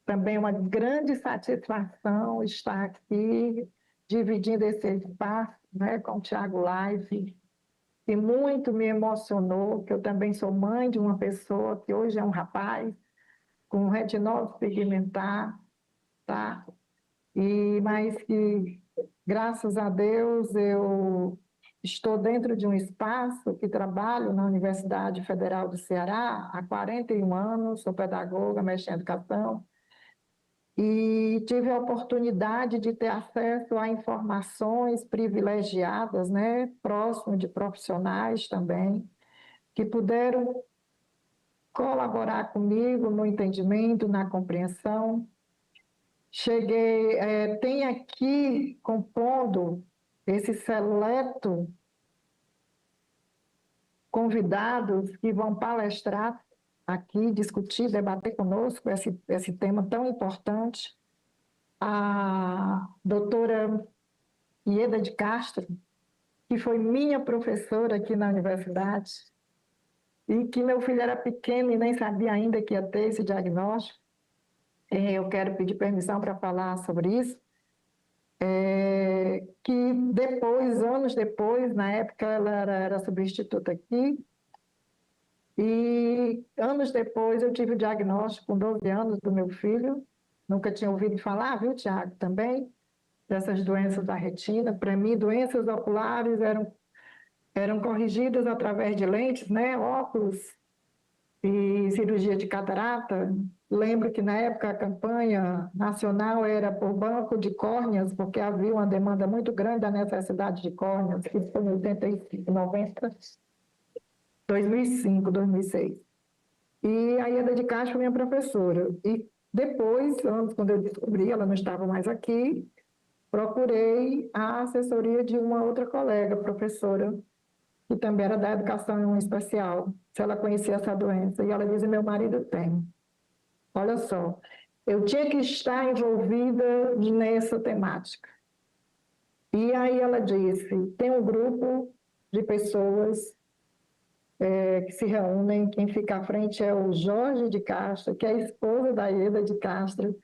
também uma grande satisfação estar aqui, dividindo esse espaço, né, com o Tiago Live, que muito me emocionou, que eu também sou mãe de uma pessoa que hoje é um rapaz com retinose pigmentar, tá? Mas que, graças a Deus, eu estou dentro de um espaço que trabalho na Universidade Federal do Ceará há 41 anos, sou pedagoga, mexo em educação, e tive a oportunidade de ter acesso a informações privilegiadas, né, próximo de profissionais também, que puderam colaborar comigo no entendimento, na compreensão. Tem aqui, compondo esse seleto convidados que vão palestrar aqui, discutir, debater conosco esse tema tão importante, a doutora Ieda de Castro, que foi minha professora aqui na universidade, e que meu filho era pequeno e nem sabia ainda que ia ter esse diagnóstico. Eu quero pedir permissão para falar sobre isso, que depois, anos depois, na época ela era substituta aqui, e anos depois eu tive o diagnóstico com 12 anos do meu filho. Nunca tinha ouvido falar, viu, Tiago, também, dessas doenças da retina. Para mim, doenças oculares eram corrigidas através de lentes, né, óculos e cirurgia de catarata. Lembro que na época a campanha nacional era por banco de córneas, porque havia uma demanda muito grande da necessidade de córneas, que foi em 85, 90, 2005, 2006. E a Ieda de Castro foi minha professora. E depois, quando eu descobri, ela não estava mais aqui, procurei a assessoria de uma outra colega, professora, que também era da educação especial, se ela conhecia essa doença. E ela disse: meu marido tem. Olha só, eu tinha que estar envolvida nessa temática. E aí ela disse: tem um grupo de pessoas que se reúnem, quem fica à frente é o Jorge de Castro, que é a esposa da Ieda de Castro,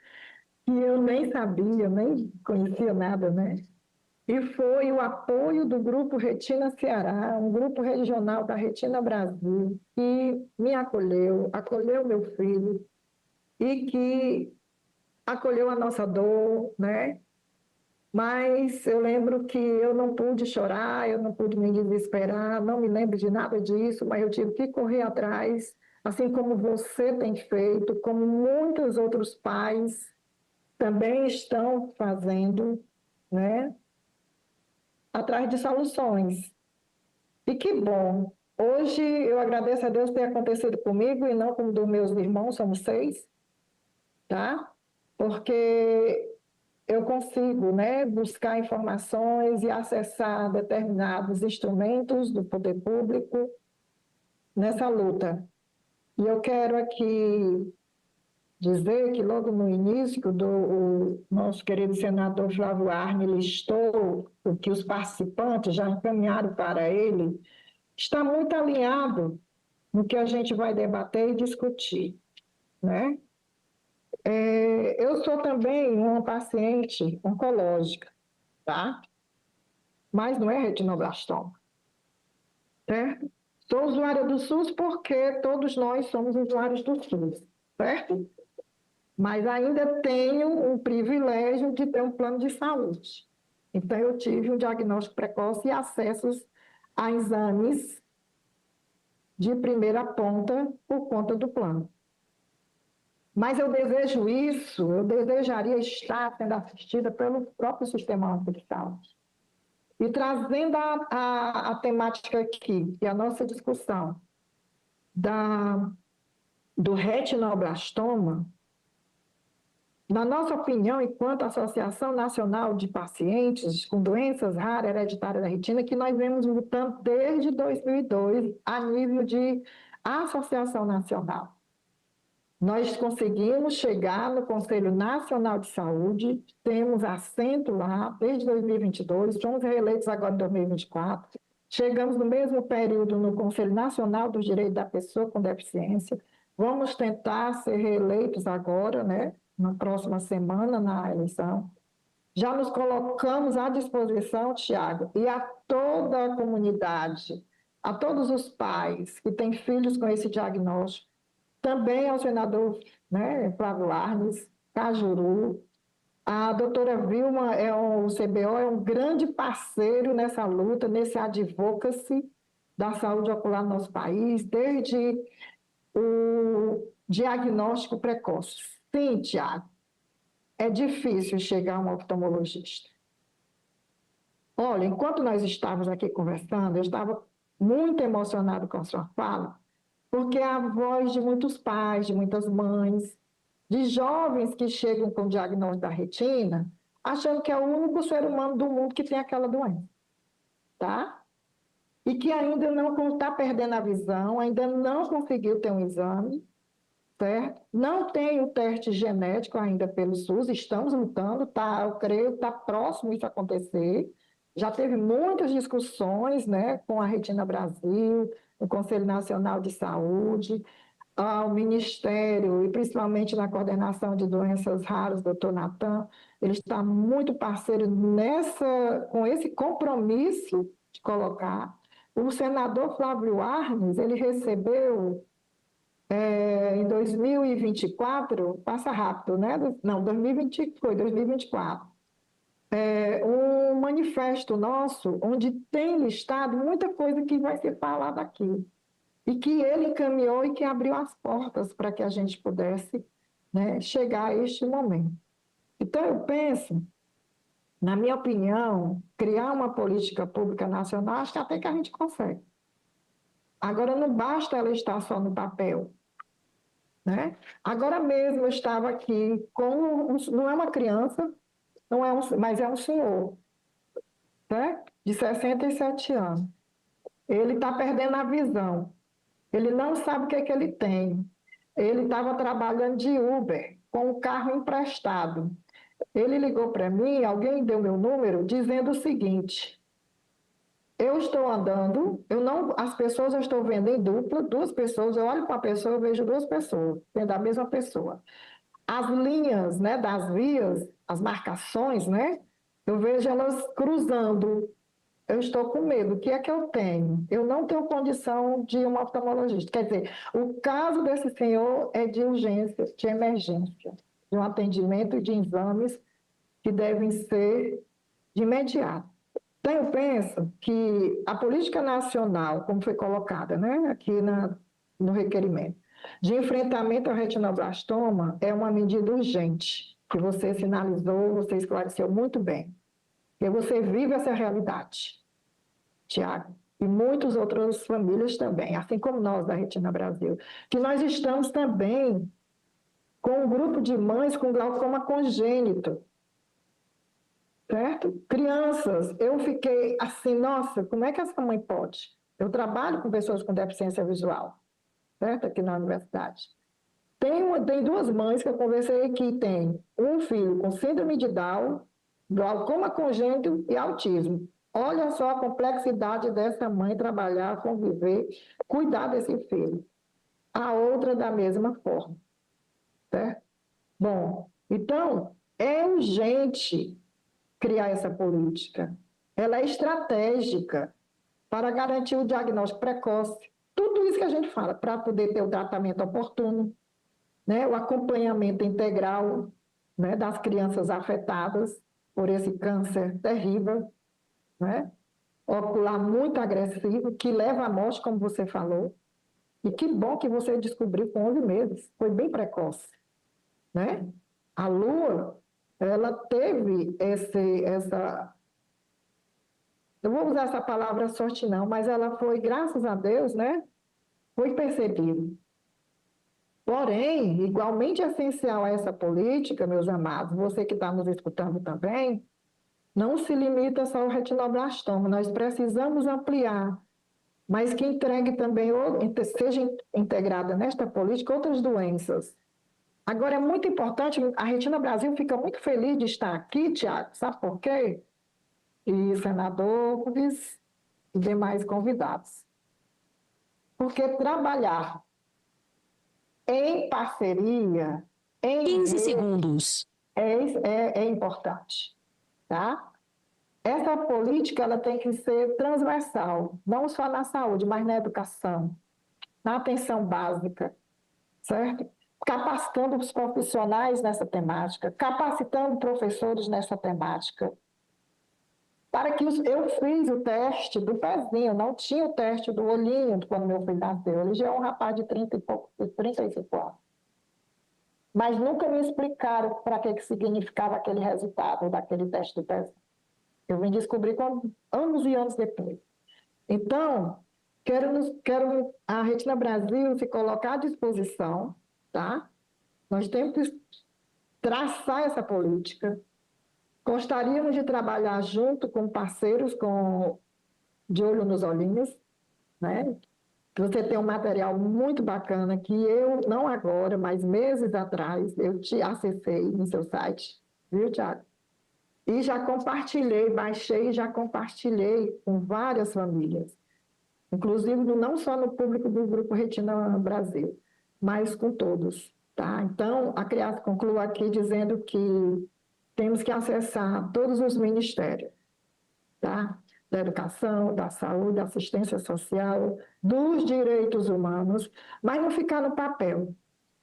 que eu nem sabia, nem conhecia nada, né? E foi o apoio do Grupo Retina Ceará, um grupo regional da Retina Brasil, que me acolheu meu filho, e que acolheu a nossa dor, né? Mas eu lembro que eu não pude chorar, eu não pude me desesperar, não me lembro de nada disso, mas eu tive que correr atrás, assim como você tem feito, como muitos outros pais também estão fazendo, né? Atrás de soluções. E que bom! Hoje eu agradeço a Deus ter acontecido comigo e não com dos meus irmãos, somos 6, tá? Porque eu consigo, né, buscar informações e acessar determinados instrumentos do poder público nessa luta. E eu quero aqui dizer que logo no início, o nosso querido senador Flávio Arne listou o que os participantes já encaminharam para ele, está muito alinhado no que a gente vai debater e discutir, né? Eu sou também uma paciente oncológica, tá? Mas não é retinoblastoma, certo? Sou usuária do SUS porque todos nós somos usuários do SUS, certo? Mas ainda tenho o privilégio de ter um plano de saúde. Então, eu tive um diagnóstico precoce e acessos a exames de primeira ponta por conta do plano. Mas eu desejo isso, eu desejaria estar sendo assistida pelo próprio Sistema Único de Saúde. E trazendo a temática aqui, e a nossa discussão do retinoblastoma, na nossa opinião, enquanto Associação Nacional de Pacientes com Doenças Raras Hereditárias da Retina, que nós vemos lutando desde 2002 a nível de associação nacional. Nós conseguimos chegar no Conselho Nacional de Saúde, temos assento lá desde 2022, fomos reeleitos agora em 2024, chegamos no mesmo período no Conselho Nacional dos Direitos da Pessoa com Deficiência, vamos tentar ser reeleitos agora, né, na próxima semana, na eleição. Já nos colocamos à disposição, Tiago, e a toda a comunidade, a todos os pais que têm filhos com esse diagnóstico, também ao senador, né, Flávio Arnes, Cajuru. A doutora Vilma, o CBO é um grande parceiro nessa luta, nesse advocacy da saúde ocular no nosso país, desde o diagnóstico precoce. Sim, Tiago, é difícil chegar a um oftalmologista. Olha, enquanto nós estávamos aqui conversando, eu estava muito emocionado com a sua fala, porque é a voz de muitos pais, de muitas mães, de jovens que chegam com o diagnóstico da retina, achando que é o único ser humano do mundo que tem aquela doença, tá? E que ainda não está perdendo a visão, ainda não conseguiu ter um exame, certo? Não tem o teste genético ainda pelo SUS, estamos lutando, tá? Eu creio que está próximo isso acontecer. Já teve muitas discussões, né, com a Retina Brasil, o Conselho Nacional de Saúde, ao Ministério, e principalmente na coordenação de doenças raras, doutor Natan, ele está muito parceiro com esse compromisso de colocar. O senador Flávio Arnes, ele recebeu em 2024, passa rápido, né? Não, 2024. Um manifesto nosso, onde tem listado muita coisa que vai ser falada aqui. E que ele encaminhou e que abriu as portas para que a gente pudesse, né, chegar a este momento. Então, eu penso, na minha opinião, criar uma política pública nacional, acho que até que a gente consegue. Agora, não basta ela estar só no papel, né? Agora mesmo eu estava aqui com, não é uma criança, não é mas é um senhor, né, de 67 anos. Ele está perdendo a visão. Ele não sabe o que é que ele tem. Ele estava trabalhando de Uber, com o carro emprestado. Ele ligou para mim, alguém deu meu número, dizendo o seguinte: eu estou andando, as pessoas eu estou vendo em dupla, duas pessoas, eu olho para uma pessoa, eu vejo duas pessoas, vendo a mesma pessoa. As linhas, né, das vias, as marcações, né, eu vejo elas cruzando. Eu estou com medo. O que é que eu tenho? Eu não tenho condição de ir a um oftalmologista. Quer dizer, o caso desse senhor é de urgência, de emergência, de um atendimento e de exames que devem ser de imediato. Então, eu penso que a política nacional, como foi colocada, né, aqui no requerimento, de enfrentamento ao retinoblastoma é uma medida urgente, que você sinalizou, você esclareceu muito bem. Porque você vive essa realidade, Tiago, e muitas outras famílias também, assim como nós da Retina Brasil, que nós estamos também com um grupo de mães com glaucoma congênito, certo? Crianças, eu fiquei assim, nossa, como é que essa mãe pode? Eu trabalho com pessoas com deficiência visual, certo? Aqui na universidade. Tem duas mães que eu conversei que tem um filho com síndrome de Down, glaucoma congênito e autismo. Olha só a complexidade dessa mãe trabalhar, conviver, cuidar desse filho. A outra da mesma forma, certo? Bom, então, é urgente criar essa política. Ela é estratégica para garantir o diagnóstico precoce. Tudo isso que a gente fala, para poder ter o tratamento oportuno, né? O acompanhamento integral, né, das crianças afetadas por esse câncer terrível, né? Ocular muito agressivo, que leva à morte, como você falou. E que bom que você descobriu com 11 meses. Foi bem precoce. né? A Lua, ela teve essa... Eu vou usar essa palavra sorte não, mas ela foi, graças a Deus, né? Foi percebido. Porém, igualmente essencial a essa política, meus amados, você que está nos escutando também, não se limita só ao retinoblastoma, nós precisamos ampliar, mas que entregue também, seja integrada nesta política outras doenças. Agora, é muito importante, a Retina Brasil fica muito feliz de estar aqui, Tiago, sabe por quê? E senadores e demais convidados. Porque trabalhar em parceria, em 15 segundos. É importante, tá? Essa política ela tem que ser transversal, não só na saúde, mas na educação, na atenção básica, certo? Capacitando os profissionais nessa temática, capacitando professores nessa temática. Para que eu fiz o teste do pezinho, não tinha o teste do olhinho quando meu filho nasceu. Ele já é um rapaz de 35 anos. Mas nunca me explicaram para que significava aquele resultado daquele teste do pezinho. Eu vim descobrir anos e anos depois. Então, quero a Retina Brasil se colocar à disposição, tá? Nós temos que traçar essa política. Gostaríamos de trabalhar junto com parceiros de olho nos olhinhos, né? Você tem um material muito bacana que eu, não agora, mas meses atrás, eu te acessei no seu site, viu, Tiago? E já compartilhei, baixei e já compartilhei com várias famílias, inclusive não só no público do Grupo Retina Brasil, mas com todos, tá? Então, concluo aqui dizendo que temos que acessar todos os ministérios, tá? Da educação, da saúde, da assistência social, dos direitos humanos, mas não ficar no papel,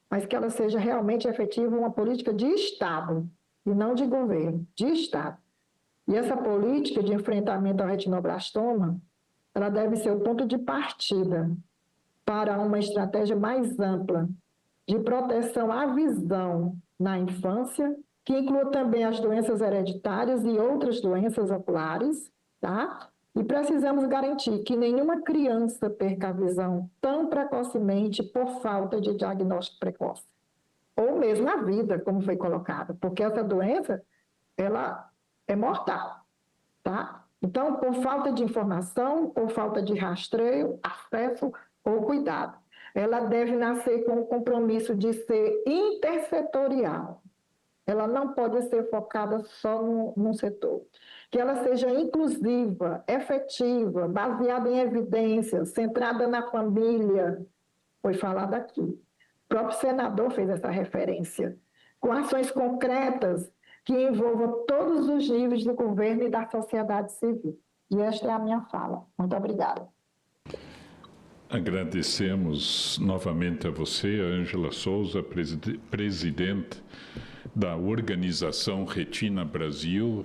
mas que ela seja realmente efetiva, uma política de Estado, e não de governo, de Estado. E essa política de enfrentamento ao retinoblastoma, ela deve ser o ponto de partida para uma estratégia mais ampla de proteção à visão na infância, que inclua também as doenças hereditárias e outras doenças oculares, tá? E precisamos garantir que nenhuma criança perca a visão tão precocemente por falta de diagnóstico precoce. Ou mesmo a vida, como foi colocado, porque essa doença, ela é mortal, tá? Então, por falta de informação, por falta de rastreio, acesso ou cuidado, ela deve nascer com o compromisso de ser intersetorial. Ela não pode ser focada só num setor. Que ela seja inclusiva, efetiva, baseada em evidências, centrada na família. Foi falado aqui. O próprio senador fez essa referência. Com ações concretas que envolvam todos os níveis do governo e da sociedade civil. E esta é a minha fala. Muito obrigada. Agradecemos novamente a você, Ângela Souza, presidente da Organização Retina Brasil.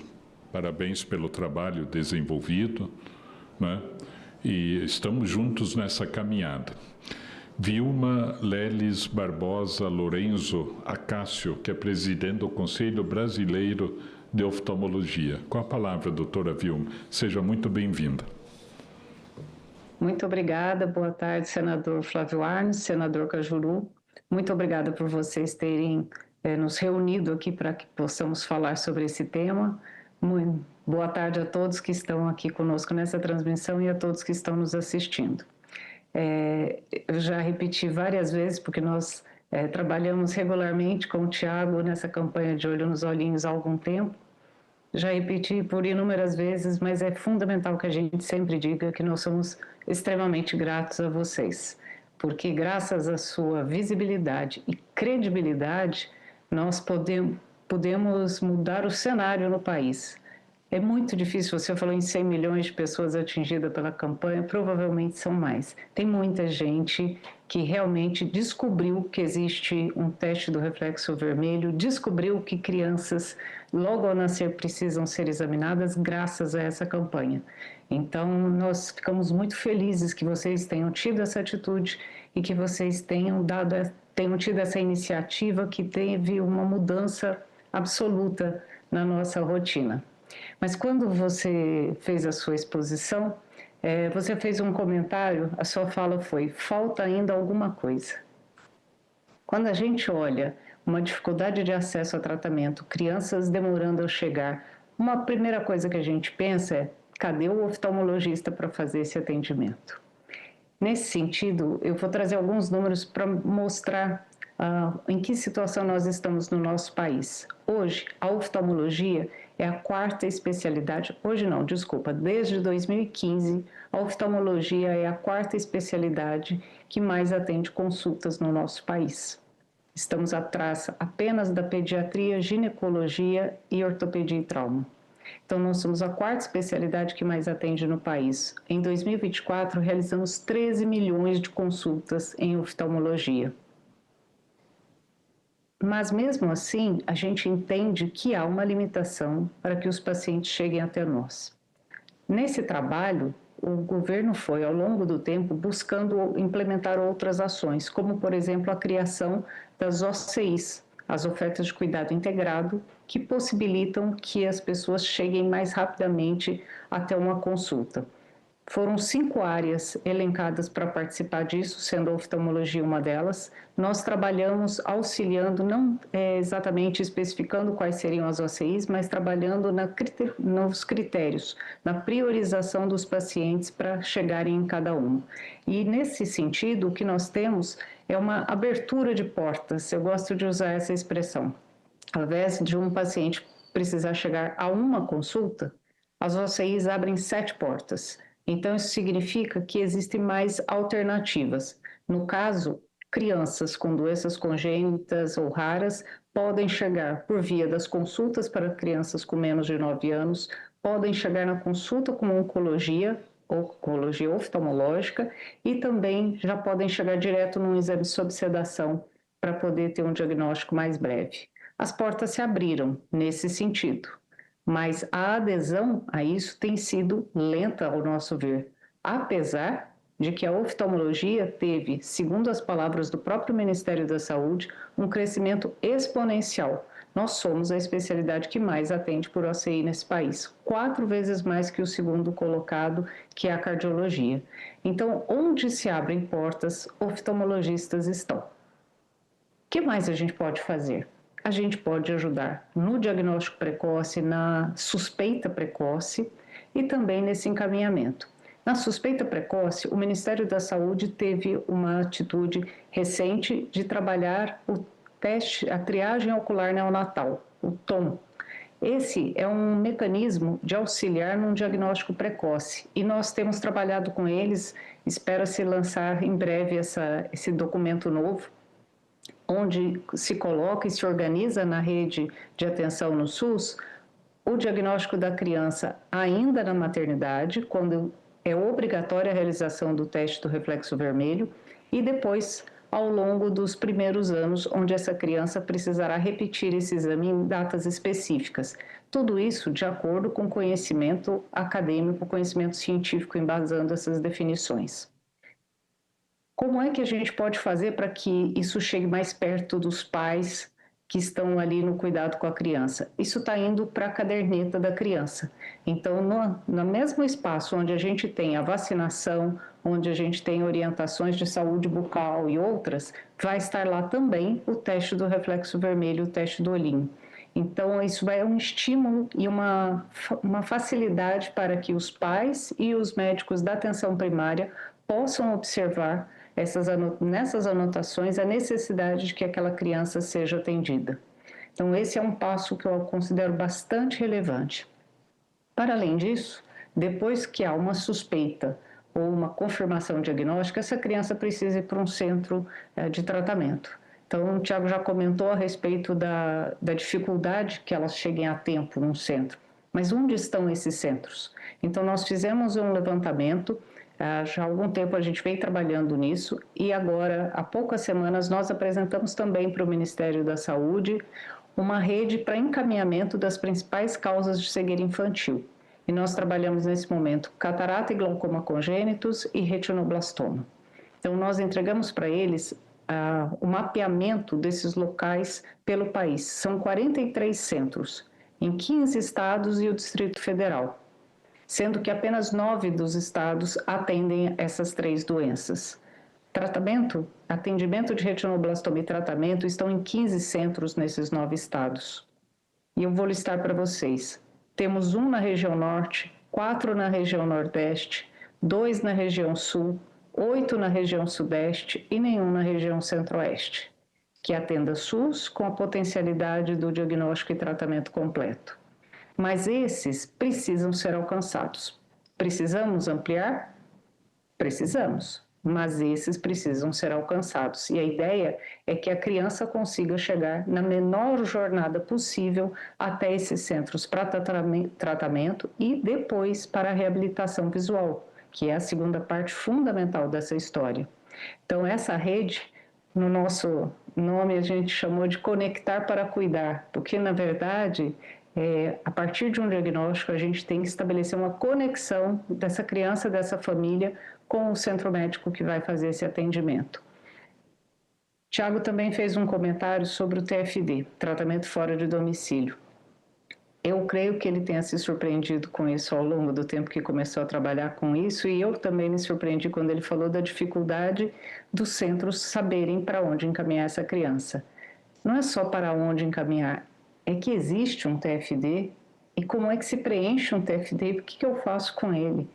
Parabéns pelo trabalho desenvolvido, né? E estamos juntos nessa caminhada. Vilma Leles Barbosa Lorenzo Acácio, que é presidente do Conselho Brasileiro de Oftalmologia. Com a palavra, doutora Vilma. Seja muito bem-vinda. Muito obrigada. Boa tarde, senador Flávio Arnes, senador Cajuru. Muito obrigada por vocês terem nos reunido aqui para que possamos falar sobre esse tema. Muito boa tarde a todos que estão aqui conosco nessa transmissão e a todos que estão nos assistindo. Eu já repeti várias vezes, porque nós trabalhamos regularmente com o Tiago nessa campanha de Olho nos Olhinhos há algum tempo. Já repeti por inúmeras vezes, mas é fundamental que a gente sempre diga que nós somos extremamente gratos a vocês, porque graças à sua visibilidade e credibilidade, nós podemos mudar o cenário no país. É muito difícil, você falou em 100 milhões de pessoas atingidas pela campanha, provavelmente são mais. Tem muita gente que realmente descobriu que existe um teste do reflexo vermelho, descobriu que crianças logo ao nascer precisam ser examinadas graças a essa campanha. Então, nós ficamos muito felizes que vocês tenham tido essa atitude e que vocês tenham dado tenham tido essa iniciativa que teve uma mudança absoluta na nossa rotina. Mas quando você fez a sua exposição, você fez um comentário, a sua fala foi: falta ainda alguma coisa. Quando a gente olha uma dificuldade de acesso a tratamento, crianças demorando a chegar, uma primeira coisa que a gente pensa é: cadê o oftalmologista para fazer esse atendimento? Nesse sentido, eu vou trazer alguns números para mostrar em que situação nós estamos no nosso país. Hoje, a oftalmologia é a 4ª especialidade, desde 2015, a oftalmologia é a 4ª especialidade que mais atende consultas no nosso país. Estamos atrás apenas da pediatria, ginecologia e ortopedia e trauma. Então, nós somos a 4ª especialidade que mais atende no país. Em 2024, realizamos 13 milhões de consultas em oftalmologia. Mas, mesmo assim, a gente entende que há uma limitação para que os pacientes cheguem até nós. Nesse trabalho, o governo foi, ao longo do tempo, buscando implementar outras ações, como, por exemplo, a criação das OCIs, as ofertas de cuidado integrado, que possibilitam que as pessoas cheguem mais rapidamente até uma consulta. Foram 5 áreas elencadas para participar disso, sendo a oftalmologia uma delas. Nós trabalhamos auxiliando, não exatamente especificando quais seriam as OCIs, mas trabalhando nos critérios, na priorização dos pacientes para chegarem em cada um. E nesse sentido, o que nós temos é uma abertura de portas, eu gosto de usar essa expressão. Ao invés de um paciente precisar chegar a uma consulta, as OCIs abrem 7 portas. Então, isso significa que existem mais alternativas. No caso, crianças com doenças congênitas ou raras podem chegar por via das consultas para crianças com menos de 9 anos, podem chegar na consulta com oncologia oftalmológica e também já podem chegar direto num exame sob sedação para poder ter um diagnóstico mais breve. As portas se abriram nesse sentido. Mas a adesão a isso tem sido lenta, ao nosso ver, apesar de que a oftalmologia teve, segundo as palavras do próprio Ministério da Saúde, um crescimento exponencial. Nós somos a especialidade que mais atende por OCI nesse país, 4 vezes mais que o segundo colocado, que é a cardiologia. Então, onde se abrem portas, oftalmologistas estão. O que mais a gente pode fazer? A gente pode ajudar no diagnóstico precoce, na suspeita precoce e também nesse encaminhamento. Na suspeita precoce, o Ministério da Saúde teve uma atitude recente de trabalhar o teste, a triagem ocular neonatal, o TOM. Esse é um mecanismo de auxiliar num diagnóstico precoce e nós temos trabalhado com eles, espera-se lançar em breve esse documento novo, onde se coloca e se organiza na rede de atenção no SUS o diagnóstico da criança ainda na maternidade, quando é obrigatória a realização do teste do reflexo vermelho, e depois ao longo dos primeiros anos, onde essa criança precisará repetir esse exame em datas específicas. Tudo isso de acordo com conhecimento acadêmico, conhecimento científico embasando essas definições. Como é que a gente pode fazer para que isso chegue mais perto dos pais que estão ali no cuidado com a criança? Isso está indo para a caderneta da criança. Então, no mesmo espaço onde a gente tem a vacinação, onde a gente tem orientações de saúde bucal e outras, vai estar lá também o teste do reflexo vermelho, o teste do olhinho. Então, isso é um estímulo e uma facilidade para que os pais e os médicos da atenção primária possam observar nessas anotações a necessidade de que aquela criança seja atendida. Então, esse é um passo que eu considero bastante relevante. Para além disso, depois que há uma suspeita ou uma confirmação diagnóstica, essa criança precisa ir para um centro de tratamento. Então, o Tiago já comentou a respeito da dificuldade que elas cheguem a tempo num centro. Mas onde estão esses centros? Então, nós fizemos um levantamento. Já há algum tempo a gente vem trabalhando nisso e agora, há poucas semanas, nós apresentamos também para o Ministério da Saúde uma rede para encaminhamento das principais causas de cegueira infantil. E nós trabalhamos nesse momento catarata e glaucoma congênitos e retinoblastoma. Então, nós entregamos para eles o mapeamento desses locais pelo país. São 43 centros, em 15 estados e o Distrito Federal, sendo que apenas 9 dos estados atendem essas 3 doenças. Atendimento de retinoblastoma e tratamento estão em 15 centros nesses 9 estados. E eu vou listar para vocês. Temos 1 na região norte, 4 na região nordeste, 2 na região sul, 8 na região sudeste e nenhum na região centro-oeste, que atenda SUS com a potencialidade do diagnóstico e tratamento completo. Mas esses precisam ser alcançados. Precisamos ampliar? Precisamos, mas esses precisam ser alcançados. E a ideia é que a criança consiga chegar na menor jornada possível até esses centros para tratamento e depois para a reabilitação visual, que é a segunda parte fundamental dessa história. Então, essa rede, no nosso nome, a gente chamou de Conectar para Cuidar, porque, na verdade, a partir de um diagnóstico, a gente tem que estabelecer uma conexão dessa criança, dessa família, com o centro médico que vai fazer esse atendimento. Tiago também fez um comentário sobre o TFD, tratamento fora de domicílio. Eu creio que ele tenha se surpreendido com isso ao longo do tempo que começou a trabalhar com isso, e eu também me surpreendi quando ele falou da dificuldade dos centros saberem para onde encaminhar essa criança. Não é só para onde encaminhar, é que existe um TFD, e como é que se preenche um TFD, e o que eu faço com ele?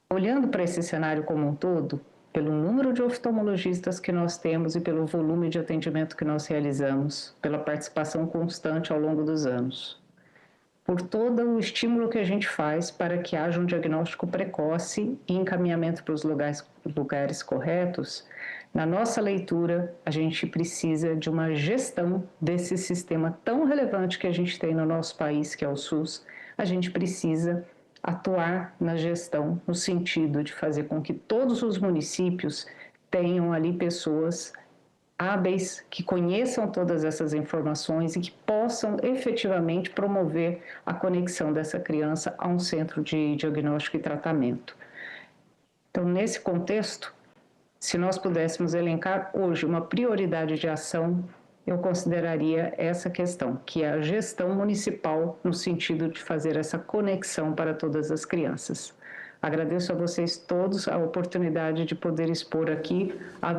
Olhando para esse cenário como um todo, pelo número de oftalmologistas que nós temos e pelo volume de atendimento que nós realizamos, pela participação constante ao longo dos anos, por todo o estímulo que a gente faz para que haja um diagnóstico precoce e encaminhamento para os lugares corretos, na nossa leitura, a gente precisa de uma gestão desse sistema tão relevante que a gente tem no nosso país, que é o SUS. A gente precisa atuar na gestão no sentido de fazer com que todos os municípios tenham ali pessoas hábeis, que conheçam todas essas informações e que possam efetivamente promover a conexão dessa criança a um centro de diagnóstico e tratamento. Então, nesse contexto, se nós pudéssemos elencar hoje uma prioridade de ação, eu consideraria essa questão, que é a gestão municipal no sentido de fazer essa conexão para todas as crianças. Agradeço a vocês todos a oportunidade de poder expor aqui a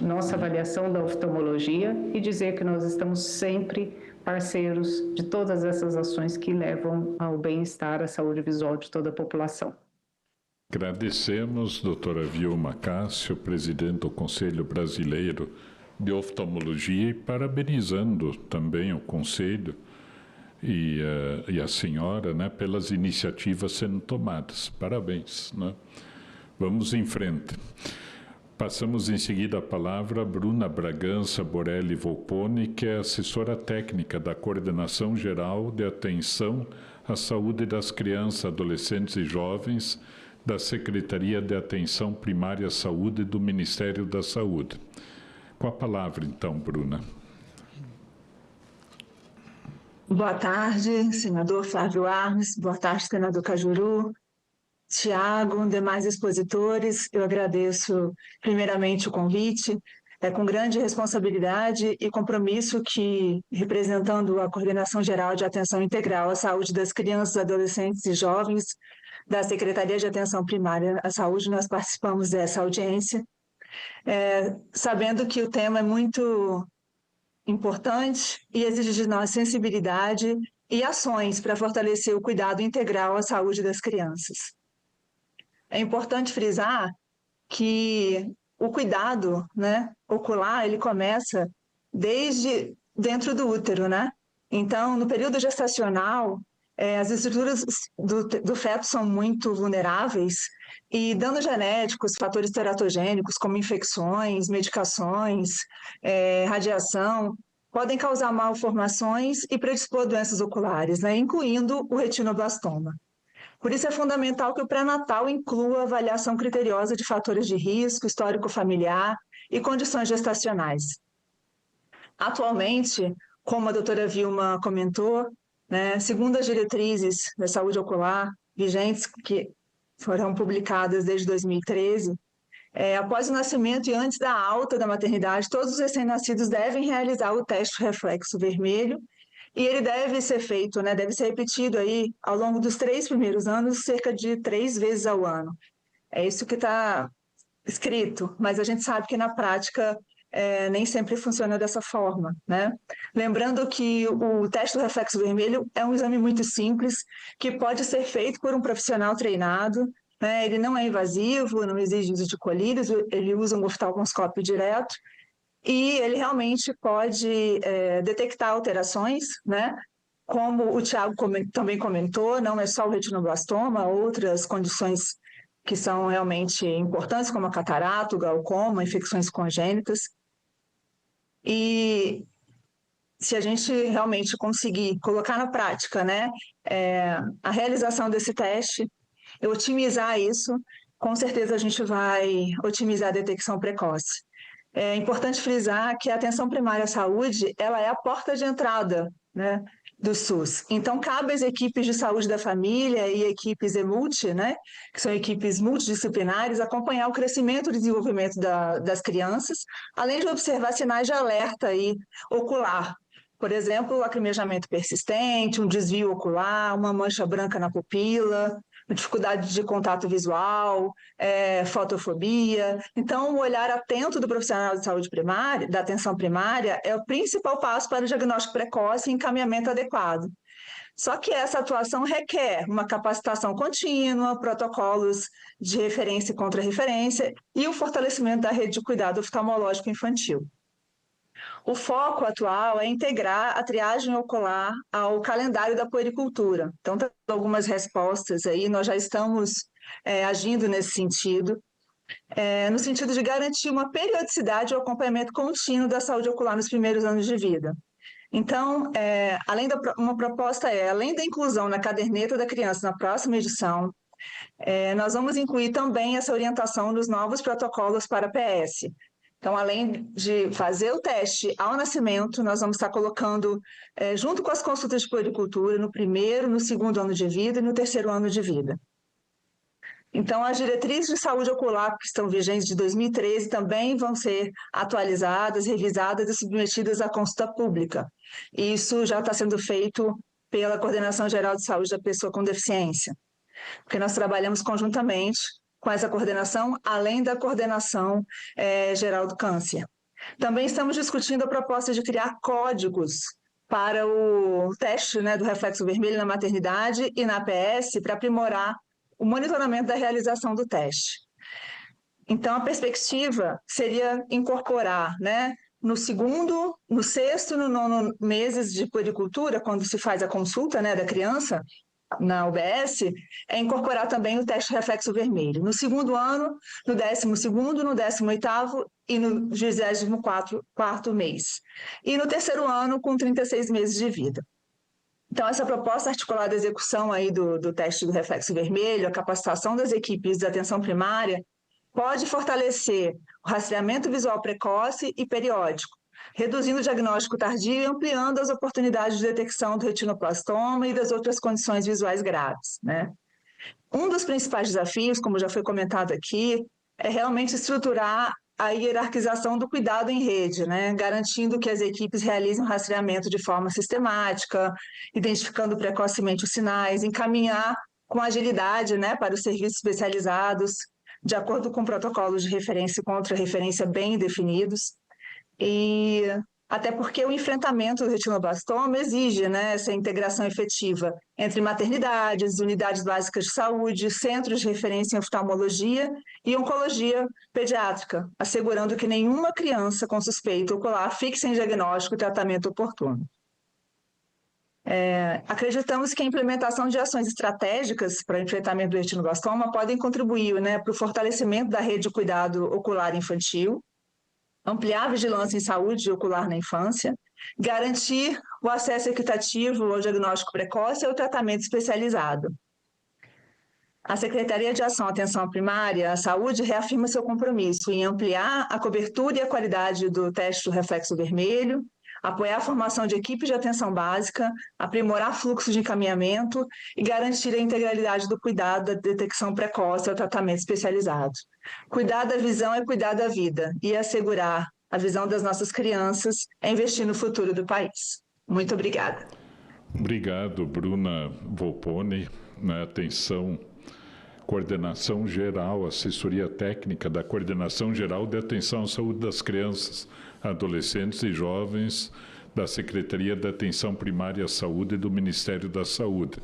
nossa avaliação da oftalmologia e dizer que nós estamos sempre parceiros de todas essas ações que levam ao bem-estar, à saúde visual de toda a população. Agradecemos, doutora Vilma Cássio, presidente do Conselho Brasileiro de Oftalmologia, e parabenizando também o Conselho e a senhora, né, pelas iniciativas sendo tomadas. Parabéns, né? Vamos em frente. Passamos em seguida a palavra a Bruna Bragança Borelli Volpone, que é assessora técnica da Coordenação Geral de Atenção à Saúde das Crianças, Adolescentes e Jovens da Secretaria de Atenção Primária à Saúde do Ministério da Saúde. Com a palavra, então, Bruna. Boa tarde, senador Flávio Arnes. Boa tarde, senador Cajuru, Tiago, demais expositores. Eu agradeço primeiramente o convite. É com grande responsabilidade e compromisso que, representando a Coordenação Geral de Atenção Integral à Saúde das Crianças, Adolescentes e Jovens da Secretaria de Atenção Primária à Saúde, nós participamos dessa audiência, sabendo que o tema é muito importante e exige de nós sensibilidade e ações para fortalecer o cuidado integral à saúde das crianças. É importante frisar que o cuidado, né, ocular, ele começa desde dentro do útero, né? Então, no período gestacional, as estruturas do feto são muito vulneráveis e danos genéticos, fatores teratogênicos, como infecções, medicações, radiação, podem causar malformações e predispor doenças oculares, né, incluindo o retinoblastoma. Por isso é fundamental que o pré-natal inclua avaliação criteriosa de fatores de risco, histórico familiar e condições gestacionais. Atualmente, como a doutora Vilma comentou, né, segundo as diretrizes da saúde ocular vigentes, que foram publicadas desde 2013, Após o nascimento e antes da alta da maternidade, todos os recém-nascidos devem realizar o teste reflexo vermelho, e ele deve ser feito, né, deve ser repetido aí ao longo dos 3 primeiros anos, cerca de 3 vezes ao ano. É isso que está escrito, mas a gente sabe que na prática nem sempre funciona dessa forma, né? Lembrando que o teste do reflexo vermelho é um exame muito simples, que pode ser feito por um profissional treinado, né? Ele não é invasivo, não exige uso de colírios, ele usa um oftalmoscópio direto, e ele realmente pode detectar alterações, né? Como o Tiago também comentou, não é só o retinoblastoma, outras condições que são realmente importantes, como a catarata, o glaucoma, infecções congênitas. E se a gente realmente conseguir colocar na prática, né, a realização desse teste, e otimizar isso, com certeza a gente vai otimizar a detecção precoce. É importante frisar que a atenção primária à saúde, ela é a porta de entrada, né, do SUS. Então, cabe às equipes de saúde da família e equipes EMULTI, né, que são equipes multidisciplinares, acompanhar o crescimento e desenvolvimento das crianças, além de observar sinais de alerta aí, ocular. Por exemplo, o lacrimejamento persistente, um desvio ocular, uma mancha branca na pupila, dificuldade de contato visual, fotofobia. Então, o olhar atento do profissional de saúde primária, da atenção primária, é o principal passo para o diagnóstico precoce e encaminhamento adequado. Só que essa atuação requer uma capacitação contínua, protocolos de referência e contra-referência e o fortalecimento da rede de cuidado oftalmológico infantil. O foco atual é integrar a triagem ocular ao calendário da puericultura. Então, tem algumas respostas aí, nós já estamos agindo nesse sentido, no sentido de garantir uma periodicidade e um acompanhamento contínuo da saúde ocular nos primeiros anos de vida. Então, uma proposta além da inclusão na caderneta da criança na próxima edição, nós vamos incluir também essa orientação nos novos protocolos para PS. Então, além de fazer o teste ao nascimento, nós vamos estar colocando, junto com as consultas de puericultura, no primeiro, no segundo ano de vida e no terceiro ano de vida. Então, as diretrizes de saúde ocular que estão vigentes de 2013 também vão ser atualizadas, revisadas e submetidas à consulta pública. E isso já está sendo feito pela Coordenação Geral de Saúde da Pessoa com Deficiência, porque nós trabalhamos conjuntamente com essa coordenação, além da coordenação geral do câncer. Também estamos discutindo a proposta de criar códigos para o teste, né, do reflexo vermelho na maternidade e na PS para aprimorar o monitoramento da realização do teste. Então, a perspectiva seria incorporar, né, no segundo, no sexto e no nono meses de puericultura, quando se faz a consulta, né, da criança, na UBS, incorporar também o teste reflexo vermelho. No segundo ano, no 12º, no 18º e no 24º mês. E no terceiro ano, com 36 meses de vida. Então, essa proposta articulada à execução aí do teste do reflexo vermelho, a capacitação das equipes de atenção primária, pode fortalecer o rastreamento visual precoce e periódico, reduzindo o diagnóstico tardio e ampliando as oportunidades de detecção do retinoblastoma e das outras condições visuais graves, né? Um dos principais desafios, como já foi comentado aqui, é realmente estruturar a hierarquização do cuidado em rede, né? Garantindo que as equipes realizem o rastreamento de forma sistemática, identificando precocemente os sinais, encaminhar com agilidade, né, para os serviços especializados, de acordo com protocolos de referência e contra-referência bem definidos. E até porque o enfrentamento do retinoblastoma exige, né, essa integração efetiva entre maternidades, unidades básicas de saúde, centros de referência em oftalmologia e oncologia pediátrica, assegurando que nenhuma criança com suspeita ocular fique sem diagnóstico e tratamento oportuno. Acreditamos que a implementação de ações estratégicas para o enfrentamento do retinoblastoma podem contribuir, né, para o fortalecimento da rede de cuidado ocular infantil, ampliar a vigilância em saúde ocular na infância, garantir o acesso equitativo ao diagnóstico precoce e ao tratamento especializado. A Secretaria de Atenção Primária à Saúde reafirma seu compromisso em ampliar a cobertura e a qualidade do teste do reflexo vermelho, apoiar a formação de equipes de atenção básica, aprimorar fluxos de encaminhamento e garantir a integralidade do cuidado, da detecção precoce ao tratamento especializado. Cuidar da visão é cuidar da vida e assegurar a visão das nossas crianças é investir no futuro do país. Muito obrigada. Obrigado, Bruna Volpone, na atenção, coordenação geral, assessoria técnica da Coordenação Geral de Atenção à Saúde das Crianças, Adolescentes e Jovens da Secretaria de Atenção Primária à Saúde do Ministério da Saúde.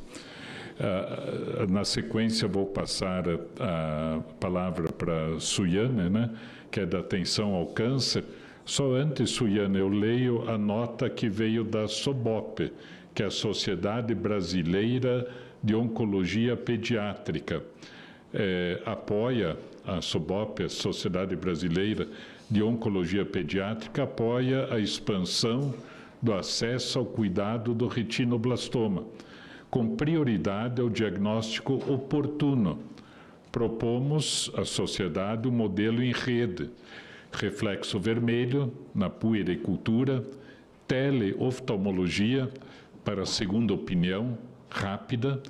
Na sequência, vou passar a palavra para Suiane, né, que é da atenção ao câncer. Só antes, Suiane, eu leio a nota que veio da SOBOP, que é a Sociedade Brasileira de Oncologia Pediátrica. Apoia a SOBOP, a Sociedade Brasileira de Oncologia Pediátrica, apoia a expansão do acesso ao cuidado do retinoblastoma, com prioridade ao diagnóstico oportuno. Propomos à sociedade um modelo em rede, reflexo vermelho na puericultura, teleoftalmologia para segunda opinião rápida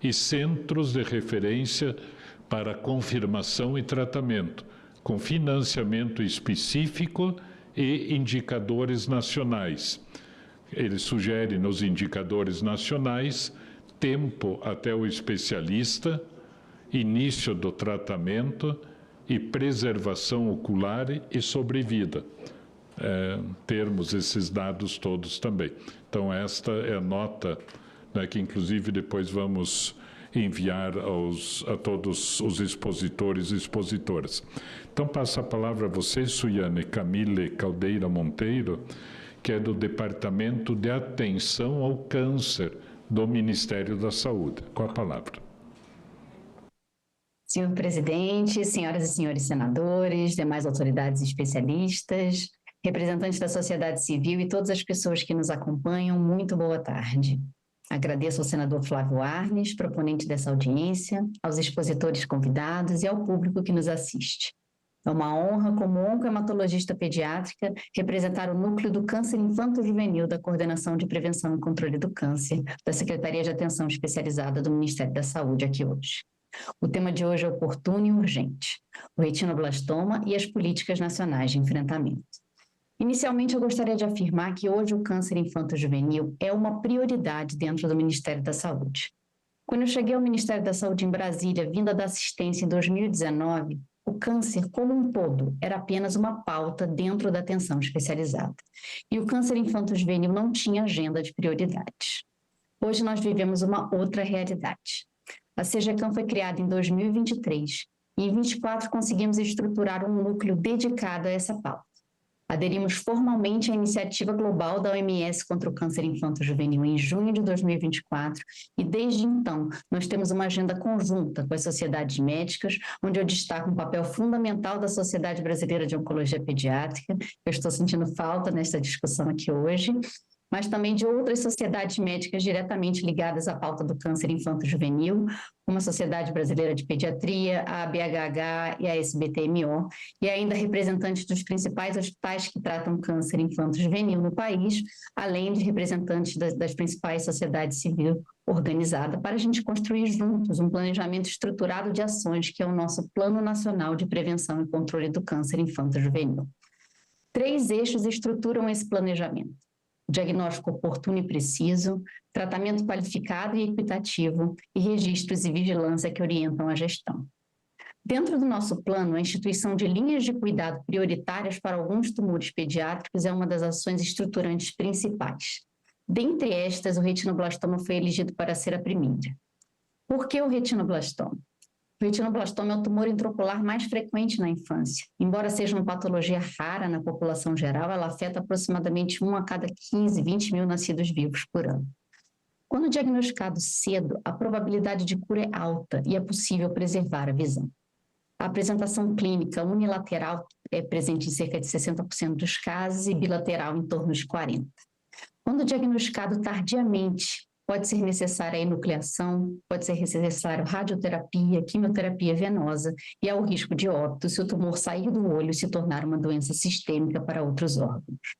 e centros de referência para confirmação e tratamento, com financiamento específico e indicadores nacionais. Ele sugere nos indicadores nacionais tempo até o especialista, início do tratamento e preservação ocular e sobrevida. Termos esses dados todos também. Então, esta é a nota, né, que inclusive depois vamos enviar a todos os expositores e expositoras. Então, passo a palavra a você, Suiane Camille Caldeira Monteiro, que é do Departamento de Atenção ao Câncer do Ministério da Saúde. Com a palavra. Senhor presidente, senhoras e senhores senadores, demais autoridades especialistas, representantes da sociedade civil e todas as pessoas que nos acompanham, muito boa tarde. Agradeço ao senador Flávio Arnes, proponente dessa audiência, aos expositores convidados e ao público que nos assiste. É uma honra, como oncohematologista pediátrica, representar o núcleo do câncer infanto-juvenil da Coordenação de Prevenção e Controle do Câncer, da Secretaria de Atenção Especializada do Ministério da Saúde aqui hoje. O tema de hoje é oportuno e urgente: o retinoblastoma e as políticas nacionais de enfrentamento. Inicialmente, eu gostaria de afirmar que hoje o câncer infanto-juvenil é uma prioridade dentro do Ministério da Saúde. Quando eu cheguei ao Ministério da Saúde em Brasília, vinda da assistência em 2019, o câncer como um todo era apenas uma pauta dentro da atenção especializada. E o câncer infanto-juvenil não tinha agenda de prioridades. Hoje nós vivemos uma outra realidade. A CGCAM foi criada em 2023 e em 2024 conseguimos estruturar um núcleo dedicado a essa pauta. Aderimos formalmente à iniciativa global da OMS contra o câncer infanto-juvenil em junho de 2024 e, desde então, nós temos uma agenda conjunta com as sociedades médicas, onde eu destaco um papel fundamental da Sociedade Brasileira de Oncologia Pediátrica. Eu estou sentindo falta nessa discussão aqui hoje, mas também de outras sociedades médicas diretamente ligadas à pauta do câncer infanto-juvenil, como a Sociedade Brasileira de Pediatria, a ABHH e a SBTMO, e ainda representantes dos principais hospitais que tratam câncer infanto-juvenil no país, além de representantes das principais sociedades civil organizadas, para a gente construir juntos um planejamento estruturado de ações, que é o nosso Plano Nacional de Prevenção e Controle do Câncer Infanto-Juvenil. 3 eixos estruturam esse planejamento: diagnóstico oportuno e preciso, tratamento qualificado e equitativo e registros e vigilância que orientam a gestão. Dentro do nosso plano, a instituição de linhas de cuidado prioritárias para alguns tumores pediátricos é uma das ações estruturantes principais. Dentre estas, o retinoblastoma foi elegido para ser a primeira. Por que o retinoblastoma? O retinoblastoma é o tumor intraocular mais frequente na infância. Embora seja uma patologia rara na população geral, ela afeta aproximadamente 1 a cada 15, 20 mil nascidos vivos por ano. Quando diagnosticado cedo, a probabilidade de cura é alta e é possível preservar a visão. A apresentação clínica unilateral é presente em cerca de 60% dos casos e bilateral em torno de 40%. Quando diagnosticado tardiamente, pode ser necessária a enucleação, pode ser necessário radioterapia, quimioterapia venosa e há o risco de óbito se o tumor sair do olho e se tornar uma doença sistêmica para outros órgãos.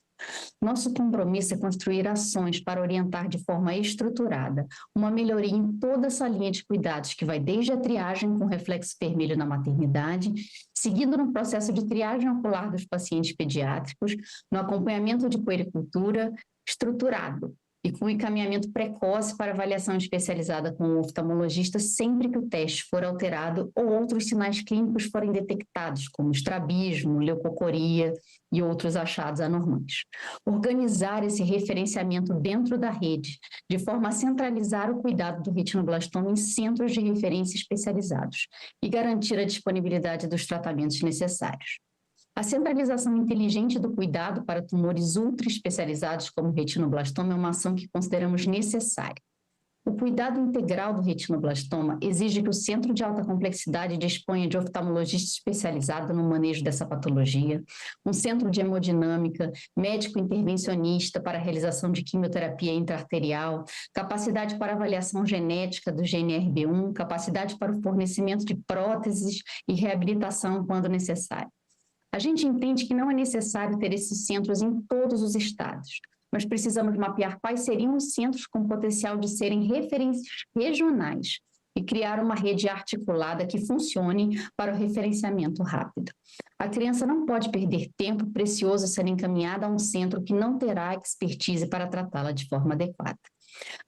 Nosso compromisso é construir ações para orientar de forma estruturada uma melhoria em toda essa linha de cuidados, que vai desde a triagem com reflexo vermelho na maternidade, seguindo no processo de triagem ocular dos pacientes pediátricos, no acompanhamento de puericultura estruturado e com encaminhamento precoce para avaliação especializada com o oftalmologista sempre que o teste for alterado ou outros sinais clínicos forem detectados, como estrabismo, leucocoria e outros achados anormais. Organizar esse referenciamento dentro da rede, de forma a centralizar o cuidado do retinoblastoma em centros de referência especializados e garantir a disponibilidade dos tratamentos necessários. A centralização inteligente do cuidado para tumores ultra especializados como o retinoblastoma é uma ação que consideramos necessária. O cuidado integral do retinoblastoma exige que o centro de alta complexidade disponha de oftalmologista especializado no manejo dessa patologia, um centro de hemodinâmica, médico intervencionista para a realização de quimioterapia intraarterial, capacidade para avaliação genética do GNRB1, capacidade para o fornecimento de próteses e reabilitação quando necessário. A gente entende que não é necessário ter esses centros em todos os estados, mas precisamos mapear quais seriam os centros com potencial de serem referências regionais e criar uma rede articulada que funcione para o referenciamento rápido. A criança não pode perder tempo precioso sendo encaminhada a um centro que não terá expertise para tratá-la de forma adequada.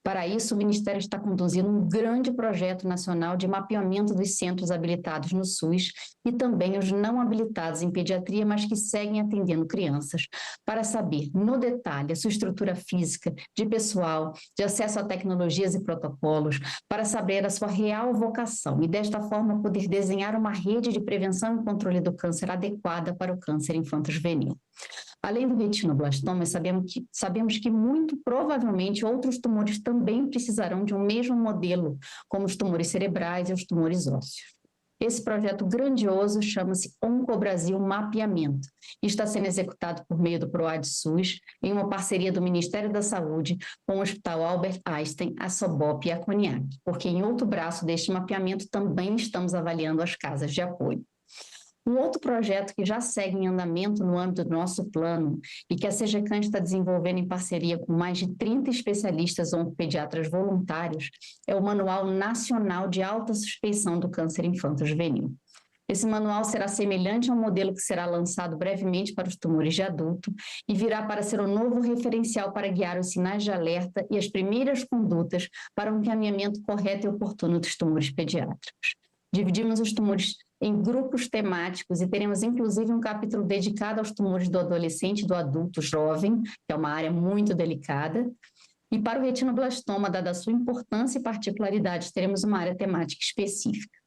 Para isso, o Ministério está conduzindo um grande projeto nacional de mapeamento dos centros habilitados no SUS e também os não habilitados em pediatria, mas que seguem atendendo crianças, para saber, no detalhe, a sua estrutura física, de pessoal, de acesso a tecnologias e protocolos, para saber a sua real vocação e, desta forma, poder desenhar uma rede de prevenção e controle do câncer adequada para o câncer infanto-juvenil. Além do retinoblastoma, sabemos que muito provavelmente outros tumores também precisarão de um mesmo modelo, como os tumores cerebrais e os tumores ósseos. Esse projeto grandioso chama-se OncoBrasil Mapeamento e está sendo executado por meio do PROAD-SUS, em uma parceria do Ministério da Saúde com o Hospital Albert Einstein, a SOBOP e a Coniac, porque em outro braço deste mapeamento também estamos avaliando as casas de apoio. Um outro projeto que já segue em andamento no âmbito do nosso plano e que a CGCAN está desenvolvendo em parceria com mais de 30 especialistas oncopediatras voluntários é o Manual Nacional de Alta Suspeição do Câncer Infanto-Juvenil. Esse manual será semelhante ao modelo que será lançado brevemente para os tumores de adulto e virá para ser um novo referencial para guiar os sinais de alerta e as primeiras condutas para um encaminhamento correto e oportuno dos tumores pediátricos. Dividimos os tumores em grupos temáticos e teremos inclusive um capítulo dedicado aos tumores do adolescente e do adulto jovem, que é uma área muito delicada. E para o retinoblastoma, dada a sua importância e particularidades, teremos uma área temática específica.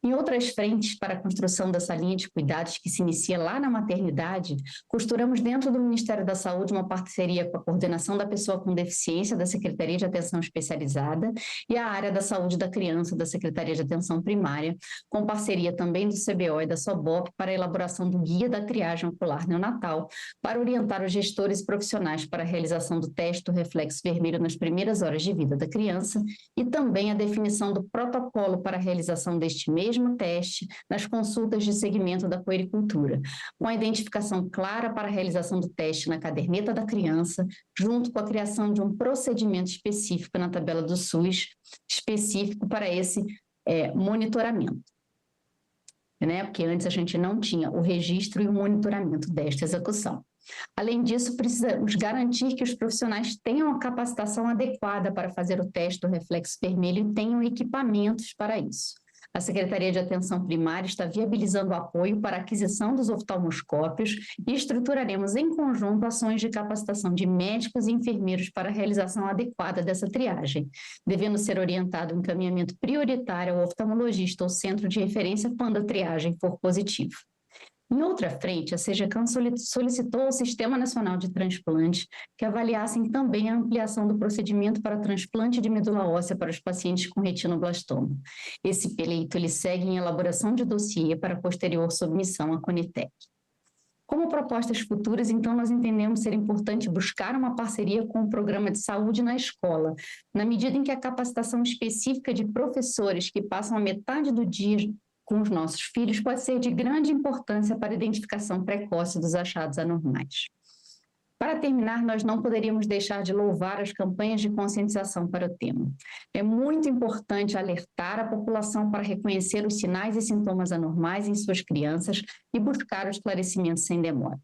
Em outras frentes, para a construção dessa linha de cuidados que se inicia lá na maternidade, costuramos dentro do Ministério da Saúde uma parceria com a Coordenação da Pessoa com Deficiência da Secretaria de Atenção Especializada e a área da Saúde da Criança da Secretaria de Atenção Primária, com parceria também do CBO e da SOBOP para a elaboração do Guia da Triagem Ocular Neonatal, para orientar os gestores e profissionais para a realização do teste do reflexo vermelho nas primeiras horas de vida da criança e também a definição do protocolo para a realização deste mesmo teste nas consultas de segmento da puericultura, com a identificação clara para a realização do teste na caderneta da criança, junto com a criação de um procedimento específico na tabela do SUS, específico para esse monitoramento. Porque antes a gente não tinha o registro e o monitoramento desta execução. Além disso, precisamos garantir que os profissionais tenham a capacitação adequada para fazer o teste do reflexo vermelho e tenham equipamentos para isso. A Secretaria de Atenção Primária está viabilizando o apoio para a aquisição dos oftalmoscópios e estruturaremos em conjunto ações de capacitação de médicos e enfermeiros para a realização adequada dessa triagem, devendo ser orientado o encaminhamento prioritário ao oftalmologista ou centro de referência quando a triagem for positiva. Em outra frente, a CGCAN solicitou ao Sistema Nacional de Transplante que avaliassem também a ampliação do procedimento para transplante de medula óssea para os pacientes com retinoblastoma. Esse pleito ele segue em elaboração de dossiê para posterior submissão à Conitec. Como propostas futuras, então, nós entendemos ser importante buscar uma parceria com o programa de saúde na escola, na medida em que a capacitação específica de professores que passam a metade do dia com os nossos filhos pode ser de grande importância para a identificação precoce dos achados anormais. Para terminar, nós não poderíamos deixar de louvar as campanhas de conscientização para o tema. É muito importante alertar a população para reconhecer os sinais e sintomas anormais em suas crianças e buscar o esclarecimento sem demora.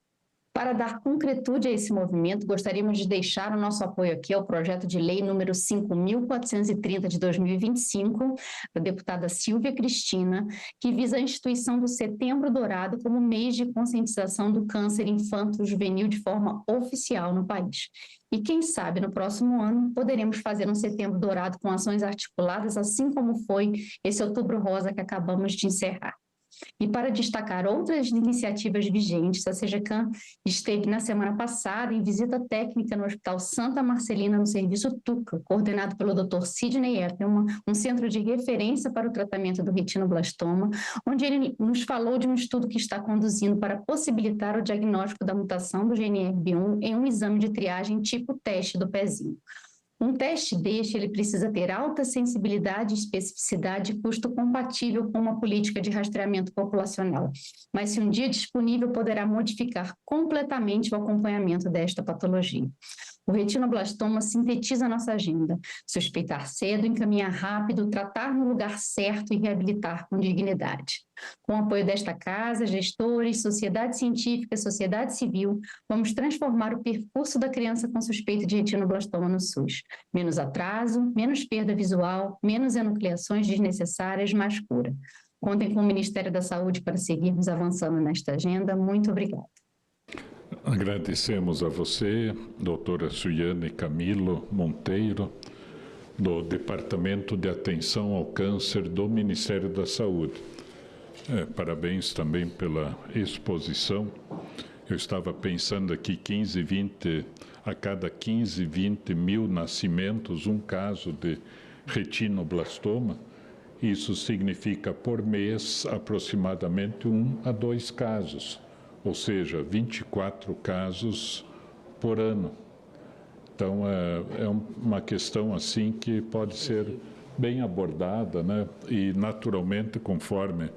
Para dar concretude a esse movimento, gostaríamos de deixar o nosso apoio aqui ao projeto de lei número 5.430 de 2025, da deputada Silvia Cristina, que visa a instituição do Setembro Dourado como mês de conscientização do câncer infanto-juvenil de forma oficial no país. E quem sabe no próximo ano poderemos fazer um Setembro Dourado com ações articuladas, assim como foi esse Outubro Rosa que acabamos de encerrar. E para destacar outras iniciativas vigentes, a SEGECAM esteve na semana passada em visita técnica no Hospital Santa Marcelina, no Serviço TUCA, coordenado pelo Dr. Sidney Epperman, um centro de referência para o tratamento do retinoblastoma, onde ele nos falou de um estudo que está conduzindo para possibilitar o diagnóstico da mutação do GNRB1 em um exame de triagem tipo teste do pezinho. Um teste deste, ele precisa ter alta sensibilidade, especificidade e custo compatível com uma política de rastreamento populacional. Mas se um dia disponível, poderá modificar completamente o acompanhamento desta patologia. O retinoblastoma sintetiza nossa agenda. Suspeitar cedo, encaminhar rápido, tratar no lugar certo e reabilitar com dignidade. Com o apoio desta casa, gestores, sociedade científica, sociedade civil, vamos transformar o percurso da criança com suspeita de retinoblastoma no SUS. Menos atraso, menos perda visual, menos enucleações desnecessárias, mais cura. Contem com o Ministério da Saúde para seguirmos avançando nesta agenda. Muito obrigada. Agradecemos a você, doutora Suiane Camilo Monteiro, do Departamento de Atenção ao Câncer do Ministério da Saúde. Parabéns também pela exposição. Eu estava pensando aqui, a cada 15, 20 mil nascimentos, um caso de retinoblastoma. Isso significa, por mês, aproximadamente 1 a 2 casos. Ou seja, 24 casos por ano. Então, é uma questão assim que pode ser bem abordada, né? E, naturalmente, conforme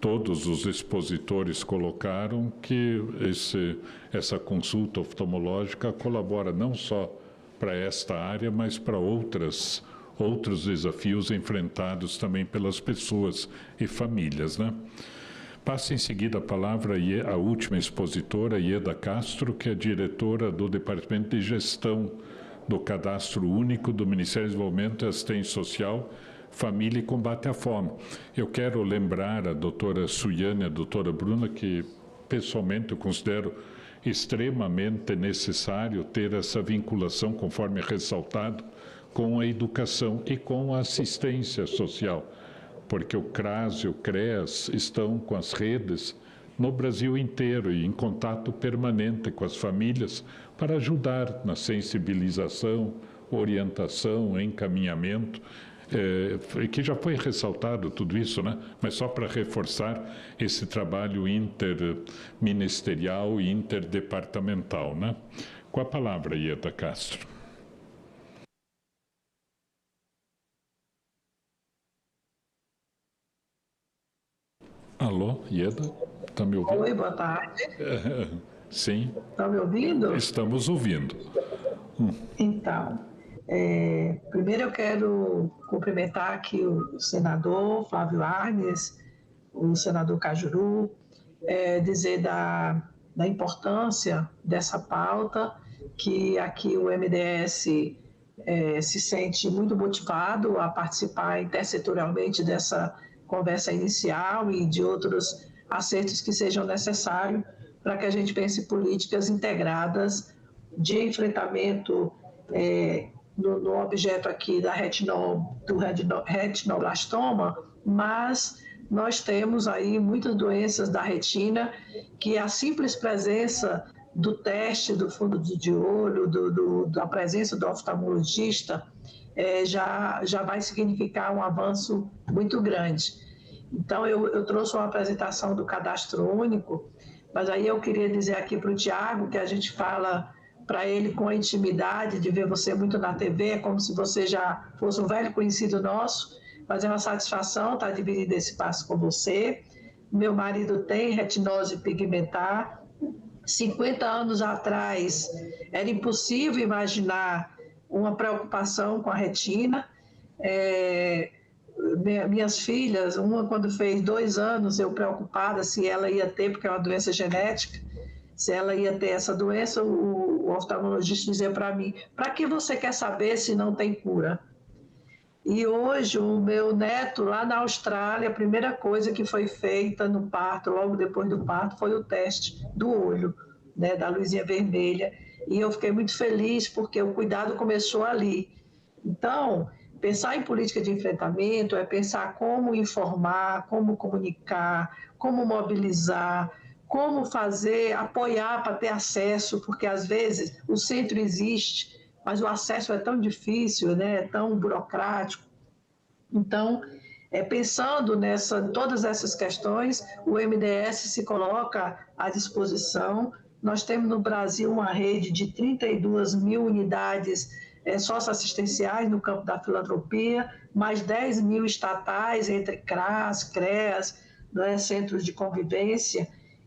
todos os expositores colocaram, que essa consulta oftalmológica colabora não só para esta área, mas para outros desafios enfrentados também pelas pessoas e famílias, né? Passa em seguida a palavra à última expositora, Ieda Castro, que é diretora do Departamento de Gestão do Cadastro Único do Ministério do Desenvolvimento e Assistência Social, Família e Combate à Fome. Eu quero lembrar a doutora Suiane e a doutora Bruna que, pessoalmente, eu considero extremamente necessário ter essa vinculação, conforme ressaltado, com a educação e com a assistência social, porque o CRAS e o CREAS estão com as redes no Brasil inteiro e em contato permanente com as famílias para ajudar na sensibilização, orientação, encaminhamento, que já foi ressaltado tudo isso, né? Mas só para reforçar esse trabalho interministerial e interdepartamental, né? Com a palavra, Ieda Castro. Alô, Ieda? Está me ouvindo? Oi, boa tarde. Sim. Está me ouvindo? Estamos ouvindo. Então, primeiro eu quero cumprimentar aqui o senador Flávio Arnes, o senador Cajuru, dizer da importância dessa pauta, que aqui o MDS se sente muito motivado a participar intersetorialmente dessa conversa inicial e de outros acertos que sejam necessários para que a gente pense políticas integradas de enfrentamento no objeto aqui do retinoblastoma, mas nós temos aí muitas doenças da retina que a simples presença do teste do fundo de olho, da presença do oftalmologista, já vai significar um avanço muito grande. Então, eu trouxe uma apresentação do Cadastro Único, mas aí eu queria dizer aqui para o Tiago que a gente fala para ele com a intimidade de ver você muito na TV, é como se você já fosse um velho conhecido nosso, mas é uma satisfação estar dividindo esse espaço com você. Meu marido tem retinose pigmentar, 50 anos atrás, era impossível imaginar uma preocupação com a retina. Minhas filhas, uma quando fez 2 anos, eu preocupada se ela ia ter, porque é uma doença genética, se ela ia ter essa doença, o oftalmologista dizia para mim, para que você quer saber se não tem cura? E hoje, o meu neto, lá na Austrália, a primeira coisa que foi feita no parto, logo depois do parto, foi o teste do olho, né, da luzinha vermelha. E eu fiquei muito feliz, porque o cuidado começou ali. Então, pensar em política de enfrentamento é pensar como informar, como comunicar, como mobilizar, como fazer, apoiar para ter acesso, porque às vezes o centro existe, mas o acesso é tão difícil, né? É tão burocrático. Então, pensando todas essas questões, o MDS se coloca à disposição. Nós temos no Brasil uma rede de 32 mil unidades socioassistenciais no campo da filantropia, mais 10 mil estatais, entre CRAS, CREAS, né, centros de convivência,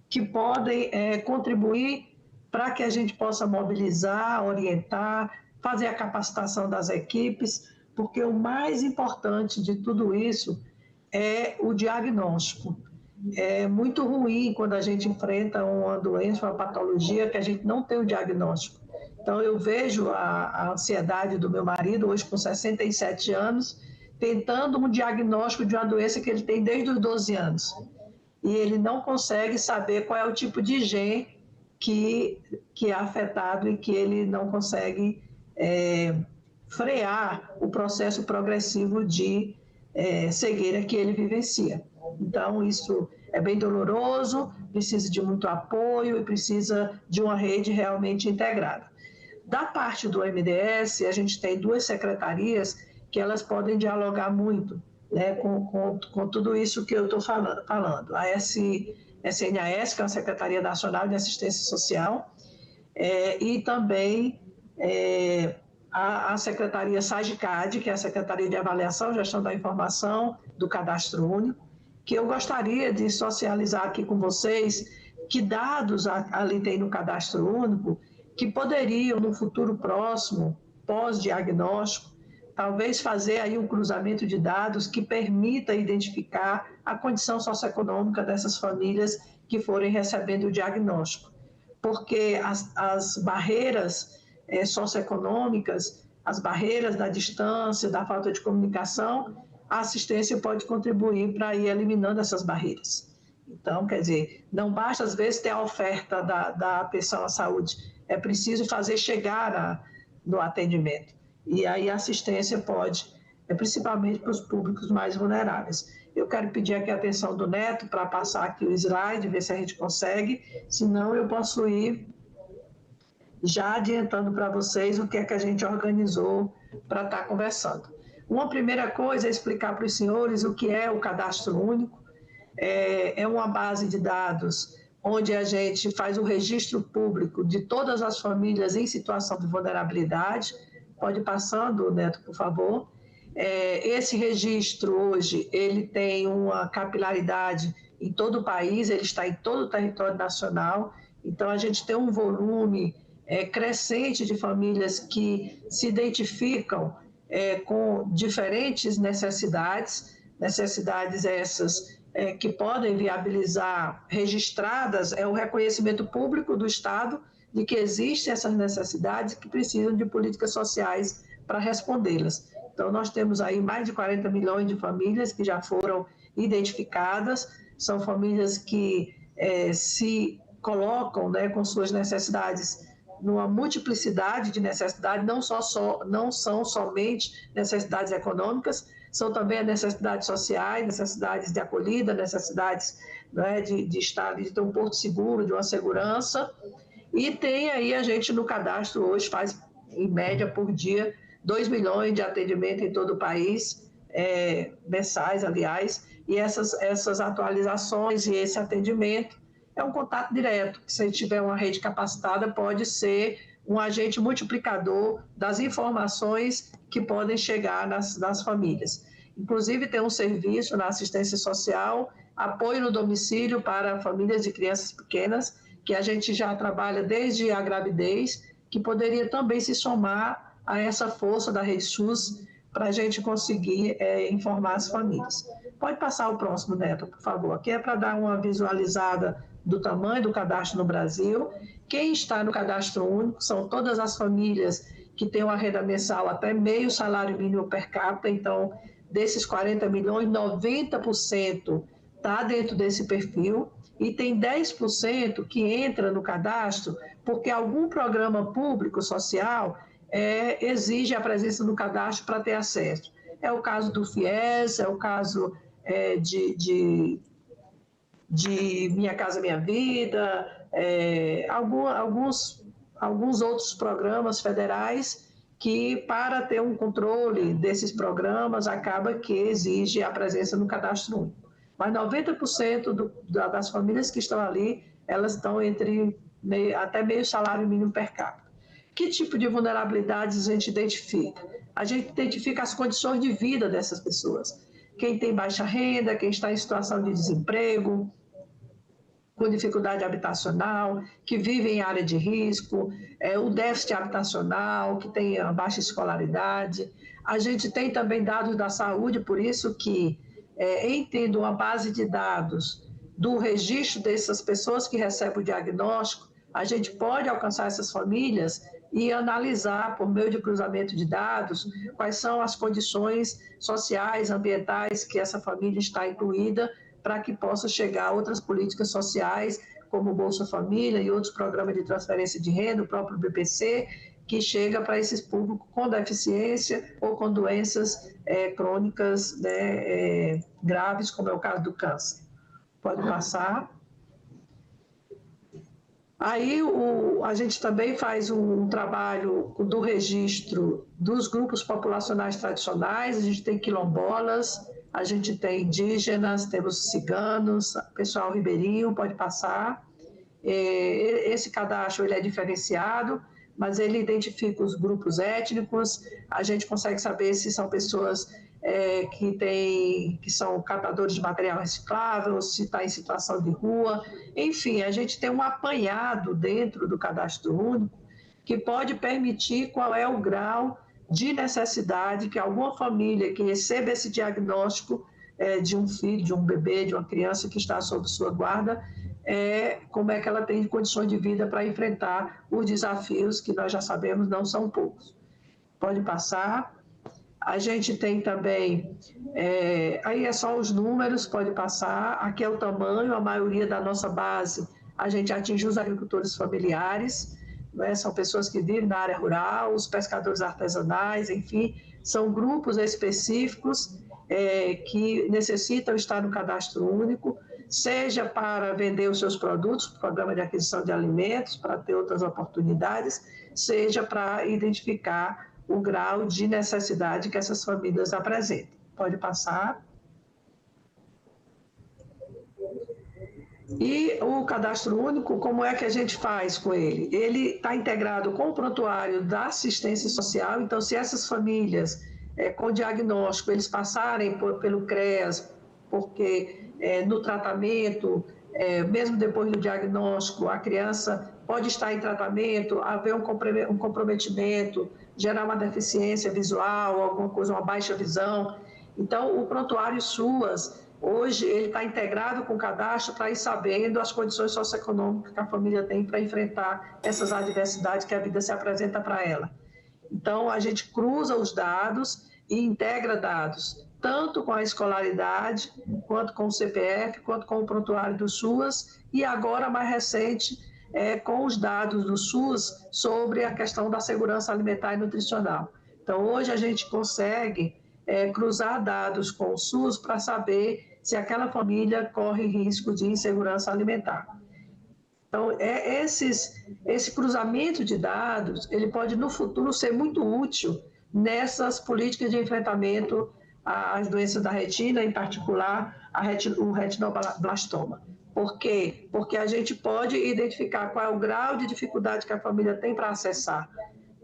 que podem contribuir para que a gente possa mobilizar, orientar, fazer a capacitação das equipes, porque o mais importante de tudo isso é o diagnóstico. É muito ruim quando a gente enfrenta uma doença, uma patologia, que a gente não tem o diagnóstico. Então, eu vejo a ansiedade do meu marido, hoje com 67 anos, tentando um diagnóstico de uma doença que ele tem desde os 12 anos. E ele não consegue saber qual é o tipo de gene que é afetado e que ele não consegue frear o processo progressivo de cegueira que ele vivencia. Então, isso é bem doloroso, precisa de muito apoio e precisa de uma rede realmente integrada. Da parte do MDS, a gente tem 2 secretarias que elas podem dialogar muito, né, com tudo isso que eu estou falando. A SNAS, que é a Secretaria Nacional de Assistência Social, e também a Secretaria SAGCAD, que é a Secretaria de Avaliação, Gestão da Informação, do Cadastro Único, que eu gostaria de socializar aqui com vocês que dados ali tem no Cadastro Único que poderiam, no futuro próximo, pós-diagnóstico, talvez fazer aí um cruzamento de dados que permita identificar a condição socioeconômica dessas famílias que forem recebendo o diagnóstico. Porque as barreiras socioeconômicas, as barreiras da distância, da falta de comunicação, a assistência pode contribuir para ir eliminando essas barreiras. Então, quer dizer, não basta às vezes ter a oferta da atenção à saúde, é preciso fazer chegar no atendimento. E aí a assistência pode, principalmente para os públicos mais vulneráveis. Eu quero pedir aqui a atenção do Neto para passar aqui o slide, ver se a gente consegue, senão eu posso ir já adiantando para vocês o que é que a gente organizou para estar conversando. Uma primeira coisa é explicar para os senhores o que é o Cadastro Único. É uma base de dados onde a gente faz o registro público de todas as famílias em situação de vulnerabilidade. Pode ir passando, Neto, por favor. Esse registro hoje, ele tem uma capilaridade em todo o país, ele está em todo o território nacional, então a gente tem um volume crescente de famílias que se identificam com diferentes necessidades essas que podem viabilizar registradas, o reconhecimento público do Estado de que existem essas necessidades que precisam de políticas sociais para respondê-las. Então, nós temos aí mais de 40 milhões de famílias que já foram identificadas, são famílias que se colocam, né, com suas necessidades numa multiplicidade de necessidades, não são somente necessidades econômicas, são também necessidades sociais, necessidades de acolhida, necessidades, né, de estar, de ter um porto seguro, de uma segurança. E tem aí a gente no cadastro hoje faz, em média, por dia, 2 milhões de atendimento em todo o país, mensais, aliás, e essas atualizações e esse atendimento é um contato direto, que se tiver uma rede capacitada pode ser um agente multiplicador das informações que podem chegar nas famílias. Inclusive tem um serviço na assistência social, apoio no domicílio para famílias de crianças pequenas, que a gente já trabalha desde a gravidez, que poderia também se somar a essa força da Rede SUS para a gente conseguir informar as famílias. Pode passar o próximo, Neto, por favor. Aqui é para dar uma visualizada do tamanho do cadastro no Brasil. Quem está no cadastro único são todas as famílias que têm uma renda mensal até meio salário mínimo per capita. Então, desses 40 milhões, 90% está dentro desse perfil e tem 10% que entra no cadastro porque algum programa público social exige a presença no cadastro para ter acesso. É o caso do FIES, é o caso de Minha Casa Minha Vida, alguns outros programas federais que, para ter um controle desses programas, acaba que exige a presença no cadastro único. Mas 90% das famílias que estão ali, elas estão até meio salário mínimo per capita. Que tipo de vulnerabilidades a gente identifica? A gente identifica as condições de vida dessas pessoas. Quem tem baixa renda, quem está em situação de desemprego, com dificuldade habitacional, que vive em área de risco, o déficit habitacional, que tem a baixa escolaridade. A gente tem também dados da saúde, por isso que, em tendo uma base de dados do registro dessas pessoas que recebem o diagnóstico, a gente pode alcançar essas famílias e analisar, por meio de cruzamento de dados, quais são as condições sociais, ambientais que essa família está incluída, para que possa chegar a outras políticas sociais, como o Bolsa Família e outros programas de transferência de renda, o próprio BPC, que chega para esses públicos com deficiência ou com doenças crônicas, né, graves, como é o caso do câncer. Pode passar. Aí a gente também faz um trabalho do registro dos grupos populacionais tradicionais, a gente tem quilombolas, a gente tem indígenas, temos ciganos, pessoal ribeirinho, pode passar. Esse cadastro ele é diferenciado, mas ele identifica os grupos étnicos, a gente consegue saber se são pessoas que são catadores de material reciclável, se está em situação de rua. Enfim, a gente tem um apanhado dentro do cadastro único que pode permitir qual é o grau de necessidade que alguma família que receba esse diagnóstico de um filho, de um bebê, de uma criança que está sob sua guarda, como é que ela tem condições de vida para enfrentar os desafios que nós já sabemos não são poucos. Pode passar. A gente tem também, aí é só os números, pode passar, aqui é o tamanho, a maioria da nossa base, a gente atinge os agricultores familiares, né? São pessoas que vivem na área rural, os pescadores artesanais, enfim, são grupos específicos que necessitam estar no cadastro único, seja para vender os seus produtos, programa de aquisição de alimentos, para ter outras oportunidades, seja para identificar o grau de necessidade que essas famílias apresentam. Pode passar. E o cadastro único, como é que a gente faz com ele? Ele está integrado com o prontuário da assistência social, então se essas famílias com diagnóstico, eles passarem pelo CREAS, porque no tratamento, mesmo depois do diagnóstico, a criança pode estar em tratamento, haver um comprometimento, gerar uma deficiência visual, alguma coisa, uma baixa visão. Então, o prontuário SUAS, hoje, ele está integrado com o cadastro para ir sabendo as condições socioeconômicas que a família tem para enfrentar essas adversidades que a vida se apresenta para ela. Então, a gente cruza os dados e integra dados, tanto com a escolaridade, quanto com o CPF, quanto com o prontuário do SUAS, e agora, mais recente, com os dados do SUS sobre a questão da segurança alimentar e nutricional. Então, hoje a gente consegue cruzar dados com o SUS para saber se aquela família corre risco de insegurança alimentar. Então, esse cruzamento de dados, ele pode, no futuro, ser muito útil nessas políticas de enfrentamento às doenças da retina, em particular o retinoblastoma. Por quê? Porque a gente pode identificar qual é o grau de dificuldade que a família tem para acessar,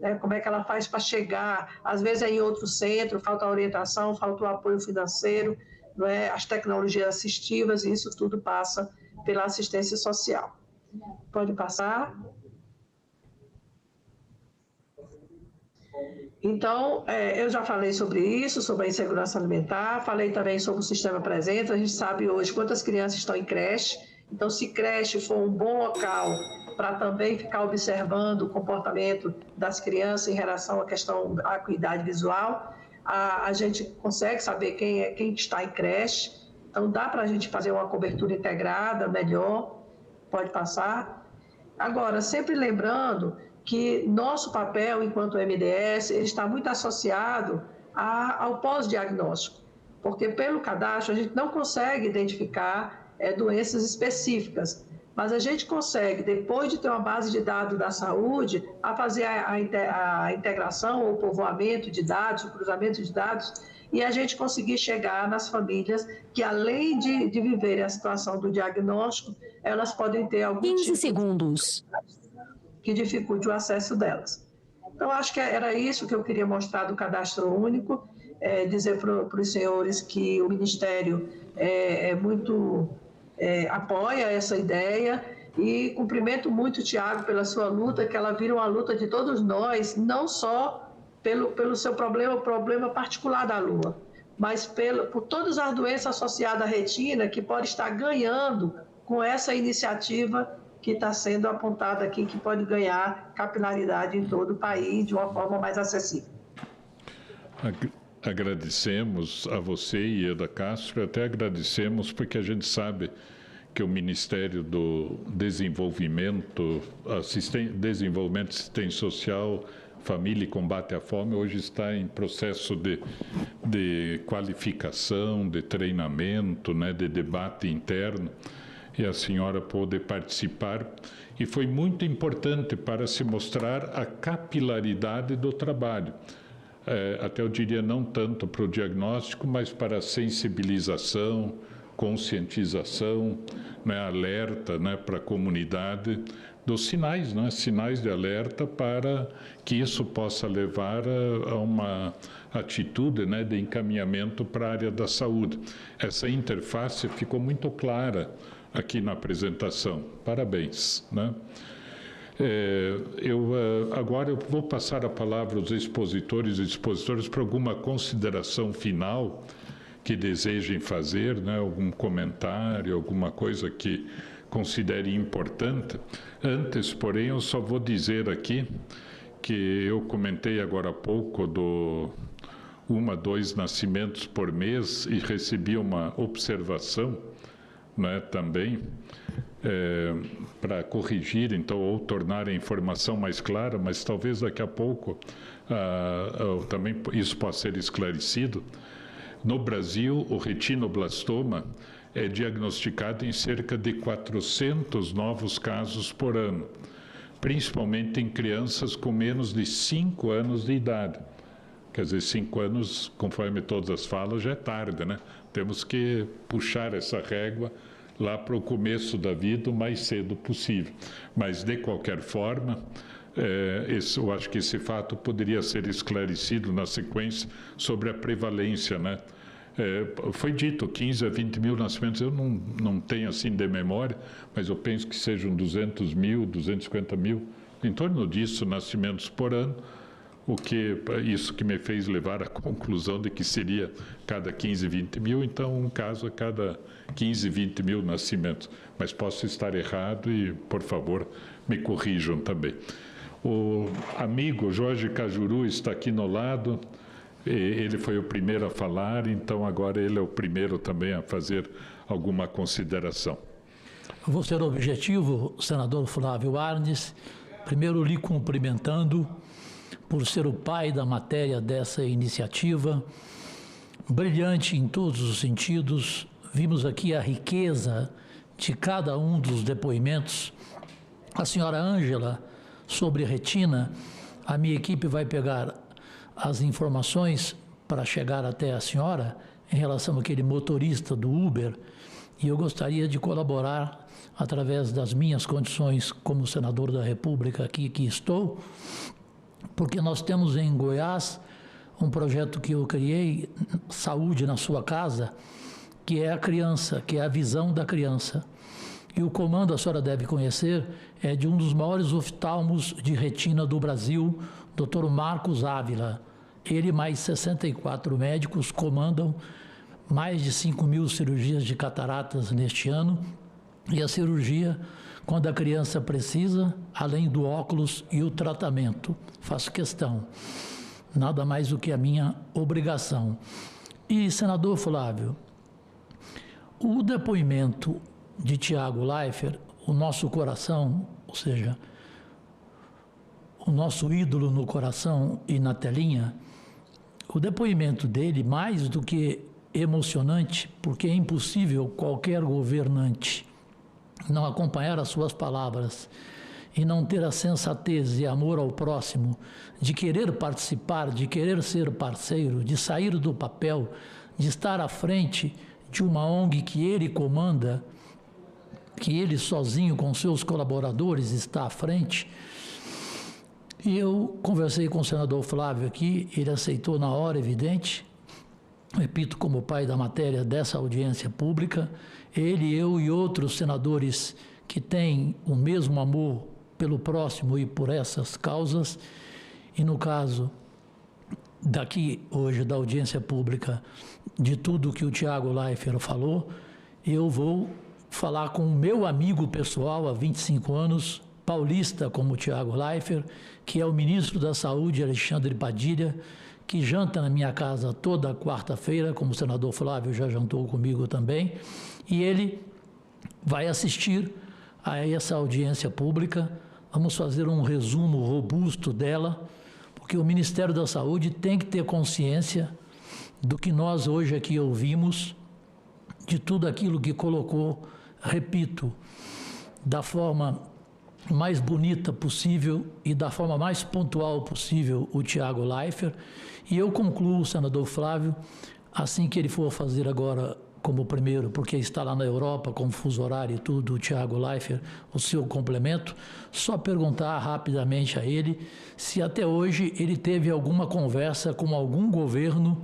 né? Como é que ela faz para chegar, às vezes é em outro centro, falta a orientação, falta o apoio financeiro, não é? As tecnologias assistivas, e isso tudo passa pela assistência social. Pode passar. Então, eu já falei sobre isso, sobre a insegurança alimentar, falei também sobre o sistema presente. A gente sabe hoje quantas crianças estão em creche. Então, se creche for um bom local para também ficar observando o comportamento das crianças em relação à questão da acuidade visual, a gente consegue saber quem está em creche. Então, dá para a gente fazer uma cobertura integrada melhor. Pode passar. Agora, sempre lembrando que nosso papel enquanto MDS ele está muito associado ao pós-diagnóstico, porque pelo cadastro a gente não consegue identificar doenças específicas, mas a gente consegue, depois de ter uma base de dados da saúde, a fazer a integração ou povoamento de dados, o cruzamento de dados, e a gente conseguir chegar nas famílias que, além de viverem a situação do diagnóstico, elas podem ter algum 15 segundos. Que dificulte o acesso delas. Então, acho que era isso que eu queria mostrar do cadastro único, dizer para os senhores que o Ministério apoia essa ideia e cumprimento muito o Tiago pela sua luta, que ela vira uma luta de todos nós, não só pelo seu problema, o problema particular da Lua, mas por todas as doenças associadas à retina que pode estar ganhando com essa iniciativa que está sendo apontada aqui, que pode ganhar capilaridade em todo o país de uma forma mais acessível. Agradecemos a você e Eda Castro, até agradecemos porque a gente sabe que o Ministério do Desenvolvimento, Desenvolvimento, Assistência Social, Família e Combate à Fome, hoje está em processo de qualificação, de treinamento, né, de debate interno, e a senhora pôde participar, e foi muito importante para se mostrar a capilaridade do trabalho. Até eu diria não tanto para o diagnóstico, mas para a sensibilização, conscientização, né, alerta, né, para a comunidade dos sinais, né, sinais de alerta para que isso possa levar a uma atitude, né, de encaminhamento para a área da saúde. Essa interface ficou muito clara aqui na apresentação. Parabéns, né? Agora eu vou passar a palavra aos expositores e expositoras para alguma consideração final que desejem fazer, né? Algum comentário, alguma coisa que considere importante. Antes, porém, eu só vou dizer aqui que eu comentei agora há pouco do 1 a 2 nascimentos por mês e recebi uma observação, né, também, para corrigir, então, ou tornar a informação mais clara, mas talvez daqui a pouco também isso possa ser esclarecido. No Brasil, o retinoblastoma é diagnosticado em cerca de 400 novos casos por ano, principalmente em crianças com menos de 5 anos de idade. Quer dizer, 5 anos, conforme todas as falas, já é tarde, né? Temos que puxar essa régua lá para o começo da vida o mais cedo possível. Mas, de qualquer forma, eu acho que esse fato poderia ser esclarecido na sequência sobre a prevalência, né? Foi dito 15 a 20 mil nascimentos, eu não tenho assim de memória, mas eu penso que sejam 200 mil, 250 mil, em torno disso, nascimentos por ano. Isso que me fez levar à conclusão de que seria cada 15, 20 mil, então um caso a cada 15, 20 mil nascimentos. Mas posso estar errado e, por favor, me corrijam também. O amigo Jorge Cajuru está aqui no lado, ele foi o primeiro a falar, então agora ele é o primeiro também a fazer alguma consideração. Vou ser objetivo, senador Flávio Arnes, primeiro lhe cumprimentando por ser o pai da matéria dessa iniciativa, brilhante em todos os sentidos. Vimos aqui a riqueza de cada um dos depoimentos. A senhora Ângela, sobre retina, a minha equipe vai pegar as informações para chegar até a senhora em relação àquele motorista do Uber, e eu gostaria de colaborar através das minhas condições como senador da República aqui que estou, porque nós temos em Goiás um projeto que eu criei, Saúde na Sua Casa, que é a criança, que é a visão da criança. E o comando, a senhora deve conhecer, é de um dos maiores oftalmos de retina do Brasil, Dr. Marcos Ávila. Ele mais 64 médicos comandam mais de 5.000 cirurgias de cataratas neste ano. E a cirurgia, quando a criança precisa, além do óculos e o tratamento. Faço questão. Nada mais do que a minha obrigação. E, senador Flávio, o depoimento de Tiago Leifert, o nosso coração, ou seja, o nosso ídolo no coração e na telinha, o depoimento dele, mais do que emocionante, porque é impossível qualquer governante não acompanhar as suas palavras e não ter a sensatez e amor ao próximo, de querer participar, de querer ser parceiro, de sair do papel, de estar à frente de uma ONG que ele comanda, que ele sozinho com seus colaboradores está à frente. E eu conversei com o senador Flávio aqui, ele aceitou na hora, evidente, repito, como pai da matéria dessa audiência pública, ele, eu e outros senadores que têm o mesmo amor pelo próximo e por essas causas, e no caso daqui hoje da audiência pública, de tudo que o Tiago Leifert falou, eu vou falar com o meu amigo pessoal há 25 anos, paulista como o Tiago Leifert, que é o ministro da Saúde, Alexandre Padilha, que janta na minha casa toda quarta-feira, como o senador Flávio já jantou comigo também, e ele vai assistir a essa audiência pública. Vamos fazer um resumo robusto dela, porque o Ministério da Saúde tem que ter consciência do que nós hoje aqui ouvimos, de tudo aquilo que colocou, repito, da forma mais bonita possível e da forma mais pontual possível o Tiago Leifert. E eu concluo, senador Flávio, assim que ele for fazer agora como primeiro, porque está lá na Europa, com fuso horário e tudo, o Tiago Leifert, o seu complemento, só perguntar rapidamente a ele se até hoje ele teve alguma conversa com algum governo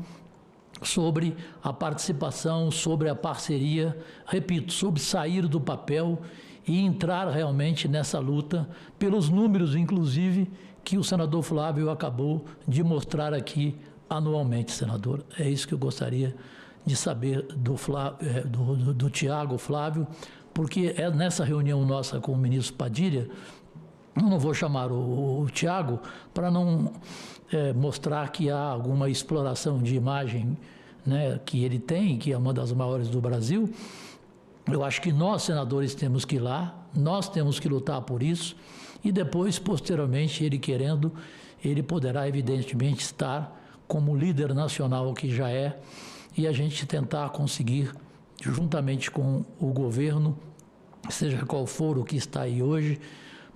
sobre a participação, sobre a parceria, repito, sobre sair do papel e entrar realmente nessa luta, pelos números, inclusive, que o senador Flávio acabou de mostrar aqui anualmente, senador. É isso que eu gostaria de saber do Tiago Flávio, porque é nessa reunião nossa com o ministro Padilha, eu não vou chamar o Tiago para não mostrar que há alguma exploração de imagem, né, que ele tem, que é uma das maiores do Brasil. Eu acho que nós, senadores, temos que ir lá, nós temos que lutar por isso, e depois, posteriormente, ele querendo, ele poderá, evidentemente, estar como líder nacional que já é, e a gente tentar conseguir, juntamente com o governo, seja qual for o que está aí hoje,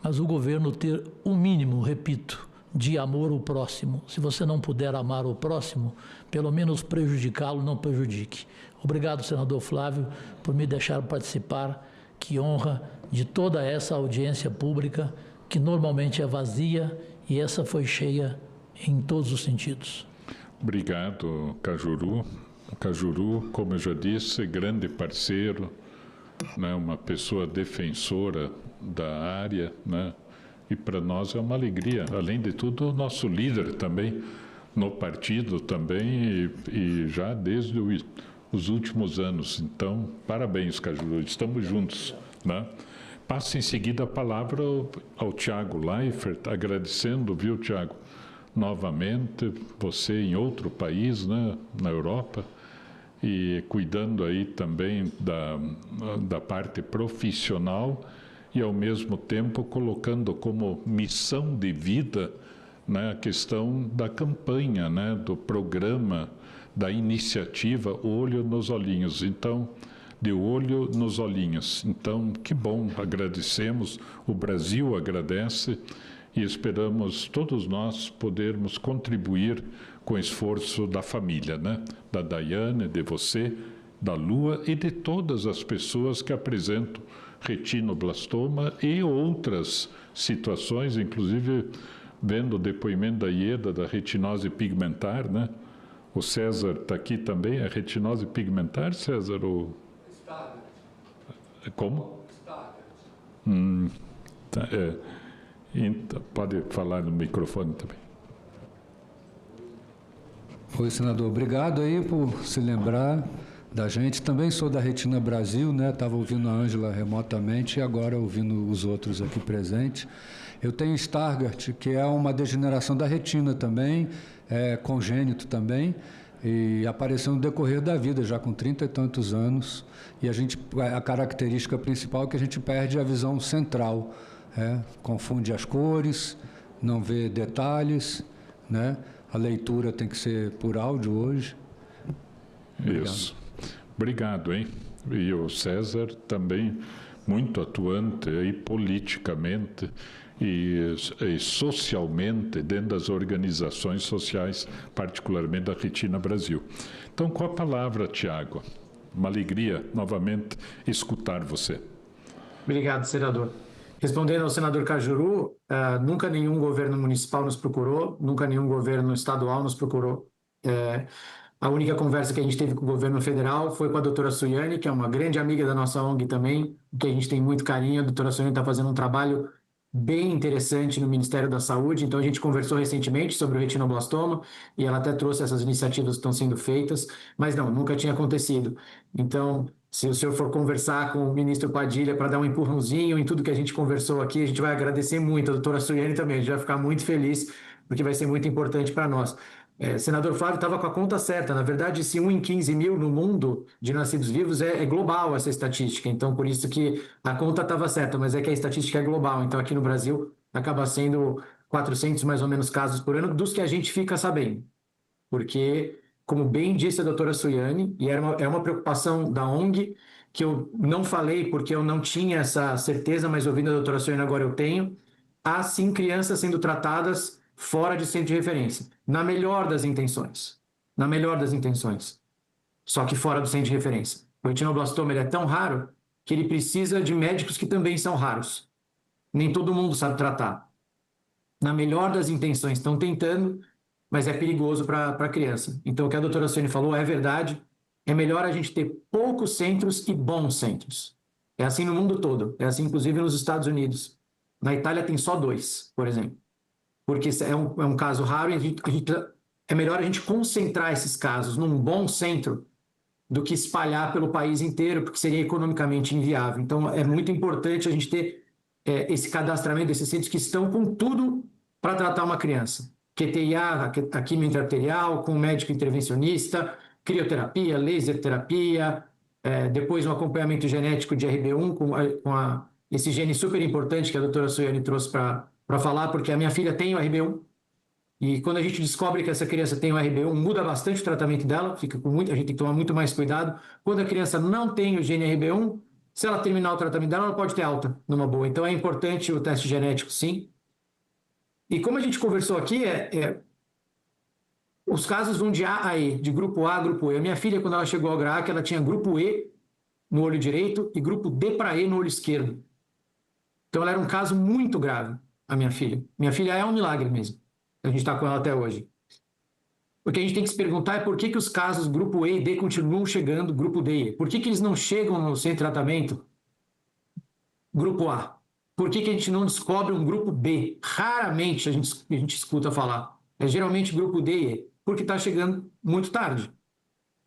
mas o governo ter o mínimo, repito, de amor ao próximo. Se você não puder amar o próximo, pelo menos prejudicá-lo, não prejudique. Obrigado, senador Flávio, por me deixar participar. Que honra de toda essa audiência pública, que normalmente é vazia, e essa foi cheia em todos os sentidos. Obrigado, Cajuru. Cajuru, como eu já disse, grande parceiro, né, uma pessoa defensora da área, né, e para nós é uma alegria. Além de tudo, o nosso líder também, no partido também, e já desde os últimos anos. Então, parabéns, Cajuru, estamos juntos, né? Passo em seguida a palavra ao Tiago Leifert, agradecendo, viu, Tiago, novamente, você em outro país, né, na Europa, e cuidando aí também da parte profissional e, ao mesmo tempo, colocando como missão de vida, né, a questão da campanha, né, do programa, da iniciativa Olho nos Olhinhos. Então, de olho nos olhinhos. Então, que bom, agradecemos, o Brasil agradece e esperamos todos nós podermos contribuir com o esforço da família, né? Da Daiane, de você, da Lua e de todas as pessoas que apresentam retinoblastoma e outras situações, inclusive vendo o depoimento da Ieda, da retinose pigmentar, né? O César está aqui também, a retinose pigmentar, César? Como? Tá, então, pode falar no microfone também. Oi, senador. Obrigado aí por se lembrar da gente. Também sou da Retina Brasil, né? Estava ouvindo a Ângela remotamente e agora ouvindo os outros aqui presentes. Eu tenho Stargardt, que é uma degeneração da retina também, é congênito também, e apareceu no decorrer da vida, já com 30 e tantos anos. E a característica principal é que a gente perde a visão central, confunde as cores, não vê detalhes, né? A leitura tem que ser por áudio hoje. Obrigado. Isso. Obrigado, hein? E o César também muito atuante aí politicamente e socialmente dentro das organizações sociais, particularmente da Retina Brasil. Então, com a palavra, Tiago. Uma alegria, novamente, escutar você. Obrigado, senador. Respondendo ao senador Cajuru, nunca nenhum governo municipal nos procurou, nunca nenhum governo estadual nos procurou. A única conversa que a gente teve com o governo federal foi com a doutora Suiane, que é uma grande amiga da nossa ONG também, que a gente tem muito carinho. A doutora Suiane está fazendo um trabalho bem interessante no Ministério da Saúde, então a gente conversou recentemente sobre o retinoblastoma e ela até trouxe essas iniciativas que estão sendo feitas, mas não, nunca tinha acontecido. Então, se o senhor for conversar com o ministro Padilha para dar um empurrãozinho em tudo que a gente conversou aqui, a gente vai agradecer muito, a doutora Suiane também, a gente vai ficar muito feliz, porque vai ser muito importante para nós. Senador Flávio estava com a conta certa. Na verdade, esse 1 em 15 mil no mundo de nascidos vivos é global essa estatística. Então, por isso que a conta estava certa, mas é que a estatística é global. Então, aqui no Brasil, acaba sendo 400 mais ou menos casos por ano, dos que a gente fica sabendo. Porque, como bem disse a doutora Suiane, e é uma preocupação da ONG, que eu não falei porque eu não tinha essa certeza, mas ouvindo a doutora Suiane agora eu tenho, há sim crianças sendo tratadas fora de centro de referência, na melhor das intenções. Na melhor das intenções. Só que fora do centro de referência. O retinoblastoma ele é tão raro que ele precisa de médicos que também são raros. Nem todo mundo sabe tratar. Na melhor das intenções, estão tentando, mas é perigoso para a criança. Então, o que a doutora Suiane falou é verdade. É melhor a gente ter poucos centros e bons centros. É assim no mundo todo. É assim, inclusive, nos Estados Unidos. Na Itália tem só 2, por exemplo. Porque é um caso raro e é melhor a gente concentrar esses casos num bom centro do que espalhar pelo país inteiro, porque seria economicamente inviável. Então, é muito importante a gente ter esse cadastramento desses centros que estão com tudo para tratar uma criança. QTIA, a quimio intraarterial, com médico intervencionista, crioterapia, laser terapia, depois um acompanhamento genético de RB1 com esse gene super importante que a doutora Suiane trouxe para falar, porque a minha filha tem o RB1, e quando a gente descobre que essa criança tem o RB1, muda bastante o tratamento dela, a gente tem que tomar muito mais cuidado. Quando a criança não tem o gene RB1, se ela terminar o tratamento dela, ela pode ter alta numa boa. Então é importante o teste genético, sim. E como a gente conversou aqui, os casos vão de A a E, de grupo A a grupo E. A minha filha, quando ela chegou ao GRAAC, ela tinha grupo E no olho direito e grupo D para E no olho esquerdo. Então ela era um caso muito grave. A minha filha. Minha filha é um milagre mesmo. A gente está com ela até hoje. O que a gente tem que se perguntar é por que os casos grupo E e D continuam chegando grupo D e E. Por que eles não chegam no centro de tratamento grupo A? Por que a gente não descobre um grupo B? Raramente a gente escuta falar. É geralmente grupo D e E, porque está chegando muito tarde.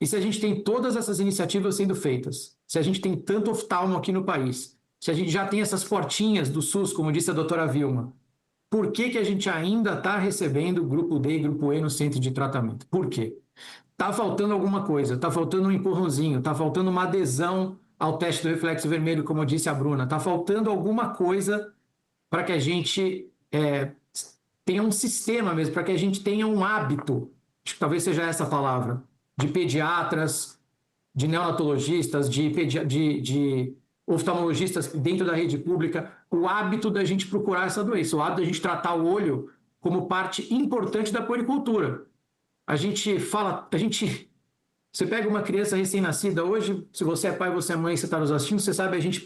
E se a gente tem todas essas iniciativas sendo feitas, se a gente tem tanto oftalmo aqui no país, se a gente já tem essas portinhas do SUS, como disse a doutora Vilma, por que a gente ainda está recebendo grupo D e grupo E no centro de tratamento? Por quê? Está faltando alguma coisa, está faltando um empurrãozinho, está faltando uma adesão ao teste do reflexo vermelho, como disse a Bruna, está faltando alguma coisa para que a gente tenha um sistema mesmo, para que a gente tenha um hábito, acho que talvez seja essa a palavra, de pediatras, de neonatologistas, de oftalmologistas dentro da rede pública, o hábito da gente procurar essa doença, o hábito da gente tratar o olho como parte importante da puericultura. Você pega uma criança recém-nascida hoje, se você é pai, você é mãe, você está nos assistindo, você sabe, a gente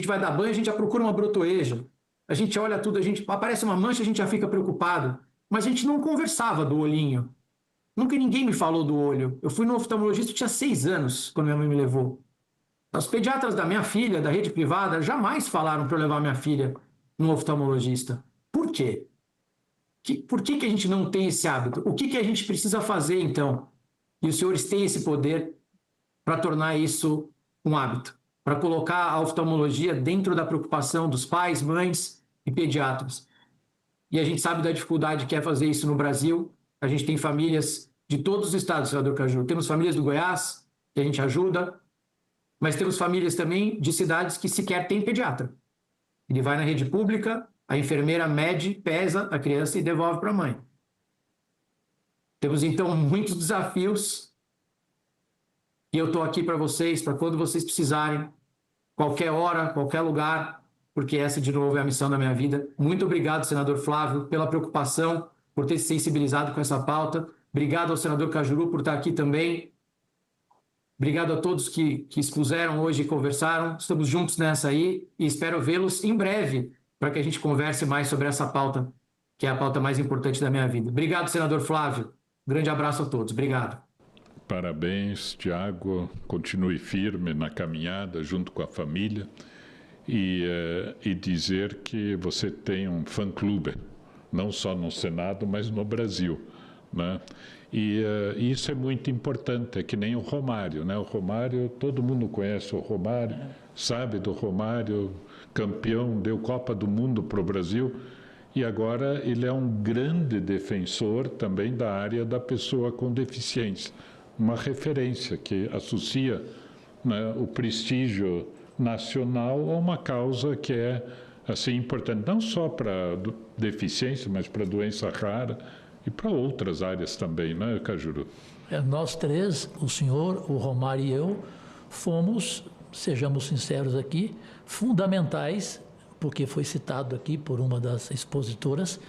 vai dar banho, a gente já procura uma brotoeja, a gente olha tudo, aparece uma mancha, a gente já fica preocupado, mas a gente não conversava do olhinho. Nunca ninguém me falou do olho. Eu fui no oftalmologista, eu tinha 6 anos, quando minha mãe me levou. Os pediatras da minha filha, da rede privada, jamais falaram para eu levar minha filha no oftalmologista. Por quê? Por que a gente não tem esse hábito? O que a gente precisa fazer, então? E os senhores têm esse poder para tornar isso um hábito, para colocar a oftalmologia dentro da preocupação dos pais, mães e pediatras. E a gente sabe da dificuldade que é fazer isso no Brasil. A gente tem famílias de todos os estados, senador Cajuru. Temos famílias do Goiás, que a gente ajuda, mas temos famílias também de cidades que sequer têm pediatra. Ele vai na rede pública, a enfermeira mede, pesa a criança e devolve para a mãe. Temos, então, muitos desafios e eu estou aqui para vocês, para quando vocês precisarem, qualquer hora, qualquer lugar, porque essa, de novo, é a missão da minha vida. Muito obrigado, senador Flávio, pela preocupação, por ter se sensibilizado com essa pauta. Obrigado ao senador Cajuru por estar aqui também. Obrigado a todos que expuseram hoje e conversaram. Estamos juntos nessa aí e espero vê-los em breve para que a gente converse mais sobre essa pauta, que é a pauta mais importante da minha vida. Obrigado, senador Flávio. Grande abraço a todos. Obrigado. Parabéns, Tiago. Continue firme na caminhada junto com a família e dizer que você tem um fã-clube, não só no Senado, mas no Brasil, né? E isso é muito importante, é que nem o Romário, né? O Romário, todo mundo conhece o Romário, sabe do Romário, campeão, deu Copa do Mundo para o Brasil, e agora ele é um grande defensor também da área da pessoa com deficiência, uma referência que associa, né, o prestígio nacional a uma causa que é assim importante, não só para deficiência, mas para doença rara, e para outras áreas também, né, Cajuru? Nós três, o senhor, o Romário e eu, fomos, sejamos sinceros aqui, fundamentais, porque foi citado aqui por uma das expositoras,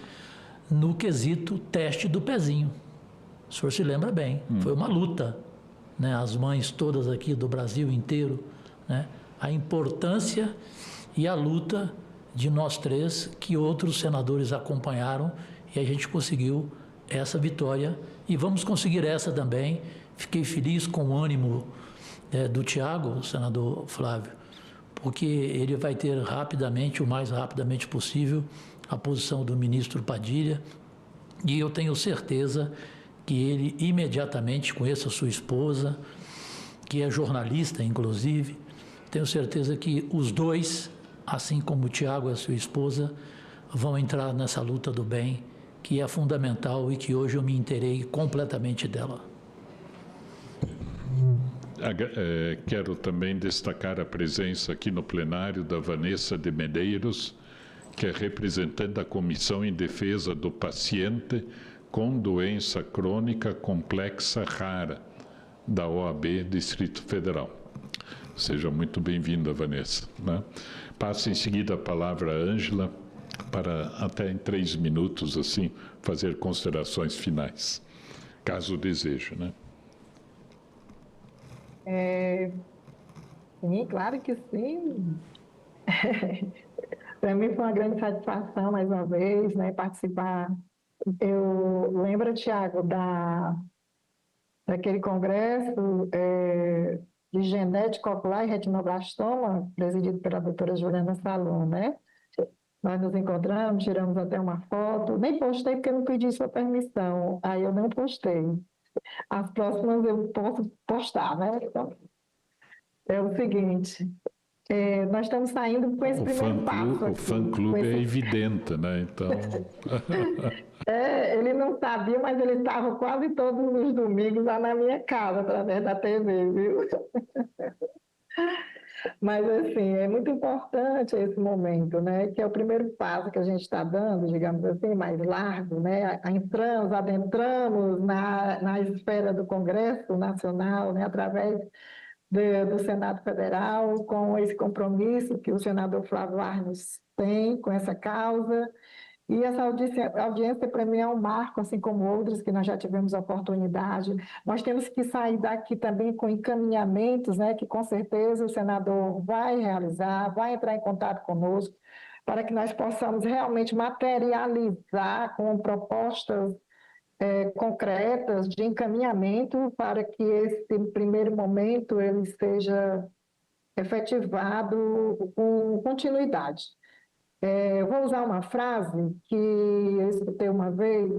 no quesito teste do pezinho. O senhor se lembra bem, foi uma luta, né? As mães todas aqui do Brasil inteiro, né? A importância e a luta de nós três, que outros senadores acompanharam, e a gente conseguiu essa vitória, e vamos conseguir essa também. Fiquei feliz com o ânimo do Tiago, o senador Flávio, porque ele vai ter rapidamente, o mais rapidamente possível, a posição do ministro Padilha, e eu tenho certeza que ele imediatamente conheça a sua esposa, que é jornalista, inclusive. Tenho certeza que os dois, assim como o Tiago e a sua esposa, vão entrar nessa luta do bem, que é fundamental e que hoje eu me inteirei completamente dela. Quero também destacar a presença aqui no plenário da Vanessa de Medeiros, que é representante da Comissão em Defesa do Paciente com Doença Crônica Complexa Rara, da OAB Distrito Federal. Seja muito bem-vinda, Vanessa, né? Passo em seguida a palavra à Ângela, para até em 3 minutos, assim, fazer considerações finais, caso deseje, né? Sim, claro que sim. Para mim foi uma grande satisfação, mais uma vez, né, participar. Eu lembro, Tiago, daquele congresso de genética ocular e retinoblastoma, presidido pela doutora Juliana Salom, né? Nós nos encontramos, tiramos até uma foto, nem postei porque eu não pedi sua permissão, aí eu não postei. As próximas eu posso postar, né? Então, é o seguinte, nós estamos saindo com esse primeiro passo. O fã-clube é evidente, né? Então... ele não sabia, mas ele estava quase todos os domingos lá na minha casa, através da TV, viu? Mas, assim, é muito importante esse momento, né? Que é o primeiro passo que a gente está dando, digamos assim, mais largo, né? Adentramos na esfera do Congresso Nacional, né? Através do Senado Federal, com esse compromisso que o senador Flávio Arnes tem com essa causa. E essa audiência para mim é um marco, assim como outras que nós já tivemos a oportunidade. Nós temos que sair daqui também com encaminhamentos, né, que com certeza o senador vai realizar, vai entrar em contato conosco, para que nós possamos realmente materializar com propostas concretas de encaminhamento para que esse primeiro momento ele seja efetivado com continuidade. Eu vou usar uma frase que eu escutei uma vez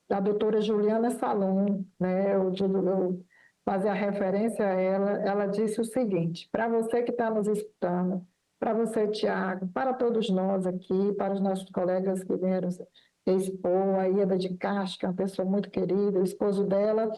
da doutora Juliana Salom, né? Eu fazer a referência a ela disse o seguinte: para você que está nos escutando, para você, Tiago, para todos nós aqui, para os nossos colegas que vieram expor, a Ieda de Castro, que é uma pessoa muito querida, o esposo dela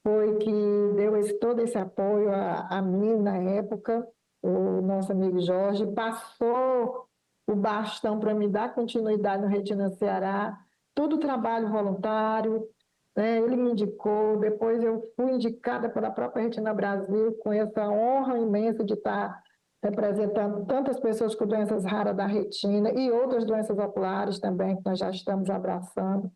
foi que deu todo esse apoio a mim na época, o nosso amigo Jorge, passou o bastão para me dar continuidade no Retina Ceará, tudo trabalho voluntário, ele me indicou, depois eu fui indicada pela própria Retina Brasil, com essa honra imensa de estar representando tantas pessoas com doenças raras da retina e outras doenças oculares também, que nós já estamos abraçando.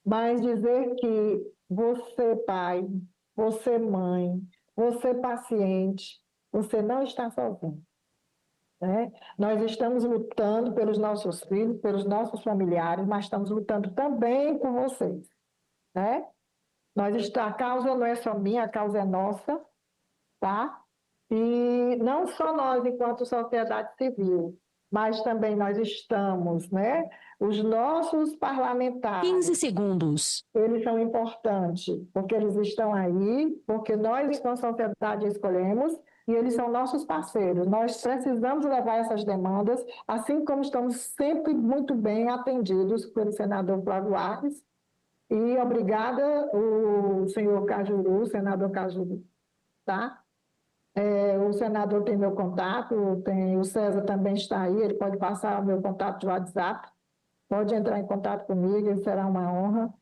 Mas dizer que você, pai, você, mãe, você, paciente, você não está sozinho. Né? Nós estamos lutando pelos nossos filhos, pelos nossos familiares, mas estamos lutando também por vocês. Né? A causa não é só minha, a causa é nossa, tá? E não só nós, enquanto sociedade civil, mas também nós estamos, né? Os nossos parlamentares. 15 segundos. Eles são importantes, porque eles estão aí, porque nós, enquanto sociedade, escolhemos, e eles são nossos parceiros. Nós precisamos levar essas demandas, assim como estamos sempre muito bem atendidos pelo senador Flávio Arnes. E obrigada, o senhor Cajuru, o senador Cajuru, tá? O senador tem meu contato, o César também está aí, ele pode passar o meu contato de WhatsApp, pode entrar em contato comigo, será uma honra.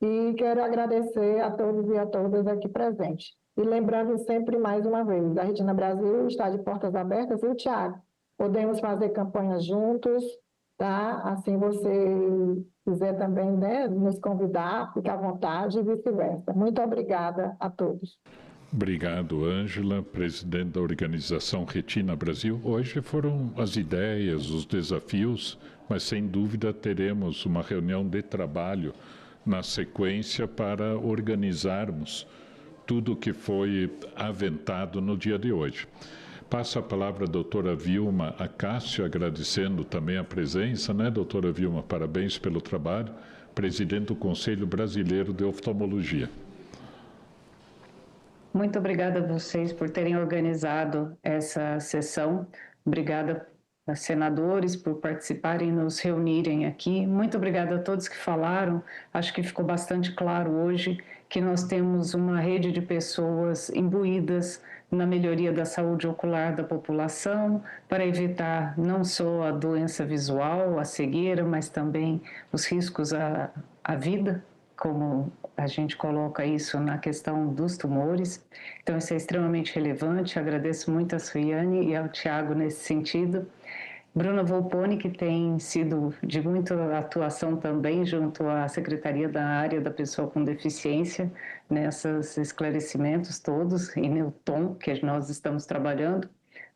E quero agradecer a todos e a todas aqui presentes. E lembrando sempre mais uma vez, a Retina Brasil está de portas abertas, e o Tiago, podemos fazer campanhas juntos, tá? Assim você quiser também, né, nos convidar, fique à vontade e vice-versa. Muito obrigada a todos. Obrigado, Ângela, presidente da organização Retina Brasil. Hoje foram as ideias, os desafios, mas sem dúvida teremos uma reunião de trabalho na sequência para organizarmos tudo o que foi aventado no dia de hoje. Passo a palavra à doutora Vilma Acácio, agradecendo também a presença, né, doutora Vilma? Parabéns pelo trabalho, presidente do Conselho Brasileiro de Oftalmologia. Muito obrigada a vocês por terem organizado essa sessão. Obrigada a senadores por participarem e nos reunirem aqui. Muito obrigada a todos que falaram. Acho que ficou bastante claro hoje que nós temos uma rede de pessoas imbuídas na melhoria da saúde ocular da população, para evitar não só a doença visual, a cegueira, mas também os riscos à vida, como a gente coloca isso na questão dos tumores. Então, isso é extremamente relevante. Agradeço muito a Suiane e ao Tiago nesse sentido. Bruna Volponi, que tem sido de muita atuação também junto à Secretaria da Área da Pessoa com Deficiência, nesses esclarecimentos todos, e no tom que nós estamos trabalhando.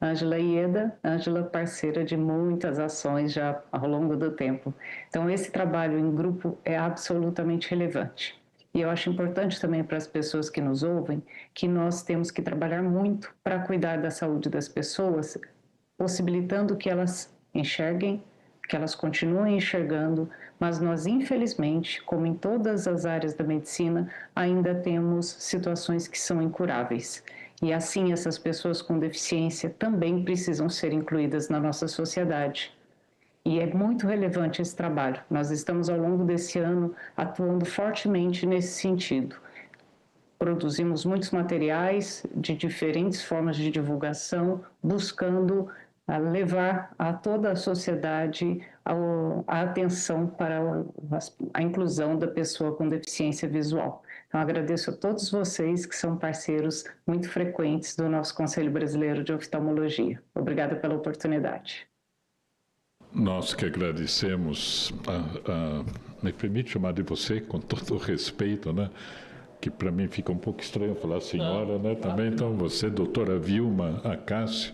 Ângela Ieda, Ângela parceira de muitas ações já ao longo do tempo. Então, esse trabalho em grupo é absolutamente relevante. E eu acho importante também para as pessoas que nos ouvem, que nós temos que trabalhar muito para cuidar da saúde das pessoas, possibilitando que elas enxerguem, que elas continuem enxergando, mas nós, infelizmente, como em todas as áreas da medicina, ainda temos situações que são incuráveis. E assim, essas pessoas com deficiência também precisam ser incluídas na nossa sociedade. E é muito relevante esse trabalho. Nós estamos, ao longo desse ano, atuando fortemente nesse sentido. Produzimos muitos materiais de diferentes formas de divulgação, buscando levar a toda a sociedade a atenção para a inclusão da pessoa com deficiência visual. Então, agradeço a todos vocês que são parceiros muito frequentes do nosso Conselho Brasileiro de Oftalmologia. Obrigada pela oportunidade. Nós que agradecemos, me permite chamar de você com todo o respeito, né? Que para mim fica um pouco estranho falar senhora, né? Também, então, você, doutora Vilma Acácio,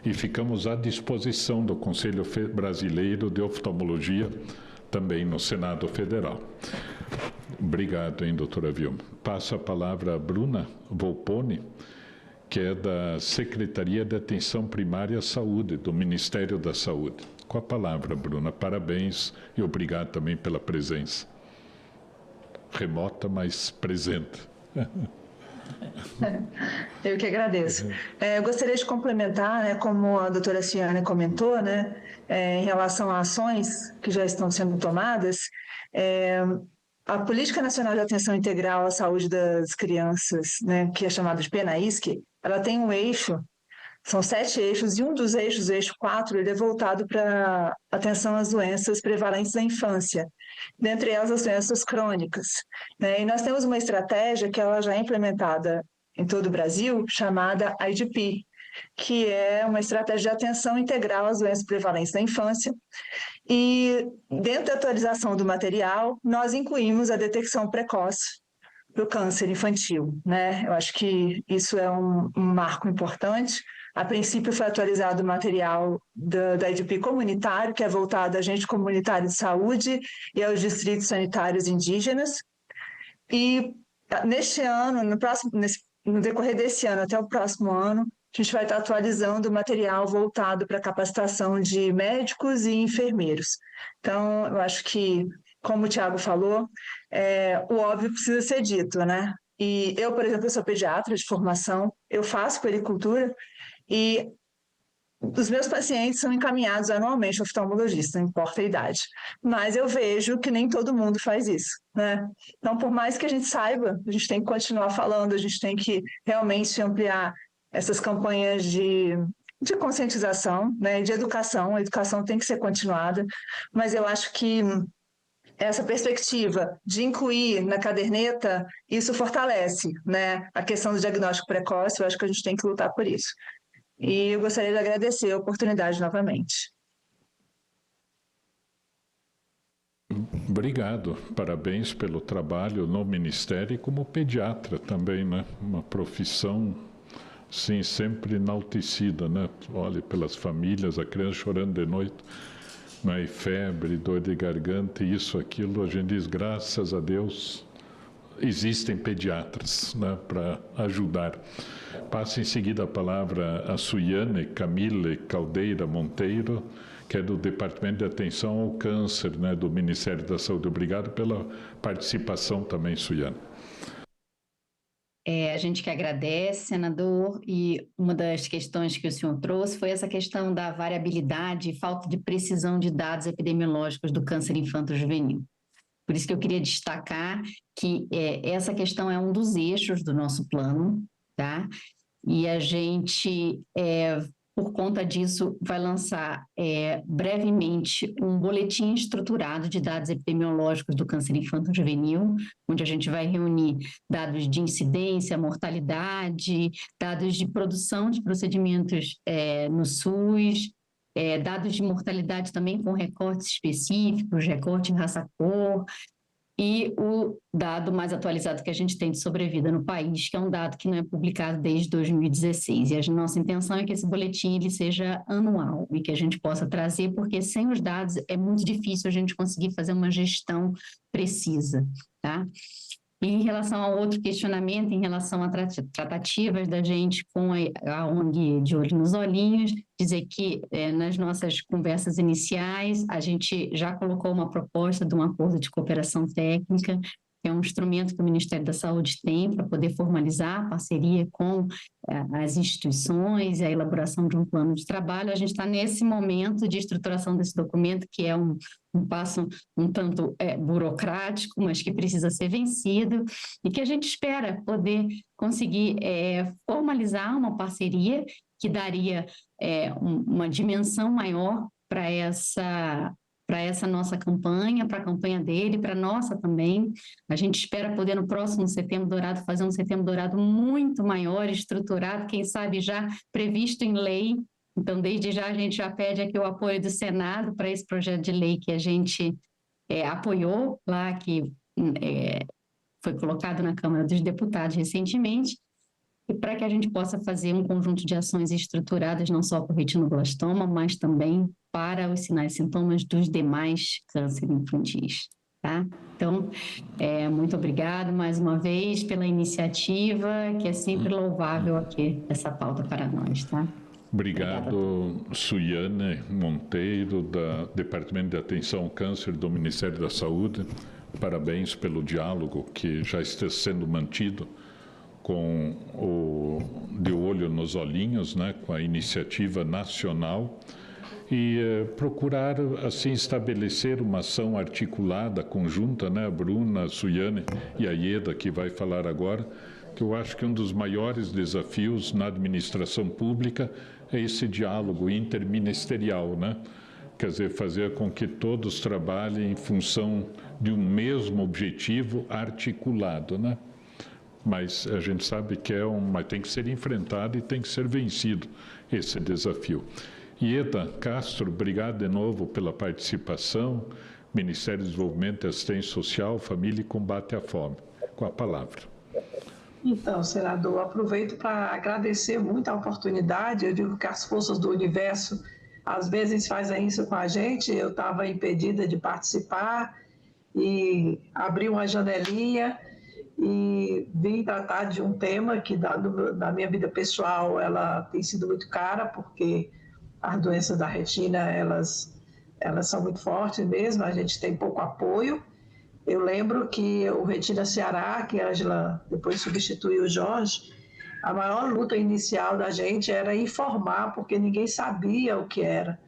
e ficamos à disposição do Conselho Brasileiro de Oftalmologia, também no Senado Federal. Obrigado, hein, doutora Vilma. Passo a palavra a Bruna Volponi, que é da Secretaria de Atenção Primária à Saúde, do Ministério da Saúde. Com a palavra, Bruna. Parabéns e obrigado também pela presença. Remota, mas presente. Eu que agradeço. Eu gostaria de complementar, né, como a doutora Ciane comentou, né, em relação a ações que já estão sendo tomadas, a Política Nacional de Atenção Integral à Saúde das Crianças, né, que é chamada de PNAISC, ela tem um eixo, são 7 eixos, e um dos eixos, o eixo 4, ele é voltado para atenção às doenças prevalentes da infância, dentre elas as doenças crônicas, né? E nós temos uma estratégia que ela já é implementada em todo o Brasil, chamada IDP, que é uma estratégia de atenção integral às doenças prevalentes da infância. E dentro da atualização do material, nós incluímos a detecção precoce do câncer infantil, né? Eu acho que isso é um marco importante. A princípio foi atualizado o material da IDP comunitário, que é voltado a agente comunitário de saúde e aos distritos sanitários indígenas. E neste ano, no decorrer desse ano até o próximo ano, a gente vai estar atualizando o material voltado para a capacitação de médicos e enfermeiros. Então, eu acho que, como o Tiago falou, o óbvio precisa ser dito, né? E eu, por exemplo, sou pediatra de formação, eu faço puericultura, e os meus pacientes são encaminhados anualmente ao oftalmologista, não importa a idade. Mas eu vejo que nem todo mundo faz isso, né? Então, por mais que a gente saiba, a gente tem que continuar falando, a gente tem que realmente ampliar essas campanhas de conscientização, né, de educação. A educação tem que ser continuada, mas eu acho que essa perspectiva de incluir na caderneta, isso fortalece, né, a questão do diagnóstico precoce. Eu acho que a gente tem que lutar por isso. E eu gostaria de agradecer a oportunidade novamente. Obrigado, parabéns pelo trabalho no Ministério e como pediatra também, né? Uma profissão, sim, sempre enaltecida, né? Olhe pelas famílias, a criança chorando de noite, né? E febre, dor de garganta, isso, aquilo, a gente diz, graças a Deus, existem pediatras, né, para ajudar. Passo em seguida a palavra a Suiane Camille Caldeira Monteiro, que é do Departamento de Atenção ao Câncer, né, do Ministério da Saúde. Obrigado pela participação também, Suiane. A gente que agradece, senador, e uma das questões que o senhor trouxe foi essa questão da variabilidade e falta de precisão de dados epidemiológicos do câncer infanto-juvenil. Por isso que eu queria destacar que essa questão é um dos eixos do nosso plano, tá? E a gente, por conta disso, vai lançar brevemente um boletim estruturado de dados epidemiológicos do câncer infanto-juvenil, onde a gente vai reunir dados de incidência, mortalidade, dados de produção de procedimentos no SUS, dados de mortalidade também com recortes específicos, recorte em raça-cor, e o dado mais atualizado que a gente tem de sobrevida no país, que é um dado que não é publicado desde 2016. E a nossa intenção é que esse boletim ele seja anual e que a gente possa trazer, porque sem os dados é muito difícil a gente conseguir fazer uma gestão precisa, tá? E em relação ao outro questionamento, em relação a tratativas da gente com a ONG De Olho nos Olhinhos, dizer que nas nossas conversas iniciais, a gente já colocou uma proposta de um acordo de cooperação técnica, que é um instrumento que o Ministério da Saúde tem para poder formalizar a parceria com as instituições e a elaboração de um plano de trabalho. A gente está nesse momento de estruturação desse documento, que é um passo um tanto burocrático, mas que precisa ser vencido, e que a gente espera poder conseguir formalizar uma parceria que daria uma dimensão maior para essa nossa campanha, para a campanha dele, para a nossa também. A gente espera poder, no próximo Setembro Dourado, fazer um Setembro Dourado muito maior, estruturado, quem sabe já previsto em lei. Então, desde já, a gente já pede aqui o apoio do Senado para esse projeto de lei que a gente apoiou lá, que foi colocado na Câmara dos Deputados recentemente, e para que a gente possa fazer um conjunto de ações estruturadas, não só para o retinoblastoma, mas também para os sinais e sintomas dos demais cânceres infantis. tá? Então, muito obrigado mais uma vez pela iniciativa, que é sempre louvável aqui, essa pauta para nós, tá? Obrigado, Suiane Monteiro, do Departamento de Atenção ao Câncer do Ministério da Saúde. Parabéns pelo diálogo que já está sendo mantido com o De Olho nos Olhinhos, né, com a iniciativa nacional, e procurar, assim, estabelecer uma ação articulada, conjunta, né, a Bruna, a Suiane e a Ieda, que vai falar agora, que eu acho que um dos maiores desafios na administração pública é esse diálogo interministerial, né? Quer dizer, fazer com que todos trabalhem em função de um mesmo objetivo articulado, né? Mas a gente sabe que mas tem que ser enfrentado e tem que ser vencido esse desafio. Ieda Castro, obrigado de novo pela participação. Ministério do Desenvolvimento e Assistência Social, Família e Combate à Fome. Com a palavra. Então, senador, aproveito para agradecer muito a oportunidade. Eu digo que as forças do universo às vezes fazem isso com a gente. Eu estava impedida de participar e abri uma janelinha e vim tratar de um tema que na minha vida pessoal ela tem sido muito cara, porque as doenças da retina elas são muito fortes mesmo, a gente tem pouco apoio. Eu lembro que o Retina Ceará, que a Ângela depois substituiu o Jorge, a maior luta inicial da gente era informar, porque ninguém sabia o que era,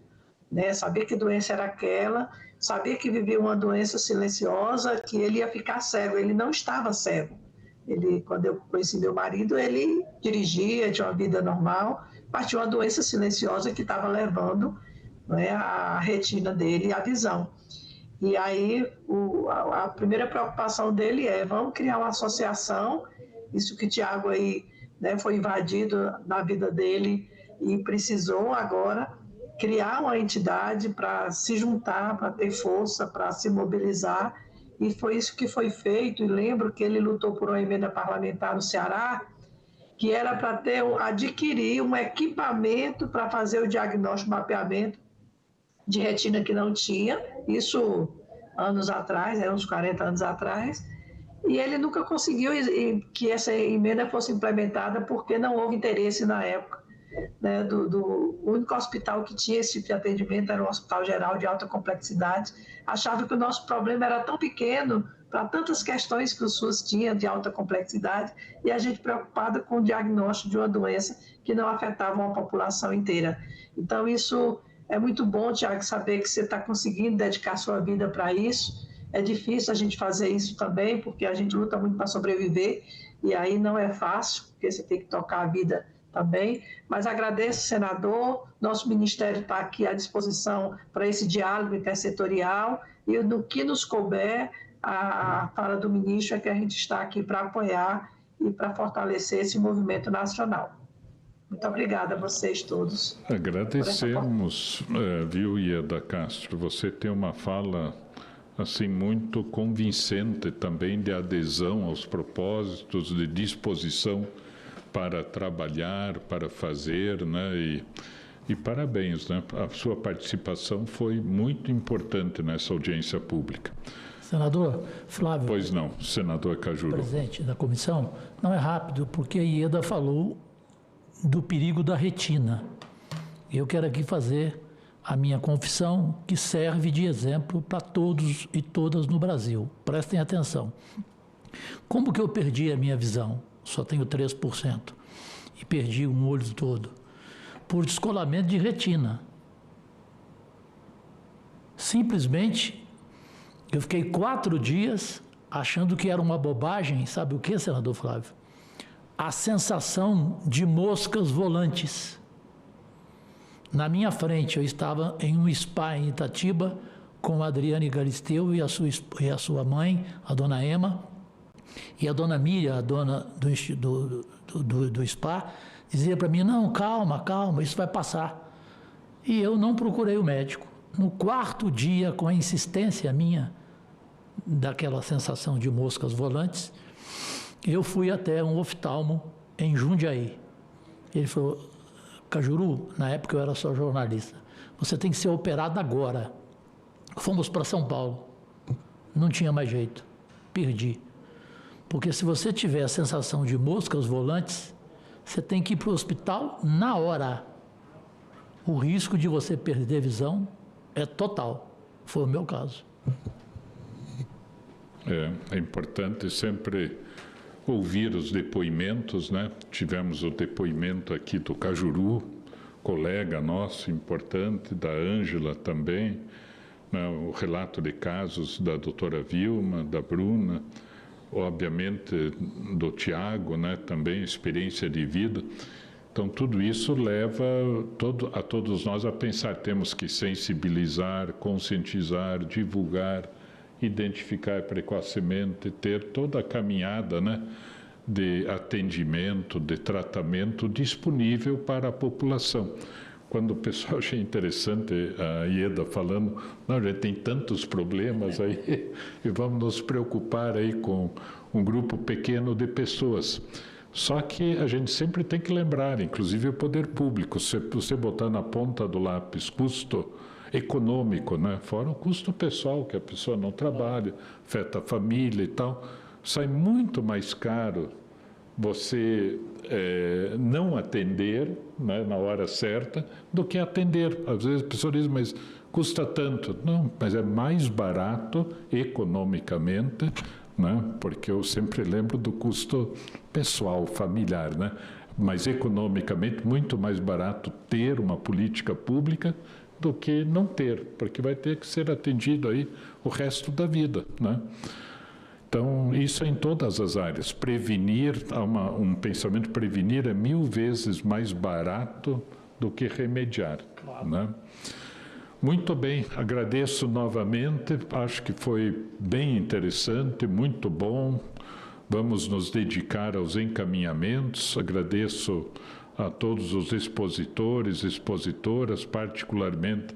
né? Sabia que doença era aquela, sabia que vivia uma doença silenciosa, que ele ia ficar cego. Ele não estava cego. Quando eu conheci meu marido, ele dirigia, tinha uma vida normal, mas tinha uma doença silenciosa que estava levando, né, a retina dele e a visão. E aí, a primeira preocupação dele vamos criar uma associação, isso que o Tiago aí, né, foi invadido na vida dele e precisou agora criar uma entidade para se juntar, para ter força, para se mobilizar, e foi isso que foi feito. E lembro que ele lutou por uma emenda parlamentar no Ceará, que era para adquirir um equipamento para fazer o diagnóstico, mapeamento de retina que não tinha, isso anos atrás, uns 40 anos atrás, e ele nunca conseguiu que essa emenda fosse implementada porque não houve interesse na época, né, o único hospital que tinha esse tipo de atendimento era o Hospital Geral de Alta Complexidade. Achava que o nosso problema era tão pequeno para tantas questões que o SUS tinha de alta complexidade, e a gente preocupada com o diagnóstico de uma doença que não afetava uma população inteira. Então isso é muito bom, Tiago, saber que você está conseguindo dedicar sua vida para isso. É difícil a gente fazer isso também, porque a gente luta muito para sobreviver, e aí não é fácil, porque você tem que tocar a vida também. Mas agradeço, senador, nosso ministério está aqui à disposição para esse diálogo intersetorial, e no que nos couber, a fala do ministro é que a gente está aqui para apoiar e para fortalecer esse movimento nacional. Muito obrigada a vocês todos. Agradecemos, viu, Ieda Castro, você tem uma fala assim muito convincente também de adesão aos propósitos, de disposição para trabalhar, para fazer, né? E parabéns, né? A sua participação foi muito importante nessa audiência pública. Senador Flávio. Pois não, senador Cajuru. Presidente da comissão, não é rápido, porque a Ieda falou do perigo da retina. Eu quero aqui fazer a minha confissão, que serve de exemplo para todos e todas no Brasil. Prestem atenção. Como que eu perdi a minha visão? Só tenho 3%. E perdi um olho todo. Por descolamento de retina. Simplesmente, eu fiquei 4 dias achando que era uma bobagem. Sabe o que, senador Flávio? A sensação de moscas volantes. Na minha frente, eu estava em um spa em Itatiba com a Adriane Galisteu e a sua mãe, a dona Ema, e a dona Miriam, a dona do spa, dizia para mim, não, calma, calma, isso vai passar. E eu não procurei o médico. No 4º dia, com a insistência minha, daquela sensação de moscas volantes, eu fui até um oftalmo em Jundiaí. Ele falou, Cajuru, na época eu era só jornalista, você tem que ser operado agora. Fomos para São Paulo. não tinha mais jeito, perdi. Porque se você tiver a sensação de mosca aos volantes, você tem que ir para o hospital na hora. O risco de você perder visão é total. Foi o meu caso. É importante sempre ouvir os depoimentos, né? Tivemos o depoimento aqui do Cajuru, colega nosso importante, da Ângela também, né? O relato de casos da doutora Vilma, da Bruna, obviamente do Tiago, né? Também experiência de vida. Então, tudo isso leva a todos nós a pensar, temos que sensibilizar, conscientizar, divulgar, identificar precocemente, ter toda a caminhada, né, de atendimento, de tratamento disponível para a população. Quando o pessoal achei interessante a Ieda falando, não, já tem tantos problemas aí e vamos nos preocupar aí com um grupo pequeno de pessoas. Só que a gente sempre tem que lembrar, inclusive o poder público, se você botar na ponta do lápis custo econômico, né? Fora o custo pessoal, que a pessoa não trabalha, afeta a família e tal, sai muito mais caro você não atender, né, na hora certa do que atender. Às vezes a pessoa diz, mas custa tanto. Não, mas é mais barato economicamente, né? Porque eu sempre lembro do custo pessoal, familiar, né? Mas economicamente muito mais barato ter uma política pública do que não ter, porque vai ter que ser atendido aí o resto da vida, né? Então, isso é em todas as áreas. Prevenir, um pensamento prevenir é 1000 vezes mais barato do que remediar, né? Muito bem, agradeço novamente, acho que foi bem interessante, muito bom. Vamos nos dedicar aos encaminhamentos. Agradeço a todos os expositores, expositoras, particularmente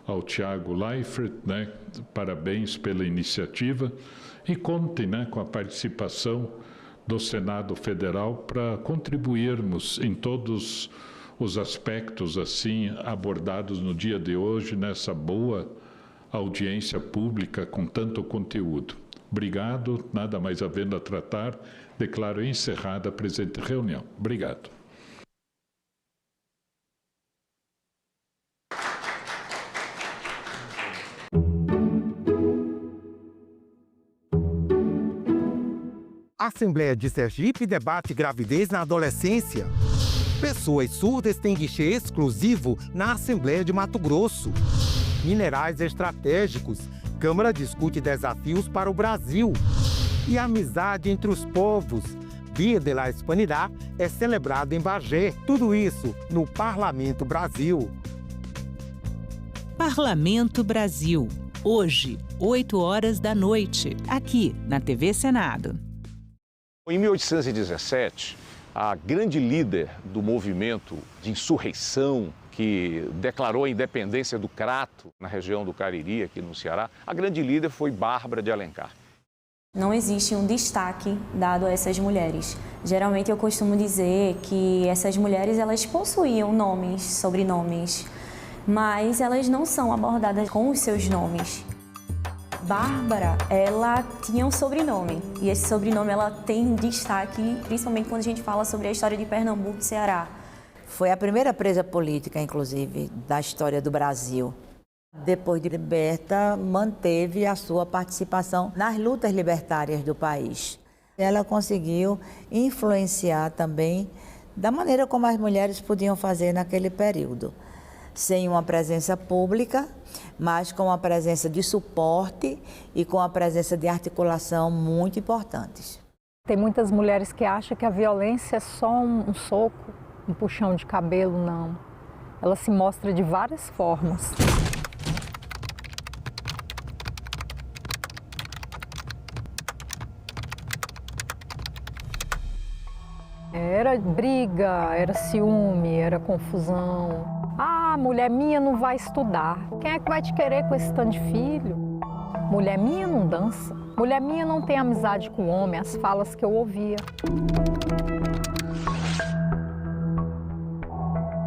ao Tiago Leifert, né? Parabéns pela iniciativa. E contem, né, com a participação do Senado Federal para contribuirmos em todos os aspectos assim abordados no dia de hoje, nessa boa audiência pública com tanto conteúdo. Obrigado, nada mais havendo a tratar, declaro encerrada a presente reunião. Obrigado. A Assembleia de Sergipe debate gravidez na adolescência. Pessoas surdas têm guichê exclusivo na Assembleia de Mato Grosso. Minerais estratégicos. Câmara discute desafios para o Brasil. E a amizade entre os povos. Dia de la Hispanidad é celebrado em Bagé. Tudo isso no Parlamento Brasil. Parlamento Brasil. Hoje, 20h, aqui na TV Senado. Em 1817, a grande líder do movimento de insurreição que declarou a independência do Crato, na região do Cariri, aqui no Ceará, a grande líder foi Bárbara de Alencar. Não existe um destaque dado a essas mulheres. Geralmente eu costumo dizer que essas mulheres elas possuíam nomes, sobrenomes, mas elas não são abordadas com os seus nomes. Bárbara, ela tinha um sobrenome, e esse sobrenome ela tem destaque, principalmente quando a gente fala sobre a história de Pernambuco e Ceará. Foi a primeira presa política, inclusive, da história do Brasil. Depois de liberta, manteve a sua participação nas lutas libertárias do país. Ela conseguiu influenciar também da maneira como as mulheres podiam fazer naquele período. Sem uma presença pública, mas com uma presença de suporte e com a presença de articulação muito importantes. Tem muitas mulheres que acham que a violência é só um soco, um puxão de cabelo, não. Ela se mostra de várias formas. Era briga, era ciúme, era confusão. Ah, mulher minha não vai estudar. Quem é que vai te querer com esse tanto de filho? Mulher minha não dança. Mulher minha não tem amizade com homem, as falas que eu ouvia.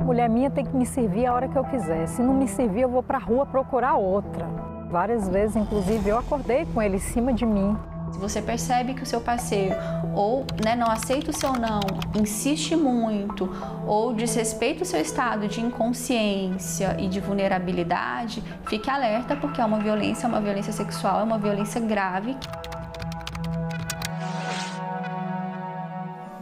mulher minha tem que me servir a hora que eu quiser. Se não me servir, eu vou para a rua procurar outra. Várias vezes, inclusive, eu acordei com ele em cima de mim. Se você percebe que o seu parceiro ou não aceita o seu não, insiste muito ou desrespeita o seu estado de inconsciência e de vulnerabilidade, fique alerta porque é uma violência sexual, é uma violência grave.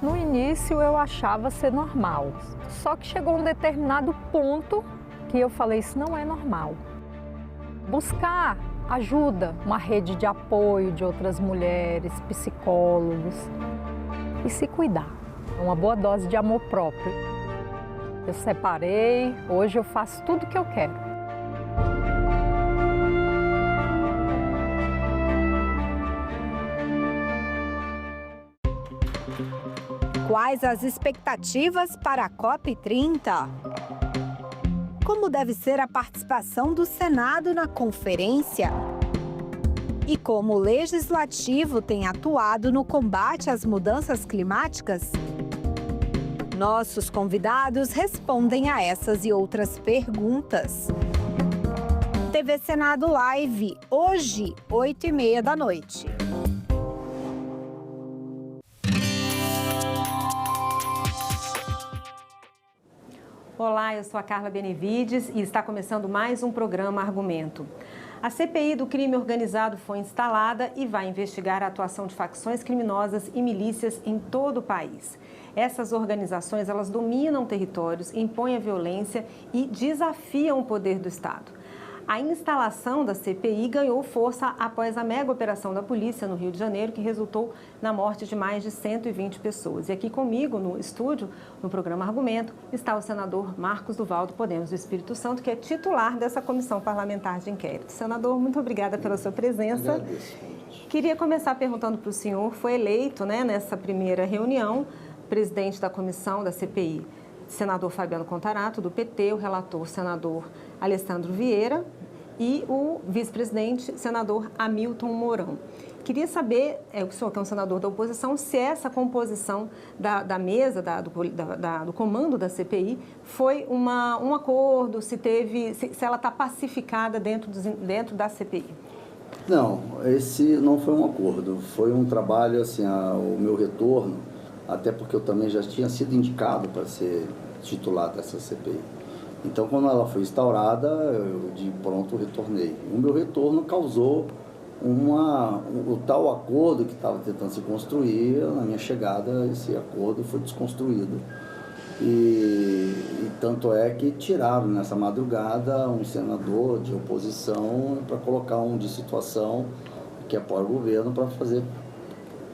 No início eu achava ser normal, só que chegou um determinado ponto que eu falei, isso não é normal. Buscar ajuda, uma rede de apoio de outras mulheres, psicólogos e se cuidar. Uma boa dose de amor próprio. Eu separei, hoje eu faço tudo o que eu quero. Quais as expectativas para a COP30? Como deve ser a participação do Senado na conferência? E como o Legislativo tem atuado no combate às mudanças climáticas? Nossos convidados respondem a essas e outras perguntas. TV Senado Live, hoje, 8h30 da noite. Olá, eu sou a Carla Benevides e está começando mais um programa Argumento. A CPI do crime organizado foi instalada e vai investigar a atuação de facções criminosas e milícias em todo o país. Essas organizações, elas dominam territórios, impõem a violência e desafiam o poder do Estado. A instalação da CPI ganhou força após a mega operação da polícia no Rio de Janeiro, que resultou na morte de mais de 120 pessoas. E aqui comigo, no estúdio, no programa Argumento, está o senador Marcos Duval, do Podemos do Espírito Santo, que é titular dessa comissão parlamentar de inquérito. Senador, muito obrigada pela sua presença. Agradeço. Queria começar perguntando para o senhor, foi eleito, nessa primeira reunião, presidente da comissão da CPI, senador Fabiano Contarato, do PT, o relator, senador Alessandro Vieira, e o vice-presidente, senador Hamilton Mourão. Queria saber, o senhor que é um senador da oposição, se essa composição da mesa, do comando da CPI, foi um acordo, se ela está pacificada dentro da CPI. Não, esse não foi um acordo, foi um trabalho, o meu retorno, até porque eu também já tinha sido indicado para ser titular dessa CPI. Então, quando ela foi instaurada, eu de pronto retornei. O meu retorno causou o tal acordo que estava tentando se construir. Na minha chegada, esse acordo foi desconstruído. E tanto é que tiraram nessa madrugada um senador de oposição para colocar um de situação que apoia o governo para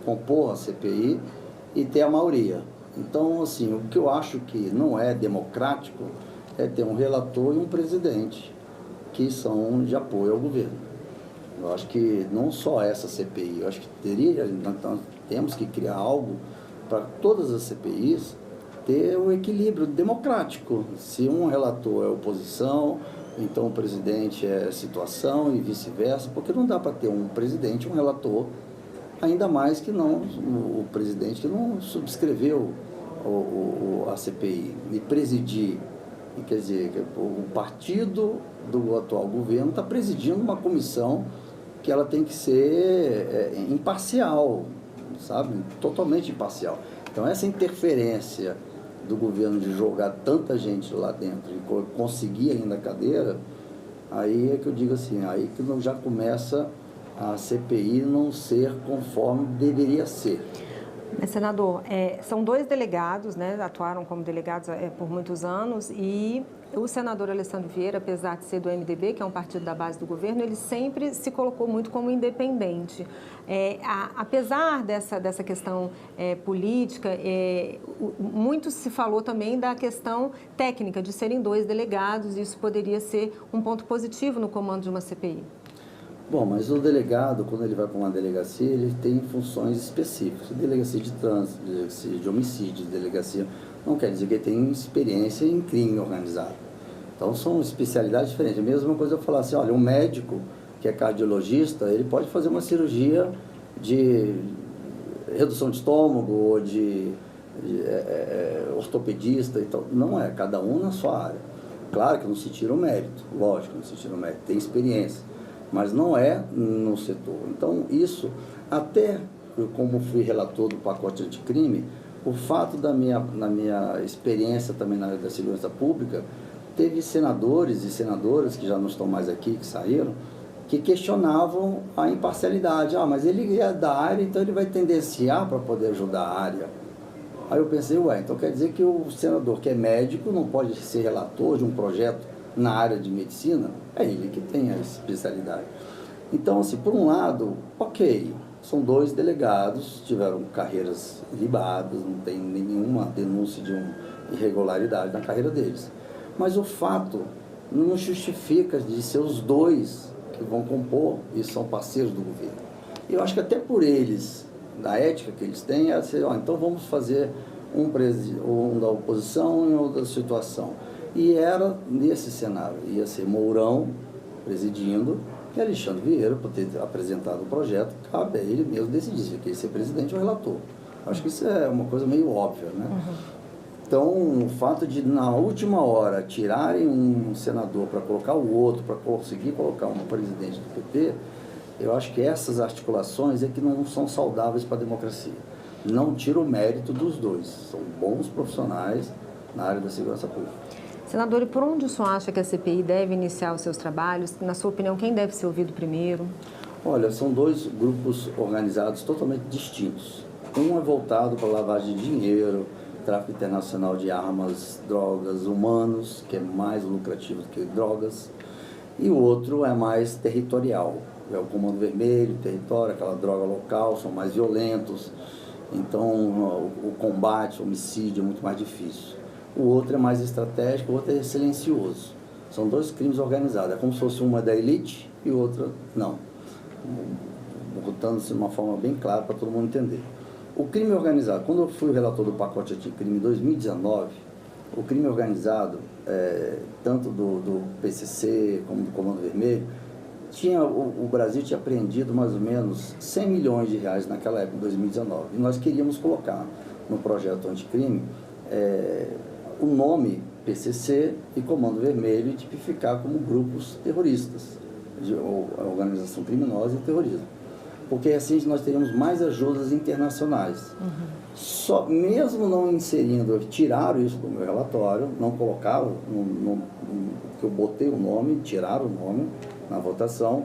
compor a CPI e ter a maioria. Então, o que eu acho que não é democrático é ter um relator e um presidente que são de apoio ao governo. Eu acho que não só essa CPI, eu acho que nós temos que criar algo para todas as CPIs ter um equilíbrio democrático. Se um relator é oposição, então o presidente é situação e vice-versa, porque não dá para ter um presidente e um relator, ainda mais que o presidente que não subscreveu a CPI e presidir. Quer dizer, o partido do atual governo está presidindo uma comissão que ela tem que ser imparcial, sabe? Totalmente imparcial. Então, essa interferência do governo de jogar tanta gente lá dentro e conseguir ainda a cadeira, aí é que eu digo aí que já começa a CPI não ser conforme deveria ser. Senador, são dois delegados, atuaram como delegados por muitos anos, e o senador Alessandro Vieira, apesar de ser do MDB, que é um partido da base do governo, ele sempre se colocou muito como independente. Apesar dessa questão política, muito se falou também da questão técnica de serem dois delegados, e isso poderia ser um ponto positivo no comando de uma CPI. Bom, mas o delegado, quando ele vai para uma delegacia, ele tem funções específicas. Delegacia de trânsito, delegacia de homicídio, delegacia... Não quer dizer que ele tem experiência em crime organizado. Então, são especialidades diferentes. A mesma coisa eu falar olha, um médico que é cardiologista, ele pode fazer uma cirurgia de redução de estômago ou de ortopedista e tal. Não é, cada um na sua área. Claro que não se tira o mérito, lógico, não se tira o mérito, tem experiência, mas não é no setor. Então, isso, até como fui relator do pacote anticrime, o fato na minha experiência também na área da segurança pública, teve senadores e senadoras, que já não estão mais aqui, que saíram, que questionavam a imparcialidade. Ah, mas ele é da área, então ele vai tendenciar para poder ajudar a área. Aí eu pensei, então quer dizer que o senador que é médico não pode ser relator de um projeto na área de medicina? É ele que tem a especialidade. Então, assim, por um lado, ok, são 2 delegados, tiveram carreiras libadas, não tem nenhuma denúncia de uma irregularidade na carreira deles. Mas o fato não justifica de ser os 2 que vão compor e são parceiros do governo. E eu acho que até por eles, da ética que eles têm, é assim, então vamos fazer um da oposição e um da situação. E era nesse cenário, ia ser Mourão presidindo e Alexandre Vieira, por ter apresentado o projeto, cabe a ele mesmo decidir se quer ser presidente ou relator. Acho que isso é uma coisa meio óbvia, né? Então, o fato de, na última hora, tirarem um senador para colocar o outro, para conseguir colocar um presidente do PP, eu acho que essas articulações é que não são saudáveis para a democracia. Não tira o mérito dos 2. São bons profissionais na área da segurança pública. Senador, e por onde o senhor acha que a CPI deve iniciar os seus trabalhos? Na sua opinião, quem deve ser ouvido primeiro? Olha, são 2 grupos organizados totalmente distintos. Um é voltado para lavagem de dinheiro, tráfico internacional de armas, drogas, humanos, que é mais lucrativo do que drogas. E o outro é mais territorial. É o Comando Vermelho, território, aquela droga local, são mais violentos. Então, o combate, o homicídio é muito mais difícil. O outro é mais estratégico, o outro é silencioso. São 2 crimes organizados. É como se fosse uma da elite e outra não. Botando-se de uma forma bem clara para todo mundo entender. O crime organizado, quando eu fui o relator do pacote anticrime em 2019, o crime organizado, tanto do PCC como do Comando Vermelho, o Brasil tinha apreendido mais ou menos 100 milhões de reais naquela época, em 2019. E nós queríamos colocar no projeto anticrime o nome PCC e Comando Vermelho e tipificar como grupos terroristas, de organização criminosa e terrorismo. Porque assim nós teríamos mais ajudas internacionais. Só, mesmo não inserindo, tiraram isso do meu relatório, não colocaram, que eu botei o nome, tiraram o nome na votação.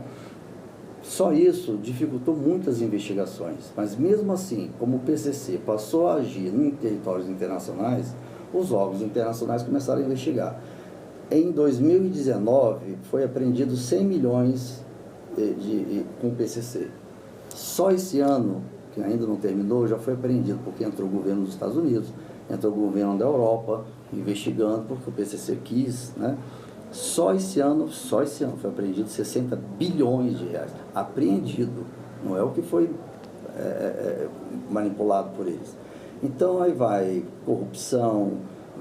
Só isso dificultou muitas investigações. Mas mesmo assim, como o PCC passou a agir em territórios internacionais, os órgãos internacionais começaram a investigar. Em 2019, foi apreendido 100 milhões com o PCC. Só esse ano, que ainda não terminou, já foi apreendido, porque entrou o governo dos Estados Unidos, entrou o governo da Europa, investigando, porque o PCC quis, né? Só esse ano foi apreendido 60 bilhões de reais. Apreendido, não é o que foi manipulado por eles. Então aí vai corrupção,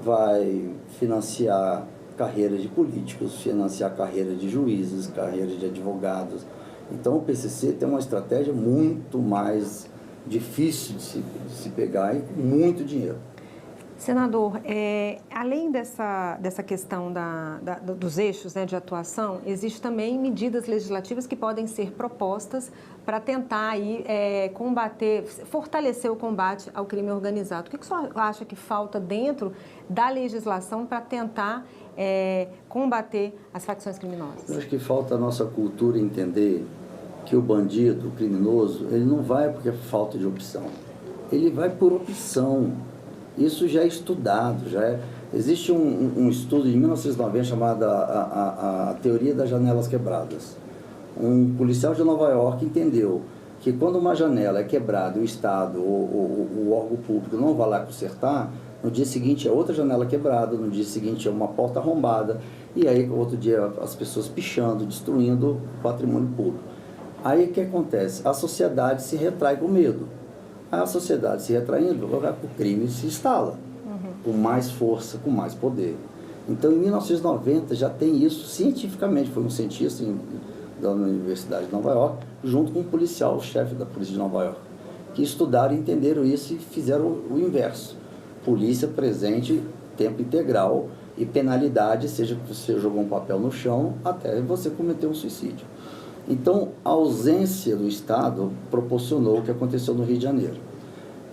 vai financiar carreiras de políticos, financiar carreiras de juízes, carreiras de advogados. Então o PCC tem uma estratégia muito mais difícil de se pegar e com muito dinheiro. Senador, além dessa questão dos eixos, né, de atuação, existe também medidas legislativas que podem ser propostas para tentar aí, fortalecer o combate ao crime organizado. O que o senhor acha que falta dentro da legislação para tentar combater as facções criminosas? Eu acho que falta a nossa cultura entender que o bandido, o criminoso, ele não vai porque é falta de opção. Ele vai por opção. Isso já é estudado, existe um estudo de 1990 chamado a Teoria das Janelas Quebradas. Um policial de Nova York entendeu que quando uma janela é quebrada, o Estado ou o órgão público não vai lá consertar, no dia seguinte é outra janela quebrada, no dia seguinte é uma porta arrombada, e aí outro dia as pessoas pichando, destruindo o patrimônio público. Aí o que acontece? A sociedade se retrai com medo. A sociedade se retraindo, o crime se instala, com mais força, com mais poder. Então, em 1990, já tem isso cientificamente. Foi um cientista da Universidade de Nova York, junto com um policial, o chefe da polícia de Nova York, que estudaram, entenderam isso e fizeram o inverso. polícia presente tempo integral e penalidade, seja que você jogou um papel no chão até você cometer um suicídio. Então, a ausência do Estado proporcionou o que aconteceu no Rio de Janeiro.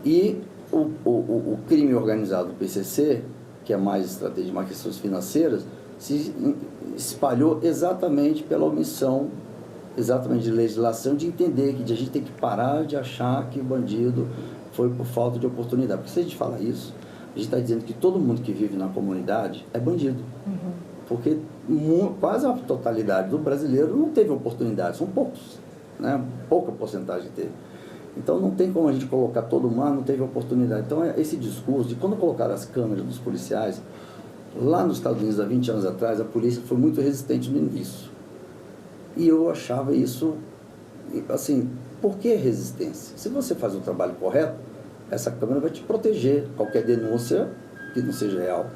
E o crime organizado do PCC, que é mais estratégia de mais questões financeiras, se espalhou exatamente pela omissão, exatamente de legislação, de entender que a gente tem que parar de achar que o bandido foi por falta de oportunidade. Porque se a gente fala isso, a gente está dizendo que todo mundo que vive na comunidade é bandido. Porque quase a totalidade do brasileiro não teve oportunidade, são poucos, né? Pouca porcentagem teve. Então não tem como a gente colocar todo mundo, não teve oportunidade. Então esse discurso de quando colocaram as câmeras dos policiais, lá nos Estados Unidos há 20 anos atrás, a polícia foi muito resistente no início. E eu achava isso, assim, por que resistência? Se você faz o trabalho correto, essa câmera vai te proteger, qualquer denúncia que não seja real.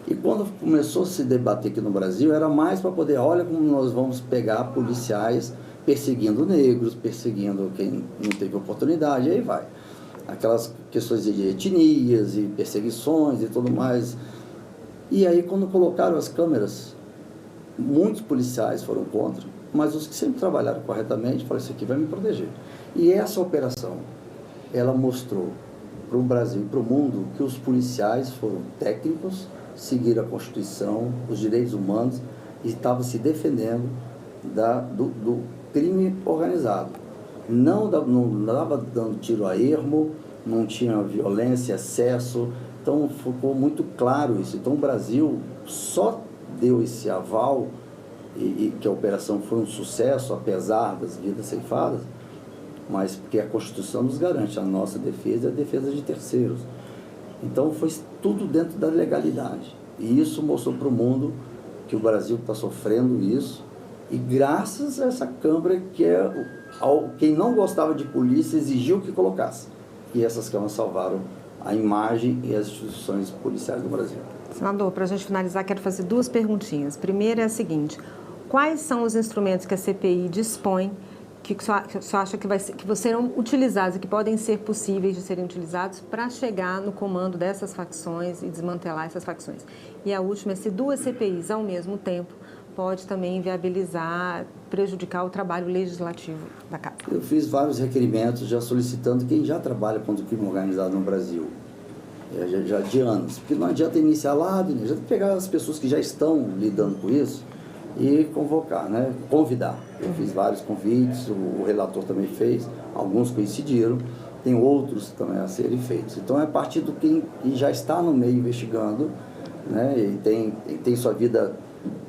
E quando começou a se debater aqui no Brasil, era mais para poder, olha como nós vamos pegar policiais perseguindo negros, perseguindo quem não teve oportunidade, e aí vai. Aquelas questões de etnias e perseguições e tudo mais. E aí, quando colocaram as câmeras, muitos policiais foram contra, mas os que sempre trabalharam corretamente falaram, isso aqui vai me proteger. E essa operação, ela mostrou para o Brasil e para o mundo que os policiais foram técnicos, seguiram a Constituição, os direitos humanos e estavam se defendendo do crime organizado. Não dava dando tiro a ermo, não tinha violência, excesso. Então, ficou muito claro isso. Então, o Brasil só deu esse aval e que a operação foi um sucesso, apesar das vidas ceifadas, mas porque a Constituição nos garante a nossa defesa e a defesa de terceiros. Então, foi tudo dentro da legalidade. E isso mostrou para o mundo que o Brasil está sofrendo isso. E graças a essa Câmara, que quem não gostava de polícia exigiu que colocasse. E essas câmaras salvaram a imagem e as instituições policiais do Brasil. Senador, para a gente finalizar, quero fazer duas perguntinhas. Primeira é a seguinte: quais são os instrumentos que a CPI dispõe que o senhor acha que serão utilizados e que podem ser possíveis de serem utilizados para chegar no comando dessas facções e desmantelar essas facções? E a última é se duas CPIs ao mesmo tempo pode também inviabilizar, prejudicar o trabalho legislativo da Casa. Eu fiz vários requerimentos já solicitando quem já trabalha contra o crime organizado no Brasil, já de anos, porque não adianta iniciar lá, adianta pegar as pessoas que já estão lidando com isso e convocar, né? Convidar. Eu fiz vários convites, o relator também fez, alguns coincidiram, tem outros também a serem feitos. Então é a partir do quem já está no meio investigando, né? E tem sua vida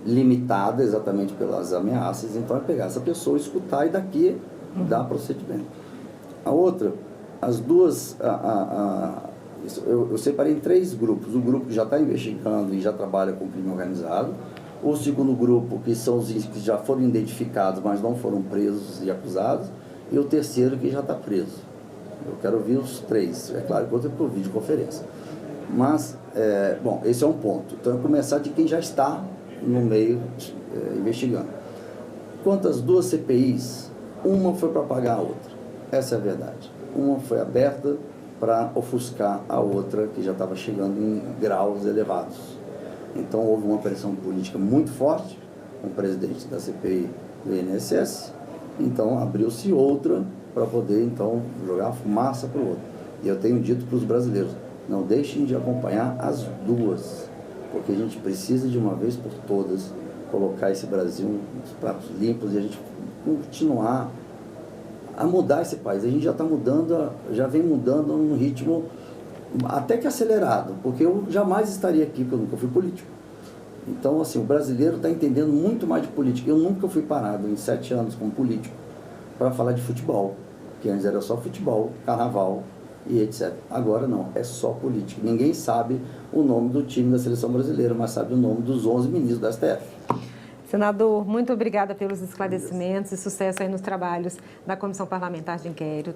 limitada exatamente pelas ameaças, então é pegar essa pessoa, escutar e daqui dar procedimento. A outra, as duas, eu separei em 3 grupos. O grupo que já está investigando e já trabalha com crime organizado, o segundo grupo, que são os que já foram identificados, mas não foram presos e acusados, e o terceiro que já está preso. Eu quero ouvir os 3, é claro que outro é por videoconferência. Mas, bom, esse é um ponto. Então, é começar de quem já está no meio investigando. Quanto às 2 CPIs, uma foi para pagar a outra. Essa é a verdade. Uma foi aberta para ofuscar a outra, que já estava chegando em graus elevados. Então, houve uma pressão política muito forte com o presidente da CPI do INSS. Então, abriu-se outra para poder, então, jogar fumaça para o outro. E eu tenho dito para os brasileiros, não deixem de acompanhar as 2, porque a gente precisa, de uma vez por todas, colocar esse Brasil nos pratos limpos e a gente continuar a mudar esse país. A gente já está mudando, já vem mudando num ritmo até que acelerado, porque eu jamais estaria aqui, porque eu nunca fui político. Então, assim, o brasileiro está entendendo muito mais de política. Eu nunca fui parado em 7 anos como político para falar de futebol, que antes era só futebol, carnaval e etc. Agora não, é só política. Ninguém sabe o nome do time da seleção brasileira, mas sabe o nome dos 11 ministros da STF. Senador, muito obrigada pelos esclarecimentos e sucesso aí nos trabalhos da Comissão Parlamentar de Inquérito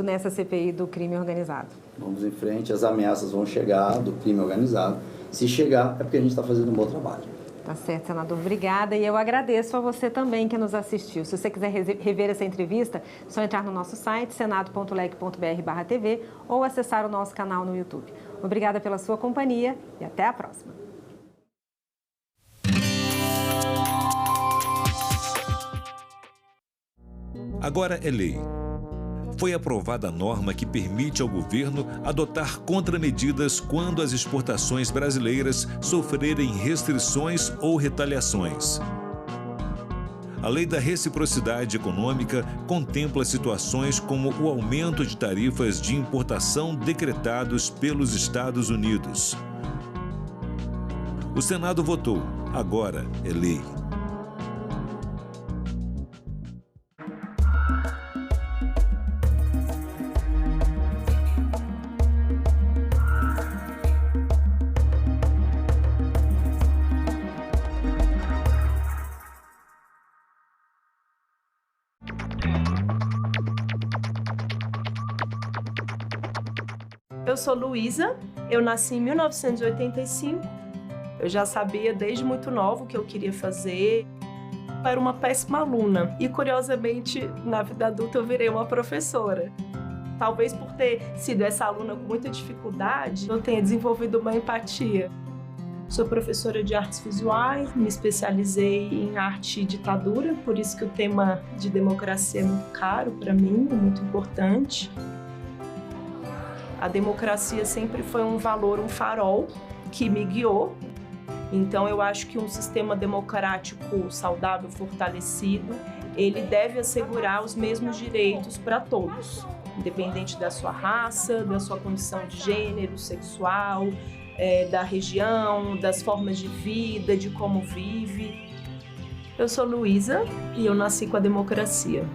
nessa CPI do crime organizado. Vamos em frente, as ameaças vão chegar do crime organizado. Se chegar, é porque a gente está fazendo um bom trabalho. Tá certo, senador. Obrigada. E eu agradeço a você também que nos assistiu. Se você quiser rever essa entrevista, é só entrar no nosso site, senado.leg.br/TV ou acessar o nosso canal no YouTube. Obrigada pela sua companhia e até a próxima. Agora é lei. Foi aprovada a norma que permite ao governo adotar contramedidas quando as exportações brasileiras sofrerem restrições ou retaliações. A Lei da Reciprocidade Econômica contempla situações como o aumento de tarifas de importação decretados pelos Estados Unidos. O Senado votou. Agora é lei. Eu sou Luísa, eu nasci em 1985. Eu já sabia desde muito nova o que eu queria fazer. Eu era uma péssima aluna e, curiosamente, na vida adulta eu virei uma professora. Talvez por ter sido essa aluna com muita dificuldade, eu tenha desenvolvido uma empatia. Sou professora de artes visuais, me especializei em arte e ditadura, por isso que o tema de democracia é muito caro para mim, é muito importante. A democracia sempre foi um valor, um farol que me guiou. Então eu acho que um sistema democrático saudável, fortalecido, ele deve assegurar os mesmos direitos para todos, independente da sua raça, da sua condição de gênero, sexual, da região, das formas de vida, de como vive. Eu sou Luísa e eu nasci com a democracia.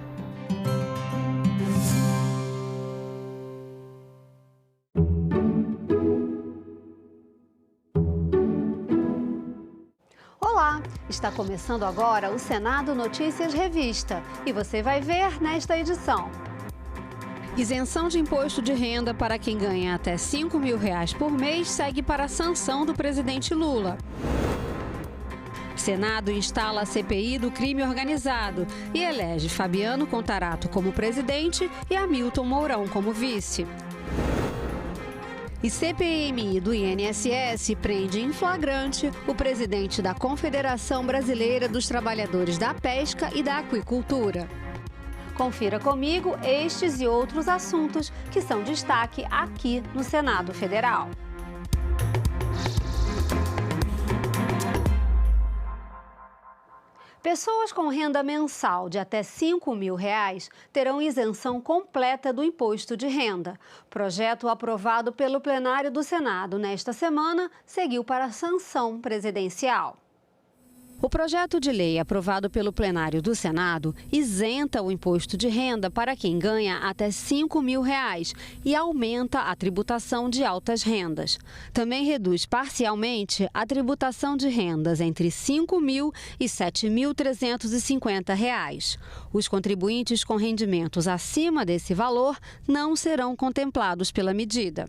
Olá, está começando agora o Senado Notícias Revista e você vai ver nesta edição. Isenção de imposto de renda para quem ganha até R$ 5.000 por mês segue para a sanção do presidente Lula. Senado instala a CPI do crime organizado e elege Fabiano Contarato como presidente e Hamilton Mourão como vice. E CPMI do INSS prende em flagrante o presidente da Confederação Brasileira dos Trabalhadores da Pesca e da Aquicultura. Confira comigo estes e outros assuntos que são destaque aqui no Senado Federal. Pessoas com renda mensal de até R$ 5.000 terão isenção completa do imposto de renda. Projeto aprovado pelo plenário do Senado nesta semana seguiu para a sanção presidencial. O projeto de lei aprovado pelo plenário do Senado isenta o imposto de renda para quem ganha até R$ 5.000 e aumenta a tributação de altas rendas. Também reduz parcialmente a tributação de rendas entre R$ 5.000 e R$ 7.350. Os contribuintes com rendimentos acima desse valor não serão contemplados pela medida.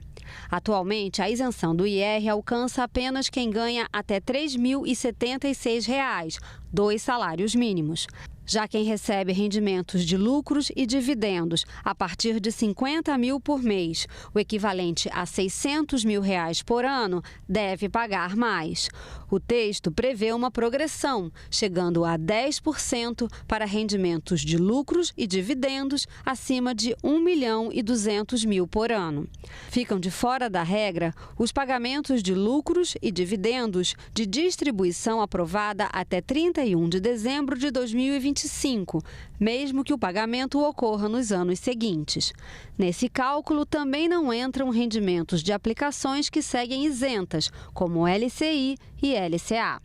Atualmente, a isenção do IR alcança apenas quem ganha até R$ 3.076, 2 salários mínimos. Já quem recebe rendimentos de lucros e dividendos a partir de R$ 50.000 por mês, o equivalente a R$ 600.000 por ano, deve pagar mais. O texto prevê uma progressão, chegando a 10% para rendimentos de lucros e dividendos acima de R$ 1.200.000 por ano. Ficam de fora da regra os pagamentos de lucros e dividendos de distribuição aprovada até 31 de dezembro de 2025, mesmo que o pagamento ocorra nos anos seguintes. Nesse cálculo também não entram rendimentos de aplicações que seguem isentas, como LCI e LCA.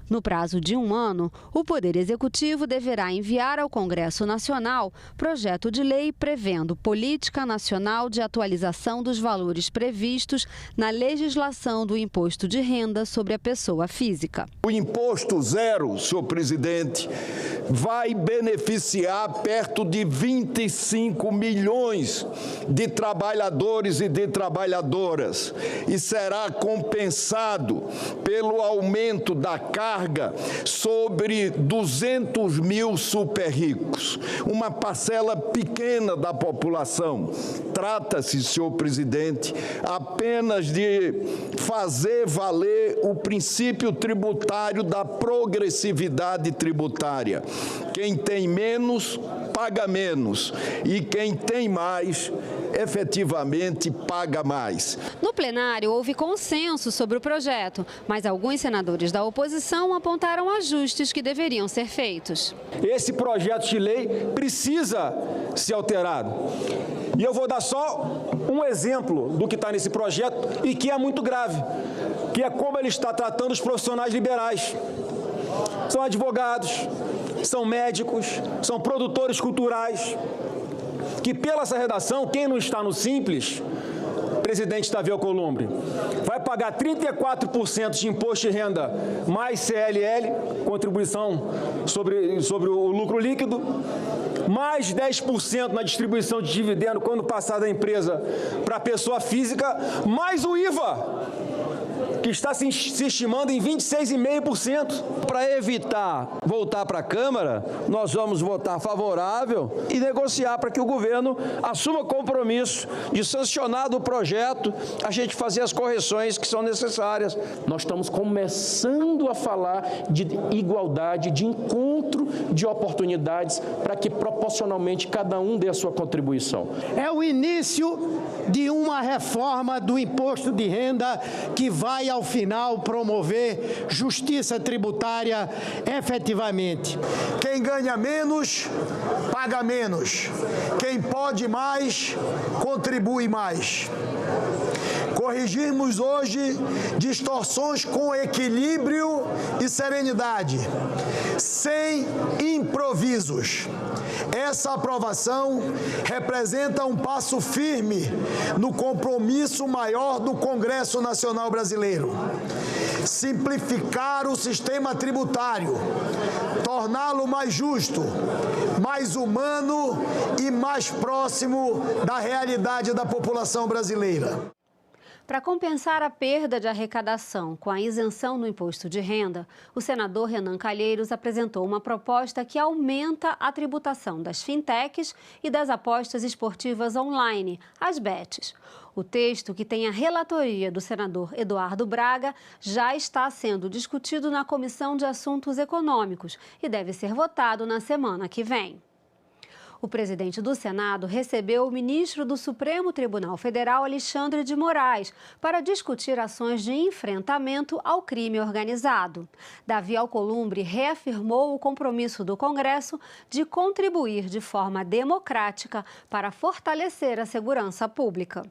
No prazo de 1 ano, o Poder Executivo deverá enviar ao Congresso Nacional projeto de lei prevendo política nacional de atualização dos valores previstos na legislação do imposto de renda sobre a pessoa física. O imposto zero, senhor presidente, vai beneficiar perto de 25 milhões de trabalhadores e de trabalhadoras e será compensado pelo aumento da carga carga sobre 200 mil super ricos, uma parcela pequena da população. Trata-se, senhor presidente, apenas de fazer valer o princípio tributário da progressividade tributária. Quem tem menos, paga menos, e quem tem mais, efetivamente paga mais. No plenário, houve consenso sobre o projeto, mas alguns senadores da oposição apontaram ajustes que deveriam ser feitos. Esse projeto de lei precisa ser alterado. E eu vou dar só um exemplo do que está nesse projeto e que é muito grave, que é como ele está tratando os profissionais liberais. São advogados, são médicos, são produtores culturais, que pela essa redação, quem não está no Simples, presidente Davi Alcolumbre, vai pagar 34% de imposto de renda mais CLL, contribuição sobre o lucro líquido, mais 10% na distribuição de dividendo quando passar da empresa para a pessoa física, mais o IVA, que está se estimando em 26,5%. Para evitar voltar para a Câmara, nós vamos votar favorável e negociar para que o governo assuma compromisso de, sancionado o projeto, a gente fazer as correções que são necessárias. Nós estamos começando a falar de igualdade, de encontro de oportunidades para que proporcionalmente cada um dê a sua contribuição. É o início de uma reforma do imposto de renda que vai, ao final, promover justiça tributária efetivamente. Quem ganha menos, paga menos. Quem pode mais, contribui mais. Corrigimos hoje distorções com equilíbrio e serenidade, sem improvisos. Essa aprovação representa um passo firme no compromisso maior do Congresso Nacional Brasileiro. Simplificar o sistema tributário, torná-lo mais justo, mais humano e mais próximo da realidade da população brasileira. Para compensar a perda de arrecadação com a isenção no imposto de renda, o senador Renan Calheiros apresentou uma proposta que aumenta a tributação das fintechs e das apostas esportivas online, as bets. O texto, que tem a relatoria do senador Eduardo Braga, já está sendo discutido na Comissão de Assuntos Econômicos e deve ser votado na semana que vem. O presidente do Senado recebeu o ministro do Supremo Tribunal Federal, Alexandre de Moraes, para discutir ações de enfrentamento ao crime organizado. Davi Alcolumbre reafirmou o compromisso do Congresso de contribuir de forma democrática para fortalecer a segurança pública.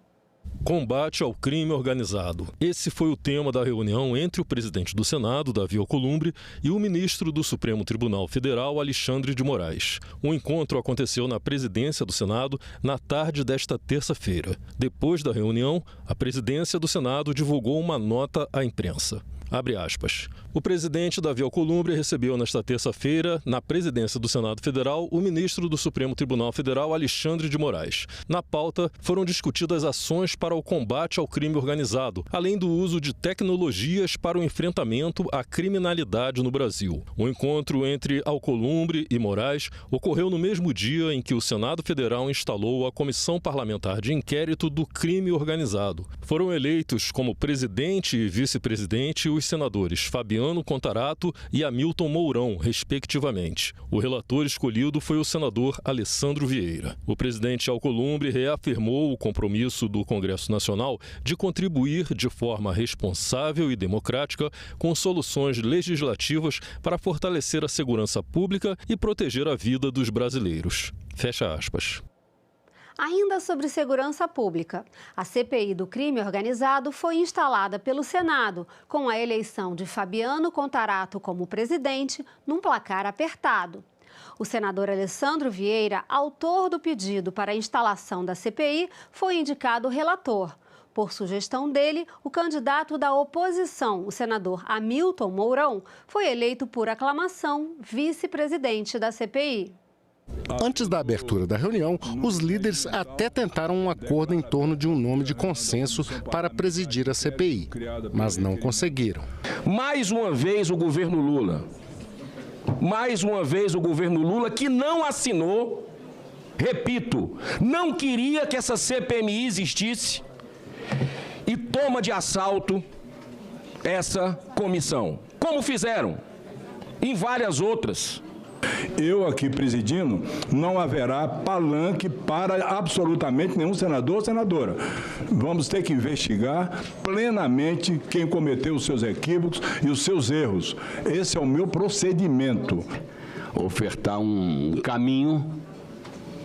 Combate ao crime organizado. Esse foi o tema da reunião entre o presidente do Senado, Davi Alcolumbre, e o ministro do Supremo Tribunal Federal, Alexandre de Moraes. O encontro aconteceu na presidência do Senado na tarde desta terça-feira. Depois da reunião, a presidência do Senado divulgou uma nota à imprensa. Abre aspas. O presidente Davi Alcolumbre recebeu nesta terça-feira, na presidência do Senado Federal, o ministro do Supremo Tribunal Federal, Alexandre de Moraes. Na pauta, foram discutidas ações para o combate ao crime organizado, além do uso de tecnologias para o enfrentamento à criminalidade no Brasil. O encontro entre Alcolumbre e Moraes ocorreu no mesmo dia em que o Senado Federal instalou a Comissão Parlamentar de Inquérito do Crime Organizado. Foram eleitos como presidente e vice-presidente os senadores Fabiano Contarato e Hamilton Mourão, respectivamente. O relator escolhido foi o senador Alessandro Vieira. O presidente Alcolumbre reafirmou o compromisso do Congresso Nacional de contribuir de forma responsável e democrática com soluções legislativas para fortalecer a segurança pública e proteger a vida dos brasileiros. Fecha aspas. Ainda sobre segurança pública, a CPI do crime organizado foi instalada pelo Senado, com a eleição de Fabiano Contarato como presidente, num placar apertado. O senador Alessandro Vieira, autor do pedido para a instalação da CPI, foi indicado relator. Por sugestão dele, o candidato da oposição, o senador Hamilton Mourão, foi eleito por aclamação vice-presidente da CPI. Antes da abertura da reunião, os líderes até tentaram um acordo em torno de um nome de consenso para presidir a CPI, mas não conseguiram. Mais uma vez o governo Lula. Mais uma vez o governo Lula que não assinou, repito, não queria que essa CPMI existisse e toma de assalto essa comissão, como fizeram em várias outras. Eu aqui presidindo, não haverá palanque para absolutamente nenhum senador ou senadora. Vamos ter que investigar plenamente quem cometeu os seus equívocos e os seus erros. Esse é o meu procedimento. Ofertar um caminho,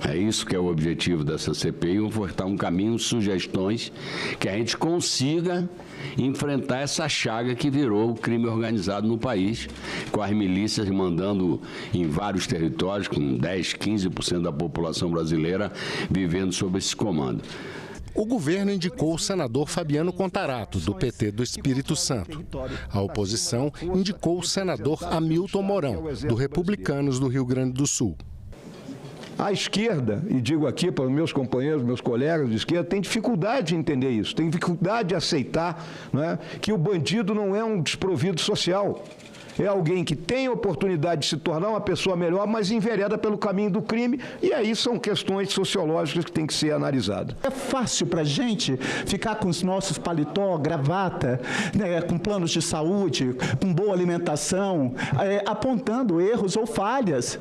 é isso que é o objetivo dessa CPI, ofertar um caminho, sugestões, que a gente consiga enfrentar essa chaga que virou o crime organizado no país, com as milícias mandando em vários territórios, com 10, 15% da população brasileira vivendo sob esse comando. O governo indicou o senador Fabiano Contarato, do PT do Espírito Santo. A oposição indicou o senador Hamilton Mourão, do Republicanos do Rio Grande do Sul. A esquerda, e digo aqui para os meus companheiros, meus colegas de esquerda, tem dificuldade de entender isso, tem dificuldade de aceitar, não é, que o bandido não é um desprovido social. É alguém que tem a oportunidade de se tornar uma pessoa melhor, mas envereda pelo caminho do crime, e aí são questões sociológicas que têm que ser analisadas. É fácil para a gente ficar com os nossos paletó, gravata, né, com planos de saúde, com boa alimentação, apontando erros ou falhas.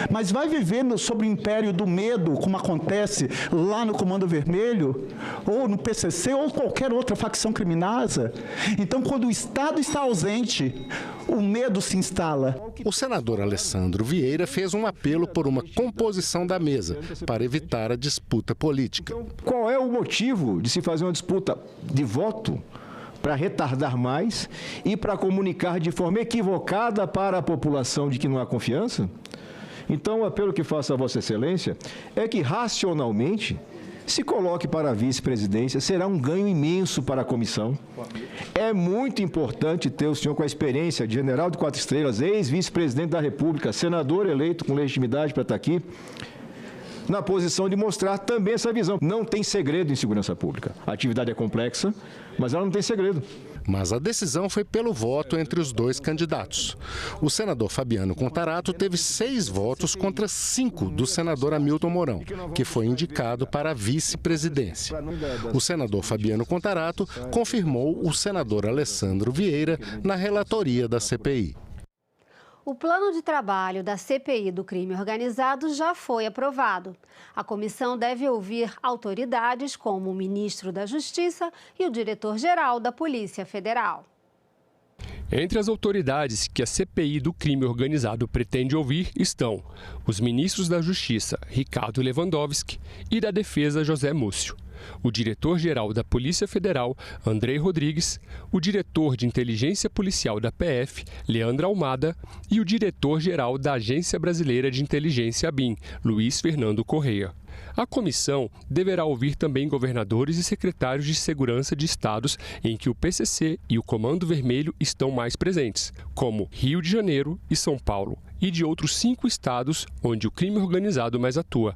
Mas vai viver sob o império do medo, como acontece lá no Comando Vermelho, ou no PCC, ou qualquer outra facção criminosa. Então, quando o Estado está ausente, o medo se instala. O senador Alessandro Vieira fez um apelo por uma composição da mesa para evitar a disputa política. Qual é o motivo de se fazer uma disputa de voto? Para retardar mais e para comunicar de forma equivocada para a população de que não há confiança? Então, o apelo que faço a Vossa Excelência é que, racionalmente, se coloque para a vice-presidência, será um ganho imenso para a comissão. É muito importante ter o senhor com a experiência de general de 4 estrelas, ex-vice-presidente da República, senador eleito com legitimidade para estar aqui, na posição de mostrar também essa visão. Não tem segredo em segurança pública. A atividade é complexa, mas ela não tem segredo. Mas a decisão foi pelo voto entre os dois candidatos. O senador Fabiano Contarato teve 6 votos contra 5 do senador Hamilton Mourão, que foi indicado para a vice-presidência. O senador Fabiano Contarato confirmou o senador Alessandro Vieira na relatoria da CPI. O plano de trabalho da CPI do crime organizado já foi aprovado. A comissão deve ouvir autoridades como o ministro da Justiça e o diretor-geral da Polícia Federal. Entre as autoridades que a CPI do crime organizado pretende ouvir estão os ministros da Justiça, Ricardo Lewandowski, e da Defesa, José Múcio, o diretor-geral da Polícia Federal, Andrei Rodrigues, o diretor de inteligência policial da PF, Leandro Almada, e o diretor-geral da Agência Brasileira de Inteligência, ABIN, Luiz Fernando Correia. A comissão deverá ouvir também governadores e secretários de segurança de estados em que o PCC e o Comando Vermelho estão mais presentes, como Rio de Janeiro e São Paulo, e de outros 5 estados onde o crime organizado mais atua: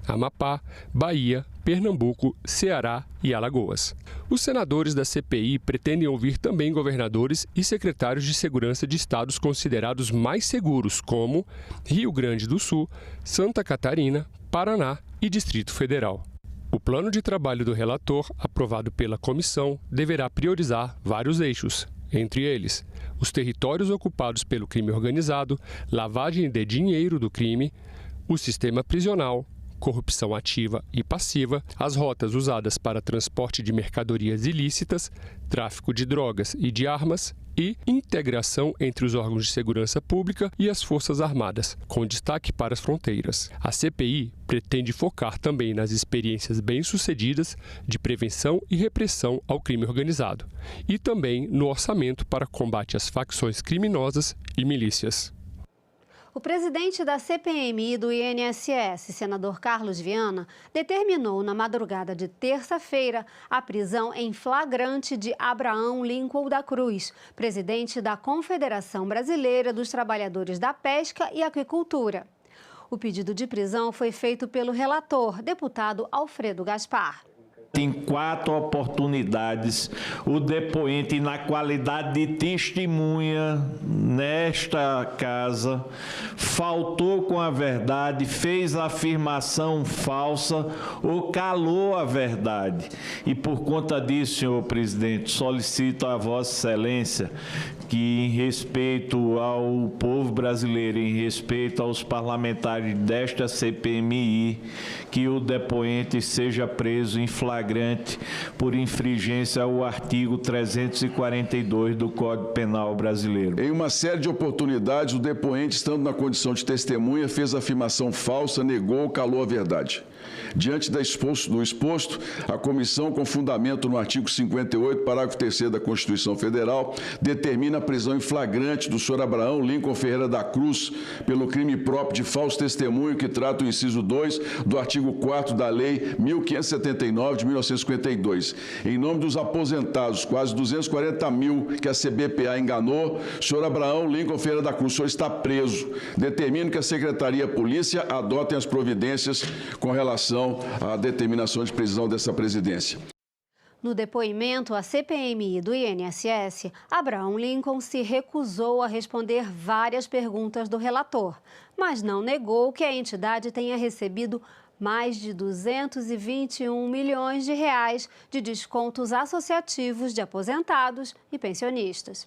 Amapá, Bahia, Pernambuco, Ceará e Alagoas. Os senadores da CPI pretendem ouvir também governadores e secretários de segurança de estados considerados mais seguros, como Rio Grande do Sul, Santa Catarina, Paraná e Distrito Federal. O plano de trabalho do relator, aprovado pela comissão, deverá priorizar vários eixos, entre eles os territórios ocupados pelo crime organizado, lavagem de dinheiro do crime, o sistema prisional, corrupção ativa e passiva, as rotas usadas para transporte de mercadorias ilícitas, tráfico de drogas e de armas e integração entre os órgãos de segurança pública e as Forças Armadas, com destaque para as fronteiras. A CPI pretende focar também nas experiências bem-sucedidas de prevenção e repressão ao crime organizado e também no orçamento para combate às facções criminosas e milícias. O presidente da CPMI do INSS, senador Carlos Viana, determinou na madrugada de terça-feira a prisão em flagrante de Abraão Lincoln da Cruz, presidente da Confederação Brasileira dos Trabalhadores da Pesca e Aquicultura. O pedido de prisão foi feito pelo relator, deputado Alfredo Gaspar. Em 4 oportunidades, o depoente, na qualidade de testemunha nesta casa, faltou com a verdade, fez afirmação falsa ou calou a verdade. E por conta disso, senhor presidente, solicito a Vossa Excelência que, em respeito ao povo brasileiro, em respeito aos parlamentares desta CPMI, que o depoente seja preso em flagrante por infringência ao artigo 342 do Código Penal brasileiro. Em uma série de oportunidades, o depoente, estando na condição de testemunha, fez afirmação falsa, negou ou calou a verdade. Diante do exposto, a comissão, com fundamento no artigo 58, parágrafo 3º da Constituição Federal, determina a prisão em flagrante do senhor Abraão Lincoln Ferreira da Cruz pelo crime próprio de falso testemunho, que trata o inciso 2 do artigo 4º da Lei 1579 de 1952. Em nome dos aposentados, quase 240 mil que a CBPA enganou, o senhor Abraão Lincoln Ferreira da Cruz, o senhor está preso. Determino que a Secretaria de Polícia adotem as providências com relação à determinação de prisão dessa presidência. No depoimento à CPMI do INSS, Abraão Lincoln se recusou a responder várias perguntas do relator, mas não negou que a entidade tenha recebido mais de 221 milhões de reais de descontos associativos de aposentados e pensionistas.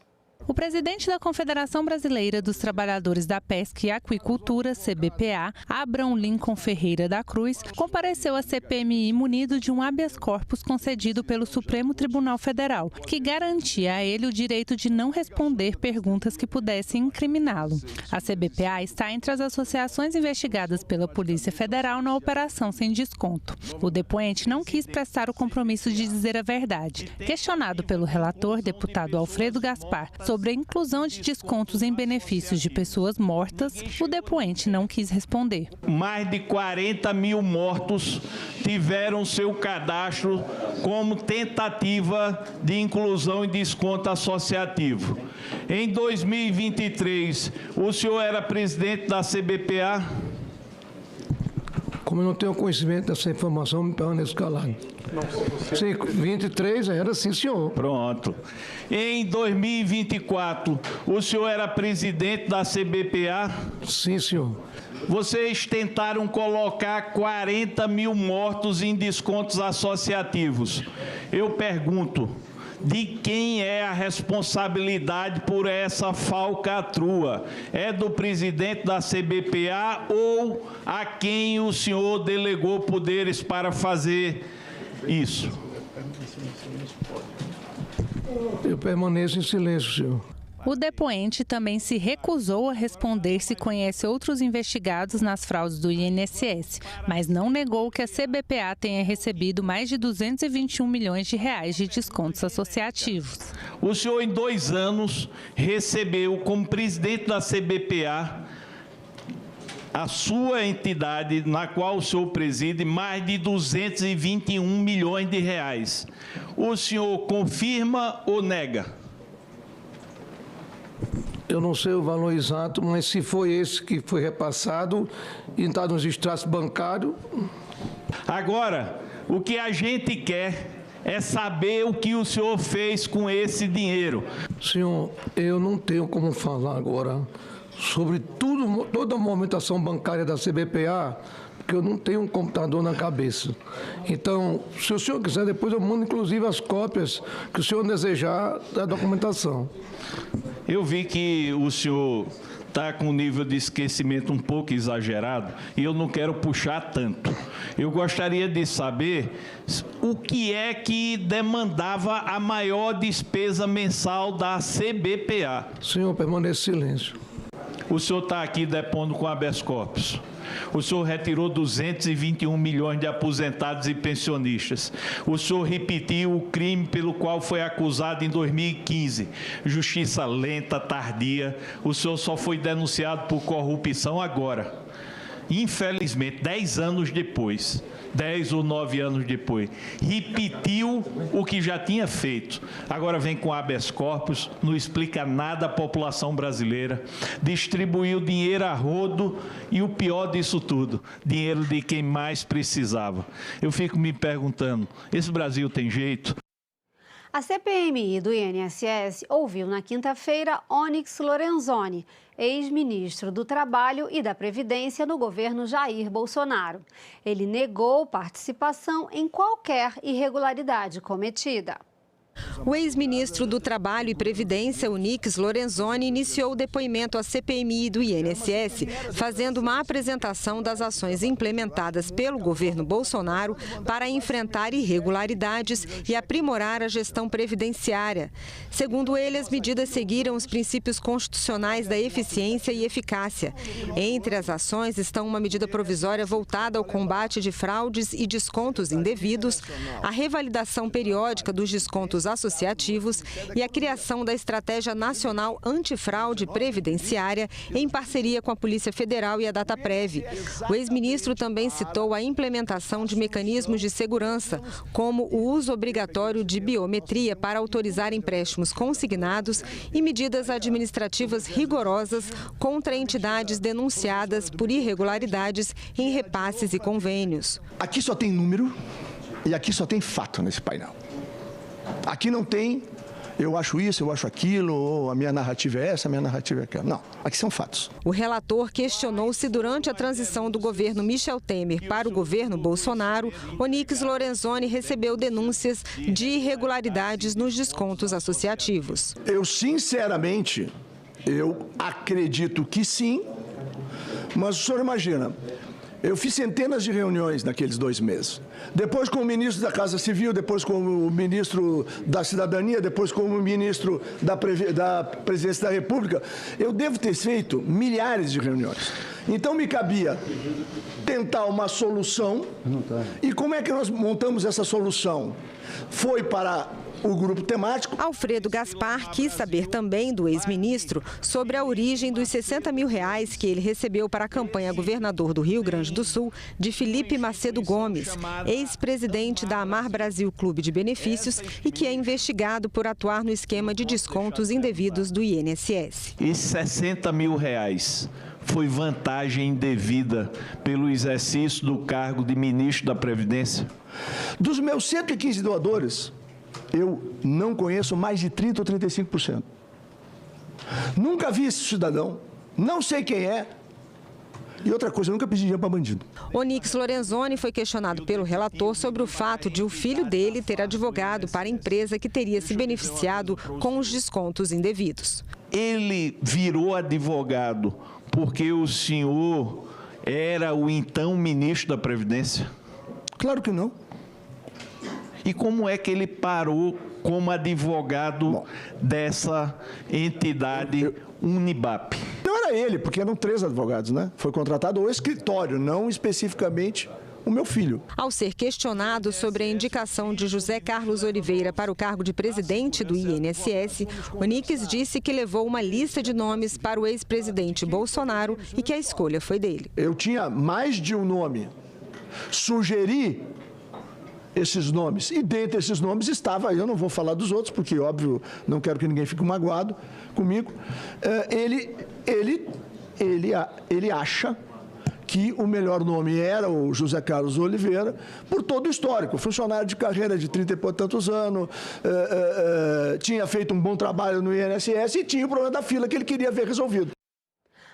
O presidente da Confederação Brasileira dos Trabalhadores da Pesca e Aquicultura, CBPA, Abraão Lincoln Ferreira da Cruz, compareceu à CPMI munido de um habeas corpus concedido pelo Supremo Tribunal Federal, que garantia a ele o direito de não responder perguntas que pudessem incriminá-lo. A CBPA está entre as associações investigadas pela Polícia Federal na Operação Sem Desconto. O depoente não quis prestar o compromisso de dizer a verdade. Questionado pelo relator, deputado Alfredo Gaspar, sobre a inclusão de descontos em benefícios de pessoas mortas, o depoente não quis responder. Mais de 40 mil mortos tiveram seu cadastro como tentativa de inclusão e desconto associativo. Em 2023, o senhor era presidente da CBPA? Como eu não tenho conhecimento dessa informação, me permaneço calado. Sim, 23 era, sim, senhor. Pronto. Em 2024, o senhor era presidente da CBPA? Sim, senhor. Vocês tentaram colocar 40 mil mortos em descontos associativos. Eu pergunto, de quem é a responsabilidade por essa falcatrua? É do presidente da CBPA ou a quem o senhor delegou poderes para fazer isso? Eu permaneço em silêncio, senhor. O depoente também se recusou a responder se conhece outros investigados nas fraudes do INSS, mas não negou que a CBPA tenha recebido mais de 221 milhões de reais de descontos associativos. O senhor, em 2 anos, recebeu como presidente da CBPA, a sua entidade, na qual o senhor preside, mais de 221 milhões de reais. O senhor confirma ou nega? Eu não sei o valor exato, mas se foi esse que foi repassado e está nos extratos bancários... Agora, o que a gente quer é saber o que o senhor fez com esse dinheiro. Senhor, eu não tenho como falar agora sobre toda a movimentação bancária da CBPA, porque eu não tenho um computador na cabeça. Então, se o senhor quiser, depois eu mando inclusive as cópias que o senhor desejar da documentação. Eu vi que o senhor está com um nível de esquecimento um pouco exagerado e eu não quero puxar tanto. Eu gostaria de saber o que é que demandava a maior despesa mensal da CBPA. Senhor, permaneça em silêncio. O senhor está aqui depondo com habeas corpus. O senhor retirou 221 milhões de aposentados e pensionistas. O senhor repetiu o crime pelo qual foi acusado em 2015. Justiça lenta, tardia. O senhor só foi denunciado por corrupção agora. infelizmente, 10 anos depois, 10 ou 9 anos depois, repetiu o que já tinha feito. Agora vem com habeas corpus, não explica nada à população brasileira, distribuiu dinheiro a rodo e o pior disso tudo, dinheiro de quem mais precisava. Eu fico me perguntando, esse Brasil tem jeito? A CPMI do INSS ouviu na quinta-feira Onyx Lorenzoni, ex-ministro do Trabalho e da Previdência no governo Jair Bolsonaro. Ele negou participação em qualquer irregularidade cometida. O ex-ministro do Trabalho e Previdência, Onyx Lorenzoni, iniciou o depoimento à CPMI do INSS, fazendo uma apresentação das ações implementadas pelo governo Bolsonaro para enfrentar irregularidades e aprimorar a gestão previdenciária. Segundo ele, as medidas seguiram os princípios constitucionais da eficiência e eficácia. Entre as ações estão uma medida provisória voltada ao combate de fraudes e descontos indevidos, a revalidação periódica dos descontos associativos e a criação da Estratégia Nacional Antifraude Previdenciária em parceria com a Polícia Federal e a Dataprev. O ex-ministro também citou a implementação de mecanismos de segurança, como o uso obrigatório de biometria para autorizar empréstimos consignados e medidas administrativas rigorosas contra entidades denunciadas por irregularidades em repasses e convênios. Aqui só tem número e aqui só tem fato nesse painel. Aqui não tem, eu acho isso, eu acho aquilo, ou a minha narrativa é essa, a minha narrativa é aquela. Não, aqui são fatos. O relator questionou se durante a transição do governo Michel Temer para o governo Bolsonaro, Onyx Lorenzoni recebeu denúncias de irregularidades nos descontos associativos. Eu, sinceramente, eu acredito que sim, mas o senhor imagina, eu fiz centenas de reuniões naqueles 2 meses. Depois com o ministro da Casa Civil, depois com o ministro da Cidadania, depois com o ministro da Presidência da República. Eu devo ter feito milhares de reuniões. Então me cabia tentar uma solução. E como é que nós montamos essa solução? Foi para o grupo temático. Alfredo Gaspar quis saber também do ex-ministro sobre a origem dos R$60 mil que ele recebeu para a campanha governador do Rio Grande do Sul de Felipe Macedo Gomes, ex-presidente da Amar Brasil Clube de Benefícios e que é investigado por atuar no esquema de descontos indevidos do INSS. Esses R$60 mil foi vantagem indevida pelo exercício do cargo de ministro da Previdência? Dos meus 115 doadores, eu não conheço mais de 30% ou 35%. Nunca vi esse cidadão, não sei quem é. E outra coisa, eu nunca pedi dinheiro para bandido. Onyx Lorenzoni foi questionado pelo relator sobre o fato de o filho dele ter advogado para a empresa que teria se beneficiado com os descontos indevidos. Ele virou advogado porque o senhor era o então ministro da Previdência? Claro que não. E como é que ele parou como advogado dessa entidade Unibap? Não era ele, porque eram 3 advogados, né? Foi contratado o escritório, não especificamente o meu filho. Ao ser questionado sobre a indicação de José Carlos Oliveira para o cargo de presidente do INSS, Onyx disse que levou uma lista de nomes para o ex-presidente Bolsonaro e que a escolha foi dele. Eu tinha mais de um nome. Sugeri esses nomes. E dentre esses nomes estava, eu não vou falar dos outros, porque, óbvio, não quero que ninguém fique magoado comigo. Ele acha que o melhor nome era o José Carlos Oliveira, por todo o histórico. Funcionário de carreira de 30 e tantos anos, tinha feito um bom trabalho no INSS e tinha o problema da fila que ele queria ver resolvido.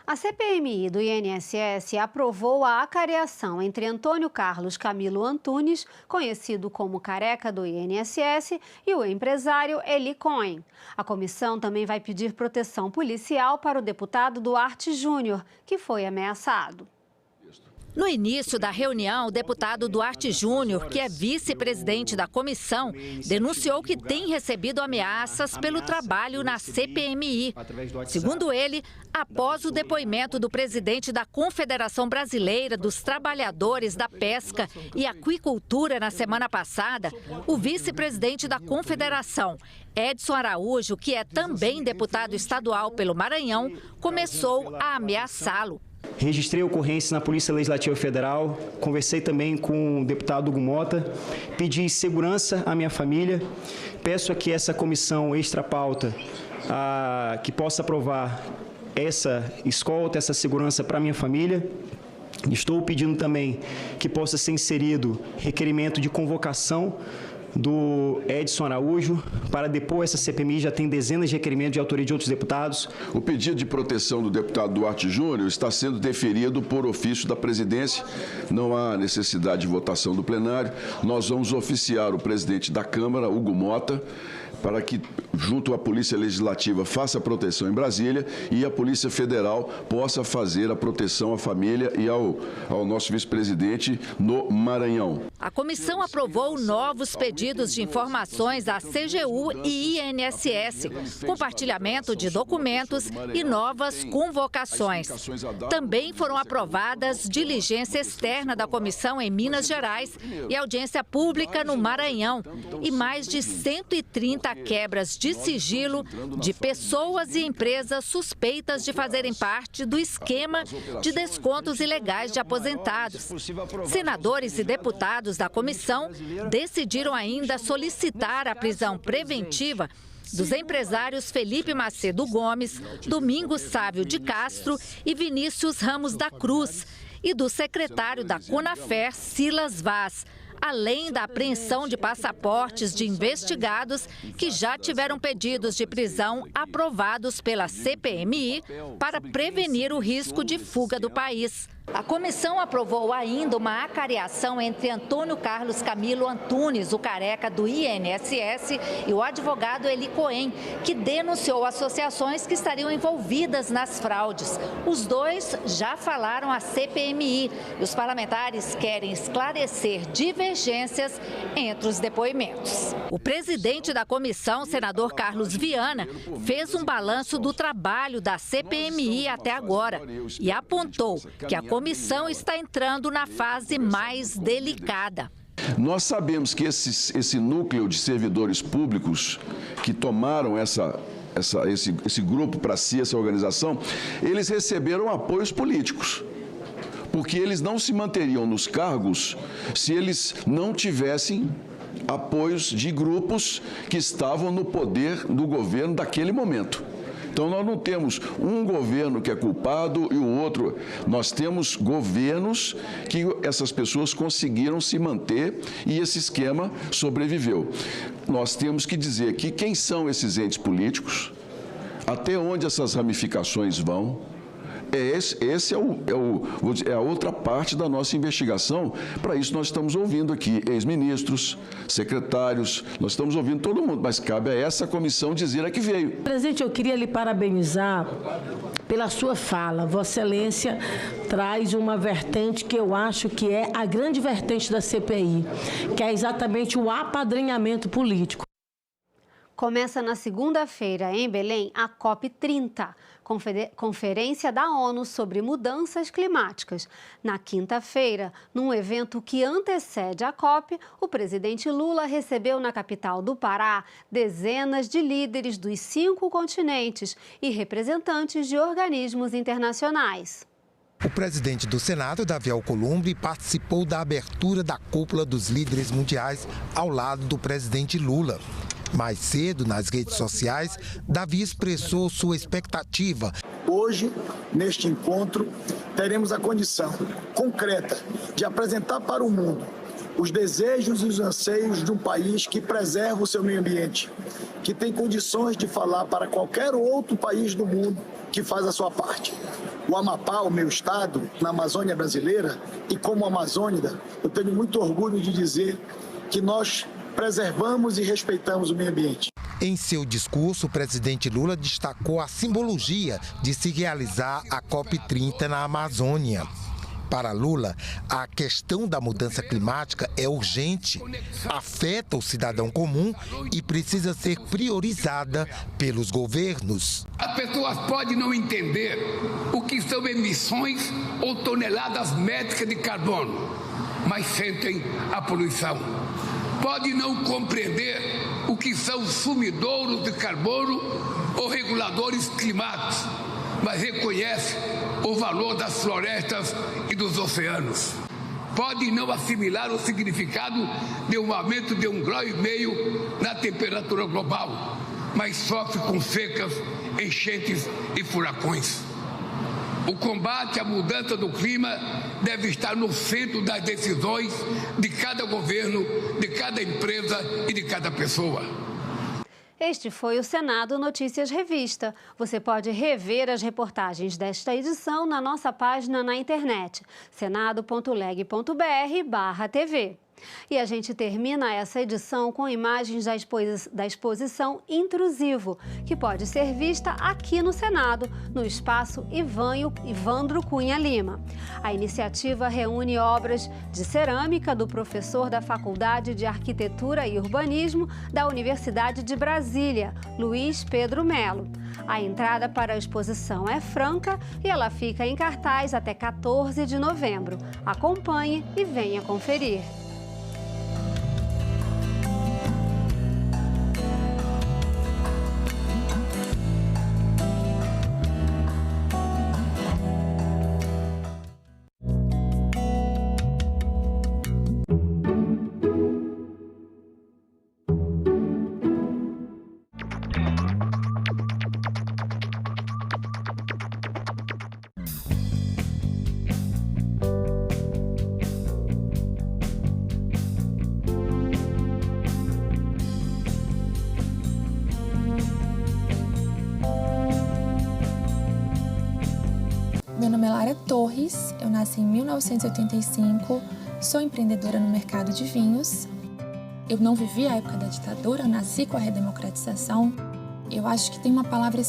A CPMI do INSS aprovou a acareação entre Antônio Carlos Camilo Antunes, conhecido como Careca do INSS, e o empresário Eli Cohen. A comissão também vai pedir proteção policial para o deputado Duarte Júnior, que foi ameaçado. No início da reunião, o deputado Duarte Júnior, que é vice-presidente da comissão, denunciou que tem recebido ameaças pelo trabalho na CPMI. Segundo ele, após o depoimento do presidente da Confederação Brasileira dos Trabalhadores da Pesca e Aquicultura na semana passada, o vice-presidente da Confederação, Edson Araújo, que é também deputado estadual pelo Maranhão, começou a ameaçá-lo. registrei a ocorrência na Polícia Legislativa Federal, conversei também com o deputado Hugo Mota, pedi segurança à minha família, peço que essa comissão extra-pauta que possa aprovar essa escolta, essa segurança para a minha família. Estou pedindo também que possa ser inserido requerimento de convocação do Edson Araújo para depor essa CPMI, já tem dezenas de requerimentos de autoria de outros deputados. O pedido de proteção do deputado Duarte Júnior está sendo deferido por ofício da presidência. Não há necessidade de votação do plenário. Nós vamos oficiar o presidente da Câmara, Hugo Mota, para que, junto à Polícia Legislativa, faça a proteção em Brasília e a Polícia Federal possa fazer a proteção à família e ao nosso vice-presidente no Maranhão. A comissão aprovou novos pedidos de informações à CGU e INSS, compartilhamento de documentos e novas convocações. Também foram aprovadas diligência externa da comissão em Minas Gerais e audiência pública no Maranhão e mais de 130 quebras de sigilo de pessoas e empresas suspeitas de fazerem parte do esquema de descontos ilegais de aposentados. Senadores e deputados da comissão decidiram ainda solicitar a prisão preventiva dos empresários Felipe Macedo Gomes, Domingos Sávio de Castro e Vinícius Ramos da Cruz, e do secretário da Conafer, Silas Vaz, além da apreensão de passaportes de investigados que já tiveram pedidos de prisão aprovados pela CPMI para prevenir o risco de fuga do país. A comissão aprovou ainda uma acariação entre Antônio Carlos Camilo Antunes, o careca do INSS, e o advogado Eli Cohen, que denunciou associações que estariam envolvidas nas fraudes. Os dois já falaram à CPMI e os parlamentares querem esclarecer divergências entre os depoimentos. O presidente da comissão, senador Carlos Viana, fez um balanço do trabalho da CPMI até agora e apontou que a comissão está entrando na fase mais delicada. Nós sabemos que esse núcleo de servidores públicos que tomaram esse grupo para si, essa organização, eles receberam apoios políticos. Porque eles não se manteriam nos cargos se eles não tivessem apoios de grupos que estavam no poder do governo daquele momento. Então, nós não temos um governo que é culpado e o outro. Nós temos governos que essas pessoas conseguiram se manter e esse esquema sobreviveu. Nós temos que dizer que quem são esses entes políticos, até onde essas ramificações vão. Esse é a outra parte da nossa investigação. Para isso, nós estamos ouvindo aqui ex-ministros, secretários, nós estamos ouvindo todo mundo, mas cabe a essa comissão dizer a que veio. Presidente, eu queria lhe parabenizar pela sua fala. Vossa Excelência traz uma vertente que eu acho que é a grande vertente da CPI, que é exatamente o apadrinhamento político. Começa na segunda-feira, em Belém, a COP30, Conferência da ONU sobre Mudanças Climáticas. Na quinta-feira, num evento que antecede a COP, o presidente Lula recebeu na capital do Pará dezenas de líderes dos 5 continentes e representantes de organismos internacionais. O presidente do Senado, Davi Alcolumbre, participou da abertura da cúpula dos líderes mundiais ao lado do presidente Lula. Mais cedo, nas redes sociais, Davi expressou sua expectativa. Hoje, neste encontro, teremos a condição concreta de apresentar para o mundo os desejos e os anseios de um país que preserva o seu meio ambiente, que tem condições de falar para qualquer outro país do mundo que faz a sua parte. O Amapá, o meu estado, na Amazônia brasileira, e como amazônida, eu tenho muito orgulho de dizer que nós preservamos e respeitamos o meio ambiente. Em seu discurso, o presidente Lula destacou a simbologia de se realizar a COP30 na Amazônia. Para Lula, a questão da mudança climática é urgente, afeta o cidadão comum e precisa ser priorizada pelos governos. As pessoas podem não entender o que são emissões ou toneladas métricas de carbono, mas sentem a poluição. Pode não compreender o que são sumidouros de carbono ou reguladores climáticos, mas reconhece o valor das florestas e dos oceanos. Pode não assimilar o significado de um aumento de 1,5 graus na temperatura global, mas sofre com secas, enchentes e furacões. O combate à mudança do clima deve estar no centro das decisões de cada governo, de cada empresa e de cada pessoa. Este foi o Senado Notícias Revista. Você pode rever as reportagens desta edição na nossa página na internet, senado.leg.br/tv. E a gente termina essa edição com imagens da exposição Intrusivo, que pode ser vista aqui no Senado, no espaço Ivandro Cunha Lima. A iniciativa reúne obras de cerâmica do professor da Faculdade de Arquitetura e Urbanismo da Universidade de Brasília, Luiz Pedro Melo. A entrada para a exposição é franca e ela fica em cartaz até 14 de novembro. Acompanhe e venha conferir. Meu nome é Lara Torres, eu nasci em 1985, sou empreendedora no mercado de vinhos. Eu não vivi a época da ditadura, eu nasci com a redemocratização. Eu acho que tem uma palavra